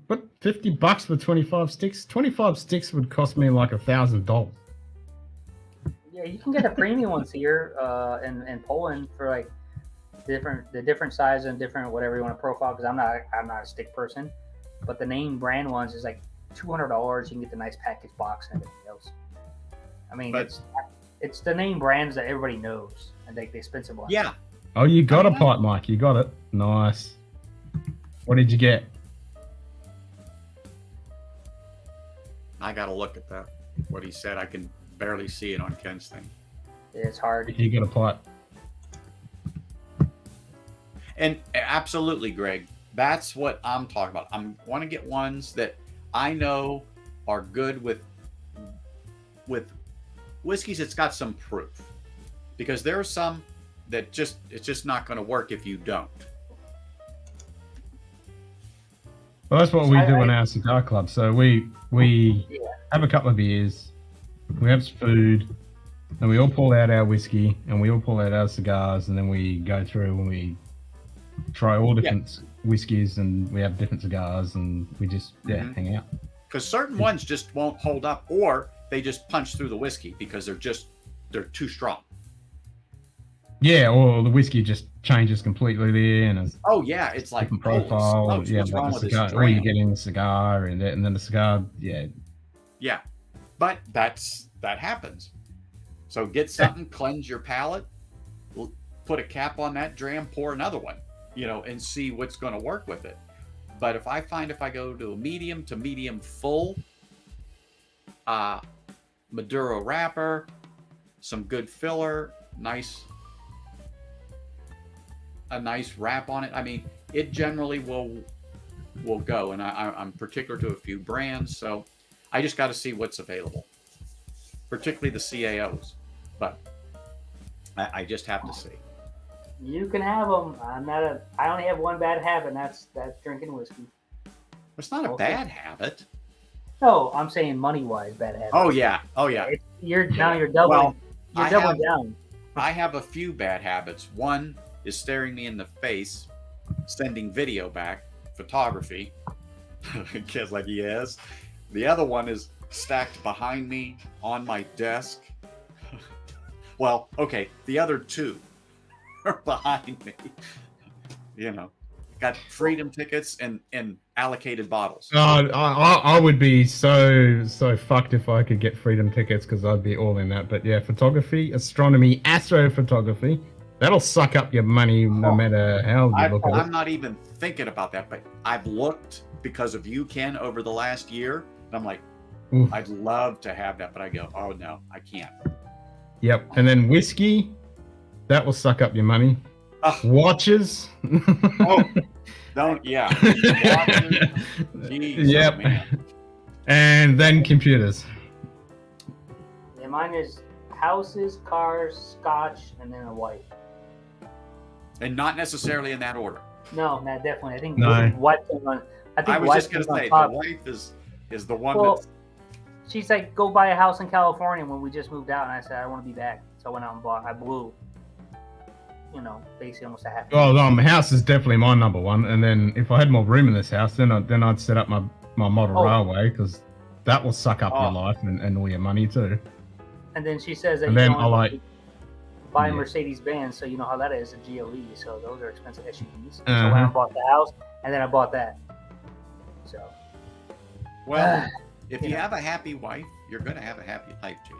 but $50 for 25 sticks. 25 sticks would cost me like $1,000. Yeah, you can get the premium ones here in Poland for like the different size and different whatever you want to profile. Because I'm not a stick person, but the name brand ones is like $200. You can get the nice package box and everything else. I mean, But- it's the name brands that everybody knows and like the expensive ones. yeah. Oh, you got a pipe, Mike. You got it. Nice. What did you get? I got to look at that. What he said, I can barely see it on Ken's thing. It's hard. You got a pipe. And absolutely, Greg, that's what I'm talking about. I want to get ones that I know are good with whiskeys that's got some proof, because there are some that it's just not going to work if you don't. Well, that's what we do in our cigar club. So we have a couple of beers, we have some food, and we all pull out our whiskey, and we all pull out our cigars, and then we go through and we try all different whiskeys, and we have different cigars, and we just hang out. Because certain ones just won't hold up, or they just punch through the whiskey because they're too strong. Yeah, or the whiskey just changes completely there, and it's Oh yeah, it's like different profile. Smokes, Yeah, what's like wrong the with this cigar, or strain? you get in the cigar, and then the cigar, Yeah, but that happens. So get something, cleanse your palate, put a cap on that dram, pour another one, and see what's going to work with it. But if I go to a medium to medium full, Maduro wrapper, some good filler, a nice wrap on it. I mean, it generally will go, and I'm particular to a few brands, so I just got to see what's available, particularly the CAOs. But I just have to see. You can have them. I only have one bad habit, and that's drinking whiskey. It's not a bad habit. No, I'm saying money-wise bad habit. Oh yeah. You're doubling. Well, you're doubling down. I have a few bad habits. One is staring me in the face, sending video back, photography. Kid's like, yes. The other one is stacked behind me on my desk. Well, okay, the other two are behind me. Got freedom tickets and allocated bottles. I would be so fucked if I could get freedom tickets, because I'd be all in that. But yeah, photography, astronomy, astrophotography, that'll suck up your money no matter how you look at it. I'm not even thinking about that, but I've looked because of you, Ken, over the last year, and I'm like, I'd love to have that, but I go, oh no, I can't. Yep, and then whiskey, that will suck up your money. Watches. Yeah. Jeez, yep. Oh, man. And then computers. Yeah, mine is houses, cars, scotch, and then a wife. And not necessarily in that order. No, not definitely. I think No. wife came on. I was just gonna say the wife is the one that's. She's like, go buy a house in California when we just moved out, and I said I want to be back. So I went out and bought. I blew. Basically almost a half. Well, house is definitely my number one, and then if I had more room in this house, then I'd set up my model railway, because that will suck up your life and all your money too. And then she says that And you then don't I like buy a Mercedes Benz, so you know how that is, a GLE. So those are expensive SUVs. So Uh-huh. when I bought the house, and then I bought that. So. Well, if you have a happy wife, you're gonna have a happy life, JD.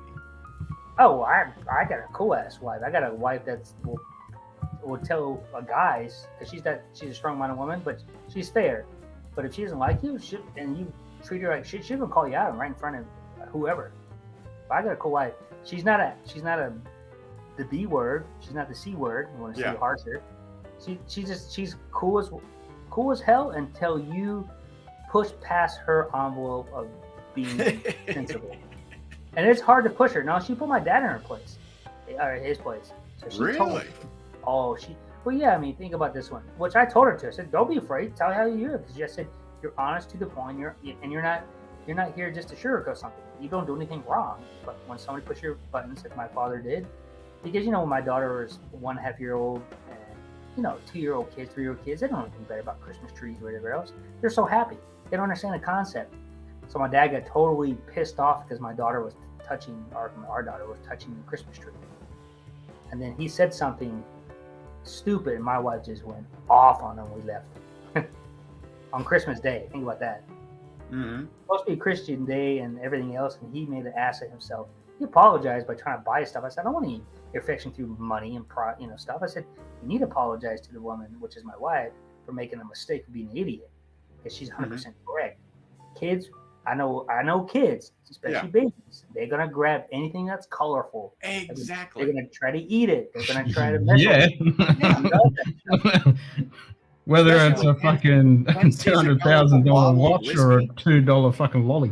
Oh, I got a cool ass wife. I got a wife that's will tell guys, because she's a strong-minded woman, but she's fair. But if she doesn't like you, and you treat her like shit, she's gonna call you out right in front of whoever. But I got a cool wife. She's not the B word. She's not the C word. You want to say harsher. She's cool as hell until you push past her envelope of being sensible. And it's hard to push her. No, she put my dad in her place, or his place. So she told me. Well, yeah, I mean, think about this one, which I told her to. I said, don't be afraid. Tell how you are, because I said, you're honest to the point. You're not here just to sugarcoat something. You don't do anything wrong. But when somebody pushes your buttons, like my father did, because, when my daughter was 1.5-year-old and, 2-year-old kids, 3-year-old kids, they don't know anything better about Christmas trees or whatever else. They're so happy. They don't understand the concept. So my dad got totally pissed off because our daughter was touching the Christmas tree. And then he said something stupid, and my wife just went off on him when we left. On Christmas Day. Think about that. Mm-hmm. Supposed to be Christian Day and everything else, and he made an ass of himself. He apologized by trying to buy stuff. I said, I don't want any affection through money and stuff. I said, you need to apologize to the woman, which is my wife, for making a mistake of being an idiot, because she's 100% correct. Kids, I know kids, especially babies. They're gonna grab anything that's colorful. Exactly. They're gonna try to eat it. They're gonna try to mess with it. Whether it's a fucking $200,000 watch or a $2 fucking lolly.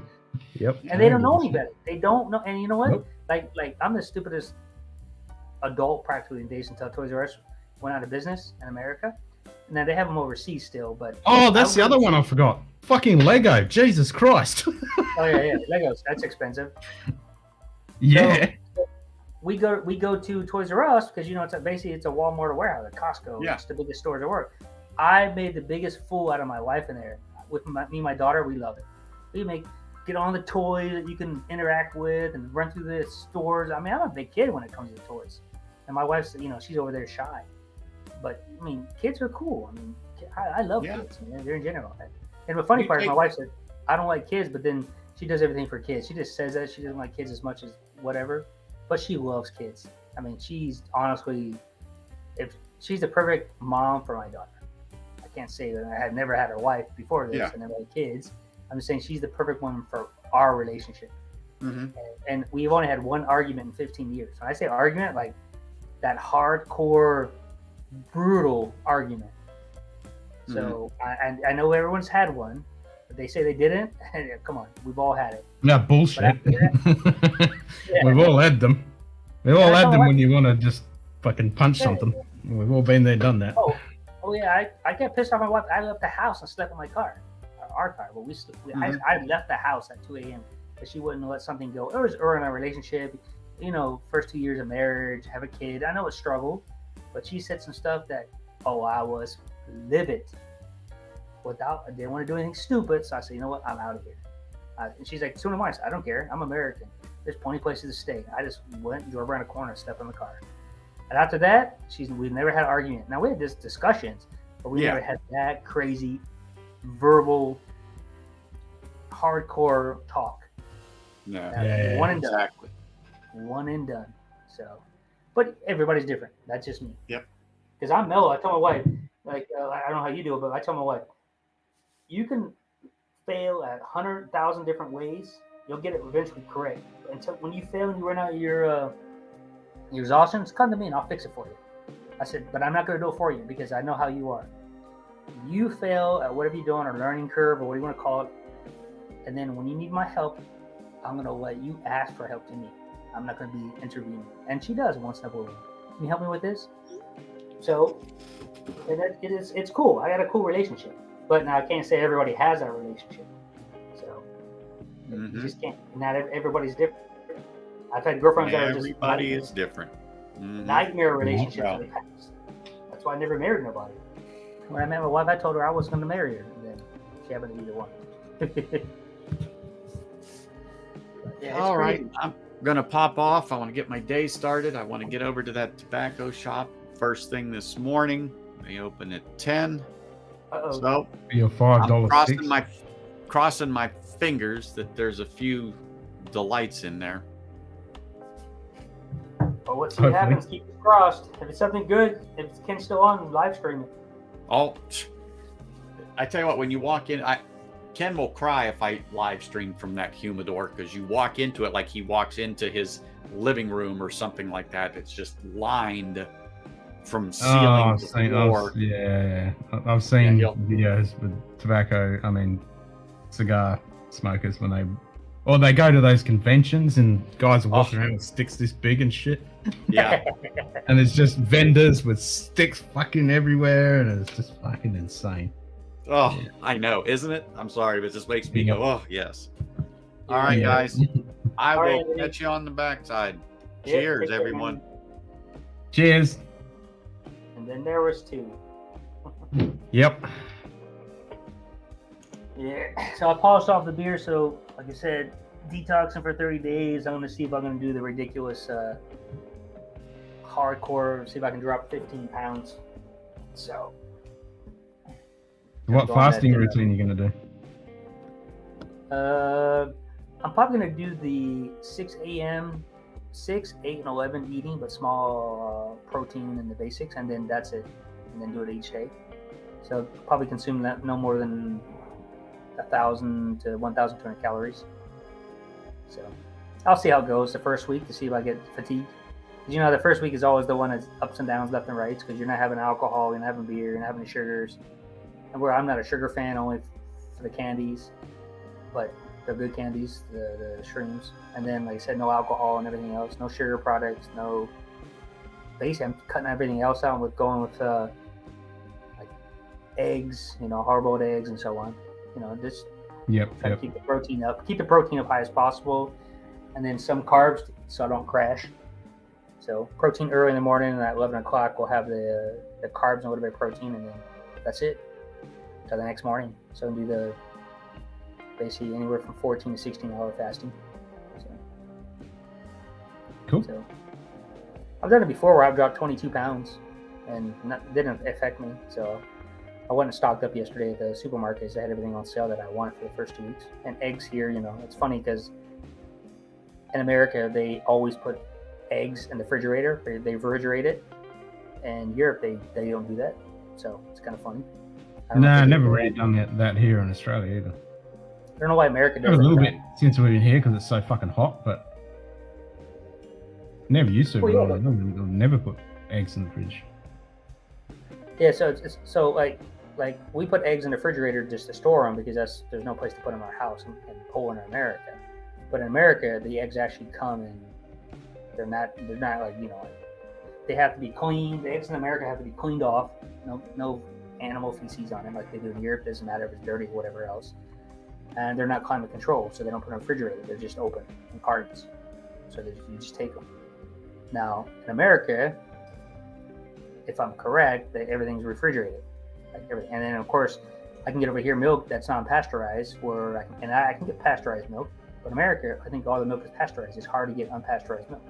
Yep. And they don't know any better. They don't know. And you know what? Nope. Like I'm the stupidest adult practically in days until Toys R Us went out of business in America. And then they have them overseas still, but that's the other one I forgot. Fucking Lego. Jesus Christ. Oh yeah, Legos. That's expensive. Yeah. So we go to Toys R Us because it's a Walmart or warehouse, a Costco. Yeah. It's the biggest store in the world. I made the biggest fool out of my life in there. With me and my daughter, we love it. We get on the toys that you can interact with and run through the stores. I mean, I'm a big kid when it comes to toys, and my wife's she's over there shy. But I mean, kids are cool. I mean, I love kids. They're in general. And the funny part is, my wife said, "I don't like kids," but then she does everything for kids. She just says that she doesn't like kids as much as whatever, but she loves kids. I mean, she's honestly, if she's the perfect mom for my daughter. I can't say that I had never had a wife before this. I never had kids. I'm just saying she's the perfect woman for our relationship. and we've only had one argument in 15 years. When I say argument, like that hardcore, brutal argument. So I know everyone's had one, but they say they didn't. Come on, we've all had it. Yeah, bullshit. That, We've all had them. We've all had them when you want to just fucking punch something. We've all been there, done that. Oh yeah, I get pissed off at my wife. I left the house and slept in my car, our car. But I left the house at 2 a.m. because she wouldn't let something go. It was early in our relationship, you know, first 2 years of marriage, have a kid. I know it's struggle, but she said some stuff that I was livid. I didn't want to do anything stupid, so I said, you know what, I'm out of here. And she's like, so am I. I said, I don't care. I'm American. There's plenty of places to stay. I just went and drove around a corner and stepped in the car. And after that, we've never had an argument. Now, we had this discussions, but we never had that crazy, verbal, hardcore talk. No. One and done. Exactly. One and done. So, but everybody's different. That's just me. Yep. Because I'm mellow. I tell my wife, like, I don't know how you do it, but I tell my wife, you can fail at 100,000 different ways. You'll get it eventually correct. Until when you fail and you run out of your exhaustion, come to me and I'll fix it for you. I said, but I'm not going to do it for you because I know how you are. You fail at whatever you're doing, or learning curve, or what you want to call it. And then when you need my help, I'm going to let you ask for help to me. I'm not going to be intervening. And she does once in a while. Can you help me with this? So it's cool. I got a cool relationship. But now I can't say everybody has that relationship. So you just can't. Not everybody's different. I've had girlfriends that are just everybody is different. Nightmare relationships in the past. That's why I never married nobody. When I met my wife, I told her I was going to marry her, and then she happened to be the one. All right, I'm gonna pop off. I want to get my day started. I want to get over to that tobacco shop first thing this morning. They open at 10. So your $5 I'm crossing my fingers that there's a few delights in there. Well, let's see what happens. Keep it crossed. If it's something good, if Ken's still on, live stream it. Oh, I tell you what, when you walk in, Ken will cry if I live stream from that humidor, because you walk into it like he walks into his living room or something like that. It's just lined from ceiling to floor. I've seen videos with cigar smokers when they go to those conventions and guys are walking around with sticks this big and shit. Yeah. And it's just vendors with sticks fucking everywhere, and it's just fucking insane. Oh, yeah. I know, isn't it? I'm sorry, but it just makes me go, oh, yes. All right, guys. I will catch you on the backside. Cheers, everyone. Cheers. And then there was 2. Yep. Yeah. So I polished off the beer. So, like I said, detoxing for 30 days. I'm going to see if I'm going to do the ridiculous hardcore, see if I can drop 15 pounds. So. What fasting routine are you going to do? I'm probably going to do the 6 a.m., 6, 8, and 11 eating, but small protein and the basics, and then that's it. And then do it each day. So probably consume that no more than 1,000 to 1,200 calories. So I'll see how it goes the first week to see if I get fatigued. Because, the first week is always the one that's ups and downs, left and right, because you're not having alcohol, you're not having beer, you're not having sugars. And where I'm not a sugar fan, only for the candies, but the good candies, the shrooms. And then, like I said, no alcohol and everything else, no sugar products, no. Basically, I'm cutting everything else out with going with like eggs, hard-boiled eggs and so on. Just try to keep the protein up, high as possible, and then some carbs so I don't crash. So protein early in the morning, and at 11 o'clock we'll have the carbs and a little bit of protein, and then that's it till the next morning. So do the basically anywhere from 14 to 16 hour fasting. So, cool. So I've done it before where I've dropped 22 pounds and didn't affect me. So I went and stocked up yesterday at the supermarkets. They had everything on sale that I wanted for the first 2 weeks. And eggs here, it's funny because in America they always put eggs in the refrigerator. They refrigerate it. In Europe they don't do that. So it's kind of funny. No, I never really done that here in Australia either. don't know why America A does little that. bit since we've been here because it's so fucking hot, but never used to. Well, yeah, I'll never put eggs in the fridge. Yeah, so it's so like we put eggs in the refrigerator just to store them because there's no place to put them in our house in Poland or America. But in America, the eggs actually come and they're not like they have to be cleaned. The eggs in America have to be cleaned off. No animal feces on them like they do in Europe. Doesn't matter if it's dirty or whatever else. And they're not climate controlled, so they don't put in a refrigerator. They're just open in cartons. So you just take them. Now in America, if I'm correct, that everything's refrigerated, like everything. And then of course, I can get over here milk that's non-pasteurized, where I can get pasteurized milk. But in America, I think all the milk is pasteurized. It's hard to get unpasteurized milk,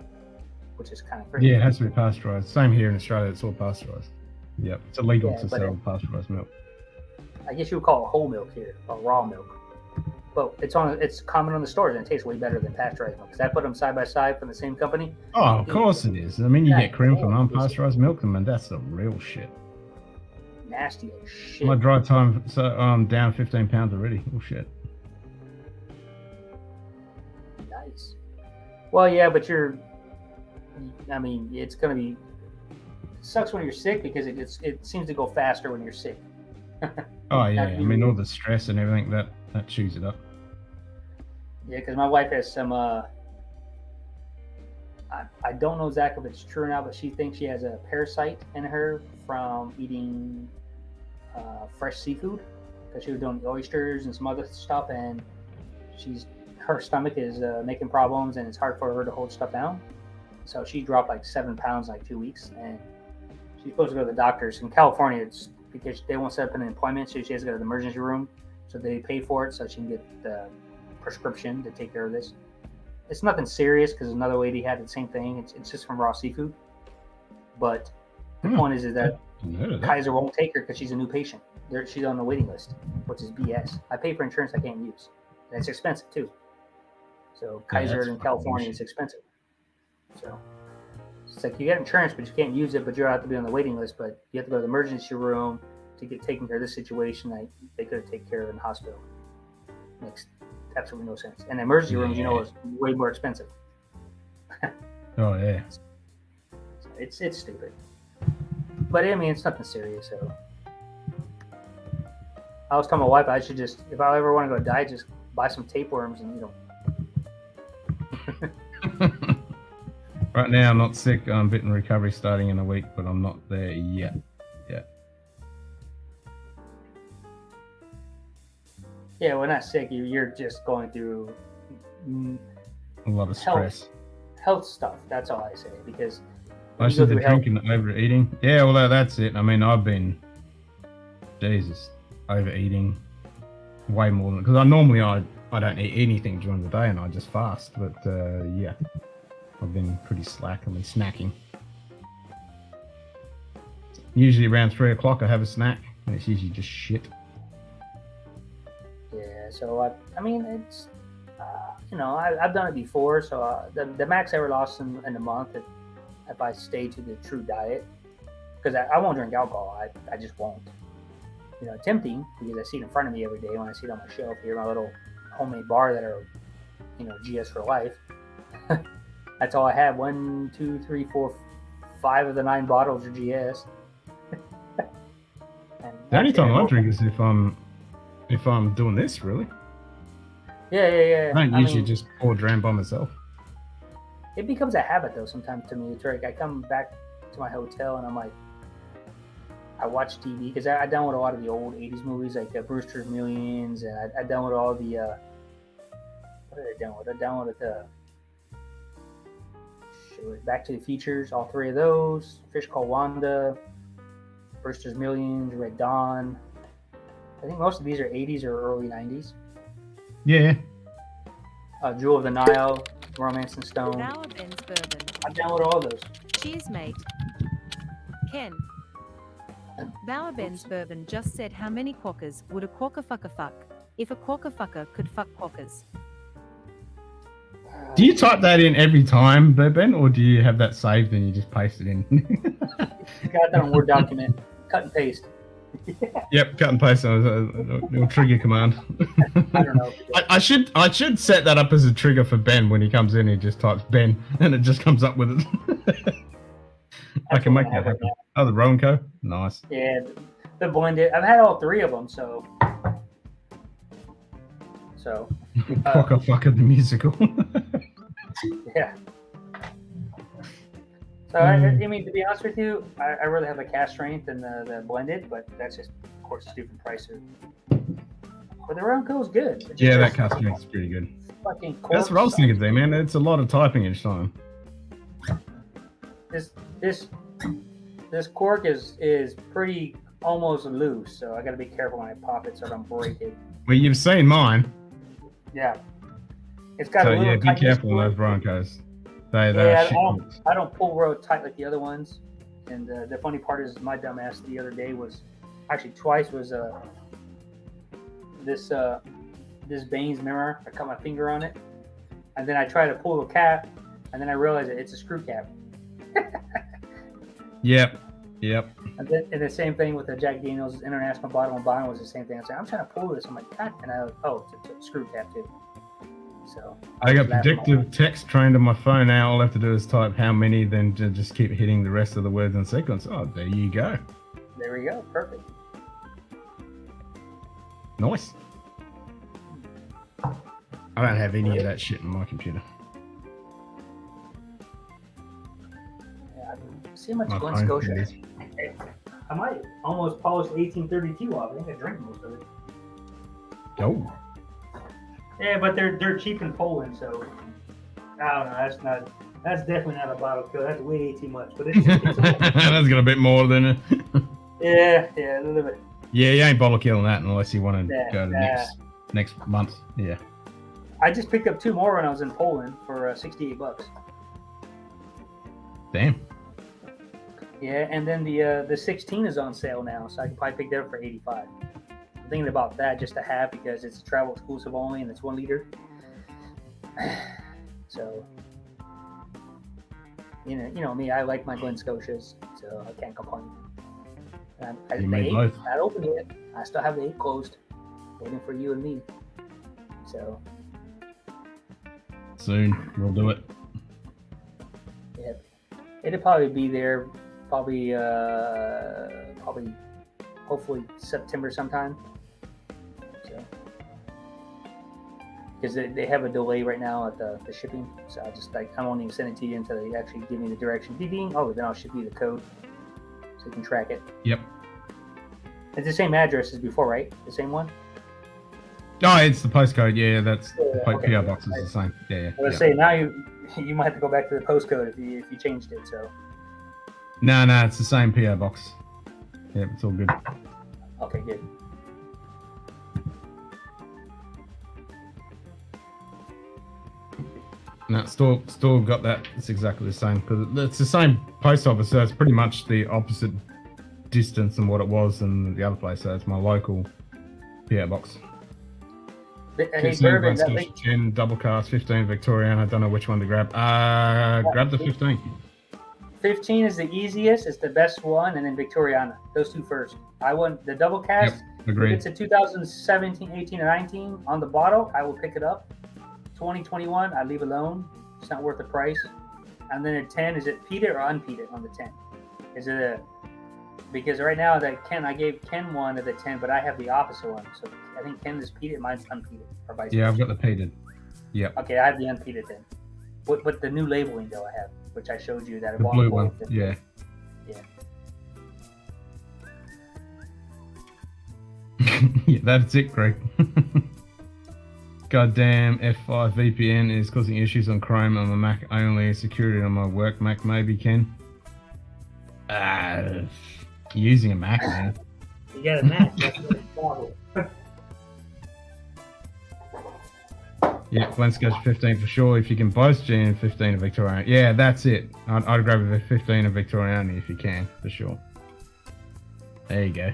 which is kind of crazy. Yeah, it has to be pasteurized. Same here in Australia, it's all pasteurized. Yep, it's illegal to sell pasteurized milk. I guess you would call it whole milk here, or raw milk. But it's common on the stores, and it tastes way better than pasteurized milk. Because I put them side by side from the same company. Oh, of course it is. I mean, you get cream from unpasteurized milk, and that's the real shit. Nasty as shit. My dry time, so I'm down 15 pounds already. Oh shit. Nice. Well, yeah, but it's gonna be. It sucks when you're sick because it seems to go faster when you're sick. Oh yeah, I mean all the stress and everything that chews it up. Yeah, because my wife has some. I don't know exactly if it's true or not, but she thinks she has a parasite in her from eating fresh seafood because she was doing oysters and some other stuff, and her stomach is making problems, and it's hard for her to hold stuff down. So she dropped like 7 pounds in like 2 weeks, and she's supposed to go to the doctors in California. It's because they won't set up an appointment, so she has to go to the emergency room. So they pay for it so she can get the prescription to take care of this. It's nothing serious because another lady had the same thing. It's just from raw seafood. But the point is that Kaiser won't take her because she's a new patient. She's on the waiting list, which is BS. I pay for insurance I can't use. And it's expensive too. So Kaiser in California is expensive. So it's like you get insurance, but you can't use it, but you're out to be on the waiting list, but you have to go to the emergency room to get taken care of this situation that they could take care of in the hospital. Makes absolutely no sense. And the emergency rooms, is way more expensive. Oh yeah. It's stupid. But I mean, it's nothing serious. So I was telling my wife I should just, if I ever want to go die, just buy some tapeworms and eat them. Right now I'm not sick. I'm bit in recovery starting in a week, but I'm not there yet. Yeah, we're not sick. You're just going through A lot of stress. Health stuff. That's all I say. Because most of the drinking, overeating. Yeah, well, that's it. I mean, I've been, Jesus, overeating way more than, because I normally I don't eat anything during the day and I just fast. But yeah, I've been pretty slack. I've been snacking. Usually around 3 o'clock I have a snack, and it's usually just shit. Yeah, so I mean, it's I've done it before. So the max I ever lost in a month, if I stay to the true diet, because I won't drink alcohol. I just won't. Tempting because I see it in front of me every day when I see it on my shelf here, my little homemade bar that are, GS for life. That's all I have. 1, 2, 3, 4, 5 of the 9 bottles are GS. The only time I drink is if I'm doing this, really. Yeah. I don't usually just pour dram by myself. It becomes a habit though sometimes to me. It's like I come back to my hotel and I'm like, I watch TV because I download a lot of the old 80s movies like Brewster's Millions, and I download all the what did I download? I downloaded the Back to the Futures, all 3 of those. Fish Called Wanda, Brewster's Millions, Red Dawn. I think most of these are 80s or early 90s. Yeah. Jewel of the Nile, Romance and Stone. Now Ben's bourbon. I download all those. Cheers, mate. Ken. Bauer Ben's bourbon just said how many quackers would a quacker fucker fuck if a quacker fucker could fuck quackers? Do you type that in every time, Ben, or do you have that saved and you just paste it in? Got that on Word document. Cut and paste. Yep, cut and paste. Little trigger command. I don't know. I should set that up as a trigger for Ben when he comes in. He just types Ben, and it just comes up with it. I can make that happen. Oh, the Ronco, nice. Yeah, the blended. I've had all three of them, so. Cocker fucker the musical. Yeah. So I mean, to be honest with you, I really have the cast strength and the blended, but that's just, of course, a different price. But the Ronco is good. Yeah, that cast strength is pretty good. Fucking That's what I was thinking there, man. It's a lot of typing each time. This cork is pretty almost loose, so I got to be careful when I pop it so I don't break it. Well, you've seen mine. Yeah. It's got So a little yeah, be tightness careful to on it. those Broncos. I don't pull real tight like the other ones. And the funny part is, my dumbass the other day was, actually twice, was this Bane's mirror. I cut my finger on it, and then I try to pull the cap, and then I realize that it's a screw cap. Yep. And the same thing with the Jack Daniel's International Bottle and Bond was the same thing. I said, I'm trying to pull this. I'm like, God, and it's a screw cap too. So I got predictive text trained on my phone now. All I have to do is type how many, then just keep hitting the rest of the words in sequence. Oh, there you go. There we go. Perfect. Nice. I don't have any of that shit on my computer. Yeah, see how much My Glen phone Scotia. is. I might almost polish 1832 off. I think I drank most of it. Oh. Yeah, but they're cheap in Poland, so I don't know. That's definitely not a bottle kill. That's way too much. But it's That's got a bit more than it. yeah, a little bit. Yeah, you ain't bottle killing that unless you want to go to next month. Yeah. I just picked up two more when I was in Poland for $68. Damn. Yeah, and then the 16 is on sale now, so I can probably pick that up for $85. I'm thinking about that just to have because it's travel exclusive only and it's 1 liter. So, you know me, I like my Glen Scotias, so I can't complain. You made both. Not open yet. I still have the 8 closed, waiting for you and me. So. Soon we'll do it. Yeah, it'll probably be there. Probably, hopefully September sometime. So, because they have a delay right now at the shipping, so I won't even send it to you until they actually give me the direction. Oh, then I'll ship you the code so you can track it. Yep. It's the same address as before, right? The same one. Oh, it's the postcode. Yeah, that's the okay. PO box is the same. Yeah. I was say now you might have to go back to the postcode if you changed it. So. No, it's the same PO box. Yeah, it's all good. Okay, good. No, still got that. It's exactly the same because it's the same post office, so it's pretty much the opposite distance than what it was in the other place. So it's my local PO box. Hey, Bourbon, 10 double cast, 15 Victorian. I don't know which one to grab. Grab the 15. 15 is the easiest. It's the best one, and then Victoriana. Those two first. I want the double cast. Yep, agreed. If it's a 2017, 18, or 19 on the bottle, I will pick it up. 2021, I leave alone. It's not worth the price. And then a 10, is it peated or unpeated on the 10? Is it because right now that Ken, I gave Ken one of the 10, but I have the opposite one. So I think Ken is peated, mine's unpeated, or vice versa. I've got the peated. Yep. Okay, I have the unpeated then. But the new labeling though I have, which I showed you that The blue one. Yeah. Yeah, that's it, Greg. Goddamn F5 VPN is causing issues on Chrome on the Mac only. Security on my work Mac, maybe, Ken. Using a Mac, man. You got a Mac, that's the problem. Yeah, Glen Scotia 15 for sure. If you can both G and 15 of Victorian. Yeah, that's it. I'd grab a 15 of Victoriani if you can, for sure. There you go.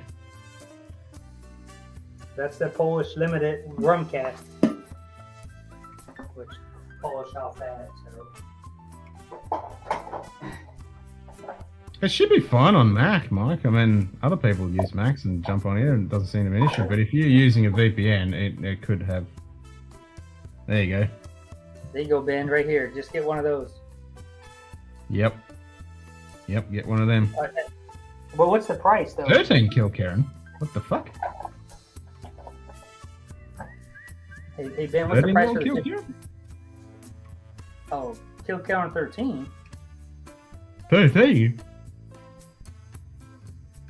That's the Polish limited rum cast, which Polish off that. So. It should be fine on Mac, Mike. I mean, other people use Macs and jump on here and it doesn't seem to be an issue. But if you're using a VPN, it could have. There you go. There you go, Ben, right here. Just get one of those. Yep. Yep, get one of them. Well, what's the price, though? 13 kill Karen. What the fuck? Hey Ben, what's the price for the kill Karen? Oh, kill Karen 13? 13?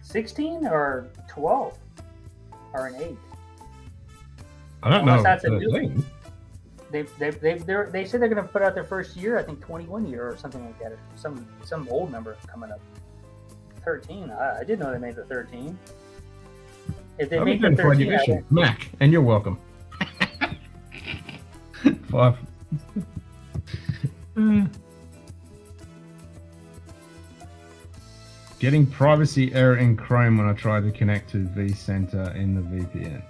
16 or 12? Or an 8? I don't know. That's a new. They said they're going to put out their first year, I think 21 year or something like that. Or some old number coming up. 13. I didn't know they made the 13. If they make the 13, Mac, and you're welcome. 5. Getting privacy error in Chrome when I try to connect to vCenter in the VPN.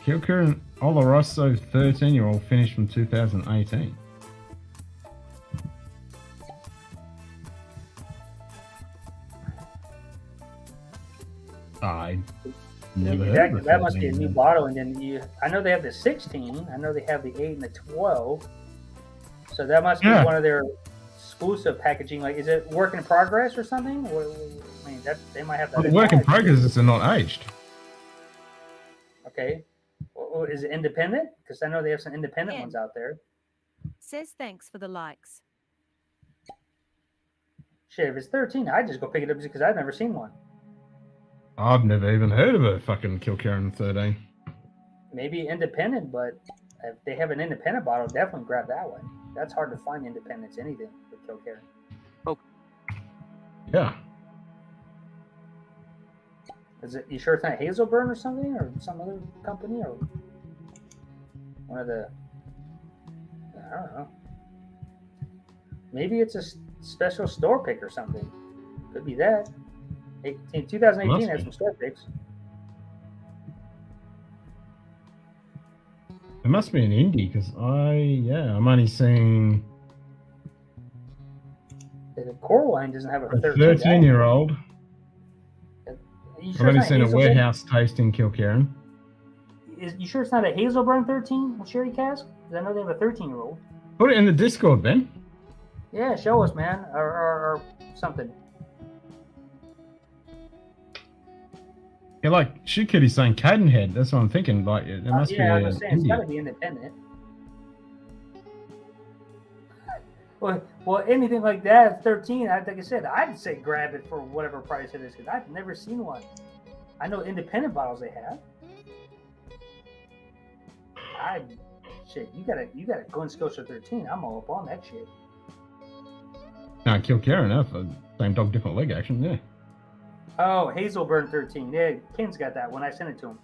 Kilker Oloroso 13-year-old finished from 2018. I never heard of that must be a new bottle, and then I know they have the 16. I know they have the 8 and the 12. So that must be one of their exclusive packaging. Like, is it work in progress or something? I mean, they might have that. Well, the work in progress is not aged. Okay. Well, is it independent? Because I know they have some independent ones out there. Says thanks for the likes. Shit, if it's 13, I'd just go pick it up because I've never seen one. I've never even heard of a fucking Kilkerran 13. Maybe independent, but if they have an independent bottle, definitely grab that one. That's hard to find independents, anything with Kilkerran. Oh. Yeah. Is it? You sure it's not Hazelburn or something, or some other company, or one of the? I don't know. Maybe it's a special store pick or something. Could be that. In 2018, had some store picks. It must be an indie because I'm only seeing The core wine doesn't have a 13-year-old. I've only seen a warehouse tasting Kilkerran. You sure it's not a Hazelburn 13 sherry cask? Because I know they have a 13-year-old. Put it in the Discord, Ben. Yeah, show us, man, or something. Yeah, like Shit Kitty's saying Cadenhead. That's what I'm thinking. Like it must be. I was saying it's got to be independent. Well, anything like that, 13. Like I said, I'd say grab it for whatever price it is because I've never seen one. I know independent bottles they have. You gotta Glen Scotia 13. I'm all up on that shit. No, Kilkerran, same dog, different leg action. Yeah. Oh, Hazelburn 13. Yeah, Ken's got that one. I sent it to him.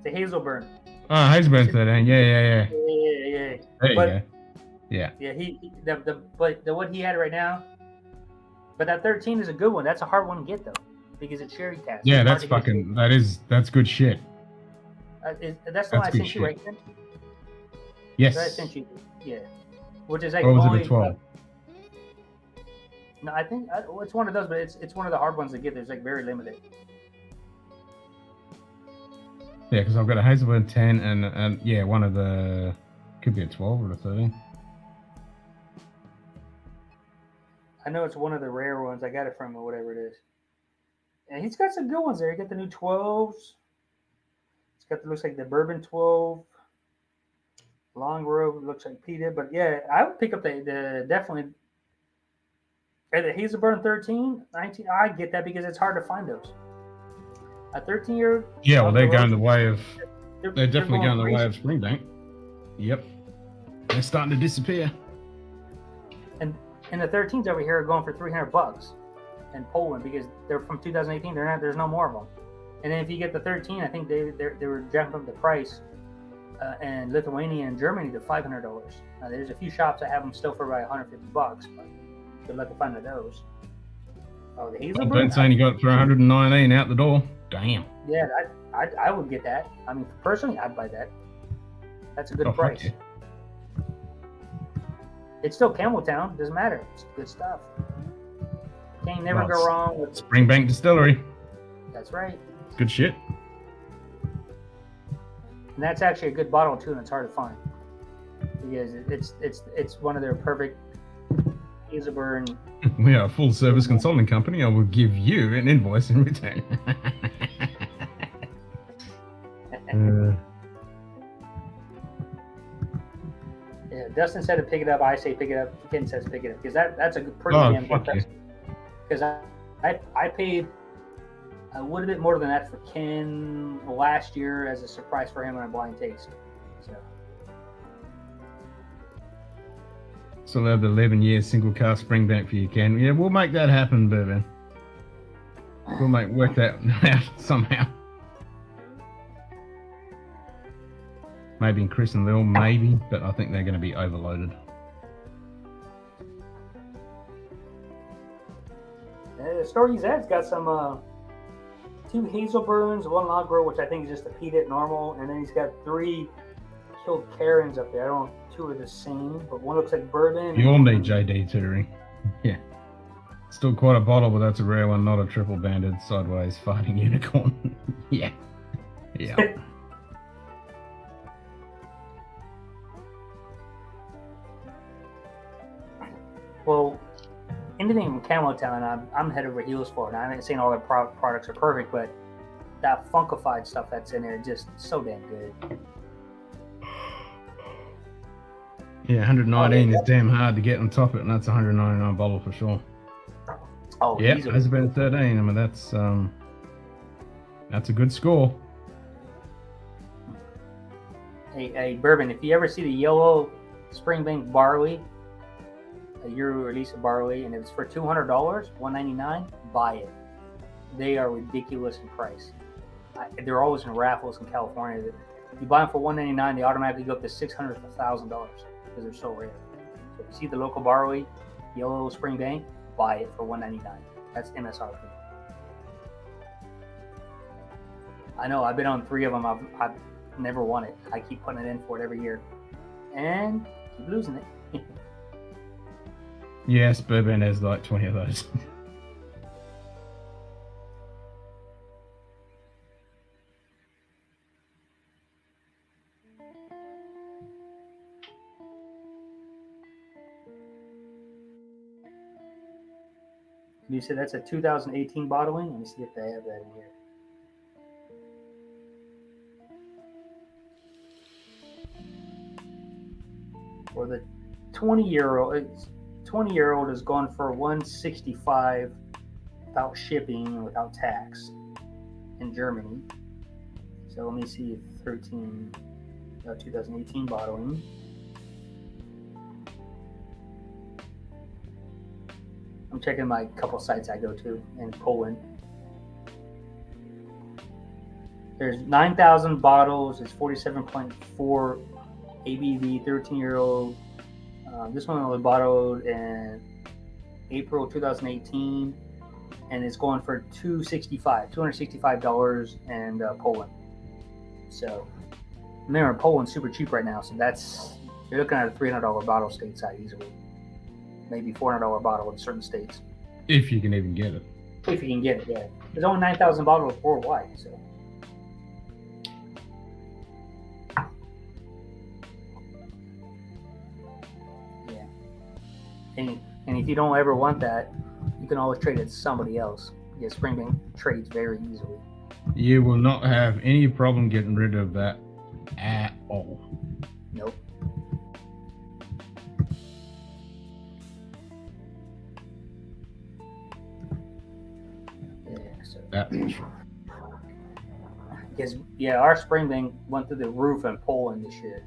It's a Hazelburn. Oh, Hazelburn 13. Yeah. Yeah. There you go. Yeah. Yeah, the what he had right now. But that 13 is a good one. That's a hard one to get though, because it's sherry cask. Yeah, that's fucking. That's good shit. That's the one I sent you, right, Ken? Yes. That I sent you. Yeah. Which is like or was it a 12? No, I think it's one of those, but it's one of the hard ones to get. There's like very limited. Yeah, because I've got a Hazelburn 10 and yeah, one of the could be a 12 or a 13. I know it's one of the rare ones. I got it from whatever it is. And he's got some good ones there. He got the new 12s. It's got looks like the bourbon 12. Long Road looks like P did, but yeah, I would pick up the definitely. And the Hazelburn 13, 19, I get that because it's hard to find those. A 13-year. Yeah, well, they're going the way of. They're definitely going the way of Springbank. Yep. They're starting to disappear. And the 13s over here are going for $300 in Poland because they're from 2018. There's no more of them. And then if you get the 13, I think they were jumping up the price in Lithuania and Germany to $500. Now there's a few shops that have them still for about $150, but good luck to find those. Oh, the Hazelburn. Ben saying you got it for 119 out the door. Damn. Yeah, I would get that. I mean, personally, I'd buy that. That's a good price. It's still Campbelltown. Doesn't matter. It's good stuff. Can't never go wrong with Springbank Distillery. That's right. Good shit. And that's actually a good bottle too, and it's hard to find because it's one of their perfect Hazelburn. We are a full service consulting company. I will give you an invoice in return. Yeah, Dustin said to pick it up. I say pick it up. Ken says pick it up because that's a good pretty damn good. Because I paid a little bit more than that for Ken last year as a surprise for him on a blind taste. So they'll have the 11-year single cask Springbank for you, Ken. Yeah, we'll make that happen, Bourbon. We'll work that out somehow. Maybe in Chris and Lil, maybe, but I think they're going to be overloaded. The store he's at's got some 2 Hazelburns, 1 log grow, which I think is just a peat at normal, and then he's got 3 killed Karens up there. I don't know if 2 are the same, but one looks like bourbon. You all need JD Touring. Yeah. Still quite a bottle, but that's a rare one, not a triple banded sideways fighting unicorn. Yeah. Yeah. Well, anything from Cameltown, I'm head over heels for it. I ain't saying all their products are perfect, but that funkified stuff that's in there is just so damn good. Yeah, 119 is damn hard to get on top of it, and that's a 199 bottle for sure. Oh, yeah, that's about 13. I mean, that's a good score. Hey, Bourbon, if you ever see the yellow Springbank barley, a year release of barley, and it's for $200, $199, buy it. They are ridiculous in price. They're always in raffles in California. If you buy them for $199, they automatically go up to $600 to $1,000 because they're so rare. So if you see the local barley, yellow Springbank, buy it for $199. That's MSRP. I know, I've been on 3 of them. I've never won it. I keep putting it in for it every year and keep losing it. Yes, Bourbon has like 20 of those. You said that's a 2018 bottling? Let me see if they have that in here. For the 20-year-old is going for $165 without shipping and without tax in Germany. So let me see if 2018 bottling. I'm checking my couple sites I go to in Poland. There's 9,000 bottles. It's 47.4 ABV, 13-year-old. This one was bottled in April 2018, and it's going for $265 in Poland. So, remember, Poland's super cheap right now, so you're looking at a $300 bottle stateside easily. Maybe $400 bottle in certain states. If you can even get it. If you can get it, yeah. There's only 9,000 bottles worldwide, so. Yeah. And if you don't ever want that, you can always trade it to somebody else. Because Springbank trades very easily. You will not have any problem getting rid of that at all. Nope. That's for sure. Because our Springbank went through the roof in Poland this year.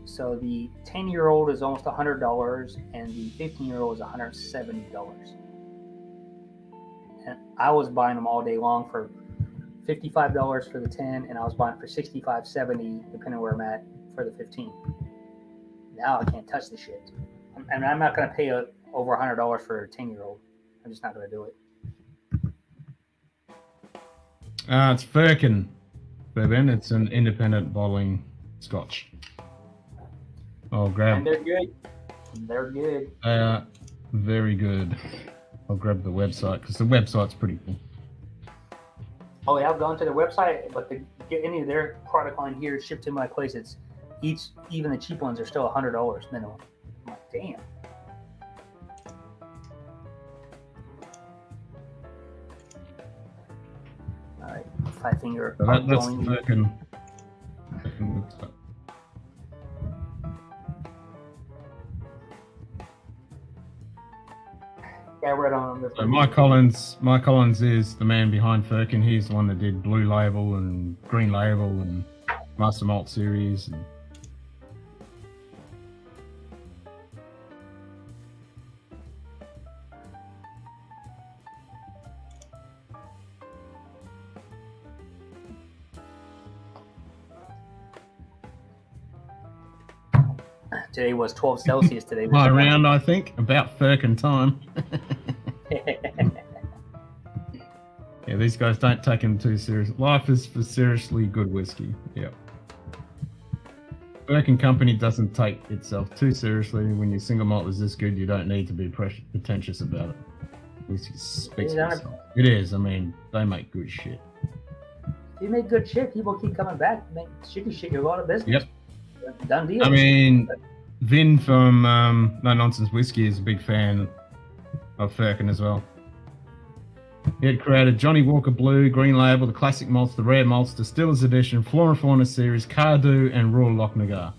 So the 10-year-old is almost $100, and the 15-year-old is $170. And I was buying them all day long for $55 for the 10, and I was buying for $65, $70, depending where I'm at, for the 15. Now I can't touch the shit. And I'm not going to pay over $100 for a 10-year-old. I'm just not going to do it. It's Firkin, Bourbon. It's an independent bottling Scotch. Oh, grab. And they're good. They're good. They are very good. I'll grab the website because the website's pretty cool. Oh yeah, I've gone to their website, but to get any of their product line here shipped to my place, it's even the cheap ones are still $100 minimum. I'm like, damn. All right, 5 finger. So that's the Birkin website. Yeah, I read on them. So Mike Collins is the man behind Firkin. He's the one that did Blue Label and Green Label and Master Malt series. And today was 12 Celsius today. right around, I think, about Firkin time. Yeah, these guys don't take him too serious. Life is for seriously good whiskey. Yeah. Firkin Company doesn't take itself too seriously. When your single malt is this good, you don't need to be pretentious about it. Whiskey speaks for itself. It is. I mean, they make good shit. If you make good shit, people keep coming back. Make shitty shit, you're a lot of business. Yep. Done deal. I mean, Vin from No Nonsense Whiskey is a big fan of Firkin as well. He had created Johnny Walker Blue, Green Label, the classic malts, the rare malts, Distillers Edition, Flora and Fauna series, Cardew, and Royal Lochnagar.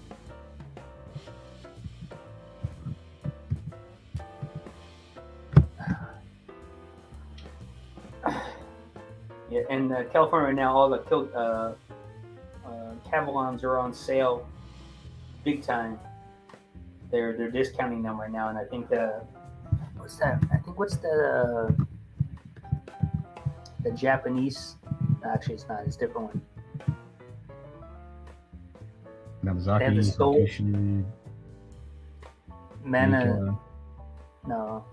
Yeah, and California right now, all the Cavalons are on sale, big time. They're discounting them right now, and I think what's that? I think what's the Japanese? Actually, it's not. It's a different one. Namazaki, They have the Soul. Takeshi, Mana. Nika. No.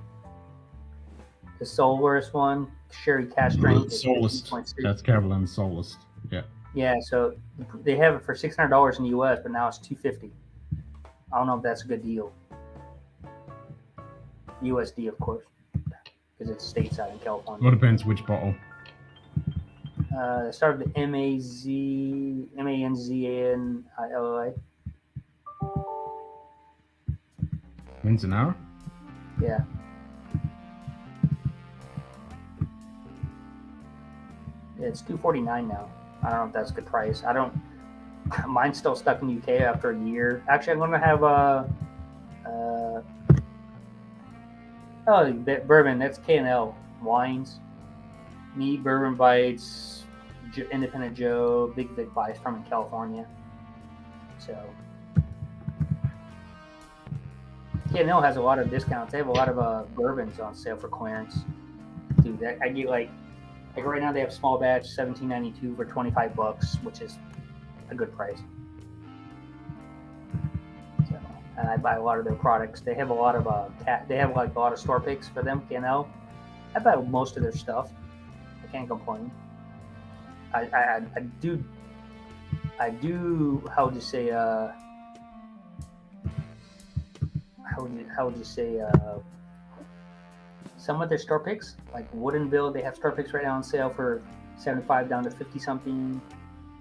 The Solarist one, Sherry Cash Strength. is Solist. 15.6. That's Cavalan Solist. Yeah. Yeah, so they have it for $600 in the US, but now it's $250. I don't know if that's a good deal. USD, of course, because it's stateside in California. Well, depends which bottle. It started with MANZANILI. Wins an hour? Yeah. It's $249 now. I don't know if that's a good price. I don't. Mine's still stuck in the UK after a year. Actually, I'm going to have bourbon. That's K&L wines. Me, Bourbon Bites, Independent Joe, Big Vic buys from in California. So K&L has a lot of discounts. They have a lot of bourbons on sale for clearance. Dude, I get like right now they have small batch $17.92 for $25, which is a good price. So, and I buy a lot of their products. They have a lot of they have like a lot of store picks for them. K&L. I buy most of their stuff. I can't complain. I do. How would you say? How would you say? Some of their store picks, like Woodenville, they have store picks right now on sale for 75 down to 50 something.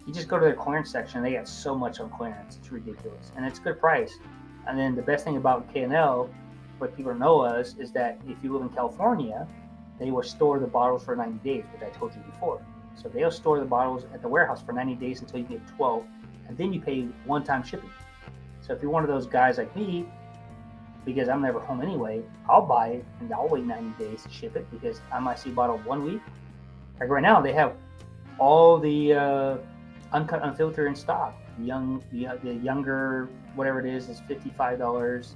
You just go to their clearance section, they got so much on clearance, it's ridiculous, and it's a good price. And then the best thing about K&L, what people know us, is that if you live in California, they will store the bottles for 90 days, which I told you before. So they'll store the bottles at the warehouse for 90 days until you get 12, and then you pay one-time shipping. So if you're one of those guys like me, because I'm never home anyway, I'll buy it and I'll wait 90 days to ship it because I might see a bottle 1 week. Like right now, they have all the uncut, unfiltered in stock. The younger, whatever it is $55.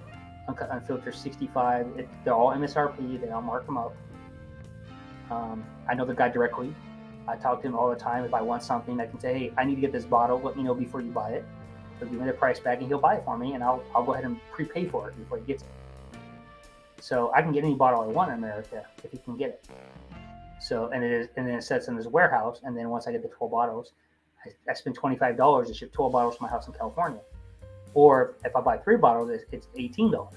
Uncut, unfiltered, $65. They're all MSRP. They all mark them up. I know the guy directly. I talk to him all the time. If I want something, I can say, hey, I need to get this bottle. Let me know before you buy it. He'll give me the price back and he'll buy it for me, and I'll go ahead and prepay for it before he gets it. So I can get any bottle I want in America if he can get it. So and then it sits in his warehouse, and then once I get the 12 bottles, I spend $25 to ship 12 bottles to my house in California. Or if I buy 3 bottles, it's $18.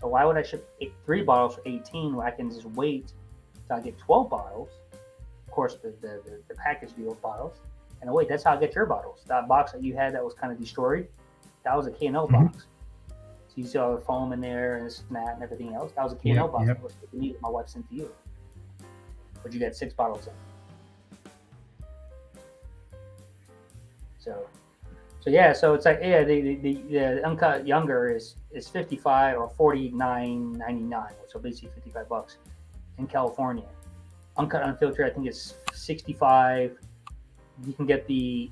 So why would I ship 3 bottles for 18 when I can just wait till I get 12 bottles? Of course, the package deal bottles. And wait, that's how I get your bottles. That box that you had that was kind of destroyed, that was a K&L box. So you see all the foam in there and this and that and everything else. That was a K&L box that was for me that my wife sent to you. But you got 6 bottles in. So yeah, so it's like the uncut younger is 55 or 49.99, so basically $55 in California. Uncut unfiltered, I think it's 65. You can get the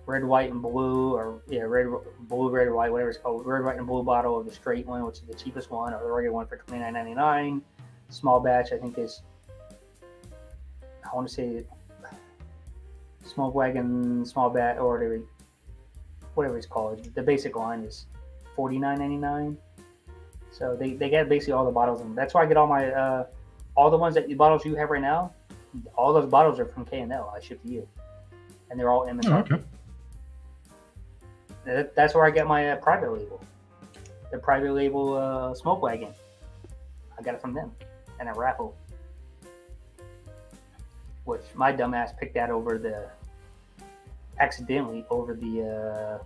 red, white, and blue, or blue, red, white, whatever it's called, red, white, and blue bottle of the straight one, which is the cheapest one, or the regular one for $29.99. Small batch, I think is, I want to say, small wagon, small bat, or whatever it's called. The basic line is $49.99. So they get basically all the bottles in. That's why I get all my all the ones bottles you have right now. All those bottles are from K&L. I ship to you, and they're all MSRP. Okay. That's where I get my private label. The private label smoke wagon. I got it from them, and a raffle. Which my dumbass picked that accidentally over the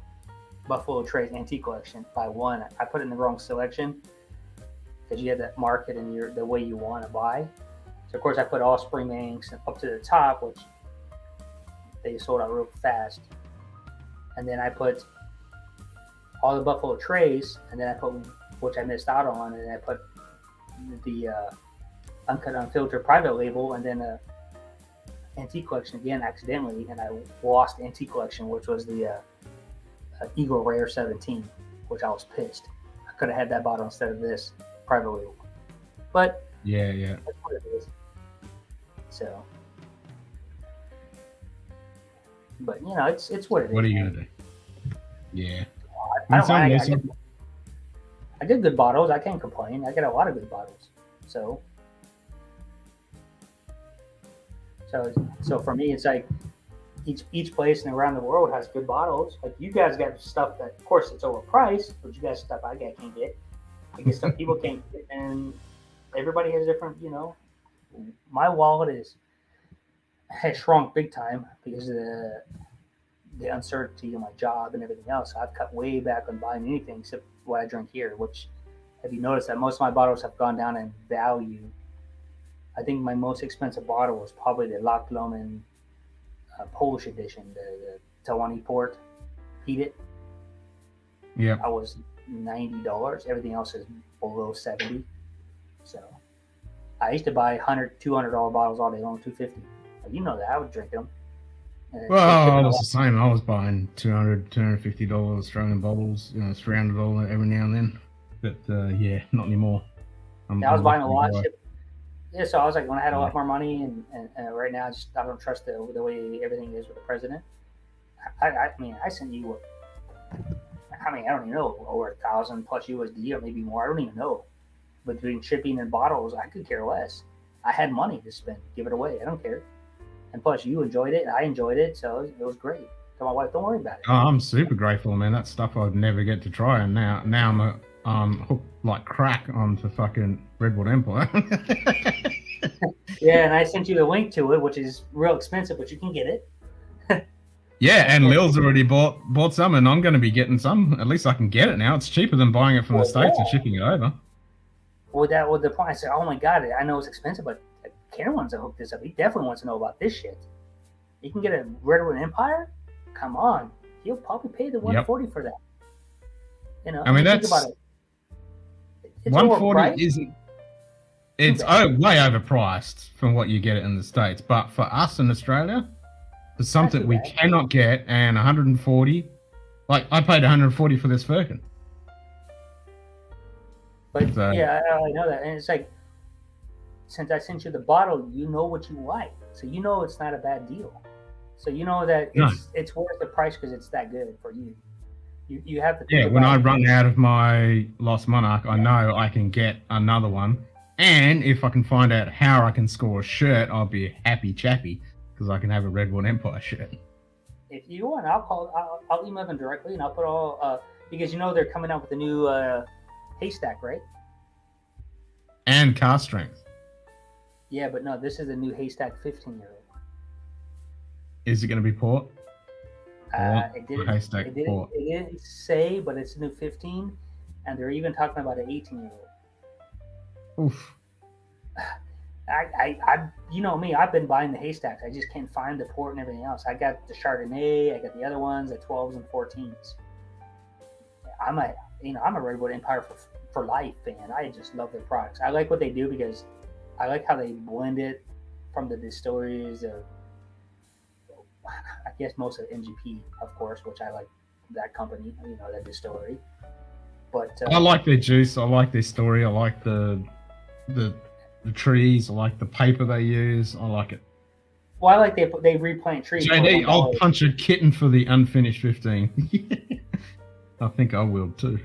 Buffalo Trace Antique Collection by one. I put it in the wrong selection because you had to mark it in the way you want to buy. So of course I put all spring inks up to the top, which they sold out real fast. And then I put all the Buffalo Trace, and then I put, which I missed out on, and then I put the uncut unfiltered private label, and then Antique Collection again accidentally, and I lost Antique Collection, which was the Eagle Rare 17, which I was pissed. I could have had that bottle instead of this private label. But yeah, that's what it is. So, but you know, it's what it is. What are you gonna do? Yeah. I get good bottles. I can't complain. I get a lot of good bottles. So for me, it's like each place and around the world has good bottles. Like you guys got stuff that, of course, it's overpriced, but you got stuff I can't get. I get stuff people can't get, and everybody has different. You know, my wallet has shrunk big time because of the uncertainty of my job and everything else. So I've cut way back on buying anything except what I drink here. Which, have you noticed that most of my bottles have gone down in value? I think my most expensive bottle was probably the Loch Lomond Polish edition, the Tawani Port Heated. Yeah. I was $90. Everything else is below $70. So I used to buy $100, $200 bottles all day long, $250. You know that I would drink them. Well, I was the same. I was buying $200, $250 Australian bottles, $300 every now and then. But yeah, not anymore. I was buying a lot. Yeah, so I was like, when I had a lot more money, and right now I don't trust the way everything is with the president. I mean, I sent you, I don't even know, over 1,000 plus USD or maybe more. I don't even know. Between shipping and bottles, I could care less. I had money to spend. Give it away. I don't care. And plus, you enjoyed it, and I enjoyed it, so it was great. Tell my wife, don't worry about it. Oh, I'm super grateful, man. That stuff I'd never get to try, and now I'm hooked like crack onto fucking Redwood Empire. Yeah, and I sent you the link to it, which is real expensive, but you can get it. Yeah, and Lil's already bought some, and I'm going to be getting some. At least I can get it now. It's cheaper than buying it from the States and shipping it over. With the point, I said, oh my God, I know it's expensive, but Ken wants to hook this up. He definitely wants to know about this shit. You can get a Redwood Empire? Come on. He'll probably pay the $140 for that. You know, I mean, that's... Think about it. It's $140 isn't... It's way overpriced from what you get it in the States. But for us in Australia, for something we cannot get, and $140... Like, I paid $140 for this Firkin. But yeah, I know that. And it's like, since I sent you the bottle, you know what you like. So you know it's not a bad deal. So you know that it's worth the price because it's that good for you. You have to think when I run out of my Lost Monarch, I know I can get another one. And if I can find out how I can score a shirt, I'll be a happy chappy because I can have a Redwood Empire shirt. If you want, I'll email them directly and I'll put all because they're coming out with a new haystack, right? And cast strength. Yeah, but no, this is a new haystack 15-year-old. Is it going to be port? It didn't. Haystack It didn't. port. It didn't say, but it's a new 15, and they're even talking about an 18-year-old. Oof. I, you know me. I've been buying the haystacks. I just can't find the port and everything else. I got the Chardonnay. I got the other ones, the 12s and 14s. I'm a Redwood Empire for life fan. I just love their products. I like what they do because I like how they blend it from the distilleries of, I guess most of MGP, of course, which I like that company, that distillery. But I like their juice. I like their story. I like the trees. I like the paper they use. I like it. Well, I like they replant trees. JD, I'll punch a kitten for the unfinished 15. I think I will too.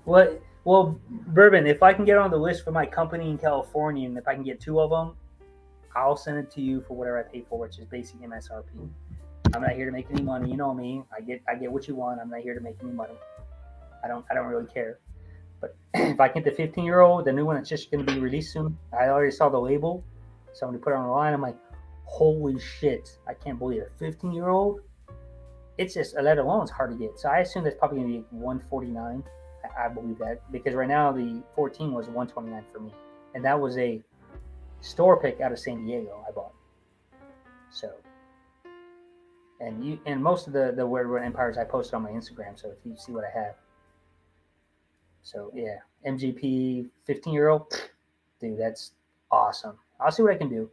Well, Bourbon, if I can get on the list for my company in California, and if I can get 2 of them, I'll send it to you for whatever I pay for, which is basic MSRP. I'm not here to make any money. You know me. I get what you want. I'm not here to make any money. I don't really care. But if I get the 15-year-old, the new one that's just going to be released soon, I already saw the label. Somebody put it on the line. I'm like, holy shit! I can't believe it. 15-year-old. It's just, let alone it's hard to get. So I assume that's probably going to be $149. I believe that because right now the 14 was $129 for me, and that was a store pick out of San Diego. I bought. So, and most of the Redwood Empires I posted on my Instagram. So if you see what I have. So yeah, MGP 15-year-old, dude, that's awesome. I'll see what I can do.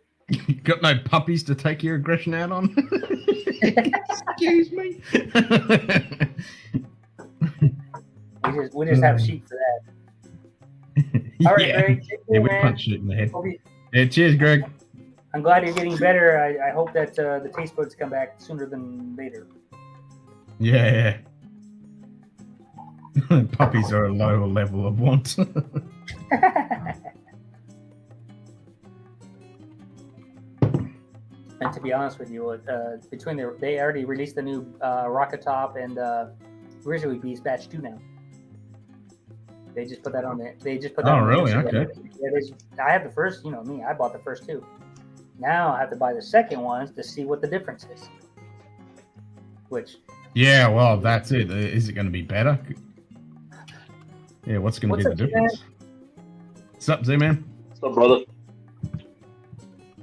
Got no puppies to take your aggression out on? Excuse me. We just have sheep for that. All right, Yeah. Greg. Yeah, we man. punched it in the head. Yeah, cheers, Greg. I'm glad you're getting better. I hope that the taste buds come back sooner than later. Yeah. Puppies are a lower level of want. And to be honest with you, they already released the new Rocket Top and Grizzly Beast Batch 2 now. They just put that on there. They just put that. Oh, on really? Instagram. Okay. Yeah, I have the first. You know me. I bought the first 2. Now I have to buy the second ones to see what the difference is. Which. Yeah, well, that's it. Is it going to be better? Yeah, what's going to be the up, difference? What's up, Z-Man? What's up, brother?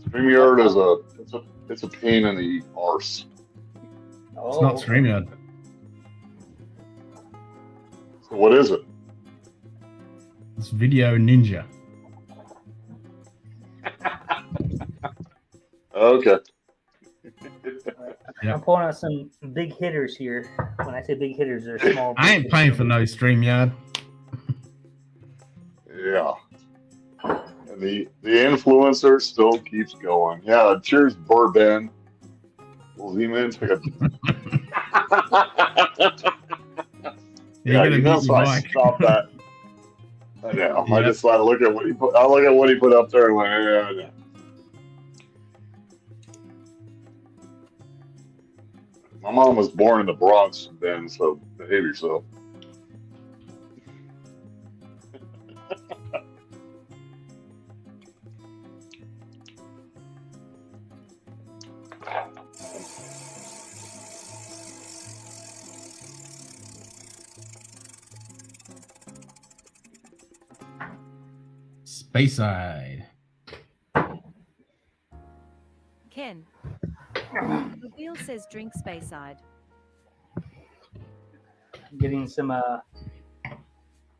StreamYard is it's a pain in the arse. It's not StreamYard. So what is it? It's Video Ninja. Okay. I'm pulling out some big hitters here. When I say big hitters, they're small. I ain't paying for no StreamYard. Yeah. And the influencer still keeps going. Yeah, cheers, Bourbon. Well, Z-Man took a... Yeah, you know, so I stopped that. I know. I just thought, look at what he put. I look at what he put up there and went, yeah, my mom was born in the Bronx, Ben, so behave yourself. Speyside. Ken. The wheel says drink Speyside. Getting some.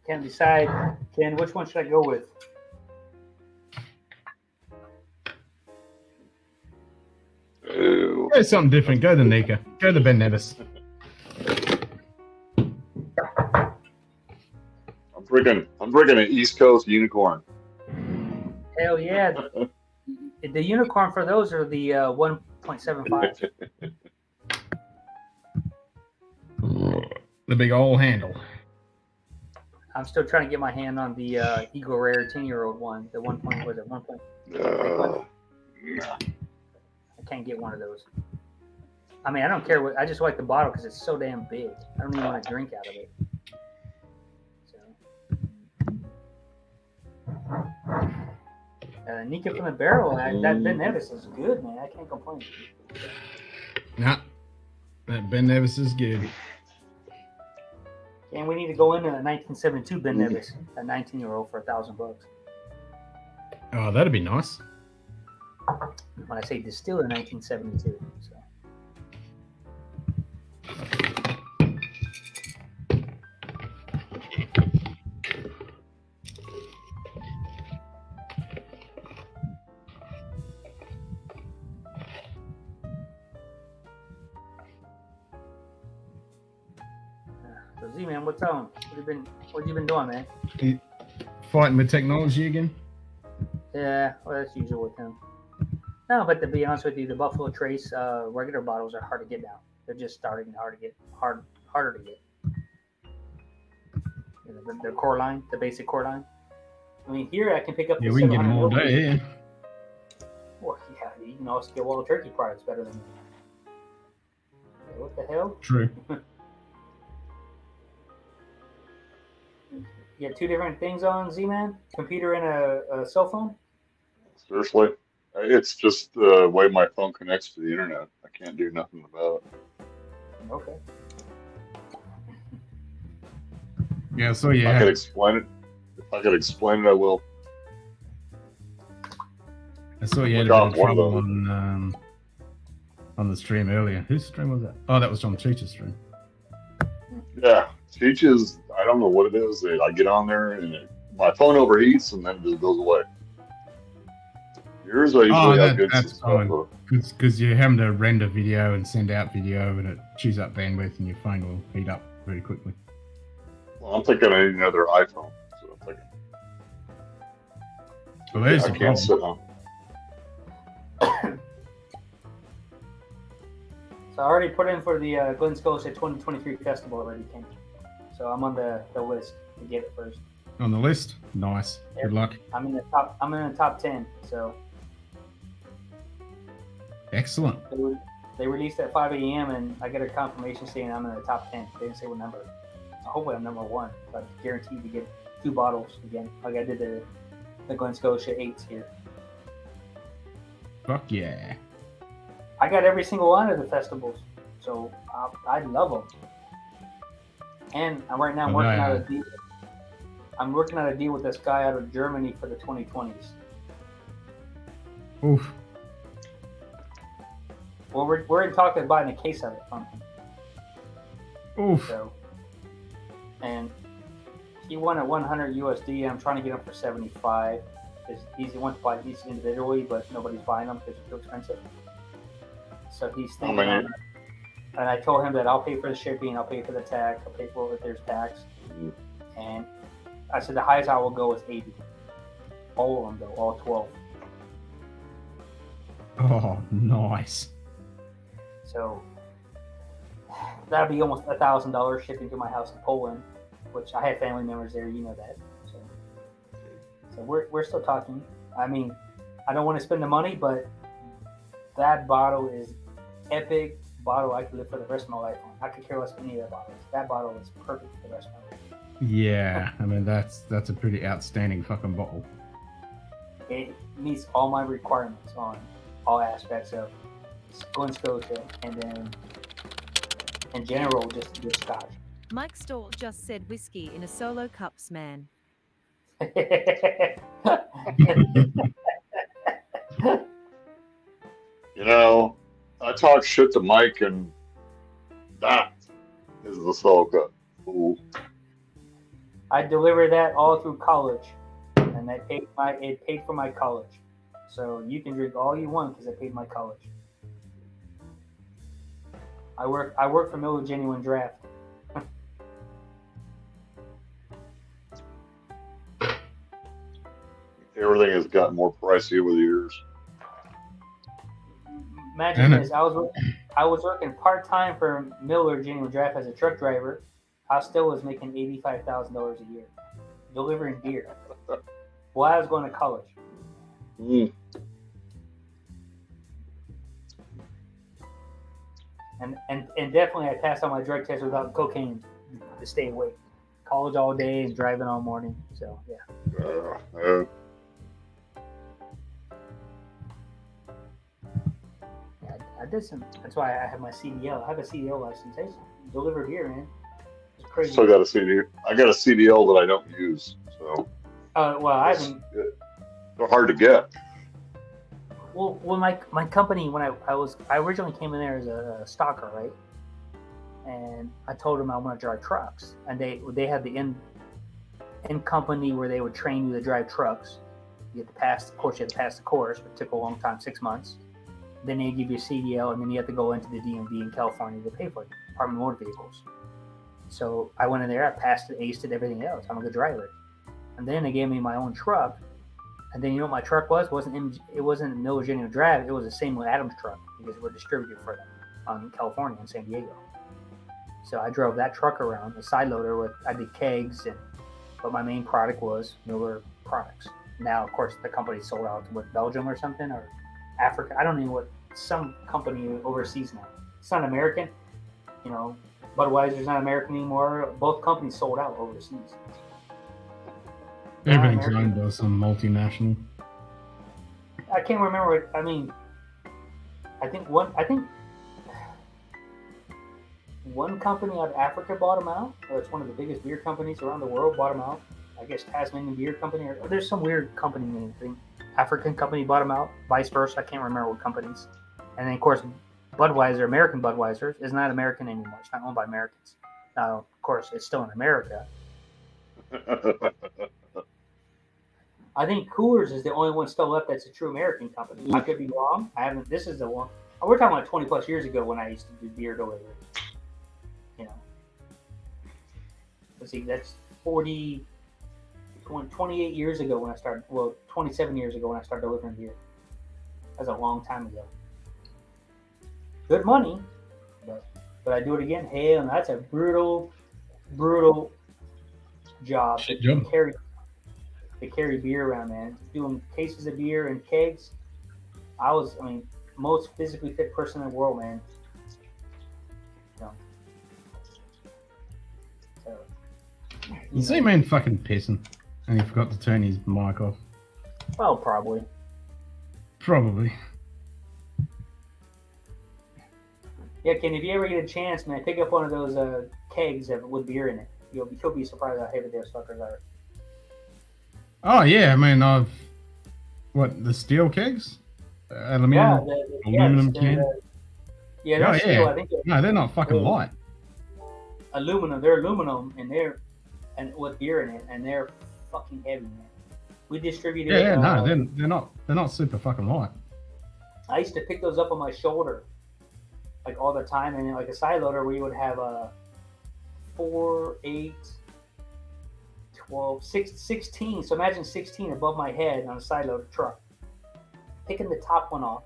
Can't decide. Ken, which one should I go with? Go something different. Go the Nika. Go the Ben Nevis. I'm drinking an East Coast unicorn. Hell yeah! The unicorn for those are the 1.75. The big old handle. I'm still trying to get my hand on the Eagle Rare 10-year-old one. The 1. Was it 1. I can't get one of those. I mean, I don't care what. I just like the bottle because it's so damn big. I don't even want to drink out of it. So. Nika from the barrel. That Ben Nevis is good, man. I can't complain. Nah, that Ben Nevis is good. And we need to go into a 1972 Ben Nevis, a 19-year-old for $1,000. Oh, that'd be nice. When I say distilled in 1972, so. So Z-Man, what's on? What you been doing, man? You fighting with technology again? Yeah, well, that's usual with him. No, but to be honest with you, the Buffalo Trace regular bottles are hard to get now. They're just starting harder to get. You know, the core line, the basic core line. I mean, here I can pick up. Yeah, the we can get them 700 all day. Yeah. Well, yeah, you can also get Wild Turkey products better than that. Yeah, what the hell? True. You have two different things on, Z-Man? Computer and a cell phone? Seriously, it's just the way my phone connects to the internet. I can't do nothing about it. Okay. Yeah, so yeah. I could explain it. If I could explain it, I will. I saw you had a bit of trouble on the stream earlier. Whose stream was that? Oh, that was John Cheech's stream. Yeah, Cheech's. I don't know what it is. I get on there and my phone overheats and then it just goes away. Yours, I usually have good that's stuff. fine. Because you're having to render video and send out video and it chews up bandwidth and your phone will heat up very quickly. Well, I'm thinking I need another iPhone. So I'm thinking. Well, there's I the can't problem. sit on. So I already put in for the Glen Scotia 2023 festival already, Ken. So I'm on the list to get it first. On the list? Nice. Good luck. I'm in the top 10. So Excellent. they released at 5 a.m. and I got a confirmation saying I'm in the top 10. They didn't say what number. So hopefully I'm number 1. So I'm guaranteed to get 2 bottles again, like I did the Glen Scotia 8s here. Fuck yeah. I got every single one of the festivals, so I love them. And right now I'm working out a deal. I'm working out a deal with this guy out of Germany for the 2020s. Oof. Well, we're in talk of buying a case of it from him. Oof. So, and he won at 100 USD. I'm trying to get him for 75. He wants to buy these individually, but nobody's buying them because they're too expensive. So he's thinking, and I told him that I'll pay for the shipping, I'll pay for the tax, I'll pay for if there's tax. And I said the highest I will go is 80. All of them though, all 12. Oh, nice. So that'd be almost $1,000 shipping to my house in Poland, which I have family members there, you know that. So we're still talking. I mean, I don't want to spend the money, but that bottle is epic bottle I could live for the rest of my life on. I could care less about any of the bottles. That bottle is perfect for the rest of my life. Yeah, I mean that's a pretty outstanding fucking bottle. It meets all my requirements on all aspects of Glen Scotia, and then in general just good Scotch. Mike Stall just said whiskey in a solo cups, man. You know, I talk shit to Mike, and that is the solo cup. Ooh. I delivered that all through college, and it paid for my college. So you can drink all you want because I paid my college. I work for Miller Genuine Draft. Everything has gotten more pricey over the years. Imagine this: I was working part time for Miller Genuine Draft as a truck driver. I still was making $85,000 a year delivering beer while I was going to college. And definitely I passed all my drug tests without cocaine to stay awake. College all day and driving all morning. So yeah. I did some. That's why I have my CDL. I have a CDL license. I delivered here, man. It's crazy. Still got a CD. I got a CDL that I don't use, so. Well, I haven't. They're hard to get. Well, my company when I originally came in there as a stalker, right? And I told them I want to drive trucks, and they had the in company where they would train you to drive trucks. You had to pass, of course, you had to pass the course, but it took a long time, 6 months. Then they give you a CDL, and then you have to go into the DMV in California to pay for it, Department of Motor Vehicles. So I went in there, I passed it, aced it, everything else. I'm a good driver. And then they gave me my own truck. And then you know what my truck was? It wasn't no Virginia Drive. It was a Samuel Adams truck because we're distributed for them on California and San Diego. So I drove that truck around, a side loader I did kegs, but my main product was Miller products. Now, of course, the company sold out to Belgium or something, or Africa. I don't know what, some company overseas now. It's not American. You know, Budweiser's not American anymore. Both companies sold out overseas. Everything's owned by some multinational. I can't remember. I mean, I think one company out of Africa bought them out. Or it's one of the biggest beer companies around the world bought them out. I guess Tasmanian Beer Company, or there's some weird company name thing. African company bought them out. Vice versa. I can't remember what companies. And then of course, Budweiser, American Budweiser, is not American anymore. It's not owned by Americans. Now, of course, it's still in America. I think Coors is the only one still left that's a true American company. I could be wrong. I haven't. This is the one. We're talking about 20 plus years ago when I used to do beer delivery. You know. Let's see, that's 28 years ago when I started. Well, 27 years ago when I started delivering beer. That's a long time ago. Good money, but I do it again. Hell, and that's a brutal job to carry beer around, man. Doing cases of beer and kegs. Most physically fit person in the world, man. You know. So, You see, man, fucking pissing, and he forgot to turn his mic off. Well, probably. Yeah, Ken, if you ever get a chance, man, pick up one of those kegs with beer in it. You'll be surprised how heavy those fuckers are. Oh yeah, I mean, the steel kegs, aluminum can. They're steel. I think they're not fucking light. Aluminum. They're aluminum, and with beer in it, and they're fucking heavy, man. We distributed. They're not super fucking light. I used to pick those up on my shoulder, like all the time, and like a side loader, we would have 4, 8, 12, 16. So imagine 16 above my head on a side loader truck. Picking the top one off,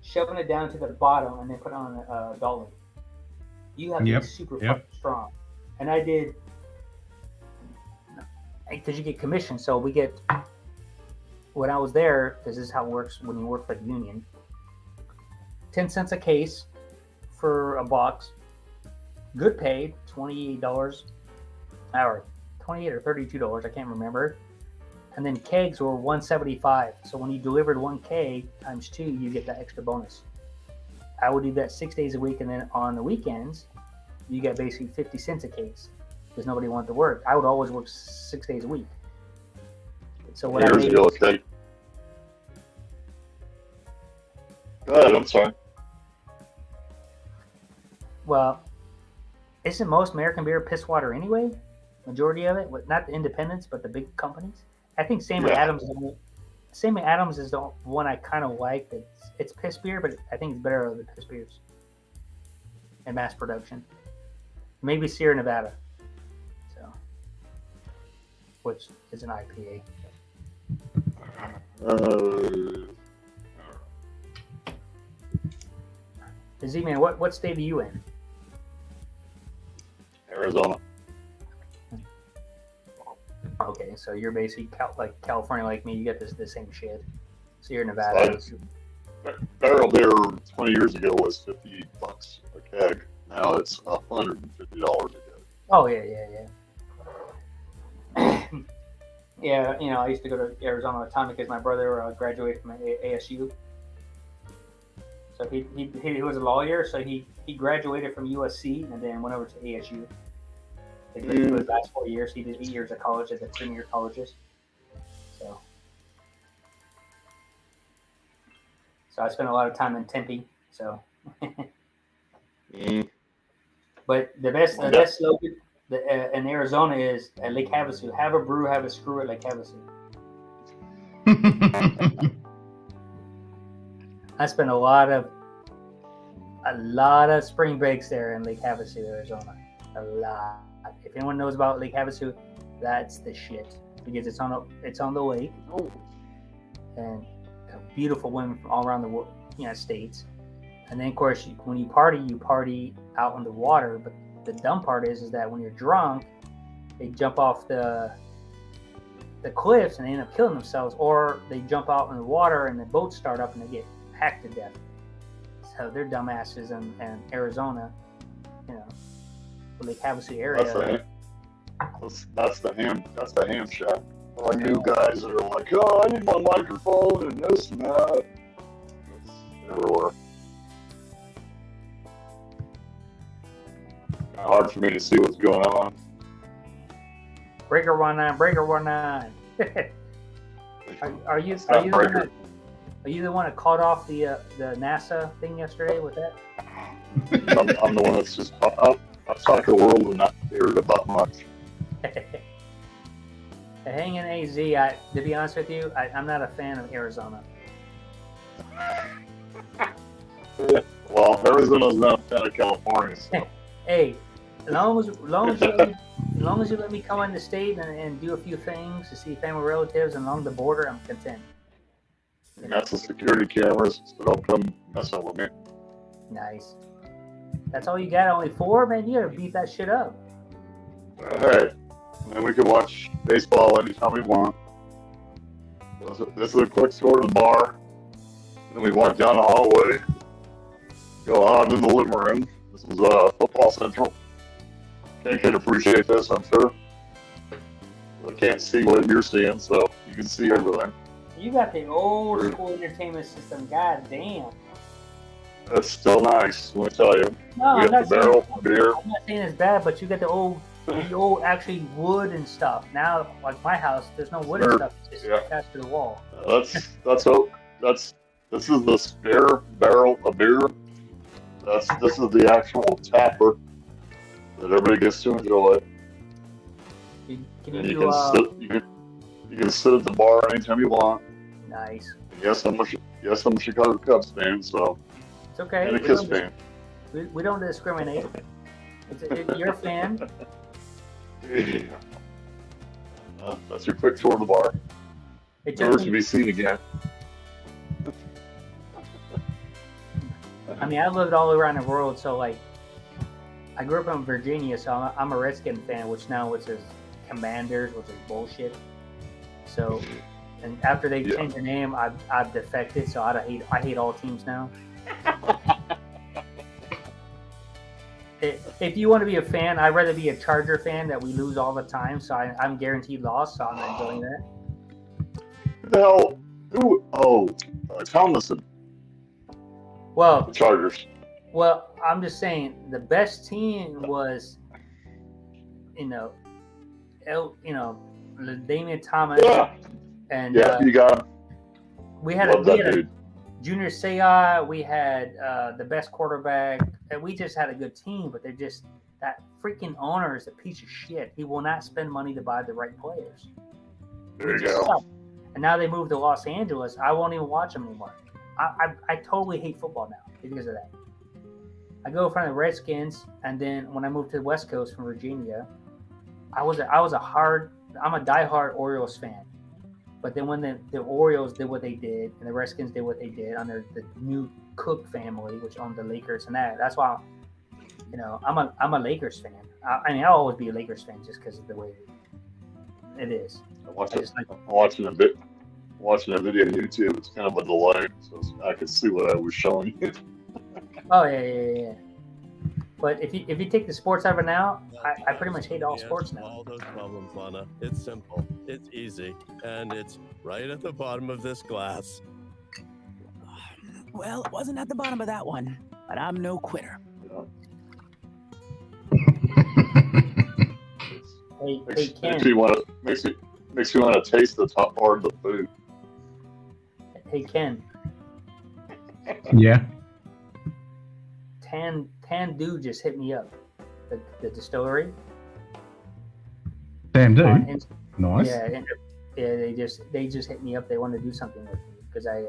shoving it down to the bottom, and then put on a dolly. You have to be super fucking strong. And I did, because you get commission. So we get, when I was there, because this is how it works when you work for the union, 10 cents a case for a box. Good paid, $28 an hour. $28 or $32, I can't remember. And then kegs were $175. So when you delivered 1 keg times 2, you get that extra bonus. I would do that 6 days a week, and then on the weekends, you get basically 50 cents a case because nobody wanted to work. I would always work 6 days a week. So what Years ago, okay. Go ahead, I'm sorry. Well, isn't most American beer piss water anyway? Majority of it, not the independents, but the big companies. I think Samuel Adams is the one I kind of like. It's piss beer, but I think it's better than piss beers in mass production. Maybe Sierra Nevada, which is an IPA. Z-Man, what state are you in? Arizona. Okay, so you're basically like California, like me. You get the same shit. So you're Nevada. Barrel beer 20 years ago was $50 a keg. Now it's $150 a keg. Oh yeah. Yeah, you know, I used to go to Arizona all the time because my brother graduated from ASU. So he was a lawyer. So he graduated from USC and then went over to ASU. He did for the last 4 years. He did 8 years of college at the premier colleges. So I spent a lot of time in Tempe. So, but the best slogan in Arizona is at Lake Havasu: "Have a brew, have a screw at Lake Havasu." I spent a lot of spring breaks there in Lake Havasu, Arizona. A lot. If anyone knows about Lake Havasu, that's the shit because it's on the lake, and beautiful women from all around the United States. And then, of course, when you party out on the water. But the dumb part is that when you're drunk, they jump off the cliffs and they end up killing themselves, or they jump out in the water and the boats start up and they get hacked to death. So they're dumbasses in Arizona, the Lake Havasu area. That's the ham shot. All you guys that are like, oh, I need my microphone and this and that. It's everywhere. Hard for me to see what's going on. Breaker 19, Breaker 19. Are you the one that caught off the NASA thing yesterday with that? I'm the one that's just outside the world and not cared about much. Hanging AZ, to be honest with you, I'm not a fan of Arizona. Well, Arizona's not a fan of California. So. Hey, as long as you let me come in the state and do a few things to see family relatives and along the border, I'm content. And that's the security cameras, so don't come messing with me. Nice. That's all you got? Only 4? Man, you gotta beat that shit up. Hey, and then we can watch baseball anytime we want. This is a quick tour to the bar. Then we walk down the hallway, go out in the living room. This is Football Central. Can appreciate this, I'm sure. I can't see what you're seeing, so you can see everything. You got the old school entertainment system. God damn. That's still nice, let me tell you. No, we got the barrel of beer. I'm not saying it's bad, but you got the old actually wood and stuff. Now, like my house, there's no wood and stuff. It's just attached to the wall. This is the spare barrel of beer. This is the actual tapper that everybody gets to enjoy. You can sit at the bar anytime you want. Nice. Yes, I'm a Chicago Cubs fan, so. It's okay. And a Kiss fan. We don't discriminate. You're a fan. Yeah. That's your quick tour of the bar. Never to be seen again. I mean, I lived all around the world, so like, I grew up in Virginia, so I'm a Redskin fan, which is Commanders, which is bullshit. So, and after they changed their name, I've defected, so I hate all teams now. If you want to be a fan, I'd rather be a Charger fan that we lose all the time, so I'm guaranteed loss, so I'm enjoying that. The hell? Tomlinson. Well, the Chargers. Well, I'm just saying the best team was, Damian Thomas. Yeah. And you got him. We had a Junior Seau. We had the best quarterback, and we just had a good team. But they're just that freaking owner is a piece of shit. He will not spend money to buy the right players. There you go. And now they moved to Los Angeles. I won't even watch them anymore. I totally hate football now because of that. I go in front of the Redskins, and then when I moved to the West Coast from Virginia, I'm a diehard Orioles fan. But then when the Orioles did what they did, and the Redskins did what they did under the new Cook family, which owned the Lakers and that's why, I'm a Lakers fan. I'll always be a Lakers fan just because of the way it is. I'm watching a video on YouTube. It's kind of a delay, so I can see what I was showing you. Oh yeah. But if you take the sports out of it now, I pretty much hate all sports now. All those problems, Lana. It's simple. It's easy, and it's right at the bottom of this glass. Well, it wasn't at the bottom of that one, but I'm no quitter. Hey, Ken. Makes you want to taste the top part of the food. Hey, Ken. Yeah. Tandu just hit me up. The distillery. Damn, dude. Nice. Yeah, they just hit me up. They wanted to do something with me because I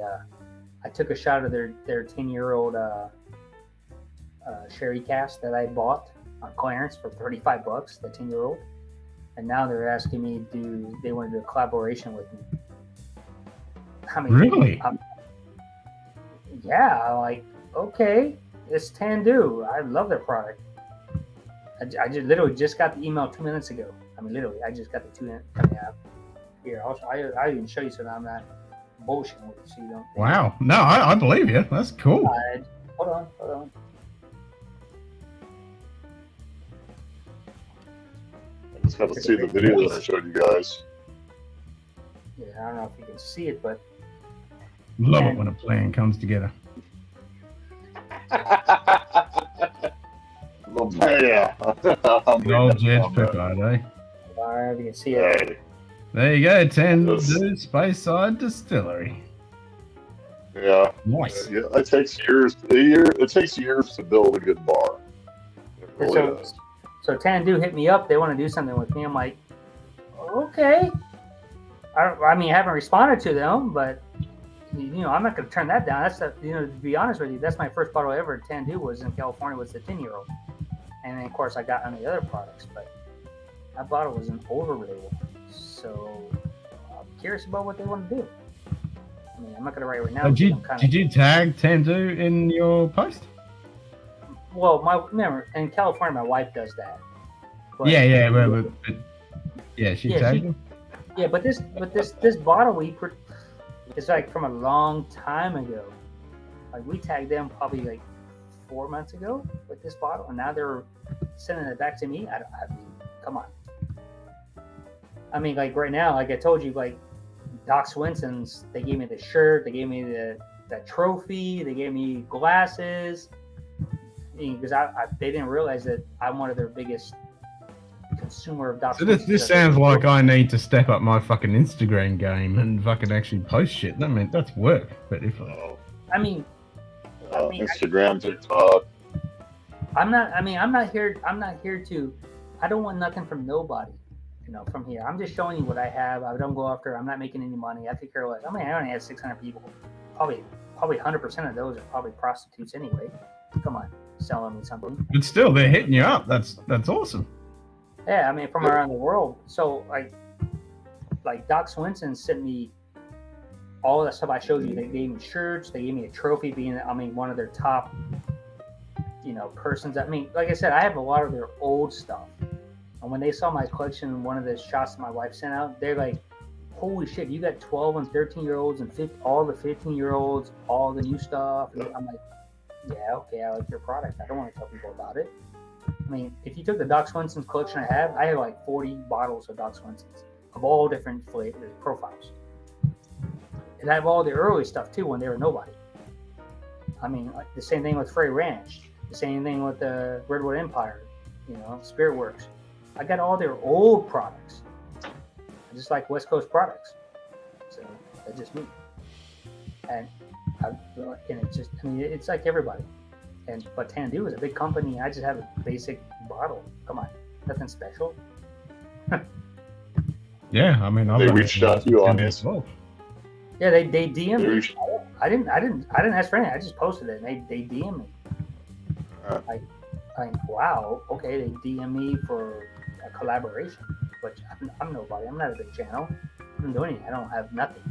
took a shot of their 10-year-old sherry cask that I bought on clearance for $35, the 10-year-old, and now they're asking me they want to do a collaboration with me. Really? Yeah, I'm like, okay, it's Tandu. I love their product. I just literally just got the email 2 minutes ago. I mean, literally, I just got the 2 minutes coming out. Here, I'll even show you so that I'm not bullshitting with you, so you don't. Wow. No, I believe you. That's cool. Hold on. I just got to see the video that I showed you guys. Yeah, I don't know if you can see it, but Love it when a plan comes together. Yeah. The old Jed's Picard, eh? Alright, you can see it. There you go, Tandu Speyside Distillery. Yeah. Nice. Yeah, it takes years. It takes years to build a good bar. It really does. So Tandu hit me up. They want to do something with me. I'm like, okay. I mean, I haven't responded to them, but I'm not going to turn that down. That's to be honest with you, that's my first bottle ever. Tandu was in California, was the 10-year-old, and then of course I got on the other products, but that bottle was an overlabel. So I'm curious about what they want to do. I mean, I'm not going to write right now. Did you tag Tandu in your post? Well, remember in California, my wife does that. But, she tagged him. Yeah, but this bottle it's like from a long time ago. Like we tagged them probably like 4 months ago with this bottle, and now they're sending it back to me. I mean, come on. I mean, like right now, like I told you, like Doc Swinson's, they gave me the shirt, they gave me the trophy, they gave me glasses, because they didn't realize that I'm one of their biggest consumer of Doc Swinson's. This sounds like I need to step up my fucking Instagram game and fucking actually post shit. I mean, that's work, but if Instagram, TikTok. I'm not here to. I don't want nothing from nobody. From here. I'm just showing you what I have. I don't go after. I'm not making any money. I take care of I only have 600 people. Probably 100% of those are probably prostitutes anyway. Come on, selling me something. But still, they're hitting you up. That's awesome. Yeah, I mean, from around the world. So like Doc Swinson sent me all that stuff I showed you. They gave me shirts. They gave me a trophy being, one of their top, persons. I mean, like I said, I have a lot of their old stuff. And when they saw my collection, one of the shots that my wife sent out, they're like, holy shit, you got 12 and 13-year-olds and all the 15-year-olds, all the new stuff. And I'm like, yeah, okay, I like your product. I don't want to tell people about it. I mean, if you took the Doc Swinson's collection I have like 40 bottles of Doc Swinson's of all different flavors, profiles. And I have all the early stuff too when they were nobody. I mean, like the same thing with Frey Ranch, the same thing with the Redwood Empire, Spirit Works. I got all their old products. I just like West Coast products. So that's just me. And it's just, it's like everybody. But Tandu is a big company. I just have a basic bottle. Come on, nothing special. Yeah, I mean, they reached out to you on this. Well. Yeah, they DM'd me. I didn't ask for anything. I just posted it, and they DM'd me. Wow, okay, they DM me for a collaboration, but I'm nobody. I'm not a big channel. I don't do anything. I don't have nothing.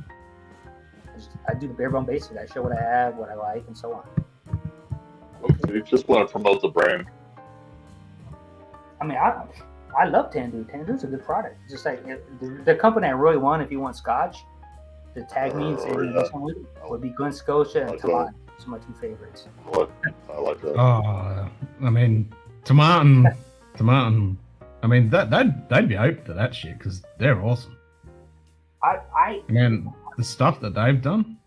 I do the bare bone basics. I show what I have, what I like, and so on. Okay, you just want to promote the brand. I mean, I love Tandu. Tandu's a good product. Just like the company I really want, if you want Scotch, to tag me and say would be Glen Scotia and Tomatin. Those are my two favorites. I like that. Oh, I mean, Tomatin. I mean, they'd be open to that shit because they're awesome. I mean, the stuff that they've done,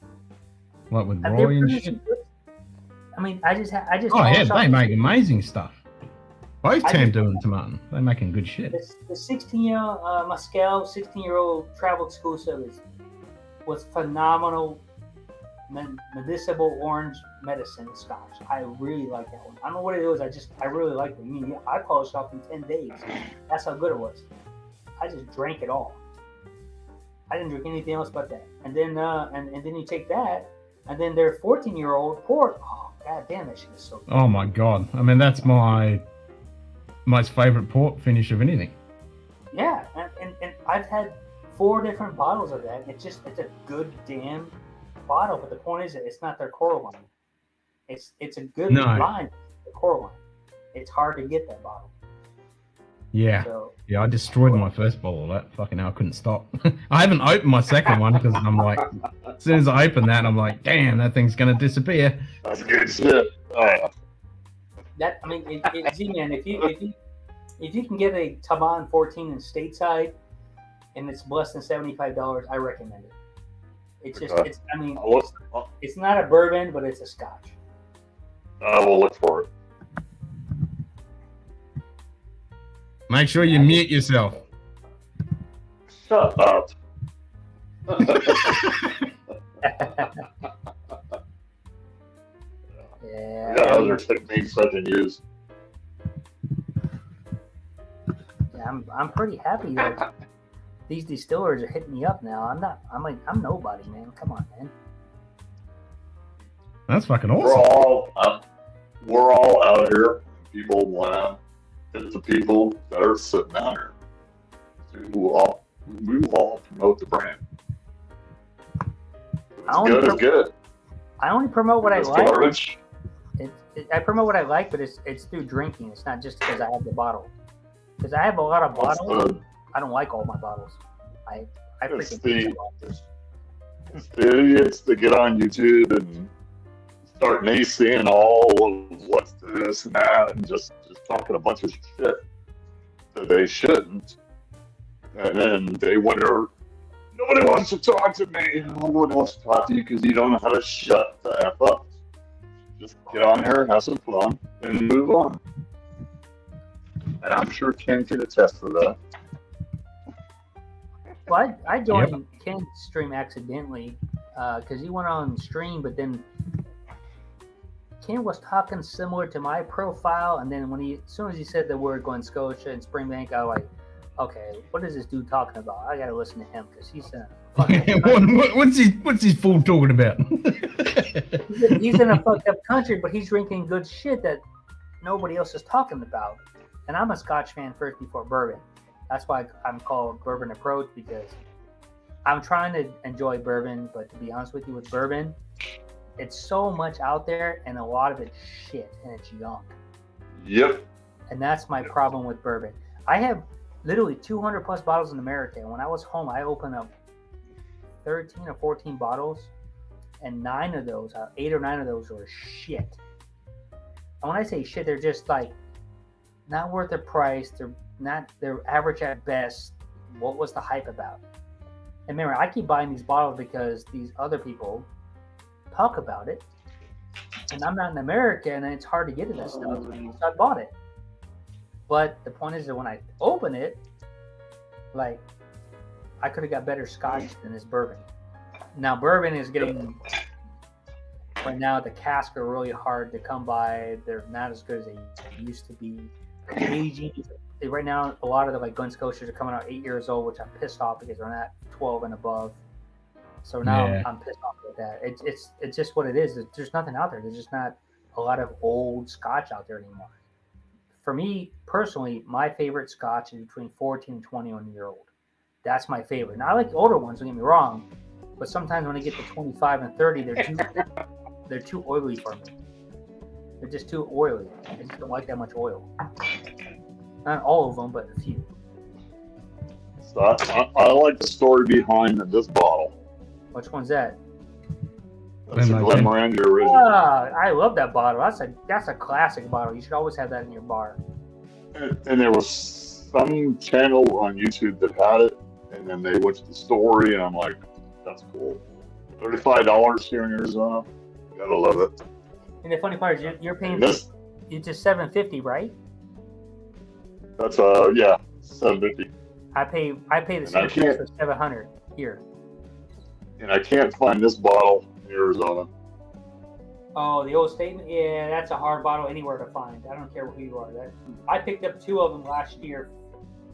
like with Roy and shit. I mean, I just Oh yeah, polished they off make amazing stuff. Both I Tam just- doing Tomatin. They're making good shit. the 16-year-old Mescal 16-year-old travel exclusive was phenomenal. Medicinal orange medicine Scotch. I really like that one. I don't know what it was. I really liked it. I mean, I polished off in 10 days. That's how good it was. I just drank it all. I didn't drink anything else but that. And then and then you take that, and then their 14-year-old port. Oh god damn, that shit is so good. Oh my god! I mean, that's my most favorite port finish of anything. Yeah, and I've had 4 different bottles of that. It's a good damn bottle, but the point is that it's not their core line. It's a good No. line, the core line. It's hard to get that bottle. Yeah, So- yeah. I destroyed my first bottle of that. Fucking hell, I couldn't stop. I haven't opened my second one because I'm like, as soon as I open that, I'm like, damn, that thing's gonna disappear. That's good shit. That I mean, Z-Man, if you can get a Taban 14 in stateside, and it's less than $75, I recommend it. It's just Okay. it's not a bourbon, but it's a Scotch. I will look for it. Make sure you mute yourself. Shut up. Yeah. Other techniques I can use. Yeah, I'm pretty happy that these distillers are hitting me up now. I'm nobody, man. Come on, man. That's fucking We're awesome. all out here. People want to hit the people that are sitting out here. We will all promote the brand. It's good. I only promote what It's I like. garbage. I promote what I like, but it's through drinking. It's not just because I have the bottle. Because I have a lot of What's bottles. the- I don't like all my bottles. I It's freaking the idiots that get on YouTube and start naysayin all of what's this and that and just talking a bunch of shit that they shouldn't. And then they wonder, nobody wants to talk to me. Nobody wants to talk to you because you don't know how to shut the F up. Just get on here, have some fun, and move on. And I'm sure Ken can attest to that. Well, I joined Ken's stream accidentally because he went on stream, but then Ken was talking similar to my profile, and then as soon as he said the word Glen Scotia and Springbank, I was like, okay, what is this dude talking about? I gotta listen to him because he's What's his fool talking about? he's in a fucked up country, but he's drinking good shit that nobody else is talking about. And I'm a Scotch fan first before bourbon. That's why I'm called Bourbon Approach, because I'm trying to enjoy bourbon, but to be honest with you, with bourbon, it's so much out there and a lot of it's shit and it's junk. Yep. And that's my problem with bourbon. I have literally 200 plus bottles in America. And when I was home, I opened up 13 or 14 bottles, and 8 or 9 of those were shit. And when I say shit, they're just like not worth their price. They're average at best. What was the hype about? And remember, I keep buying these bottles because these other people talk about it, and I'm not in America, and it's hard to get to this stuff. So I bought it. But the point is that when I open it, like, I could have got better Scotch than this bourbon. Now bourbon is getting right now. The casks are really hard to come by. They're not as good as they used to be. Aging right now, a lot of the like Glen Scotias are coming out 8 years old, which I'm pissed off because they're not 12 and above. So now Yeah. I'm pissed off with that. It's just what it is. There's nothing out there. There's just not a lot of old Scotch out there anymore. For me personally, my favorite Scotch is between 14 and 21 year old. That's my favorite. Now I like the older ones. Don't get me wrong, but sometimes when I get to 25 and 30, they're too oily for me. They're just too oily. I just don't like that much oil. Not all of them, but a few. So I like the story behind this bottle. Which one's that? That's a Glenmorangie original. I love that bottle. That's a classic bottle. You should always have that in your bar. And there was some channel on YouTube that had it, and then they went to the story, and I'm like, that's cool. $35 here in Arizona. Gotta love it. And the funny part is you're paying This, it's just $7.50, right? that's yeah, $7.50. I pay the And I same price can't, for $700 here. and I can't find this bottle in Arizona. Oh, the old statement. Yeah, that's a hard bottle anywhere to find. I don't care who you are. I picked up 2 of them last year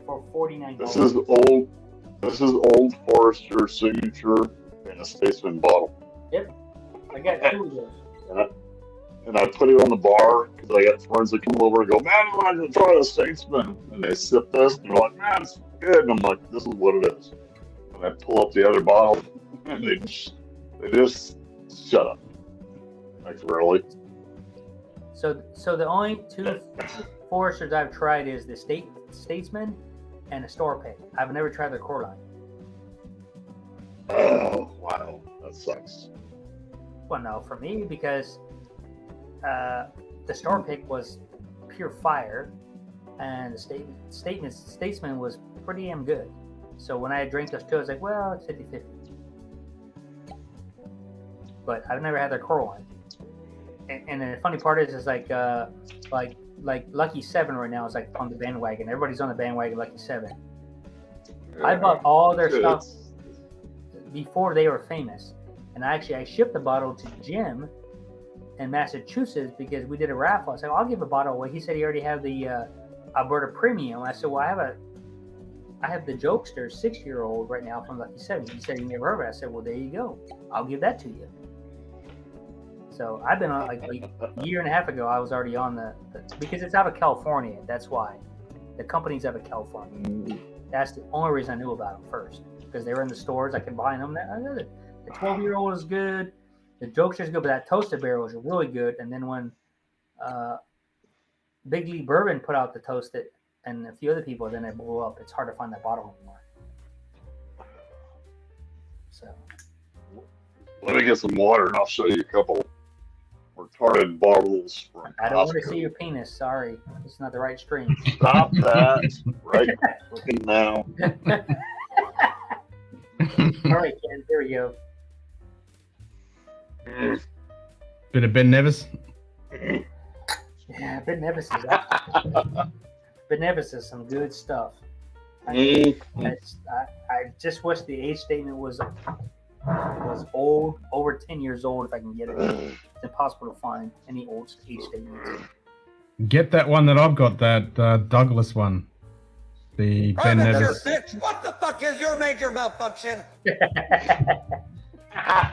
for $49. This is old. This is Old Forester signature in a Statesman bottle. Yep, I got 2 of those. And I put it on the bar because I got friends that come over and go, man, I'm going to try the Statesman. And they sip this and they're like, man, it's good. And I'm like, this is what it is. And I pull up the other bottle and they just shut up. Like, really? So the only 2 Foresters I've tried is the Statesman and a Store Pick. I've never tried their core line. Oh, wow. That sucks. Well, no, for me, because the Store Pick was pure fire, and the Statesman was pretty damn good. So when I drank those 2, I was like, well, it's 50-50. But I've never had their core line. And the funny part is like Lucky 7 right now is like on the bandwagon. Everybody's on the bandwagon Lucky 7. I bought all their stuff before they were famous, and I shipped the bottle to Jim in Massachusetts because we did a raffle. I said, I'll give a bottle away. He said he already had the Alberta Premium. I said, well, I have the Jokester 6-year-old right now from Lucky 7. He said he never heard of it. I said, well, there you go. I'll give that to you. So I've been on like a year and a half ago. I was already on the because it's out of California. That's why the company's out of California. That's the only reason I knew about them first because they were in the stores. I could buy them. The 12-year-old is good. The Jokester is good, but that Toasted Barrel is really good. And then when Big Lee Bourbon put out the Toasted and a few other people, then it blew up. It's hard to find that bottle anymore. So let me get some water and I'll show you a couple retarded bottles. I don't want to see your penis. Sorry, it's not the right stream. Stop that right now. All right, Ken. Here we go. Bit of Ben Nevis. Yeah, Ben Nevis is some good stuff. I just wish the age statement was old, over 10 years old if I can get it. It's impossible to find any old age statements. Get that one that I've got, that Douglas one. The Ben Nevis. What the fuck is your major malfunction?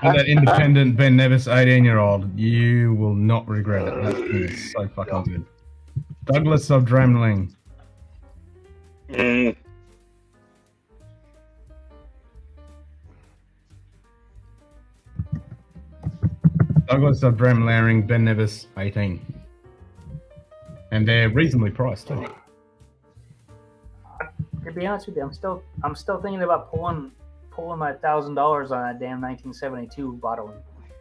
That independent Ben Nevis 18-year-old. You will not regret it. That thing is so fucking good. Douglas of Dramling. Douglas of Dramling, Ben Nevis 18. And they're reasonably priced too. To be honest with you, I'm still thinking about pulling my $1,000 on that damn 1972 bottle,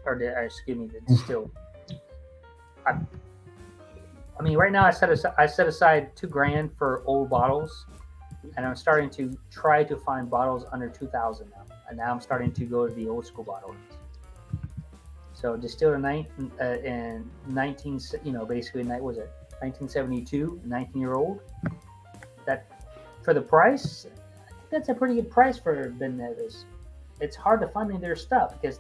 excuse me, the distill. I mean, right now I set aside $2,000 for old bottles, and I'm starting to try to find bottles under 2,000 now. And now I'm starting to go to the old school bottles. So distilled in 19, basically, what was it, 1972, 19-year-old. That for the price, I think that's a pretty good price for Ben Nevis. It's hard to find any of their stuff because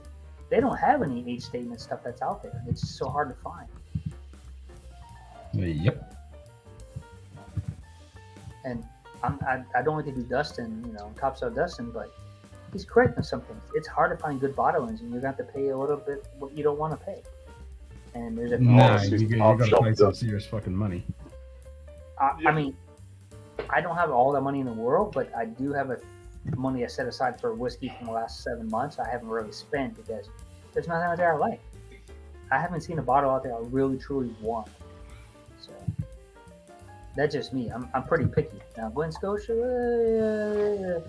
they don't have any age statement stuff that's out there. It's just so hard to find. Yep. And I don't like to do Dustin, Top Star Dustin, but he's correct on some things. It's hard to find good bottlings, and you have to pay a little bit what you don't want to pay. And there's a you got to pay some serious fucking money. I mean, I don't have all the money in the world, but I do have money I set aside for whiskey from the last 7 months. I haven't really spent because there's nothing out there I like. I haven't seen a bottle out there I really truly want. So that's just me. I'm pretty picky. Now, Glen Scotia,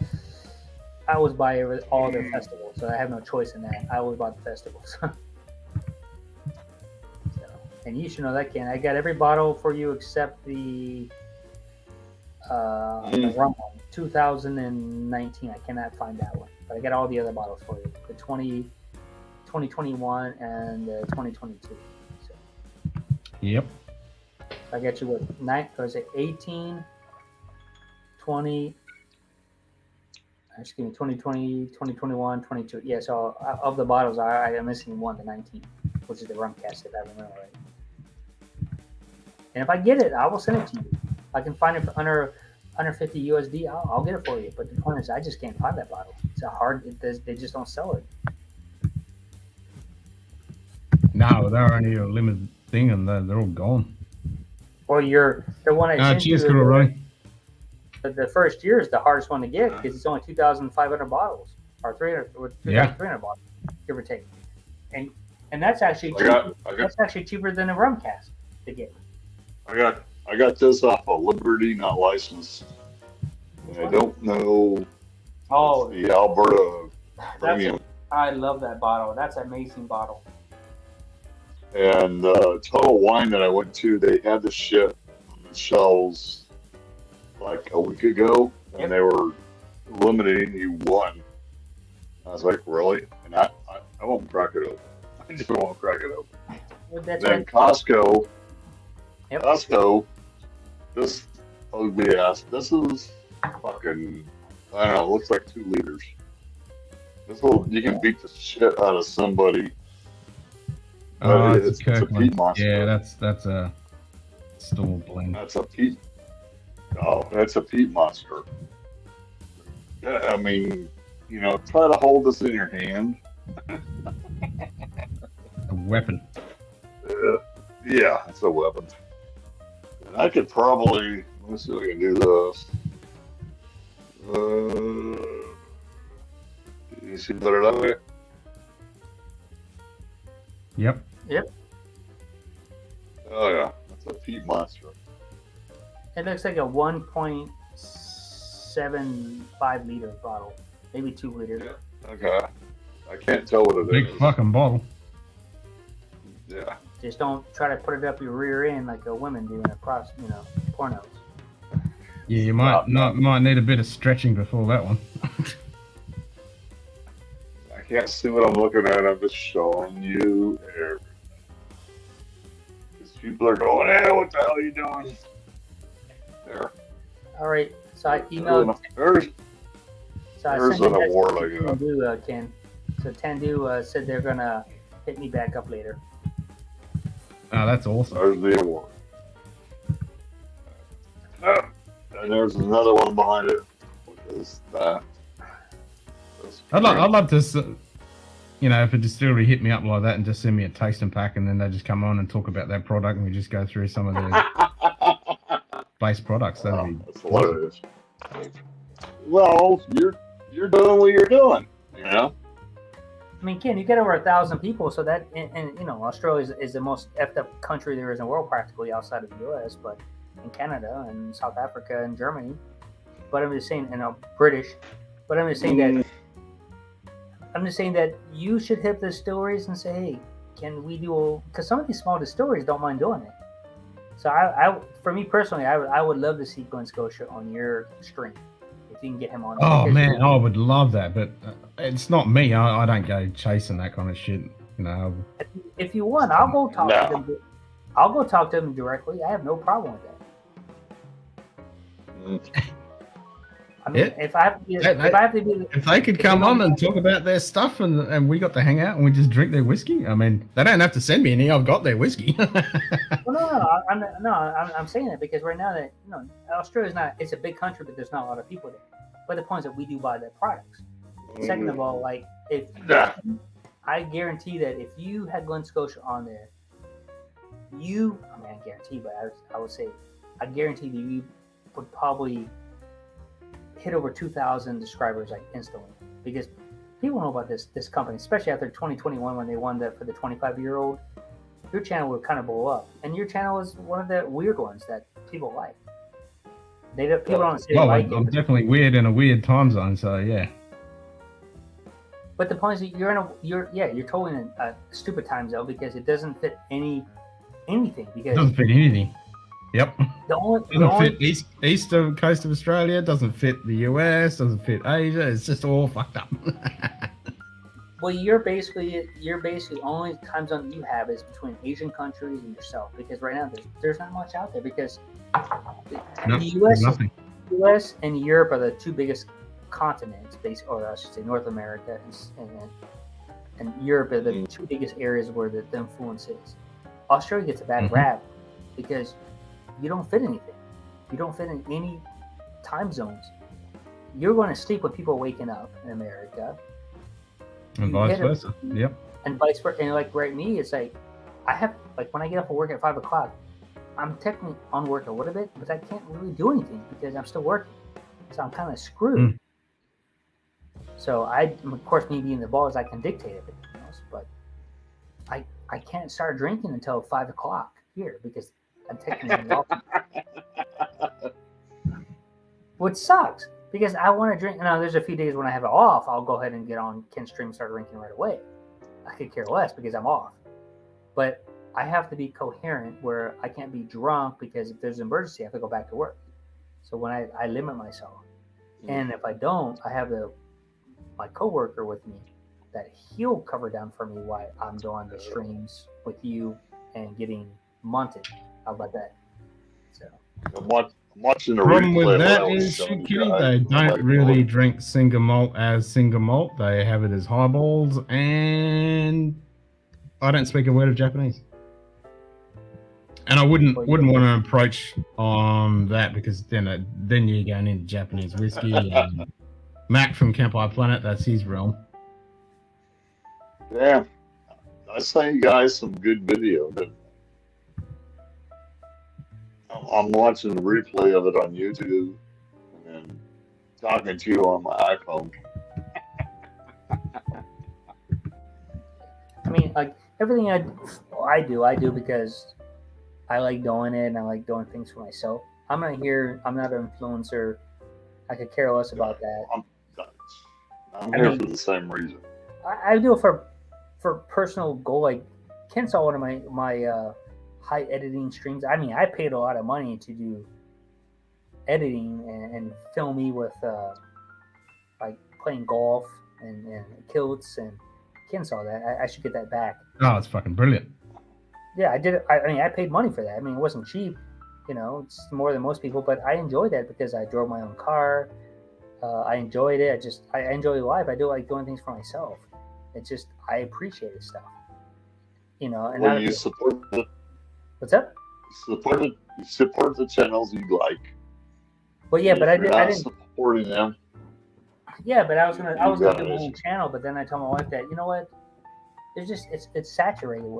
I always buy all their festivals, so I have no choice in that. I always buy the festivals. And you should know that, Ken. I got every bottle for you except the rum one, 2019. I cannot find that one, but I got all the other bottles for you. The 2021 and the 2022. So. Yep. I get you with 9, or is it 18, 20, excuse me, 2020, 2021, 22. Yeah, so of the bottles, I am missing one, the 19, which is the rum cast, if I remember right. And if I get it, I will send it to you. If I can find it for under 50 USD, I'll get it for you. But the point is, I just can't find that bottle. It's a hard, they just don't sell it. No, they're only a limited thing, and they're all gone. Well, the one I sent Cheers, you. good Ronnie. The first year is the hardest one to get because it's only 2,500 bottles or 2,300 bottles, give or take, and that's actually that's actually cheaper than a rum cask to get. I got this off of Liberty, not licensed. And I don't know. Oh, the Alberta Premium. I love that bottle. That's an amazing bottle. And Total Wine that I went to, they had the shit on the shelves like a week ago, and they were limiting you one. I was like, really? And I won't crack it open. I just won't crack it open. Well, that's then right. Costco, this ugly ass, this is fucking, I don't know, it looks like 2 liters. You can beat the shit out of somebody. It's a peat monster. Yeah, that's a store blend. That's a peat. Oh, that's a peat monster. I mean, try to hold this in your hand. A weapon. Yeah, it's a weapon. And I could probably, let me see if I can do this. You see better that way? Yep. Oh yeah, that's a peat monster. It looks like a 1.75 liter bottle, maybe 2 liters. Yeah. Okay. I can't tell what it is. Big fucking bottle. Yeah. Just don't try to put it up your rear end like a woman do in a pornos. Yeah, you might need a bit of stretching before that one. I can't see what I'm looking at. I'm just showing you everything. Because people are going, hey, what the hell are you doing? There. All right. So I emailed. There's an award like that. Tandu, Ken. So Tandu said they're gonna hit me back up later. Oh, that's awesome. There's the award. And there's another one behind it. What is that? I'd love to, if a distillery hit me up like that and just send me a tasting pack, and then they just come on and talk about that product, and we just go through some of the base products. That'd be hilarious. Well, you're doing what you're doing, I mean, Ken, you get over 1,000 people, so that, and Australia is the most effed up country there is in the world, practically outside of the U.S., but in Canada and South Africa and Germany. But I'm just saying, British. But I'm just saying that you should hit the distilleries and say, hey, can we do? Because some of these small distilleries don't mind doing it. So for me personally, I would love to see Glen Scotia on your stream if you can get him on. Oh man, I would love that, but it's not me. I don't go chasing that kind of shit. If you want, I'll go talk to them. I'll go talk to them directly. I have no problem with that. I mean, if they could come on and talk about their stuff, and we got to hang out and we just drink their whiskey. I mean, they don't have to send me any. I've got their whiskey. I'm saying that because right now that Australia's it's a big country, but there's not a lot of people there. But the point is that we do buy their products. Second of all, I guarantee that if you had Glen Scotia on there, I guarantee, but I would say, I guarantee that you would probably hit over 2,000 subscribers instantly, because people know about this company, especially after 2021 when they won that for the 25-year-old. Your channel would kind of blow up, and your channel is one of the weird ones that people like. People don't say like it. I'm definitely weird in a weird time zone, so yeah. But the point is that you're totally in a stupid time zone because it doesn't fit anything. Because it doesn't fit anything. Yep. Doesn't fit east coast of Australia. Doesn't fit the US. Doesn't fit Asia. It's just all fucked up. Well, you're basically only time zone you have is between Asian countries and yourself, because right now there's not much out there, because No, the U.S. nothing. U.S. and Europe are the two biggest continents, or I should say North America and Europe are the two biggest areas where the influence is. Australia gets a bad rap because you don't fit anything. You don't fit in any time zones. You're going to sleep when people are waking up in America. And vice versa. Yep. And vice versa. And like right me, it's like I have when I get up for work at 5 o'clock, I'm technically on work a little bit, but I can't really do anything because I'm still working. So I'm kind of screwed. So of course, me being the boss, I can dictate everything else, but I can't start drinking until 5 o'clock here because I'm technically off. Which sucks because I want to drink. Now, there's a few days when I have it off, I'll go ahead and get on Ken's stream and start drinking right away. I could care less because I'm off. But I have to be coherent where I can't be drunk because if there's an emergency, I have to go back to work. So when I limit myself. And if I don't, I have my coworker with me that he'll cover down for me while I'm doing the streams with you and getting Munted. How about that? So I'm watching the problem replay. with that of what I was is, showing Kitty, you guys. they I'm don't like, really drink single malt as single malt. They have it as highballs, and I don't speak a word of Japanese. And I wouldn't want to approach on that because then you're going into Japanese whiskey. And Mac from Campfire Planet, that's his realm. Yeah, I sent you guys some good video. I'm watching the replay of it on YouTube and then talking to you on my iPhone. I mean, like everything I do because I like doing it and I like doing things for myself. I'm not an influencer. I could care less about that. I'm here for the same reason. I do it for personal goal. Like Ken saw one of my high editing streams. I mean, I paid a lot of money to do editing and film me with like playing golf and kilts, and Ken saw that. I should get that back. Oh, it's fucking brilliant. Yeah, I did it. I mean, I paid money for that. I mean, it wasn't cheap. You know, it's more than most people, but I enjoyed that because I drove my own car. I enjoyed it. I enjoy life. I do like doing things for myself. It's just, I appreciate this stuff. You know, and well, you support the. What's up? You support the channels you like. Well, yeah, but I didn't supporting them. Yeah, but I was gonna do my own channel, but then I told my wife that, you know what? There's just it's saturated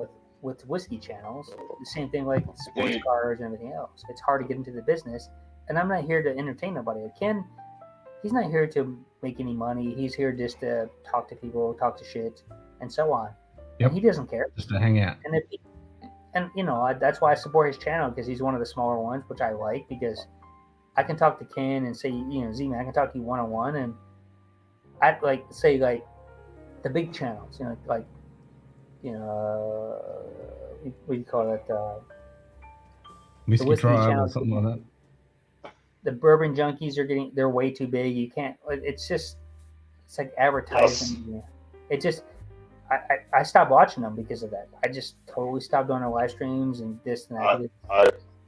with whiskey channels. The same thing like sports cars and everything else. It's hard to get into the business, and I'm not here to entertain nobody. Ken, he's not here to make any money. He's here just to talk to people, talk to shit, and so on. Yep. And he doesn't care. Just to hang out. And you know, that's why I support his channel, because he's one of the smaller ones, which I like, because I can talk to Ken and say, you know, Z-Man, I can talk to you one-on-one, and I'd like say like the big channels, you know, like, you know, what do you call it? Whiskey Tribe or something like that. The bourbon junkies they're way too big. You can't. It's like advertising. Yes. It just. I stopped watching them because of that. I just totally stopped doing their live streams and this and that.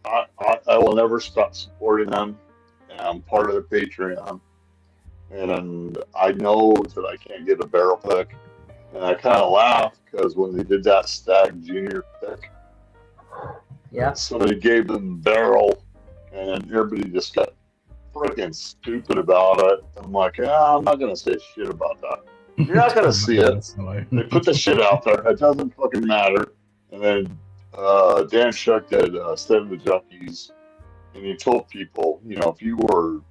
I will never stop supporting them. I'm part of the Patreon, and I know that I can't get a barrel pick, and I kind of laughed because when they did that Stag Junior pick, yeah, somebody gave them barrel, and everybody just got freaking stupid about it. I'm like, I'm not gonna say shit about that. You're not gonna see it. They put the shit out there. It doesn't fucking matter. And then Dan Shuck did Seven the Junkies, and he told people, you know, if you were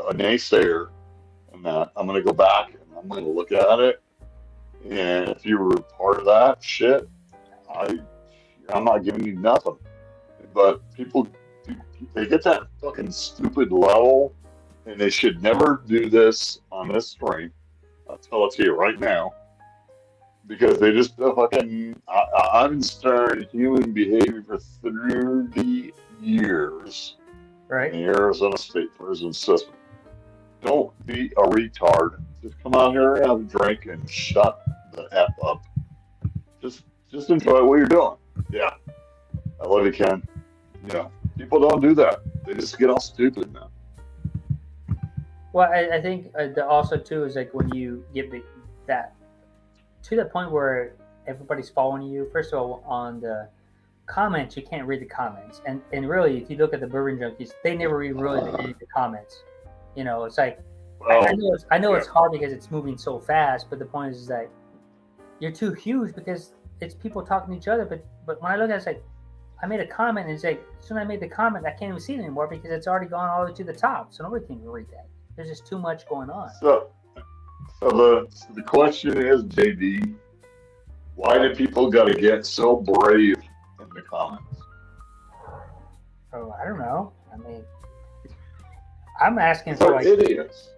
a naysayer, and that I'm gonna go back and I'm gonna look at it, and if you were part of that shit, I'm not giving you nothing. But people, they get that fucking stupid level, and they should never do this on this stream. I'll tell it to you right now, because they just fucking. I've been studying human behavior for 30 years. Right. In the Arizona State Prison System. Don't be a retard. Just come out here, have a drink, and shut the F up. Just enjoy what you're doing. Yeah. I love you, Ken. Yeah. People don't do that. They just get all stupid now. Well, I think also too is like when you get that to the point where everybody's following you. First of all, on the comments, you can't read the comments, and really, if you look at the bourbon junkies, they never read the comments. You know, it's like I know it's hard because it's moving so fast, but the point is that you're too huge because it's people talking to each other. But when I look at it, it's like I made a comment, and it's like as soon as I made the comment, I can't even see it anymore because it's already gone all the way to the top, so nobody can even read that. There's just too much going on. So the question is, JD, why do people got to get so brave in the comments? Oh, I don't know. I mean, I'm asking They're for like idiots.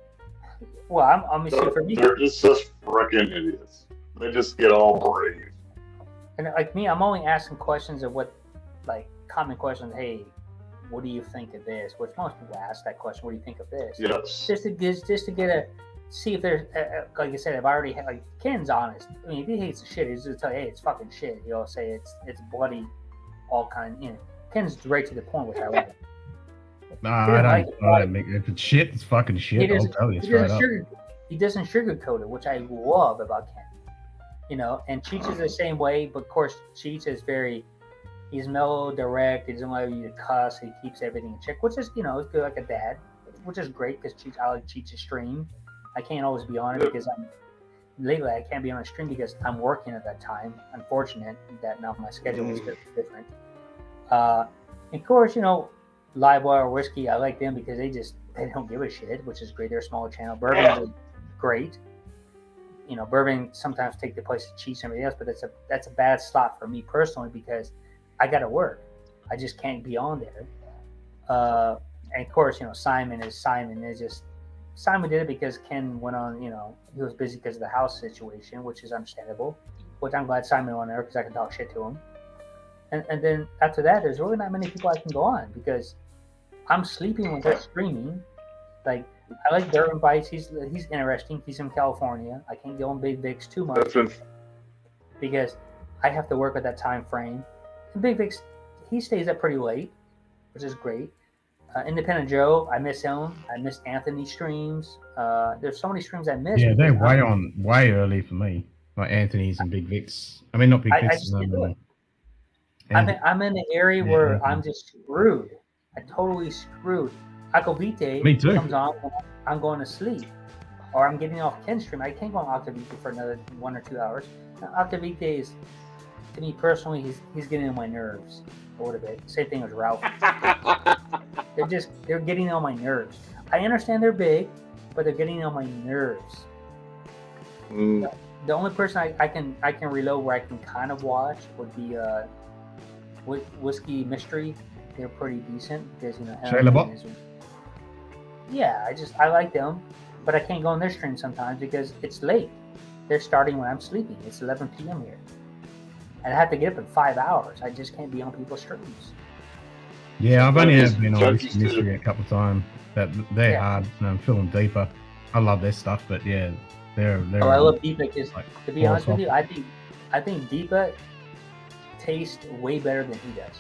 Well, I'm for me. They're just such freaking idiots. They just get all brave. And like me, I'm only asking questions of what, like, common questions. Hey, what do you think of this? Which most people ask that question. What do you think of this? Yes. Just to get a see if there's like I said, I've already had, like, Ken's honest. I mean, if he hates the shit, he's just tell you, hey, it's fucking shit. He'll say it's bloody, all kind. You know, Ken's right to the point, which I like. Nah, I don't make it. If it's shit, it's fucking shit. I'll tell you straight up. He doesn't sugarcoat it, which I love about Ken. You know, and Cheech is the same way, but of course, Cheech is he's mellow, direct. He doesn't allow you to cuss. He keeps everything in check, which is, you know, it's good like a dad, which is great because I like Cheech's stream. I can't always be on it because lately I can't be on a stream because I'm working at that time. Unfortunate that now my schedule is different. And of course, you know, Livewire Whiskey, I like them because they don't give a shit, which is great. They're a smaller channel. Bourbon is great. You know, bourbon sometimes take the place of Cheech and everything else, but that's a bad slot for me personally because I got to work. I just can't be on there. And of course, you know, Simon is just Simon did it because Ken went on. You know, he was busy because of the house situation, which is understandable. Which I'm glad Simon went there because I can talk shit to him. And then after that, there's really not many people I can go on because I'm sleeping when they're streaming. Like, I like Bourbon Bites. He's interesting. He's in California. I can't go on Big Vic's too much because I have to work at that time frame. And Big Vic's, he stays up pretty late, which is great. Independent Joe, I miss him. I miss Anthony's streams. There's so many streams I miss. Yeah, they're way early for me. Like Anthony's and Big Vic's. I mean, not Big Vic's. I just can't do it. I'm in the area where I'm just screwed. I'm totally screwed. Acovite comes on when I'm going to sleep. Or I'm getting off Ken's stream. I can't go on Acovite for another 1 or 2 hours. Now, Acovite is, to me personally, he's getting on my nerves a little bit. Same thing as Ralph. They're getting on my nerves. I understand they're big, but they're getting on my nerves. The only person I can reload where I can kind of watch would be Whiskey Mystery. They're pretty decent because, you know, yeah, I like them, but I can't go on their stream sometimes because it's late. They're starting when I'm sleeping. It's 11 p.m. here, and I have to get up in 5 hours. I just can't be on people's streams. Yeah, I've only been on Whiskey Mystery a couple of times. They're hard. And I'm feeling deeper. I love their stuff, but yeah, they're. Oh, I love Deepa because, to be honest with you, I think Deepa tastes way better than he does.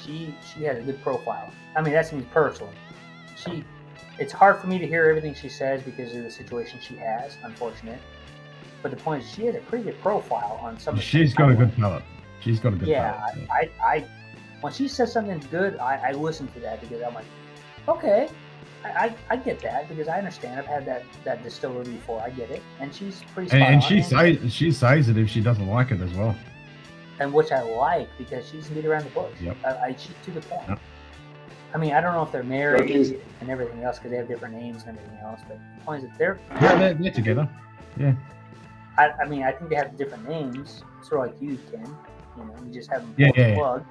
She has a good profile. I mean, that's me personally. It's hard for me to hear everything she says because of the situation she has, unfortunate. But the point is, she has a pretty good profile on some. She's got a good palate. She's got a good palate. Yeah, I when she says something's good, I listen to that because I'm like, okay, I get that because I understand. I've had that distillery before. I get it, and she's pretty spot and on. she says it if she doesn't like it as well. And which I like because she's beat around the bush. Yep. She's to the point. Yep. I mean, I don't know if they're married and everything else because they have different names and everything else, but the point is that they're together. Yeah. I mean, I think they have different names, sort of like you, Ken. You know, you just have them plugged.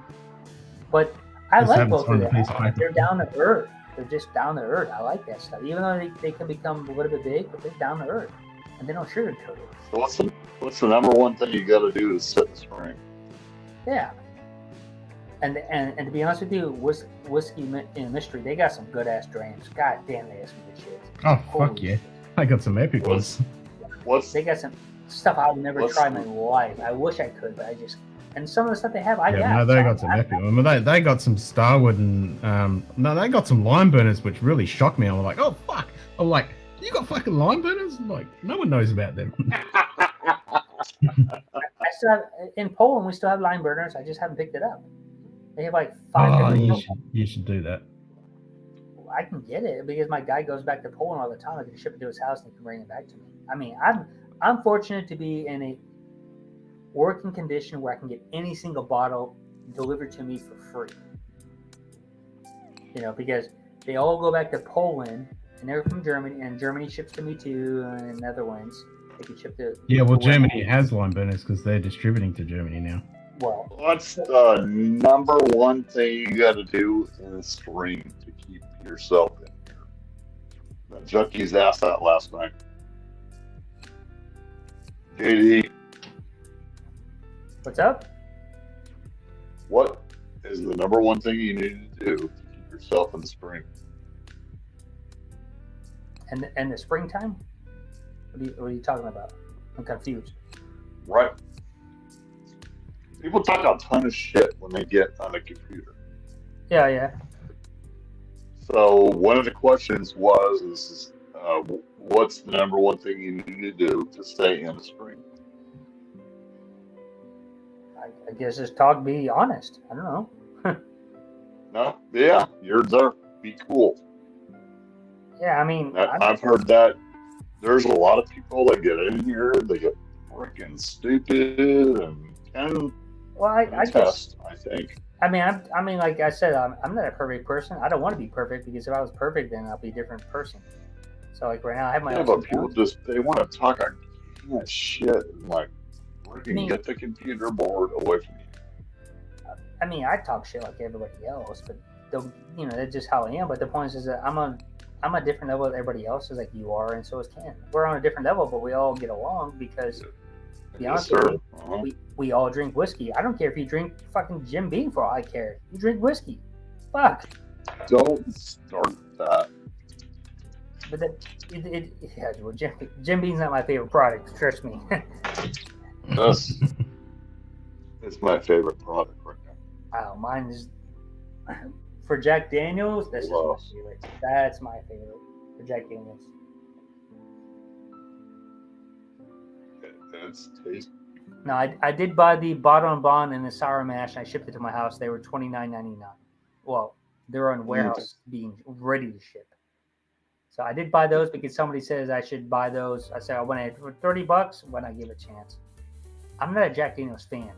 But I like both of them. They're down to earth. They're just down to earth. I like that stuff. Even though they can become a little bit big, but they're down to earth. And they don't sugarcoat it. So what's the number one thing you got to do to set the spring? Yeah. And to be honest with you, Whiskey Mystery, they got some good ass drains. God damn, they have some good shit. Oh, fuck yeah. I got some epic ones. They got some. stuff I would never try in my life. I wish I could, but I just and some of the stuff they have, I Yeah, got. no, they so got some epic. I mean, they got some Starwood and no, they got some lime burners, which really shocked me. I was like, oh fuck! I'm like, you got fucking lime burners? I'm like, no one knows about them. I still have, in Poland, we still have lime burners. I just haven't picked it up. They have like 5 Oh, different. you should do that. I can get it because my guy goes back to Poland all the time. I can ship it to his house and he can bring it back to me. I mean, I'm fortunate to be in a working condition where I can get any single bottle delivered to me for free. You know, because they all go back to Poland and they're from Germany, and Germany ships to me too, and Netherlands. They can ship to. Yeah, well, to Germany has lime burners because they're distributing to Germany now. Well, what's the number one thing you got to do in a stream to keep yourself in here? The junkies asked that last night. JD, what's up? what is the number one thing you need to do to keep yourself in the stream? And the springtime? What are you talking about? I'm confused. Right. People talk a ton of shit when they get on a computer. Yeah, yeah. So one of the questions was, what's the number one thing you need to do to stay in the stream? I guess just talk, be honest. I don't know. No? Yeah, yours are. Be cool. Yeah, I mean, I've heard that. There's a lot of people that get in here, they get freaking stupid and well, I guess. test, I think. I mean, like I said, I'm not a perfect person. I don't want to be perfect because if I was perfect, then I'll be a different person. So, like right now, I have my Yeah, own. but people they want to talk a ton of shit and like, freaking get the computer board away from you. I mean, I talk shit like everybody else, but you know, that's just how I am. But the point is that I'm a different level than everybody else, is like you are, and so is Ken. We're on a different level, but we all get along because, to be honest with you, we all drink whiskey. I don't care if you drink fucking Jim Beam for all I care. You drink whiskey. Fuck. Don't start that. But yeah, well, Jim Beam's not my favorite product. Trust me. It's my favorite product right now. Oh, mine is for Jack Daniels. This is my favorite. That's my favorite for Jack Daniels. It's tasty. No, I did buy the bottle and bond and the sour mash, and I shipped it to my house. They were $29.99. Well, they're on warehouse being ready to ship. So I did buy those because somebody says I should buy those. I said I want it for $30 when I give a chance. I'm not a Jack Daniels fan,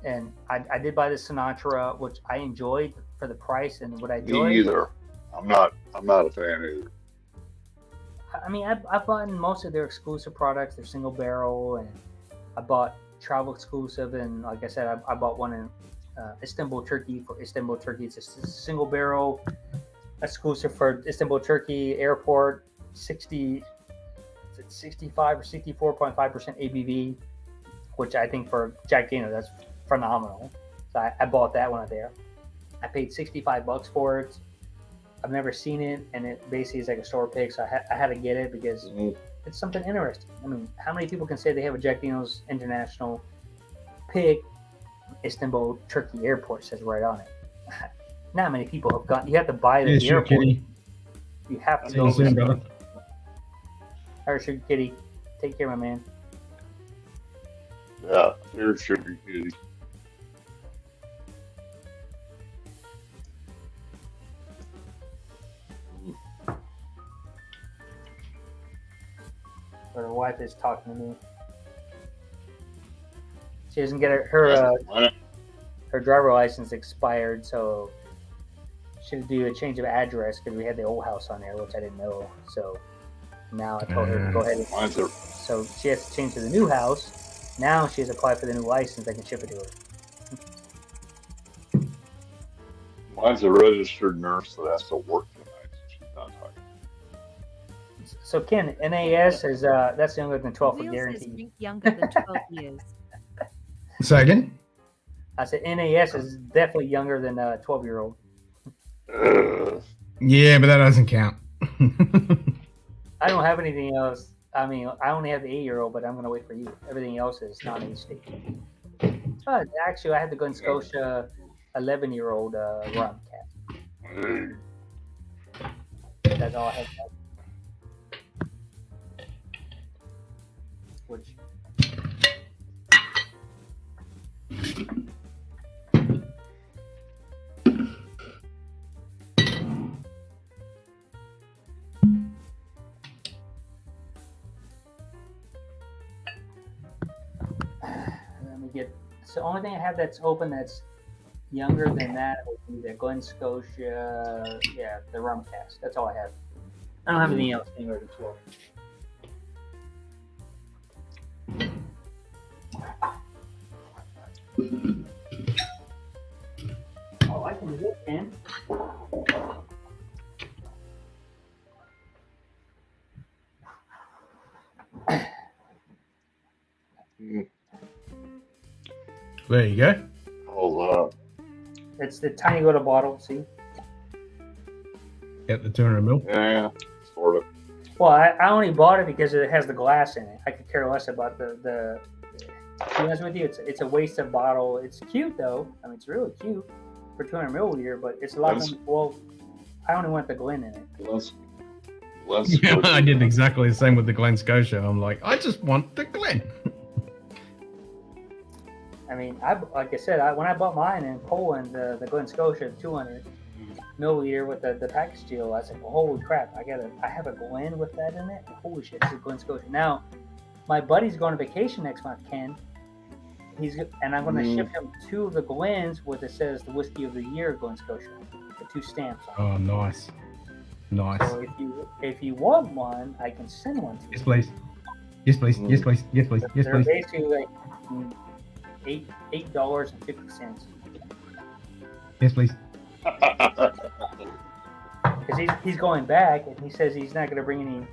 and I did buy the Sinatra, which I enjoyed for the price and what I enjoyed. Me either. I'm not a fan either. I mean, I've bought most of their exclusive products. They're single barrel, and I bought travel exclusive, and like I said, I bought one in Istanbul, Turkey for Istanbul, Turkey. It's a single barrel exclusive for Istanbul, Turkey airport. 65 or 64.5% ABV, which I think for Jack Daniels that's phenomenal. So I bought that one there. I paid $65 for it. I've never seen it, and it basically is like a store pick, so I had to get it because it's something interesting. I mean, how many people can say they have a Jack Daniels International pick? Istanbul, Turkey airport says right on it. Not many people have got. You have to buy the airport. Kitty. You have to. See you soon, brother. All right, Sugar Kitty. Take care, my man. Yeah, here's Sugar Kitty. Her wife is talking to me. She doesn't get her driver license expired, so she had to do a change of address because we had the old house on there, which I didn't know. So now I told her to go ahead and so she has to change to the new house. Now she has to apply for the new license. I can ship it to her. Mine's a registered nurse that has to work tonight, so she's not talking. So Ken, NAS is that's younger than 12 for Wheels guarantee. says younger than 12 years. Say again? I said NAS is definitely younger than a 12-year-old. Yeah, but that doesn't count. I don't have anything else. I mean, I only have the 8-year-old, but I'm going to wait for you. Everything else is non-age state. Actually, I had the Glen Scotia 11-year-old rum cat. That's all I have. Which. Let me get. So the only thing I have that's open that's younger than that would be the Glen Scotia, the rum cask. That's all I have. I don't have anything else anywhere to 12. Oh, I can do this, man. There you go. Hold up. It's the tiny little bottle, see? Get the 200 ml. Yeah, sort of. Well, I only bought it because it has the glass in it. I could care less about the to be honest with you, it's a waste of bottle. It's cute though. I mean, it's really cute for 200 milliliter, but it's a lot. Well, I only want the Glen in it. Yeah, I did exactly the same with the Glen Scotia. I'm like, I just want the Glen. I mean, like I said, when I bought mine in Poland, the Glen Scotia 200 milliliter with the package deal, I said, well, holy crap, I have a Glen with that in it. Holy shit, this is Glen Scotia. Now, my buddy's going on vacation next month, Ken. And I'm going to ship him 2 of the Glens where it says the whiskey of the year, Glen Scotia, the 2 stamps on it. Oh, nice. Nice. So if you want one, I can send one to you. Yes, please. Yes, please. Yes, please. Yes, please. Yes, They're please. basically like $8.50. Yes, please. Because he's going back, and he says he's not going to bring any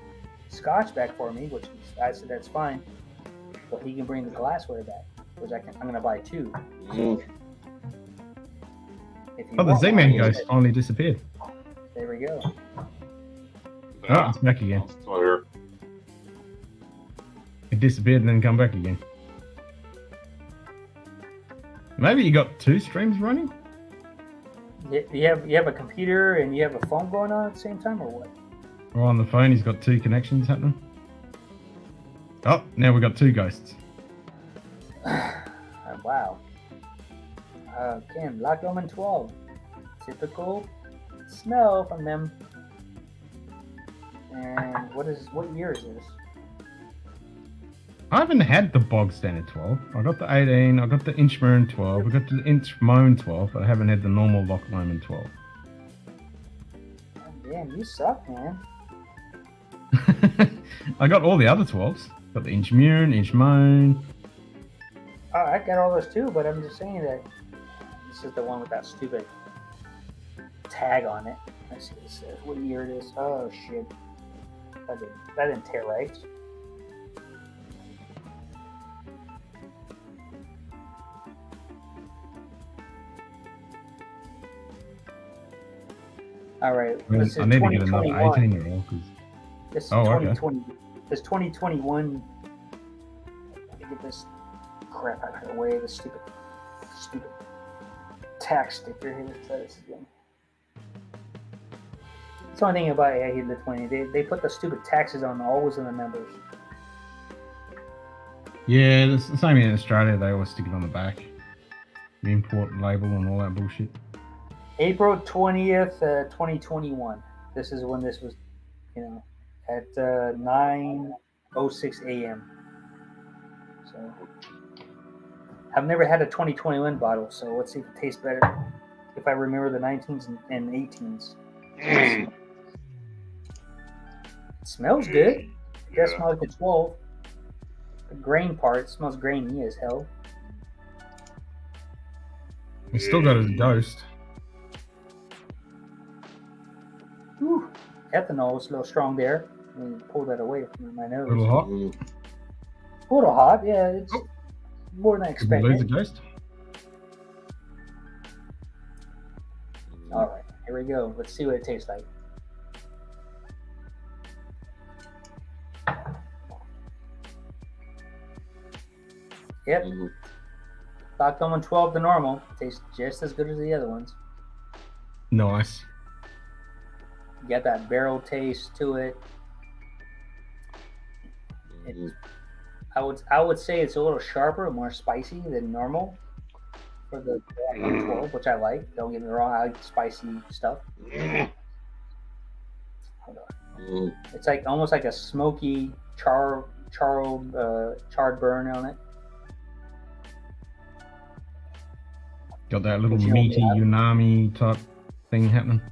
Scotch back for me, which I said that's fine. But he can bring the glassware back, which I'm going to buy 2. Oh, the Z-Man ghost finally disappeared. There we go. Oh, it's back again. It disappeared and then come back again. Maybe you got 2 streams running? You have a computer and you have a phone going on at the same time, or what? Or on the phone, he's got 2 connections happening. Oh, now we got 2 ghosts. Wow. Ken, Black Omen 12. Typical smell from them. And what year is this? I haven't had the bog standard 12. I got the 18, I got the Inchmoon 12, I got the Inchmoon 12, but I haven't had the normal Loch Lomond 12. Damn, you suck, man. I got all the other 12s. Got the Inchmoon, Inchmoon. Oh, I got all those too, but I'm just saying that this is the one with that stupid tag on it. Let's see, it says what year it is. Oh shit. That didn't tear right. All right, this is I need to get another 2021. 18-year-old. This is Oh, okay. 2020. This 2021. Let me get this crap out of the way. This stupid tax sticker here. Let's try this again. It's the only thing about it, I hate the 20. They put the stupid taxes on always in the numbers. Yeah, it's the same in Australia. They always stick it on the back. The import label and all that bullshit. April 20th, 2021. This is when this was, at 9:06 a.m. So I've never had a 2021 bottle, so let's see if it tastes better. If I remember the 19s and 18s. It smells good. It does smell like a 12. The grain part smells grainy as hell. It's still got his ghost. Whew. Ethanol was a little strong there. Let me pull that away from my nose. A little hot. A little hot, yeah. It's more than I Did we lose the expected. ghost? All right, here we go. Let's see what it tastes like. Yep. Stockholm 112, the normal, tastes just as good as the other ones. Nice. You got that barrel taste to it. I would say it's a little sharper, more spicy than normal for the 112, which I like. Don't get me wrong, I like spicy stuff. Hold on. It's like almost like a smoky charred burn on it. Got that little meaty unami type thing happening.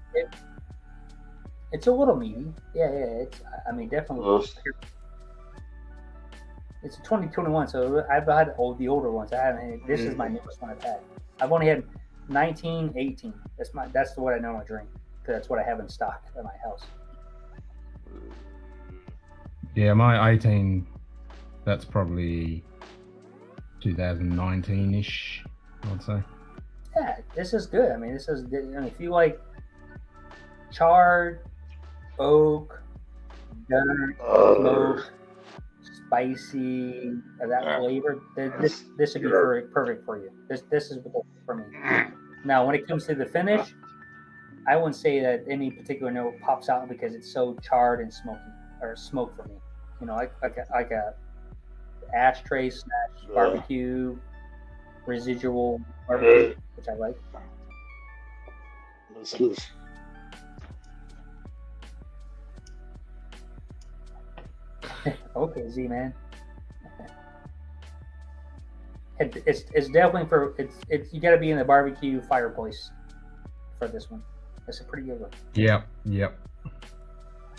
It's a little meaty. Yeah. It's, I mean, definitely. It's a 2021, so I've had the older ones. I haven't. This is my newest one I've had. I've only had 19, 18. That's what I normally drink because that's what I have in stock at my house. Yeah, my 18. That's probably 2019-ish, I'd say. Yeah, this is good. I mean, this is. I mean, if you like charred, oak, dirt, smoke, spicy, that flavor, this would be perfect for you. This is for me. Now, when it comes to the finish, I wouldn't say that any particular note pops out because it's so charred and smoky or smoke for me. You know, like a ashtray / barbecue, residual barbecue, which I like. Okay, Z man. It's definitely for it's you got to be in the barbecue fireplace for this one. That's a pretty good one. Yep. Yeah,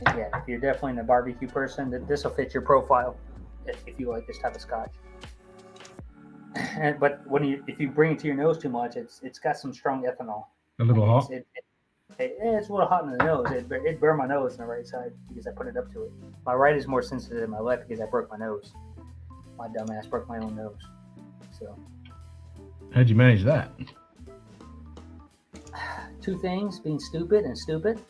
if you're definitely a barbecue person, this will fit your profile if you like this type of scotch. But if you bring it to your nose too much, it's got some strong ethanol. A little hot. It's a little hot in the nose. It burned my nose on the right side because I put it up to it. My right is more sensitive than my left because I broke my nose. My dumb ass broke my own nose. So. How'd you manage that? Two things: being stupid and stupid.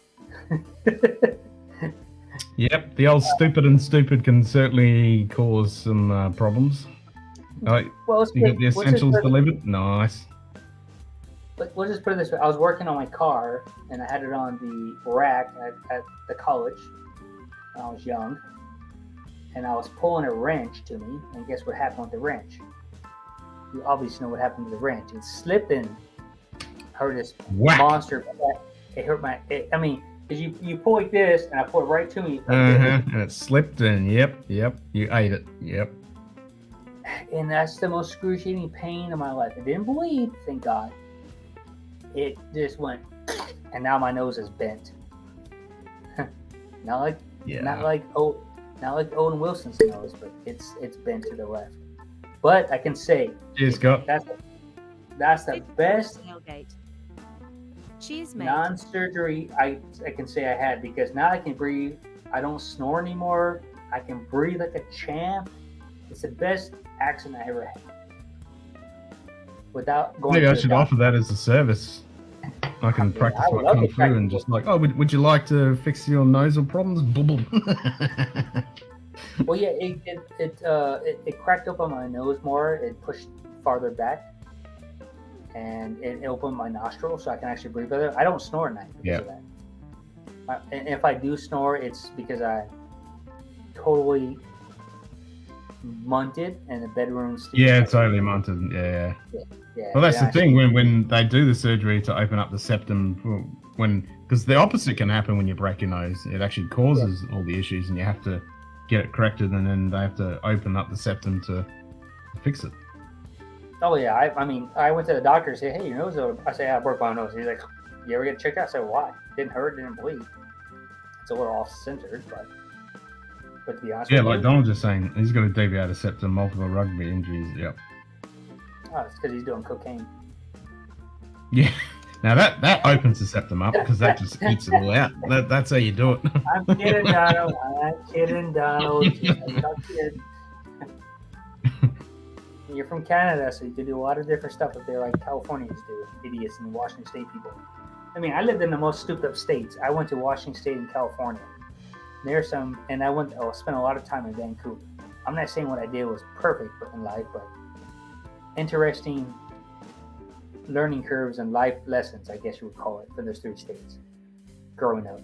Yep, the old stupid and stupid can certainly cause some problems. Well, you got the essentials delivered. Nice. But we'll just put it this way: I was working on my car, and I had it on the rack at the college when I was young, and I was pulling a wrench to me, and guess what happened with the wrench? You obviously know what happened with the wrench. It slipped in. I heard this monster. It hurt my. I mean, because you pull like this, and I pull it right to me. And it slipped in. Yep. You ate it. Yep. And that's the most excruciating pain of my life. It didn't bleed, thank God. It just went, and now my nose is bent. not like Owen Wilson's nose, but it's bent to the left. But I can say, cheers, Scott. That's the best Cheers, mate. non-surgery I can say I had because now I can breathe. I don't snore anymore. I can breathe like a champ. It's the best accident I ever had. Without going. Maybe I should offer that as a service. I can practice my kung fu and just like, would you like to fix your nasal problems? Boom. Well, yeah, it cracked open my nose more. It pushed farther back, and it opened my nostrils so I can actually breathe better. I don't snore at night because of that. And if I do snore, it's because I totally munted and the bedroom. Yeah, totally munted. Yeah. Well, that's the thing when they do the surgery to open up the septum, because the opposite can happen when you break your nose. It actually causes all the issues, and you have to get it corrected, and then they have to open up the septum to fix it. Oh yeah, I mean, I went to the doctor and said, "Hey, your nose." I say, "I broke my nose." He's like, "You ever get checked out?" I said, "Why? Didn't hurt, didn't bleed." It's a little off-centered, but to be honest, like Donald just saying, he's got a deviated septum, multiple rugby injuries. Yep. Oh, it's because he's doing cocaine. Yeah. Now that opens the septum up because that just eats it all out. That's how you do it. I'm kidding, Donald. I'm kidding, Donald. I'm not kidding. You're from Canada, so you can do a lot of different stuff up there like Californians do. Idiots and Washington State people. I mean, I lived in the most stupid up states. I went to Washington State and California. And I spent a lot of time in Vancouver. I'm not saying what I did was perfect in life, but interesting learning curves and life lessons, I guess you would call it, for those 3 states growing up.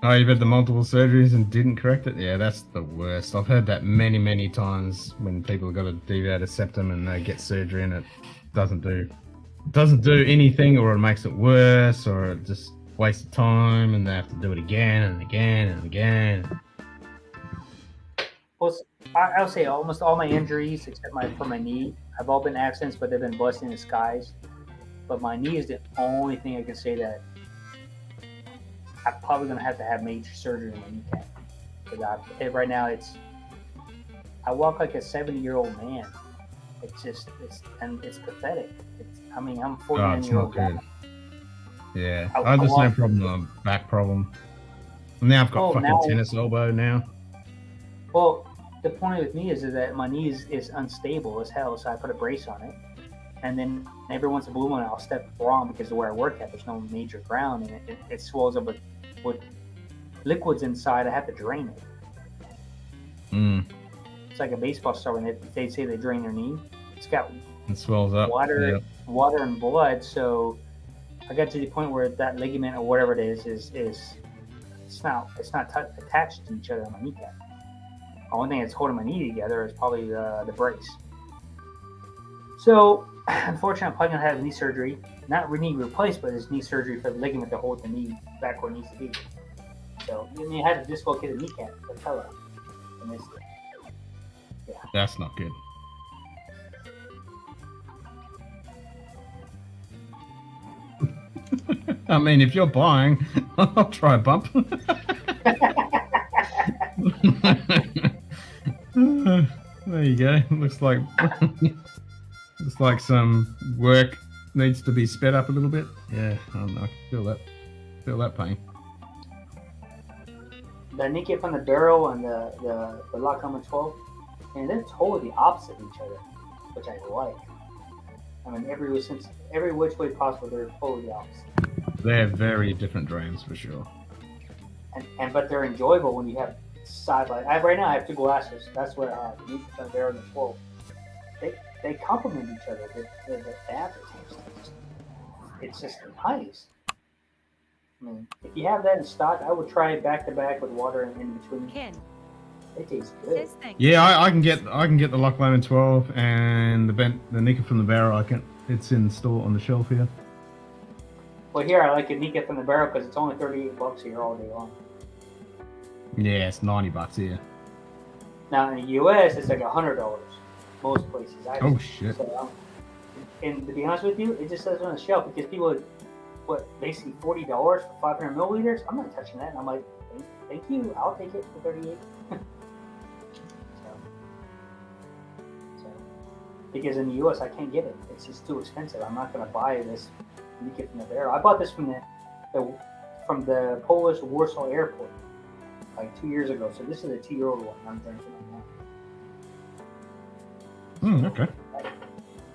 Oh, you've had the multiple surgeries and didn't correct it? Yeah, that's the worst. I've heard that many, many times when people have got a deviated septum and they get surgery and it doesn't do anything, or it makes it worse, or it just wastes time and they have to do it again and again and again. Well, I'll say almost all my injuries, except for my knee, have all been accidents, but they've been blessed in disguise. But my knee is the only thing I can say that I'm probably going to have major surgery in my kneecap. Because right now, I walk like a 70-year-old man. It's pathetic. I'm 49 years old. Good. Yeah, I have the same problem, back problem. Now I've got tennis elbow now. Well, the point with me is that my knee is unstable as hell, so I put a brace on it. And then every once in a blue moon, I'll step wrong because of where I work at. There's no major ground, and it swells up with liquids inside. I have to drain it. It's like a baseball star when they say they drain their knee. It's got swells up. Water and blood. So I got to the point where that ligament or whatever it is it's not attached to each other on my kneecap. The only thing that's holding my knee together is probably the brace. So, unfortunately, I'm probably going to have knee surgery. Not knee replaced, but it's knee surgery for the ligament to hold the knee back where it needs to be. So, I had to dislocate the kneecap, the patella. Yeah. That's not good. I mean, if you're buying, I'll try a bump. There you go. Looks like some work needs to be sped up a little bit. Yeah, I don't know. I can feel that pain. The kneecap on the barrel and the lock on the 12, and they're totally opposite of each other, which I like. I mean, every which way possible, they're totally opposite. They're very different drains for sure. But they're enjoyable when you have side by. Right now I have 2 glasses. That's what I have. The kneecap on the barrel and the 12. They complement each other. The aftertaste. It's just nice. I mean, if you have that in stock, I would try it back to back with water in between. Ken. It tastes good. Yeah, I can get the Loch Lomond 12 and the kneecap from the barrel. It's in store on the shelf here. Well, here I like a kneecap from the barrel because it's only $38 here all day long. Yeah, it's $90 here. Now in the U.S., it's like $100 most places. Oh shit! So, and to be honest with you, it just says on the shelf because people, basically $40 for 500 milliliters. I'm not touching that. And I'm like, thank you. I'll take it for 38. Because in the U.S. I can't get it. It's just too expensive. I'm not going to buy this kneecap from the barrel. I bought this from the Polish Warsaw Airport like 2 years ago. So this is a 2-year-old one I'm drinking on now. Okay.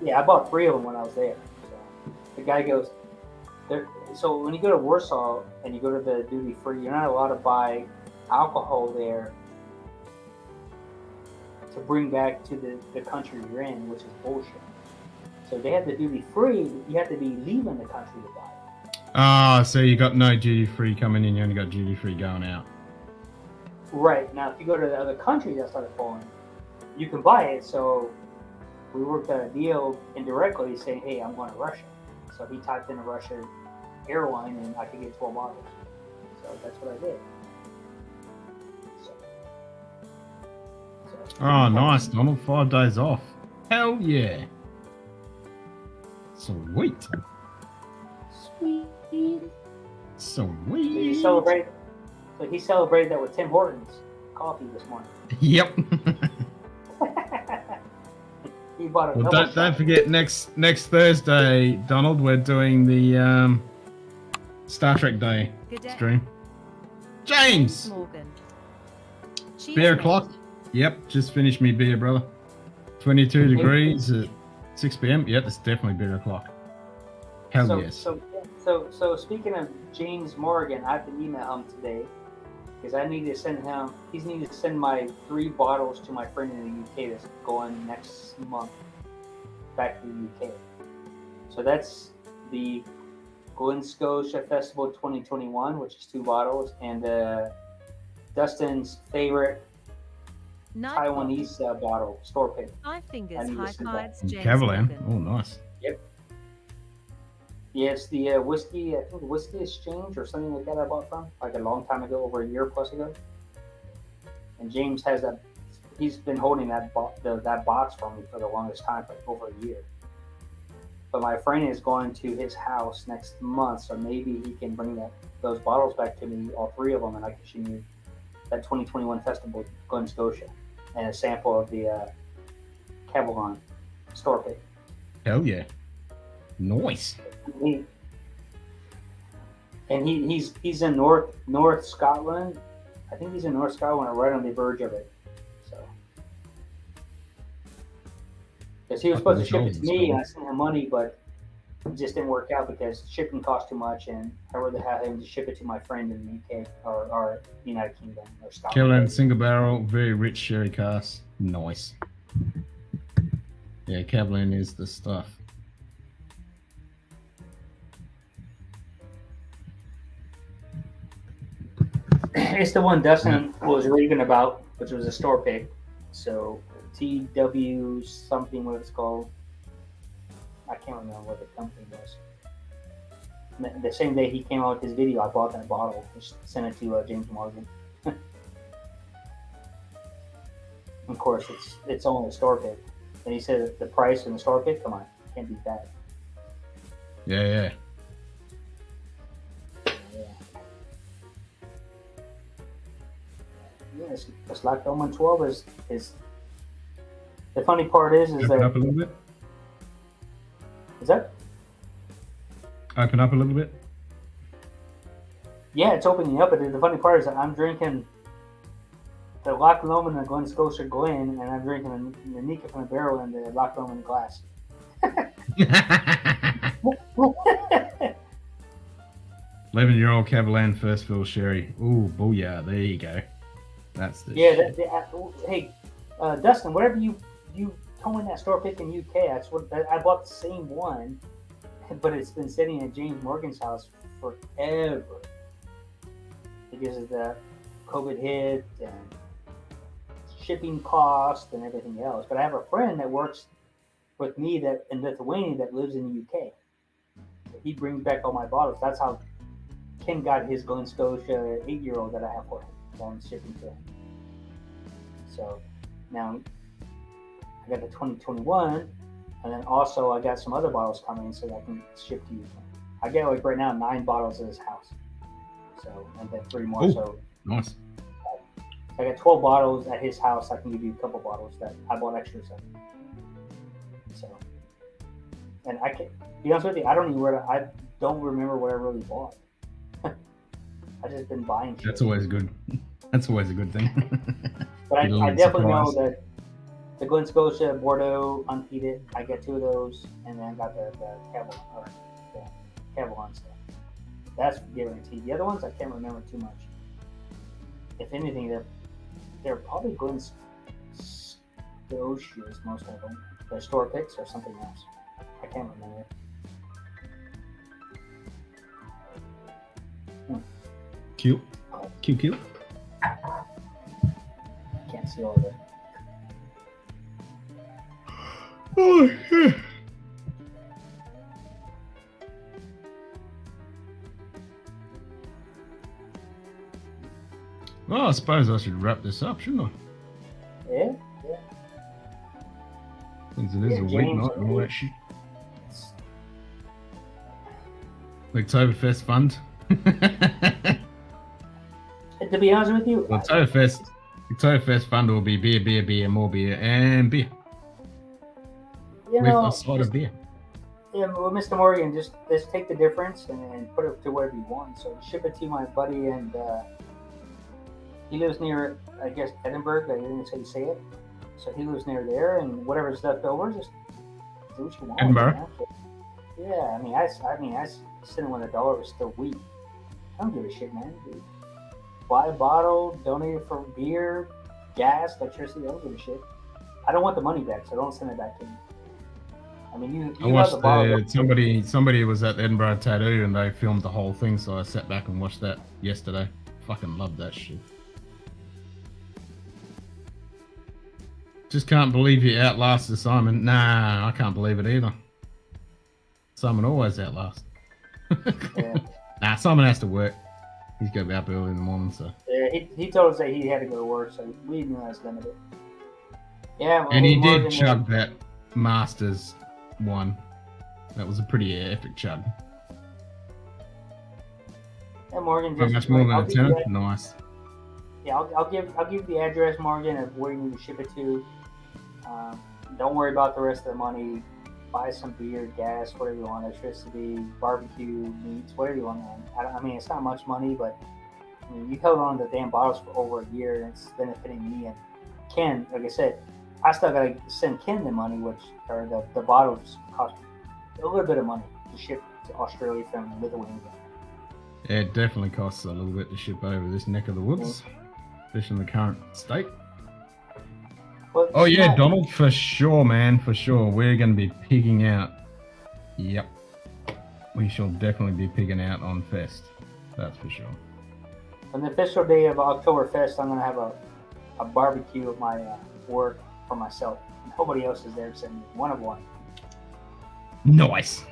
Yeah, I bought 3 of them when I was there. So the guy goes, so when you go to Warsaw and you go to the duty free, you're not allowed to buy alcohol there to bring back to the country you're in, which is bullshit. So they have the duty free, you have to be leaving the country to buy it. So you got no duty free coming in, you only got duty free going out. Right. Now if you go to the other countries that started falling, you can buy it. So we worked out a deal indirectly saying, hey, I'm going to Russia. So he typed in a Russia airline and I could get 12 bottles. So that's what I did. Oh, nice, Donald. 5 days off. Hell yeah. Sweet. Sweet. So he celebrated that with Tim Hortons coffee this morning. Yep. He bought a Well, don't forget next Thursday, Donald, we're doing the Star Trek Day stream. James! Morgan. Beer o'clock. Yep, just finished me beer, brother. 22 degrees at 6 p.m. Yep, it's definitely beer o'clock. Hell yes. So speaking of James Morgan, I have to email him today because I need to send him. He's needed to send my 3 bottles to my friend in the UK that's going next month. back to the UK. So that's the Glen Scotia Festival 2021, which is 2 bottles, and Dustin's favorite Taiwanese bottle, store pick. 5 fingers, I need to high see tides, that. James Cavalan. Morgan. Oh, nice. Yep. Yeah, it's the whiskey, I think Whiskey Exchange or something like that I bought from, like a long time ago, over a year plus ago. And James has that, he's been holding that box for me for the longest time, for like over a year. But my friend is going to his house next month, so maybe he can bring those bottles back to me, all 3 of them, and I can show you that 2021 Festival Glen Scotia and a sample of the Cavalan store pick. Hell yeah. Nice. He's in North Scotland. I think he's in North Scotland, or right on the verge of it. So, because he was supposed to ship it to me, and I sent him money, but it just didn't work out because shipping cost too much, and I would rather have him to ship it to my friend in the UK or United Kingdom or Scotland. Cavalan single barrel, very rich sherry cask. Nice. Yeah, Cavalan is the stuff. It's the one Dustin was raving about, which was a store pick. So TW something, what it's called. I can't remember what the company was. The same day he came out with his video, I bought that bottle. Just sent it to James Morgan. Of course, it's only a store pick. And he said the price in the store pick, come on, can't beat that. Yeah. Yeah, it's like Omen 12 is the funny part is Open that up a little bit. Is that? Open up a little bit. Yeah, it's opening up, but the funny part is that I'm drinking the Loch Lomond and the Glen Scotia Glen, and I'm drinking the Nika from the barrel and the Loch Lomond glass. 11-year-old Cavalan first fill sherry. Ooh, booyah! There you go. That's the Yeah, hey, Dustin, whatever you told me that store pick in UK, that's what I bought the same one, but it's been sitting at James Morgan's house forever because of the COVID hit and shipping cost and everything else. But I have a friend that works with me that in Lithuania that lives in the UK. He brings back all my bottles. That's how Ken got his Glen Scotia 8-year-old that I have for him. I'm shipping to him. So now I got the 2021, and then also I got some other bottles coming so that I can ship to you. I get like right now 9 bottles at his house. So and then 3 more. Ooh, so nice. I got 12 bottles at his house. I can give you a couple bottles that I bought extras of. So, and I can be honest with you, I don't remember what I really bought. I just been buying shit. That's always good. That's always a good thing. But I definitely know that the Glen Scotia Bordeaux unheated, I get 2 of those, and then I got the Cavalan stuff. That's guaranteed. The other ones I can't remember too much. If anything, they're probably Glen Scotias, most of them. They're store picks or something else. I can't remember. Cute. Cute. Can't see all of it. Oh, yeah. Well, I suppose I should wrap this up, shouldn't I? Yeah. Since it is a weeknight and all that shit. Oktoberfest fund. To be honest with you, Oktoberfest fund will be beer, more beer, and beer. With a side of beer. Yeah, well, Mr. Morgan, just take the difference and put it to wherever you want. So ship it to my buddy, and he lives near, I guess, Edinburgh. I didn't say it. So he lives near there, and whatever's left over, just do what you want. Edinburgh. Yeah, I mean, I sitting when the dollar was still weak. I don't give a shit, man. Dude. Buy a bottle, donate it for beer, gas, electricity. I don't give a shit. I don't want the money back, so don't send it back to me. I mean, you I have watched the bottle. somebody was at the Edinburgh Tattoo and they filmed the whole thing, so I sat back and watched that yesterday. Fucking loved that shit. Just can't believe you outlasted Simon. Nah, I can't believe it either. Simon always outlasts. Yeah. Nah, Simon has to work. He's got to be up early in the morning, so. Yeah, he told us that he had to go to work, so we knew that was limited. Yeah, well, And he Morgan, did chug that Masters one. That was a pretty epic chug. Yeah, Morgan, How just much more than I'll a give you tenner? that- Nice. Yeah, I'll give the address, Morgan, of where you need to ship it to. Don't worry about the rest of the money. Buy some beer, gas, whatever you want, electricity, barbecue, meats, whatever you want. Man. I mean, it's not much money, but I mean, you held on to the damn bottles for over a year, and it's benefiting me. And Ken, like I said, I still gotta send Ken the money, or the bottles cost a little bit of money to ship to Australia from Lithuania. Yeah, it definitely costs a little bit to ship over this neck of the woods, especially in the current state. Well, Oh yeah, not- Donald, for sure, man, for sure. We're going to be pigging out. Yep. We shall definitely be pigging out on Fest. That's for sure. On the official day of Oktoberfest, I'm gonna have a barbecue at my work for myself. Nobody else is there except me. One of one. Nice.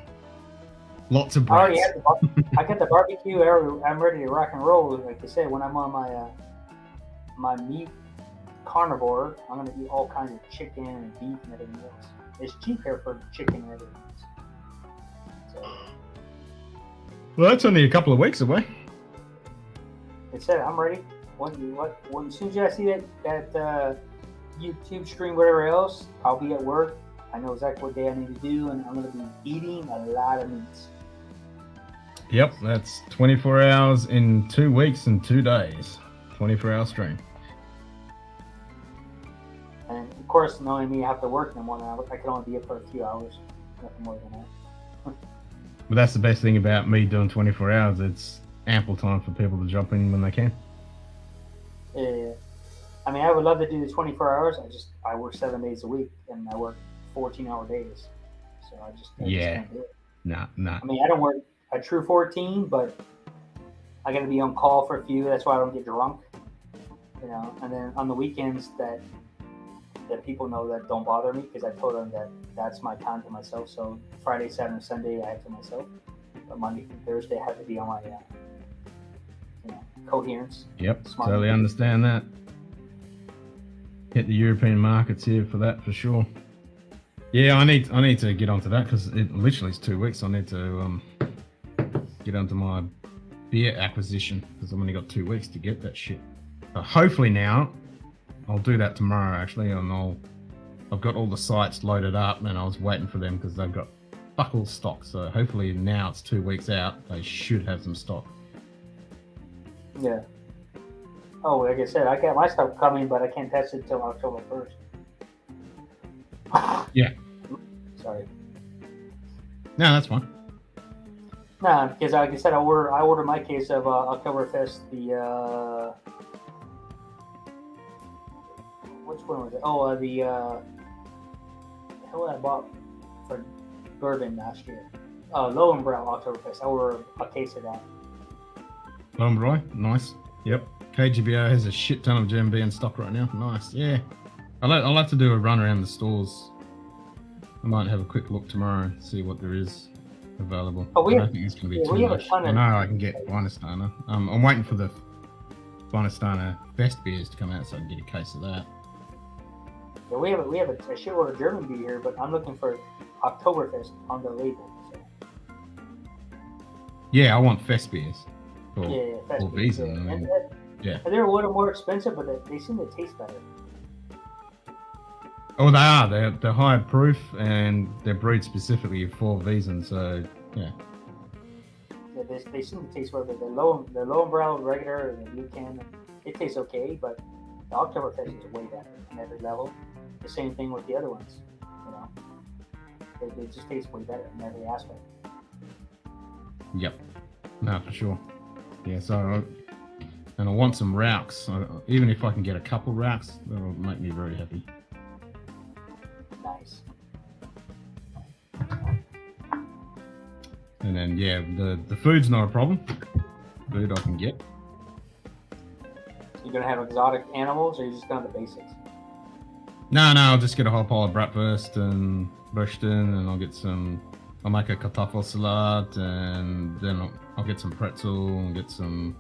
Lots of I already breads. had I got the barbecue. I'm ready to rock and roll. Like I said, when I'm on my meat carnivore, I'm gonna eat all kinds of chicken and beef and everything else. It's cheap here for chicken and everything else. So, Well, that's only a couple of weeks away. like I said, I'm ready. As soon as I see that YouTube stream, whatever else, I'll be at work. I know exactly what day I need to do, and I'm gonna be eating a lot of meats. Yep, that's 24 hours in 2 weeks and 2 days. 24-hour stream. And of course, knowing me, I have to work in the morning. I can only be up for a few hours, nothing more than that. But that's the best thing about me doing 24 hours. It's ample time for people to jump in when they can. Yeah. I mean, I would love to do the 24 hours. I work 7 days a week, and I work 14-hour days. So I just can't do it. Nah. I mean, I don't work a true 14, but I got to be on call for a few. That's why I don't get drunk, you know. And then on the weekends, that people know that don't bother me, because I told them that that's my time to myself. So Friday, Saturday, Sunday, I have to myself. But Monday through Thursday, I have to be on my coherence. Yep, Smart. totally understand that. Hit the European markets here for that, for sure. Yeah, I need to get onto that, because it literally is 2 weeks. I need to get onto my beer acquisition, because I've only got 2 weeks to get that shit. Hopefully now, I'll do that tomorrow actually, and I've got all the sites loaded up, and I was waiting for them because they've got fuck all stock. So hopefully now it's 2 weeks out, they should have some stock. Yeah. Oh, like I said, I got my stuff coming, but I can't test it until October 1st. Yeah. Sorry. No, that's fine. Nah, because like I said, I ordered my case of Oktoberfest. The which one was it? Oh, the hell I bought for bourbon last year. Low and Brown Oktoberfest. I ordered a case of that. Roy, nice. Yep. KGBO has a shit ton of GMB in stock right now. Nice. Yeah. I'll have to do a run around the stores. I might have a quick look tomorrow and see what there is available. Oh, I don't think it's going to be too much. I know I can get Weinersteiner. I'm waiting for the Weinersteiner Fest beers to come out so I can get a case of that. Yeah, we have a shitload of German beer here, but I'm looking for Oktoberfest on the label. So. Yeah, I want Fest beers. For, Yeah, Fest for beers. Visa. Yeah. I mean, yeah. And they're a little more expensive, but they seem to taste better. Oh, they are. They're higher proof and they're brewed specifically for Wiesen. So yeah. Yeah, they seem to taste better. The low and brown regular and the blue can, it tastes okay, but the Oktoberfest is way better on every level. The same thing with the other ones, you know. They just taste way better in every aspect. Yep. No, for sure. Yeah. So, and I want some Rauchs. Even if I can get a couple Rauchs, that'll make me very happy. Nice. And then yeah, the food's not a problem. Food I can get. You're gonna have exotic animals, or you're just gonna have the basics? No, I'll just get a whole pile of bratwurst and Brötchen, and I'll get some. I'll make a Kartoffelsalat, and then I'll get some pretzel and get some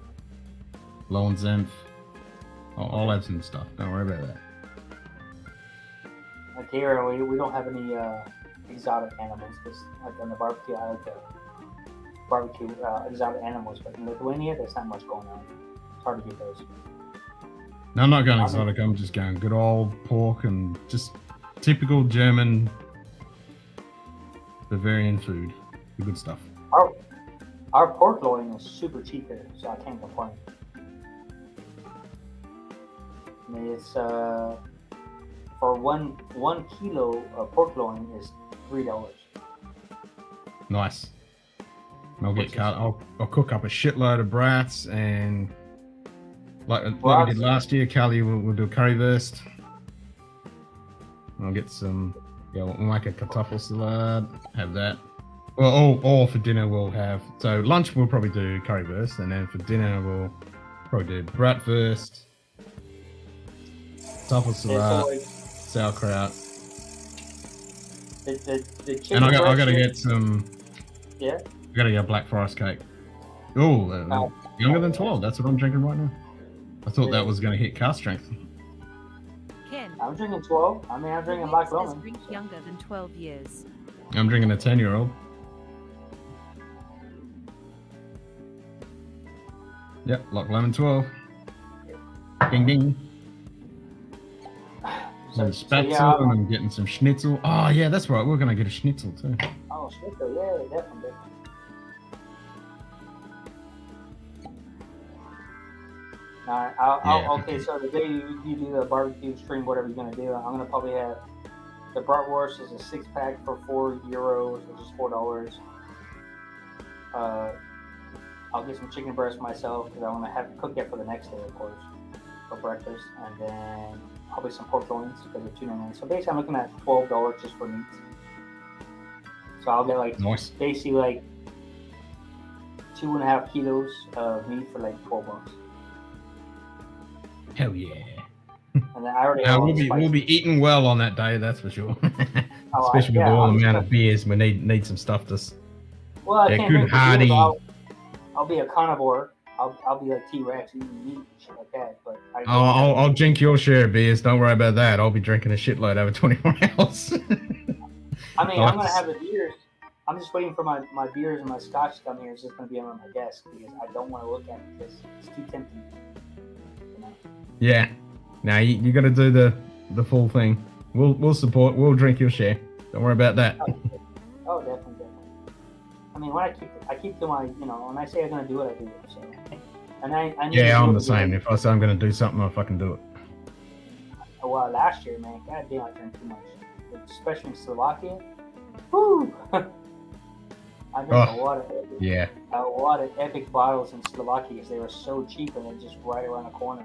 Lowensenf. I'll have some stuff. Don't worry about that. Like here, we don't have any exotic animals. Because like on the barbecue, I like the barbecue exotic animals. But in Lithuania, there's not much going on. It's hard to get those. No, I'm not going exotic. I'm just going good old pork and just typical German Bavarian food. The good stuff. Our pork loin is super cheap here, so I can't complain. I mean, it's for one kilo of pork loin is $3. Nice. And I'll cook up a shitload of brats, and like we did last year, Callie will do currywurst. I'll get some. Yeah, we'll make a Kartoffelsalat. Have that. Well, all for dinner we'll have. So lunch we'll probably do currywurst, and then for dinner we'll probably do bratwurst, Kartoffelsalat, sauerkraut. And I gotta get some. Yeah. I gotta get a black forest cake. Oh, younger than 12. That's what I'm drinking right now. I thought that was gonna hit car strength. Ken. I'm drinking 12. I mean, I'm drinking black lemon. Drink younger than 12 years. I'm drinking a 10-year-old. Yep, Loch Lemon 12. Ding ding. Some Spätzle, yeah, and I'm getting some schnitzel. Oh yeah, that's right. We're gonna get a schnitzel too. Oh, schnitzel, yeah, definitely. Okay, so the day you do the barbecue stream, whatever you're gonna do, I'm gonna probably have the bratwurst is a 6-pack for €4, which is $4. I'll get some chicken breast myself because I want to have to cook that for the next day, of course, for breakfast, and then probably some pork loins because they're $2.99. So basically, I'm looking at $12 just for meat. So I'll get like basically like 2.5 kilos of meat for like $12. Hell yeah! And then I already we'll be eating well on that day, that's for sure. Oh, Especially with all the amount of beers, we need some stuff to. Well, I yeah, can't good drink the hearty. beer, I'll be a carnivore. I'll be like T-Rex eating meat and shit like that. But I'll drink your share of beers. Don't worry about that. I'll be drinking a shitload over 24 hours. I mean, I'm gonna have the beers. I'm just waiting for my beers and my scotch to come here. It's just gonna be on my desk because I don't want to look at it because it's too tempting. You know? Yeah. Now you got to do the full thing. We'll support. We'll drink your share. Don't worry about that. Oh, definitely. I mean, when I keep to my, when I say I'm gonna do it, I do it. So, and I need Yeah, to I'm do the same. If I say I'm going to do something, I fucking do it. Well, last year, man, goddamn, I drank too much, especially in Slovakia. Woo! I drank a lot of epic bottles in Slovakia because they were so cheap and they're just right around the corner.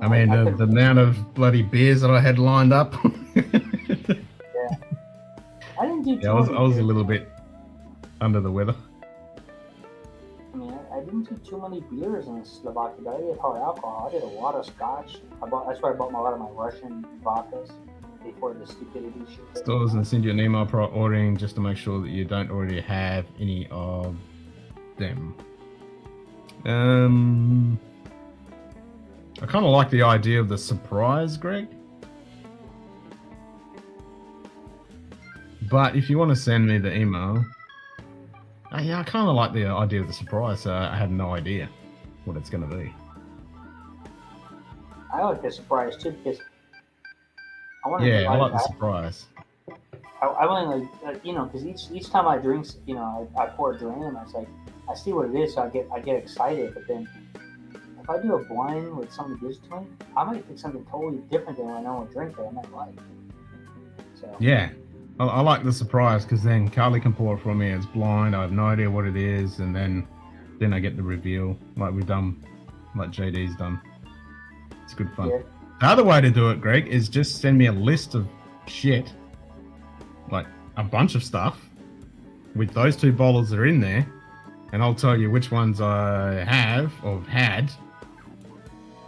I mean, the amount of bloody beers that I had lined up. Yeah. I didn't do too I was a little bit under the weather. I mean, I didn't do too many beers in Slovakia, but I did hard alcohol. I did a lot of scotch. That's where I bought a lot of my Russian vodkas before the stupidity shit. Stores and send you an email prior ordering just to make sure that you don't already have any of them. I kind of like the idea of the surprise, Greg. But if you want to send me the email, yeah, I kind of like the idea of the surprise. I have no idea what it's going to be. I like the surprise too because I want to. Yeah, I like the surprise. I want to because each time I drink, I pour a drink and it's like I see what it is, so I get excited. But then if I do a blind with something gives to me, I might pick something totally different than what I know a drink that I might like. So yeah. I like the surprise because then Carly can pour it for me. It's blind. I have no idea what it is, and then I get the reveal like we've done, like JD's done. It's good fun. Yeah. The other way to do it, Greg, is just send me a list of shit, like a bunch of stuff, with those 2 bottles that are in there, and I'll tell you which ones I have or had,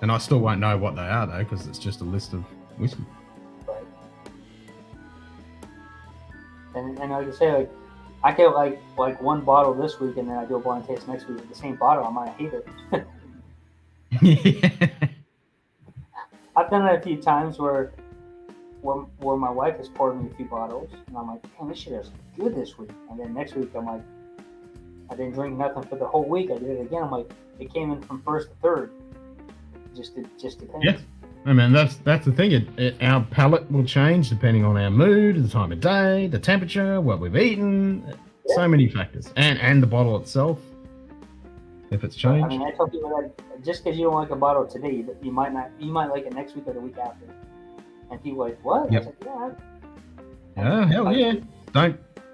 and I still won't know what they are though, because it's just a list of whiskey. And like I say, like I get like one bottle this week, and then I do a blind taste next week with the same bottle. I might hate it. I've done it a few times where my wife has poured me a few bottles, and I'm like, damn, this shit is good this week. And then next week, I'm like, I didn't drink nothing for the whole week. I did it again. I'm like, it came in from first to third. Just depends. Yeah. I mean, that's the thing. Our palate will change depending on our mood, the time of day, the temperature, what we've eaten. Yeah. So many factors, and the bottle itself, if it's changed. I mean, I tell people that just because you don't like a bottle today, you might like it next week or the week after. And people are like, what? Yep. I was like, yeah, hell yeah.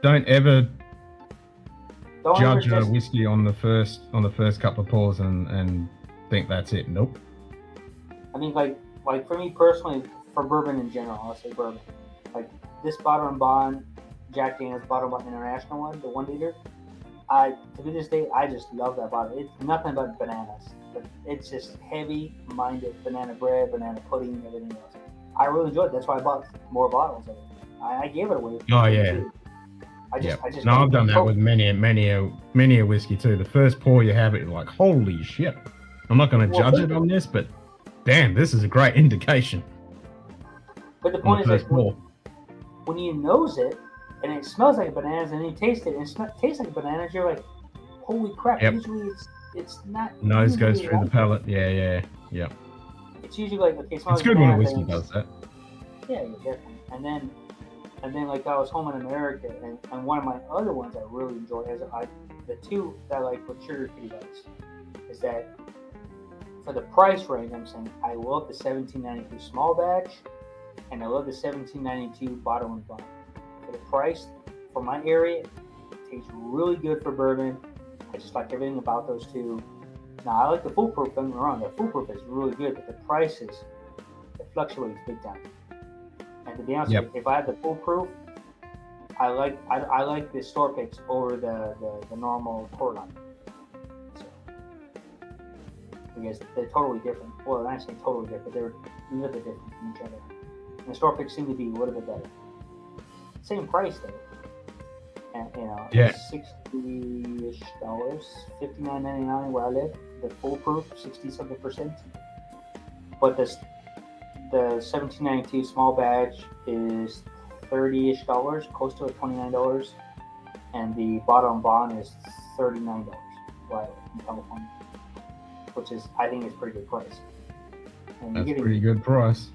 Don't ever judge a whiskey on the first couple of pours and think that's it. Nope. I mean, like for me personally, for bourbon in general, I'll say bourbon. Like this Bottle and Bond, Jack Daniel's Bottle and Bond International one, the 1 liter. To this day, I just love that bottle. It's nothing but bananas. But it's just heavy-minded banana bread, banana pudding, everything else. I really enjoyed it. That's why I bought more bottles of it. I gave it away. Oh yeah. Too. I just no, I've done that with many a whiskey too. The first pour you have it, you're like, holy shit. I'm not going to judge it on this, but damn, this is a great indication. But the point is, like, when you nose it and it smells like bananas, and you taste it and it tastes like bananas, you're like, holy crap! Yep. Usually it's not. Nose goes through the palate. Yeah. It's usually like, okay, it smells it's good when a whiskey does that. Yeah, definitely. And then like I was home in America, and one of my other ones I really enjoy is the 2 that I like with Sugar Kitty likes is that for the price range, I'm saying I love the 1792 small batch, and I love the 1792 Bottle and Bond. For the price, for my area, it tastes really good for bourbon. I just like everything about those 2. Now I like the foolproof. Don't get me wrong, the foolproof is really good, but the prices it fluctuates big time. And to be honest, with you, if I had the foolproof, I like the store picks over the normal core line. So, because they're totally different. Well, I'm not saying totally different, they're a little bit different from each other. And the store picks seem to be a little bit better. Same price though. And $60-ish, $59.99 where I live. The foolproof, 60-something%. But the 1792 small batch is $30-ish, close to $29, and the Bottle and Bond is $39 where I live in California, which is, I think, is pretty good price. And that's a pretty good price.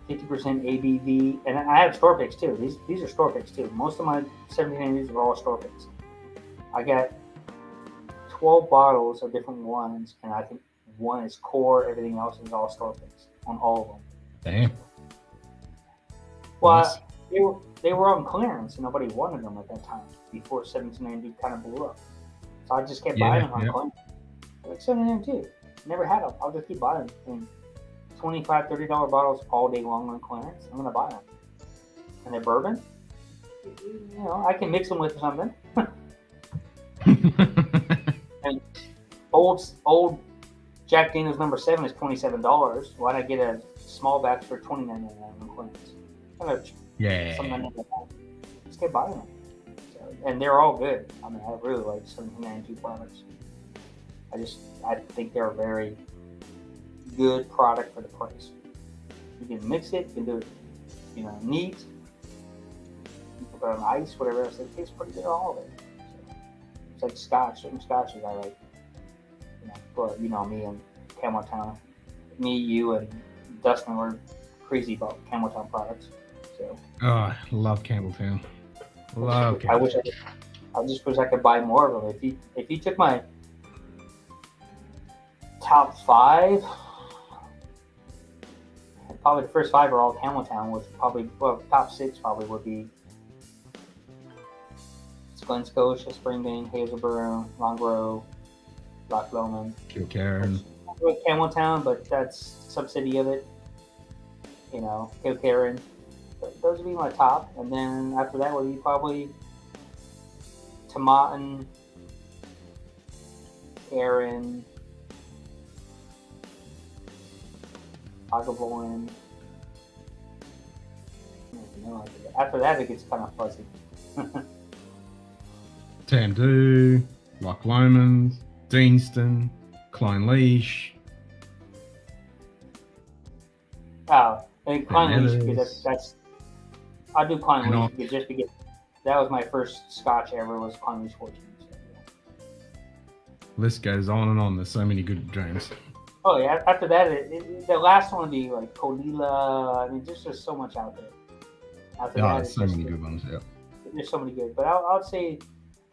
50% ABV, and I have store picks too. These are store picks too. Most of my 1790s are all store picks. I got 12 bottles of different ones, and I think one is core. Everything else is all store picks on all of them. Damn. Well, nice. They were on clearance, and nobody wanted them at that time before 1790 kind of blew up. So I just kept buying them on clearance. Like 1792, never had them. I'll just keep buying them. $25, $30 bottles all day long on clearance. I'm gonna buy them. And they're bourbon. You know, I can mix them with something. And old Jack Daniel's number 7 is $27. Why'd I get a small batch for $29.99 on clearance? Just keep buying them. So, and they're all good. I mean, I really like 1792 products. I think they're a very good product for the price. You can mix it, you can do it, neat. You can put it on ice, whatever else. It tastes pretty good, all of it. So, it's like Scotch. Certain Scotches I like. But me and Campbelltown, me, you, and Dustin were crazy about Campbelltown products. So. Oh, I love Campbelltown. Love Campbelltown. I just wish I could buy more of them. If you took my top 5. Probably the first 5 are all Campbelltown, which top 6 probably would be Glen Scotia, Springbank, Hazelburn, Long Grove, Loch Lomond, Kilcairn. Campbelltown, but that's a subsidy of it. Kilcairn. But those would be my top, and then after that would be probably Tomatin, Aaron, Agavoin. After that, it gets kind of fuzzy. Tamdu, Loch Lomond, Deanston, Klein Leash. Oh, and Klein Leash, Bananas. because that's I'll do Klein And Leash all- because just because that was my first Scotch ever was Klein Leash 14. So, yeah. List goes on and on. There's so many good drains. Oh yeah, after that, the last one would be like Colila. I mean, there's just so much out there. After Oh, that, there's it's so just- many good ones. Yeah. There's so many good, but I would say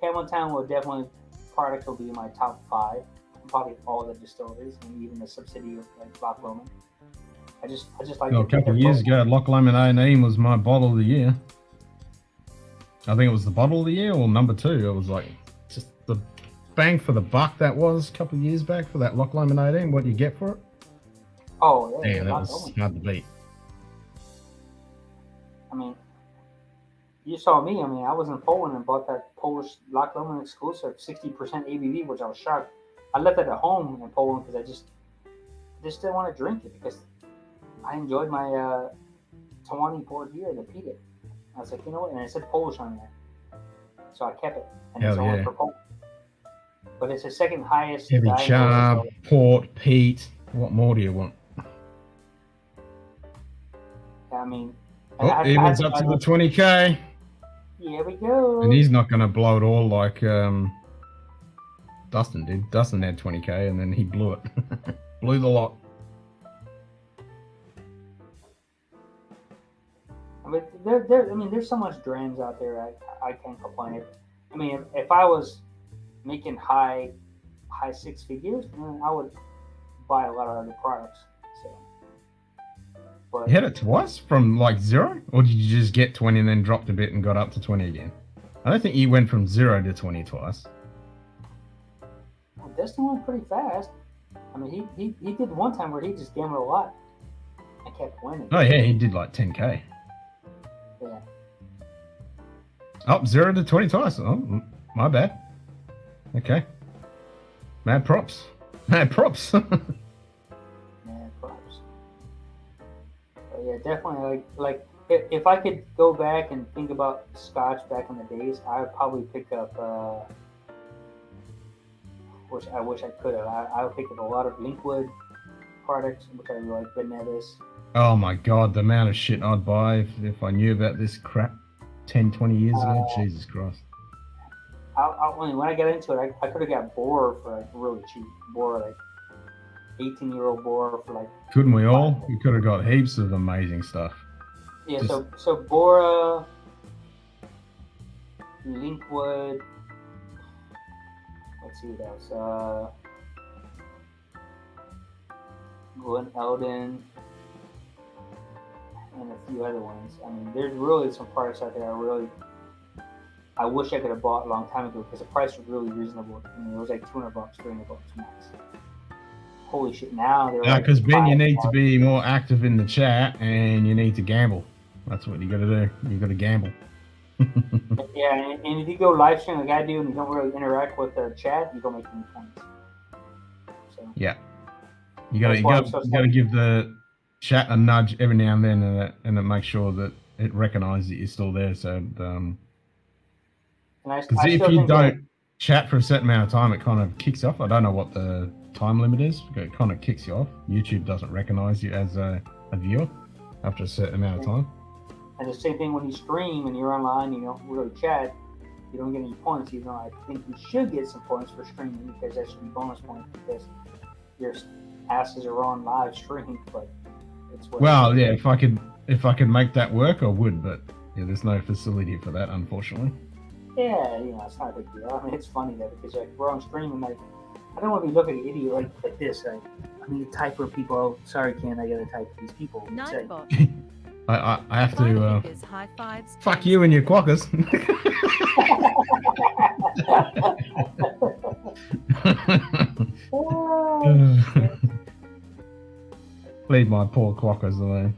Campbelltown will definitely products will be in my top 5. Probably all the distilleries and even the subsidiary of like Loch Lomond. I just like Oh, a couple of years ago, Loch Lomond 18 was my bottle of the year. I think it was the bottle of the year or number 2. It was like just the bang for the buck that was a couple of years back for that Loch Lomond 18. What do you get for it? Oh yeah, Damn, that Loch was Lomond. hard to beat. I mean, you saw me. I mean, I was in Poland and bought that Polish Loch Lomond exclusive, 60% ABV, which I was shocked. I left it at home in Poland because I just didn't want to drink it because I enjoyed my Tawani port beer, the Peated. I was like, you know what? And it said Polish on there, so I kept it. And Hell it's only yeah. for Poland. But it's the second highest. Heavy diagnosed- char, port, peat. What more do you want? I mean, Oh, I Evan's had up to buy the those- 20k. Here we go. And he's not going to blow it all like Dustin did. Dustin had 20k and then he blew it. Blew the lot. I mean, there's so much drams out there. I can't complain. I mean, if I was making high 6 figures, then I would buy a lot of other products. So, but You hit it twice from like 0? Or did you just get 20 and then dropped a bit and got up to 20 again? I don't think you went from 0 to 20 twice. Dustin went pretty fast. I mean, he did one time where he just gambled a lot and kept winning. Oh yeah, he did like 10k. Yeah. Up 0 to 20 twice. Oh, my bad. Okay. Mad props. Mad props. Yeah, props. But yeah, definitely. Like if I could go back and think about Scotch back in the days, I would probably pick up. Which I wish I could have. I would pick up a lot of Linkwood products, which I really like. Benetis. Oh my god, the amount of shit I'd buy if I knew about this crap 10, 20 years ago. Jesus Christ. When I got into it, I could have got Boar for like really cheap. Boar, like 18-year-old Boar for like. Couldn't we all? We could have got heaps of amazing stuff. Yeah, Just- so Bora, Linkwood. Let's see what else. Glen Eldon, and a few other ones. I mean, there's really some products out there I wish I could have bought a long time ago because the price was really reasonable. I mean, it was like $200, $300 max. Holy shit! Now they're Yeah, like because Ben, you need to $5. be more active in the chat and you need to gamble. That's what you got to do. You got to gamble. Yeah, and if you go live stream like I do and you don't really interact with the chat, you don't make any points. So Yeah. You got to That's why I'm so sorry. give the chat a nudge every now and then, and it makes sure that it recognizes that you're still there. So, and I because if still you think don't chat for a certain amount of time, it kind of kicks off. I don't know what the time limit is. It kind of kicks you off. YouTube doesn't recognize you as a viewer after a certain amount of time. And the same thing when you stream and you're online, you don't really chat, you don't get any points. Even though I think you should get some points for streaming because that should be bonus points because your asses are on live stream. But it's what Well, yeah, if I could make that work, I would, but yeah, there's no facility for that, unfortunately. Yeah, it's not a big deal. I mean, it's funny though because like we're on stream and like I don't want to be looking at an idiot like this. Like I need to type for people. Oh, sorry, Ken, I gotta type for these people. It's like- Nightbot. I have to. Fingers, high fives. Fuck you and your quackers. Leave my poor quackers alone.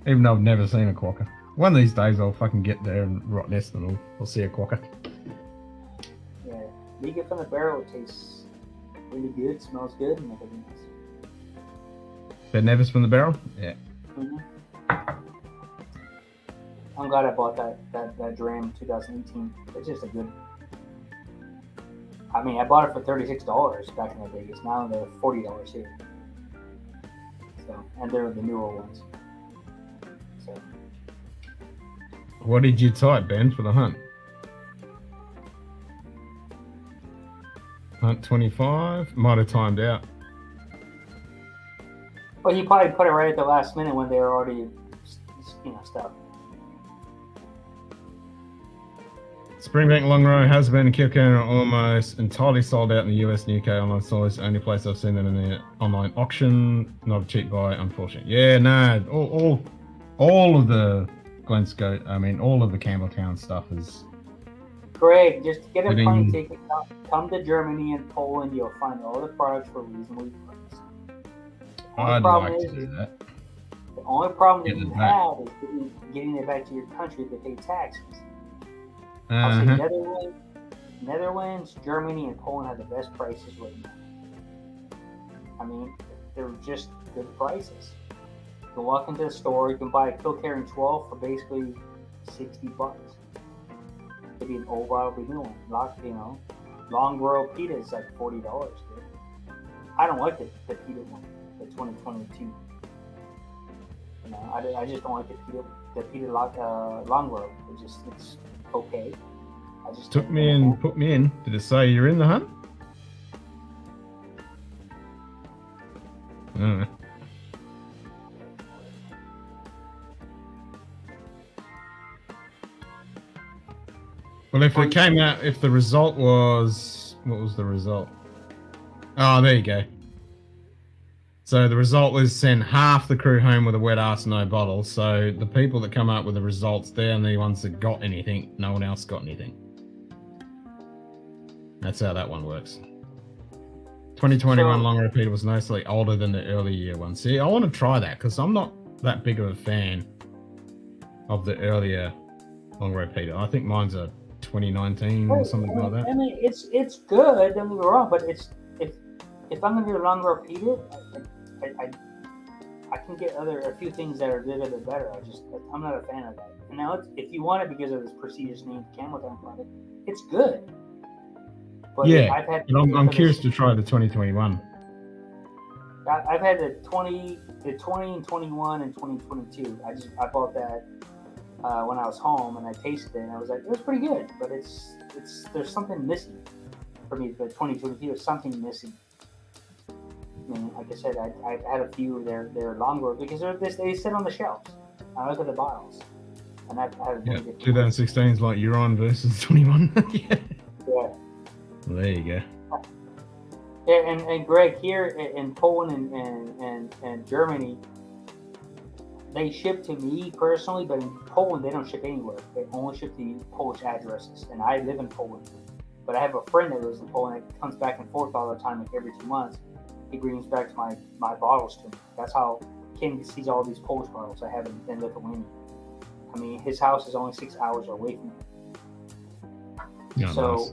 Even though I've never seen a quacker. One of these days I'll fucking get there and rot nest and I'll see a quacker. Leak it from the barrel. It tastes really good, smells good, and everything else. But never spin the barrel? Yeah. Mm-hmm. I'm glad I bought that dram in 2018. It's just a good. I mean, I bought it for $36 back in the days. Now they're $40 here. So, and they're the newer ones. So, What did you type, Ben, for the hunt? Hunt 25? Might have timed out. well, you probably put it right at the last minute when they were already, stuff. Springbank Long Row has been Kilkenny almost entirely sold out in the US and UK online stores. Only place I've seen them in the online auction. Not a cheap buy, unfortunately. Yeah, no, all of the Glen-Scott, I mean, all of the Campbelltown stuff is. Greg, just get a Getting- plane ticket. Come to Germany and Poland. You'll find all the products for reasonably priced. The only I'd problem like is, to do that. the only problem that Get it you back. have is getting it back to your country to pay taxes. I'll say Uh-huh. Netherlands, Germany, and Poland have the best prices right now. I mean, they're just good prices. You can walk into the store, you can buy a Kilkerran 12 for basically $60. Maybe an old bottle, be new one. Long row pita is like $40, dude. I don't like the pita one, the 2022. I just don't like the pita long row. It's okay. I just Took me in, put me in. Did it say you're in the hunt? I don't know. Well, if it came out, if the result was, what was the result? Oh, there you go. So the result was send half the crew home with a wet ass, no bottle. So the people that come up with the results, they're the ones that got anything. No one else got anything. That's how that one works. 2021 long repeater was nicely older than the early year one. See, I want to try that because I'm not that big of a fan of the earlier long repeater. I think mine's a 2019 or something like that. I mean, it's good. Don't get me wrong, but if I'm gonna do a long repeater, I can get a few things that are a little bit better. I'm not a fan of that. And now, if you want it because of this prestigious name, Campbelltown product, it's good. But Yeah, but I'm curious to try the 2021. I've had the 20 and 21 and 2022. I bought that when I was home and I tasted it and I was like, it was pretty good, but there's something missing for me. The 2022 is something missing. I mean, like I said, I had a few of their long road because they sit on the shelves. I look at the bottles, and I've had Yeah, 2016 is like you're on versus 21. Yeah. Yeah. Well, there you go. Yeah, and Greg, here in Poland and Germany, they ship to me personally, but in Poland they don't ship anywhere. They only ship to Polish addresses, and I live in Poland. But I have a friend that lives in Poland that comes back and forth all the time, like every 2 months. He brings back my bottles to me. That's how Ken sees all these Polish bottles I have in Lithuania. I mean, his house is only 6 hours away from me. Yeah, nice.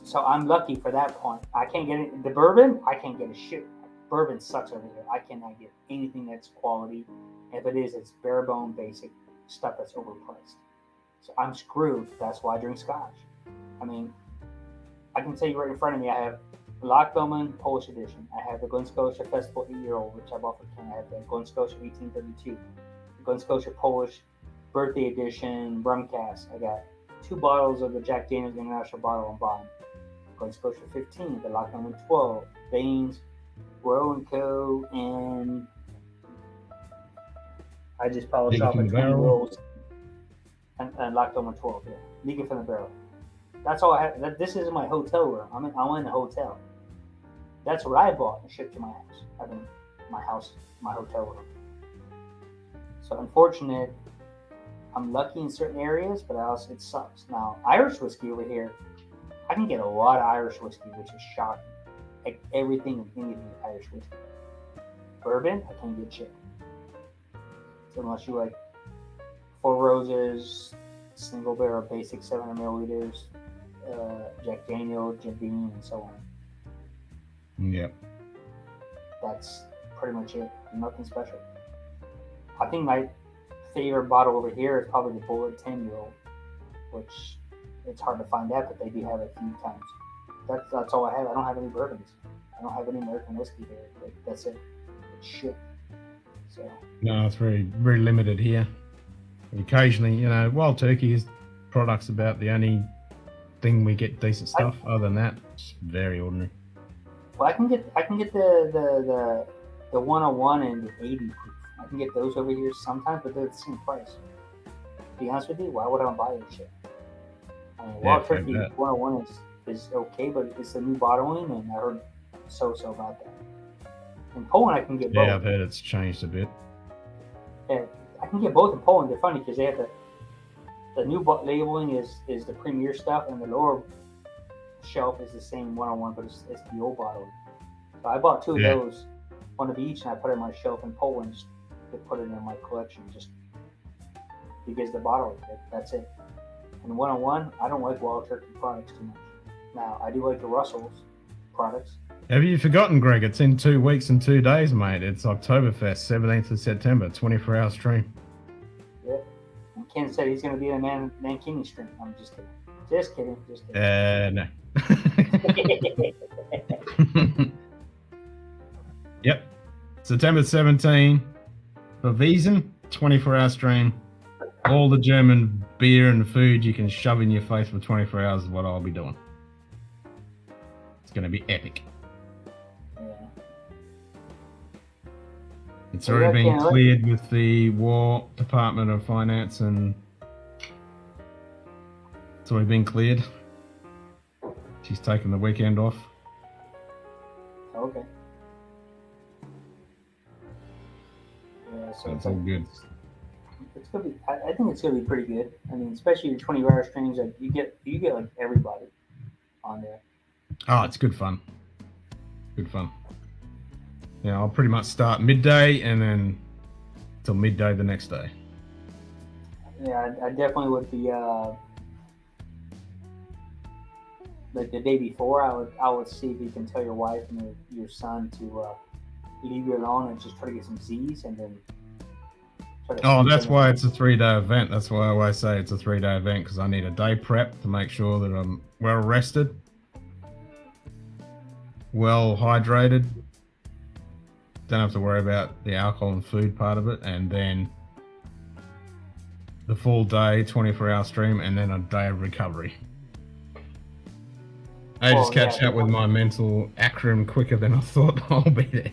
So I'm lucky for that point. I can't get it. The bourbon, I can't get a shit. Bourbon sucks over here. I cannot get anything that's quality. If it is, it's bare bone basic stuff that's overpriced. So I'm screwed. That's why I drink Scotch. I mean, I can tell you right in front of me, I have Loch Lomond Polish edition. I have the Glen Scotia Festival 8-year-old, which I bought for Ken. I have the Glen Scotia 1832. The Glen Scotia Polish birthday edition rum cask. I got 2 bottles of the Jack Daniel's International Bottle and Bond. Glen Scotia 15, the Loch Lomond 12, Baines, Roe & Co., and I just polished off a 20 rolls and Loch Lomond 12, yeah. Leaking from the barrel. That's all I have. This is my hotel room. I'm in a hotel. That's what I bought and shipped to my house. I mean, my house, my hotel room. So unfortunate. I'm lucky in certain areas, but also it sucks. Now, Irish whiskey over here, I can get a lot of Irish whiskey, which is shocking. Like everything and anything is Irish whiskey. Bourbon, I can't get shit. So unless you like Four Roses, single barrel, basic 700 milliliters, Jack Daniel, Jim Beam, and so on. Yep. That's pretty much it. Nothing special. I think my favorite bottle over here is probably the Bullet 10-year-old, which it's hard to find that, but they do have it a few times. That's all I have. I don't have any bourbons. I don't have any American whiskey here. Like, that's it. It's shit. So. No, it's very, very limited here. Occasionally, you know, Wild Turkey's products about the only thing we get decent stuff. Other than that, it's very ordinary. Well, I can get the 101 and the 80 proof. I can get those over here sometimes, but they're the same price. To be honest with you, why would I buy this shit? I mean, Wild Turkey 101 is okay, but it's a new bottling, and I heard so about that. In Poland, I can get both. Yeah, I've heard it's changed a bit. Yeah, I can get both in Poland. They're funny because they have the new labeling is the premier stuff, and the lower shelf is the same 101, but it's the old bottling. So I bought two of those, one of each, and I put it on my shelf in Poland just to put it in my collection, just because the bottling. That's it. And 101, I don't like Wild Turkey products too much. Now, I do like the Russell's products. Have you forgotten, Greg? It's in 2 weeks and 2 days, mate. It's Oktoberfest, 17th of September, 24-hour stream. Yeah. And Ken said he's going to be in a Mankini stream. I'm just kidding. Just kidding. No. Yep. September 17, for Wiesen, 24-hour stream. All the German beer and food you can shove in your face for 24 hours is what I'll be doing. It's going to be epic. It's already been cleared with the War Department of Finance, and it's already been cleared. She's taken the weekend off. Okay. Yeah, so it's all good. It's gonna be. I think it's gonna be pretty good. I mean, especially your 20-hour streams, like you get like everybody on there. Oh, it's good fun. Good fun. Yeah, I'll pretty much start midday and then till midday the next day. Yeah, I definitely would be. Like the day before, I would see if you can tell your wife and your son to leave you alone and just try to get some Z's, and then. Oh, that's why it's a 3-day event. That's why I always say it's a 3-day event, because I need a day prep to make sure that I'm well rested, well hydrated. Don't have to worry about the alcohol and food part of it, and then the full day 24-hour stream, and then a day of recovery. I just catch up with my mental acronym quicker than I thought I'll be there.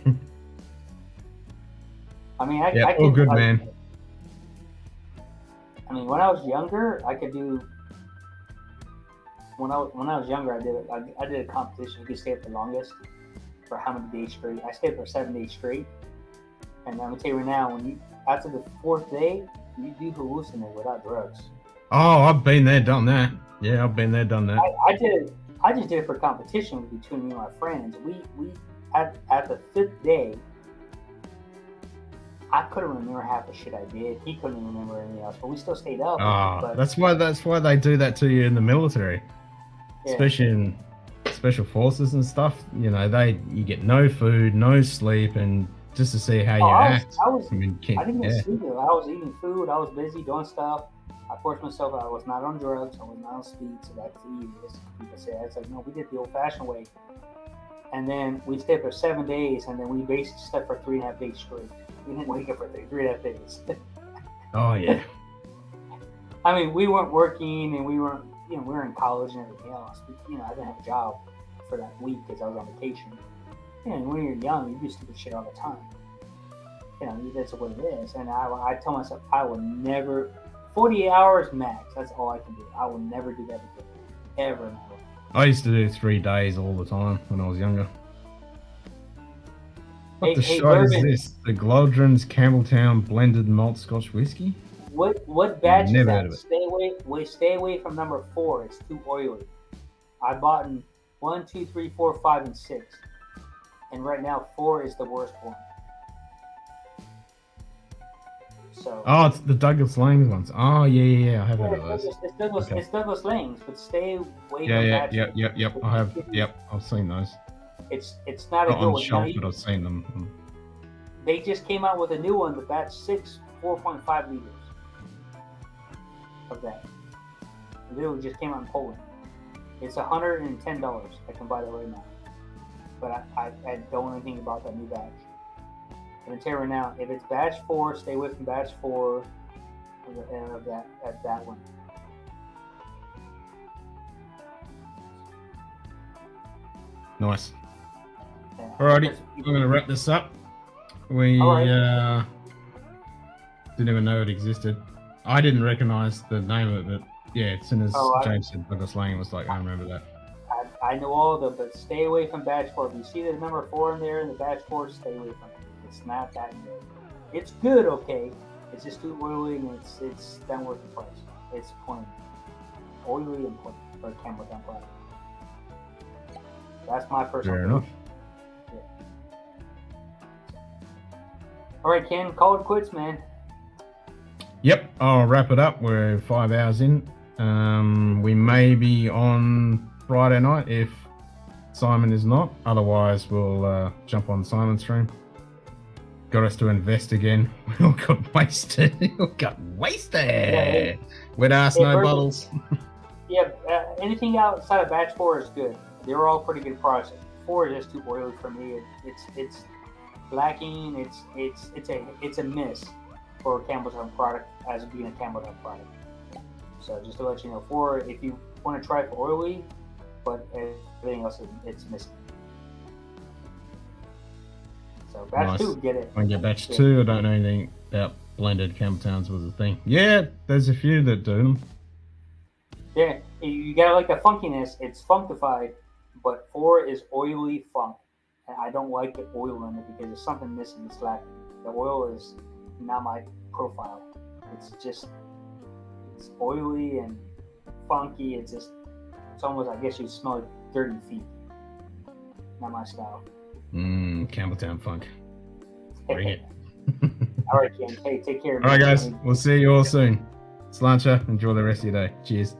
I mean, all good, man. I mean, when I was younger, I could do. When I was younger, I did a competition. You could stay up the longest for how many days straight. I stayed for 7 days straight, and I'm gonna tell you right now, after the 4th day, you do hallucinate without drugs. Oh, I've been there, done that. Yeah, I've been there, done that. I did it. I just did it for competition between me and my friends. We at the 5th day, I couldn't remember half the shit I did. He couldn't remember anything else, but we still stayed up. Oh, that's why they do that to you in the military, especially in special forces and stuff. You know, you get no food, no sleep, and just to see how you act. I didn't even sleep. I was eating food. I was busy doing stuff. I forced myself. I was not on drugs. I was not on speed. So that's the easiest. People say it's like, no, we did the old-fashioned way. And then we stayed for 7 days, and then we basically slept for 3.5 days straight. We didn't wake up for 3.5 days. Oh yeah. I mean, we weren't working, and we weren't, we were in college and everything else. But, I didn't have a job for that week because I was on vacation. And when you're young, you do stupid shit all the time. That's what it is. And I tell myself, I will never, 48 hours max. That's all I can do. I will never do that again, ever. I used to do 3 days all the time when I was younger. What the shot is this? The Glodren's Campbelltown blended malt Scotch whiskey? What batch Never is heard of that? it. Stay away from number 4. It's too oily. I bought in 1, 2, 3, 4, 5, and 6. And right now 4 is the worst one. So. Oh, it's the Douglas Lang ones. Oh, yeah. I have heard of those. It's Douglas Lang's, but stay away from Yeah. that. Yep. I've seen those. It's not a Not good on one. shelf, Now, but I've seen them. they just came out with a new one, the batch 6, 4.5 liters of that. The new one just came out in Poland. It's $110. I can buy that right now. But I don't know anything about that new batch. I'm gonna tell you right now, if it's batch 4, stay away from batch 4 of that one. Nice. Yeah. Alrighty, I'm going to wrap this up. We Alright. didn't even know it existed. I didn't recognize the name of it, but yeah, as soon as Oh, James said Douglas Lang, it was like, I remember that. I know all of them, but stay away from batch 4. If you see the number 4 in there in the batch 4, stay away from it. It's not that good. It's good, okay. It's just too oily and it's not worth the price. It's plain. Oily and plain for a Camel Town product. That's my personal Fair opinion. enough. Yeah. All right, Ken, call it quits, man. Yep, I'll wrap it up. We're 5 hours in. We may be on Friday night if Simon is not. Otherwise, we'll jump on Simon's stream. Got us to invest again. We all got wasted. Yeah, With ass, hey, no Virgil. bottles. Yeah, anything outside of batch 4 is good. They're all pretty good products. 4 is just too oily for me. It's lacking. It's a miss for a Campbelltown product as being a Campbelltown product. So just to let you know, 4 if you want to try for oily, but everything else it's missing. So batch 2, get it. When you get batch 2, I don't know anything about blended Campbelltowns was a thing. Yeah, there's a few that do them. Yeah, you gotta like the funkiness. It's funkified, but 4 is oily funk, and I don't like the oil in it because there's something missing. It's lacking. The oil is not my profile. It's oily and funky. It's almost, I guess you smell like dirty feet. Not my style. Campbelltown funk. Bring it. All right, Ken. Hey, take care. All right, guys. We'll see you all soon. Slancha, enjoy the rest of your day. Cheers.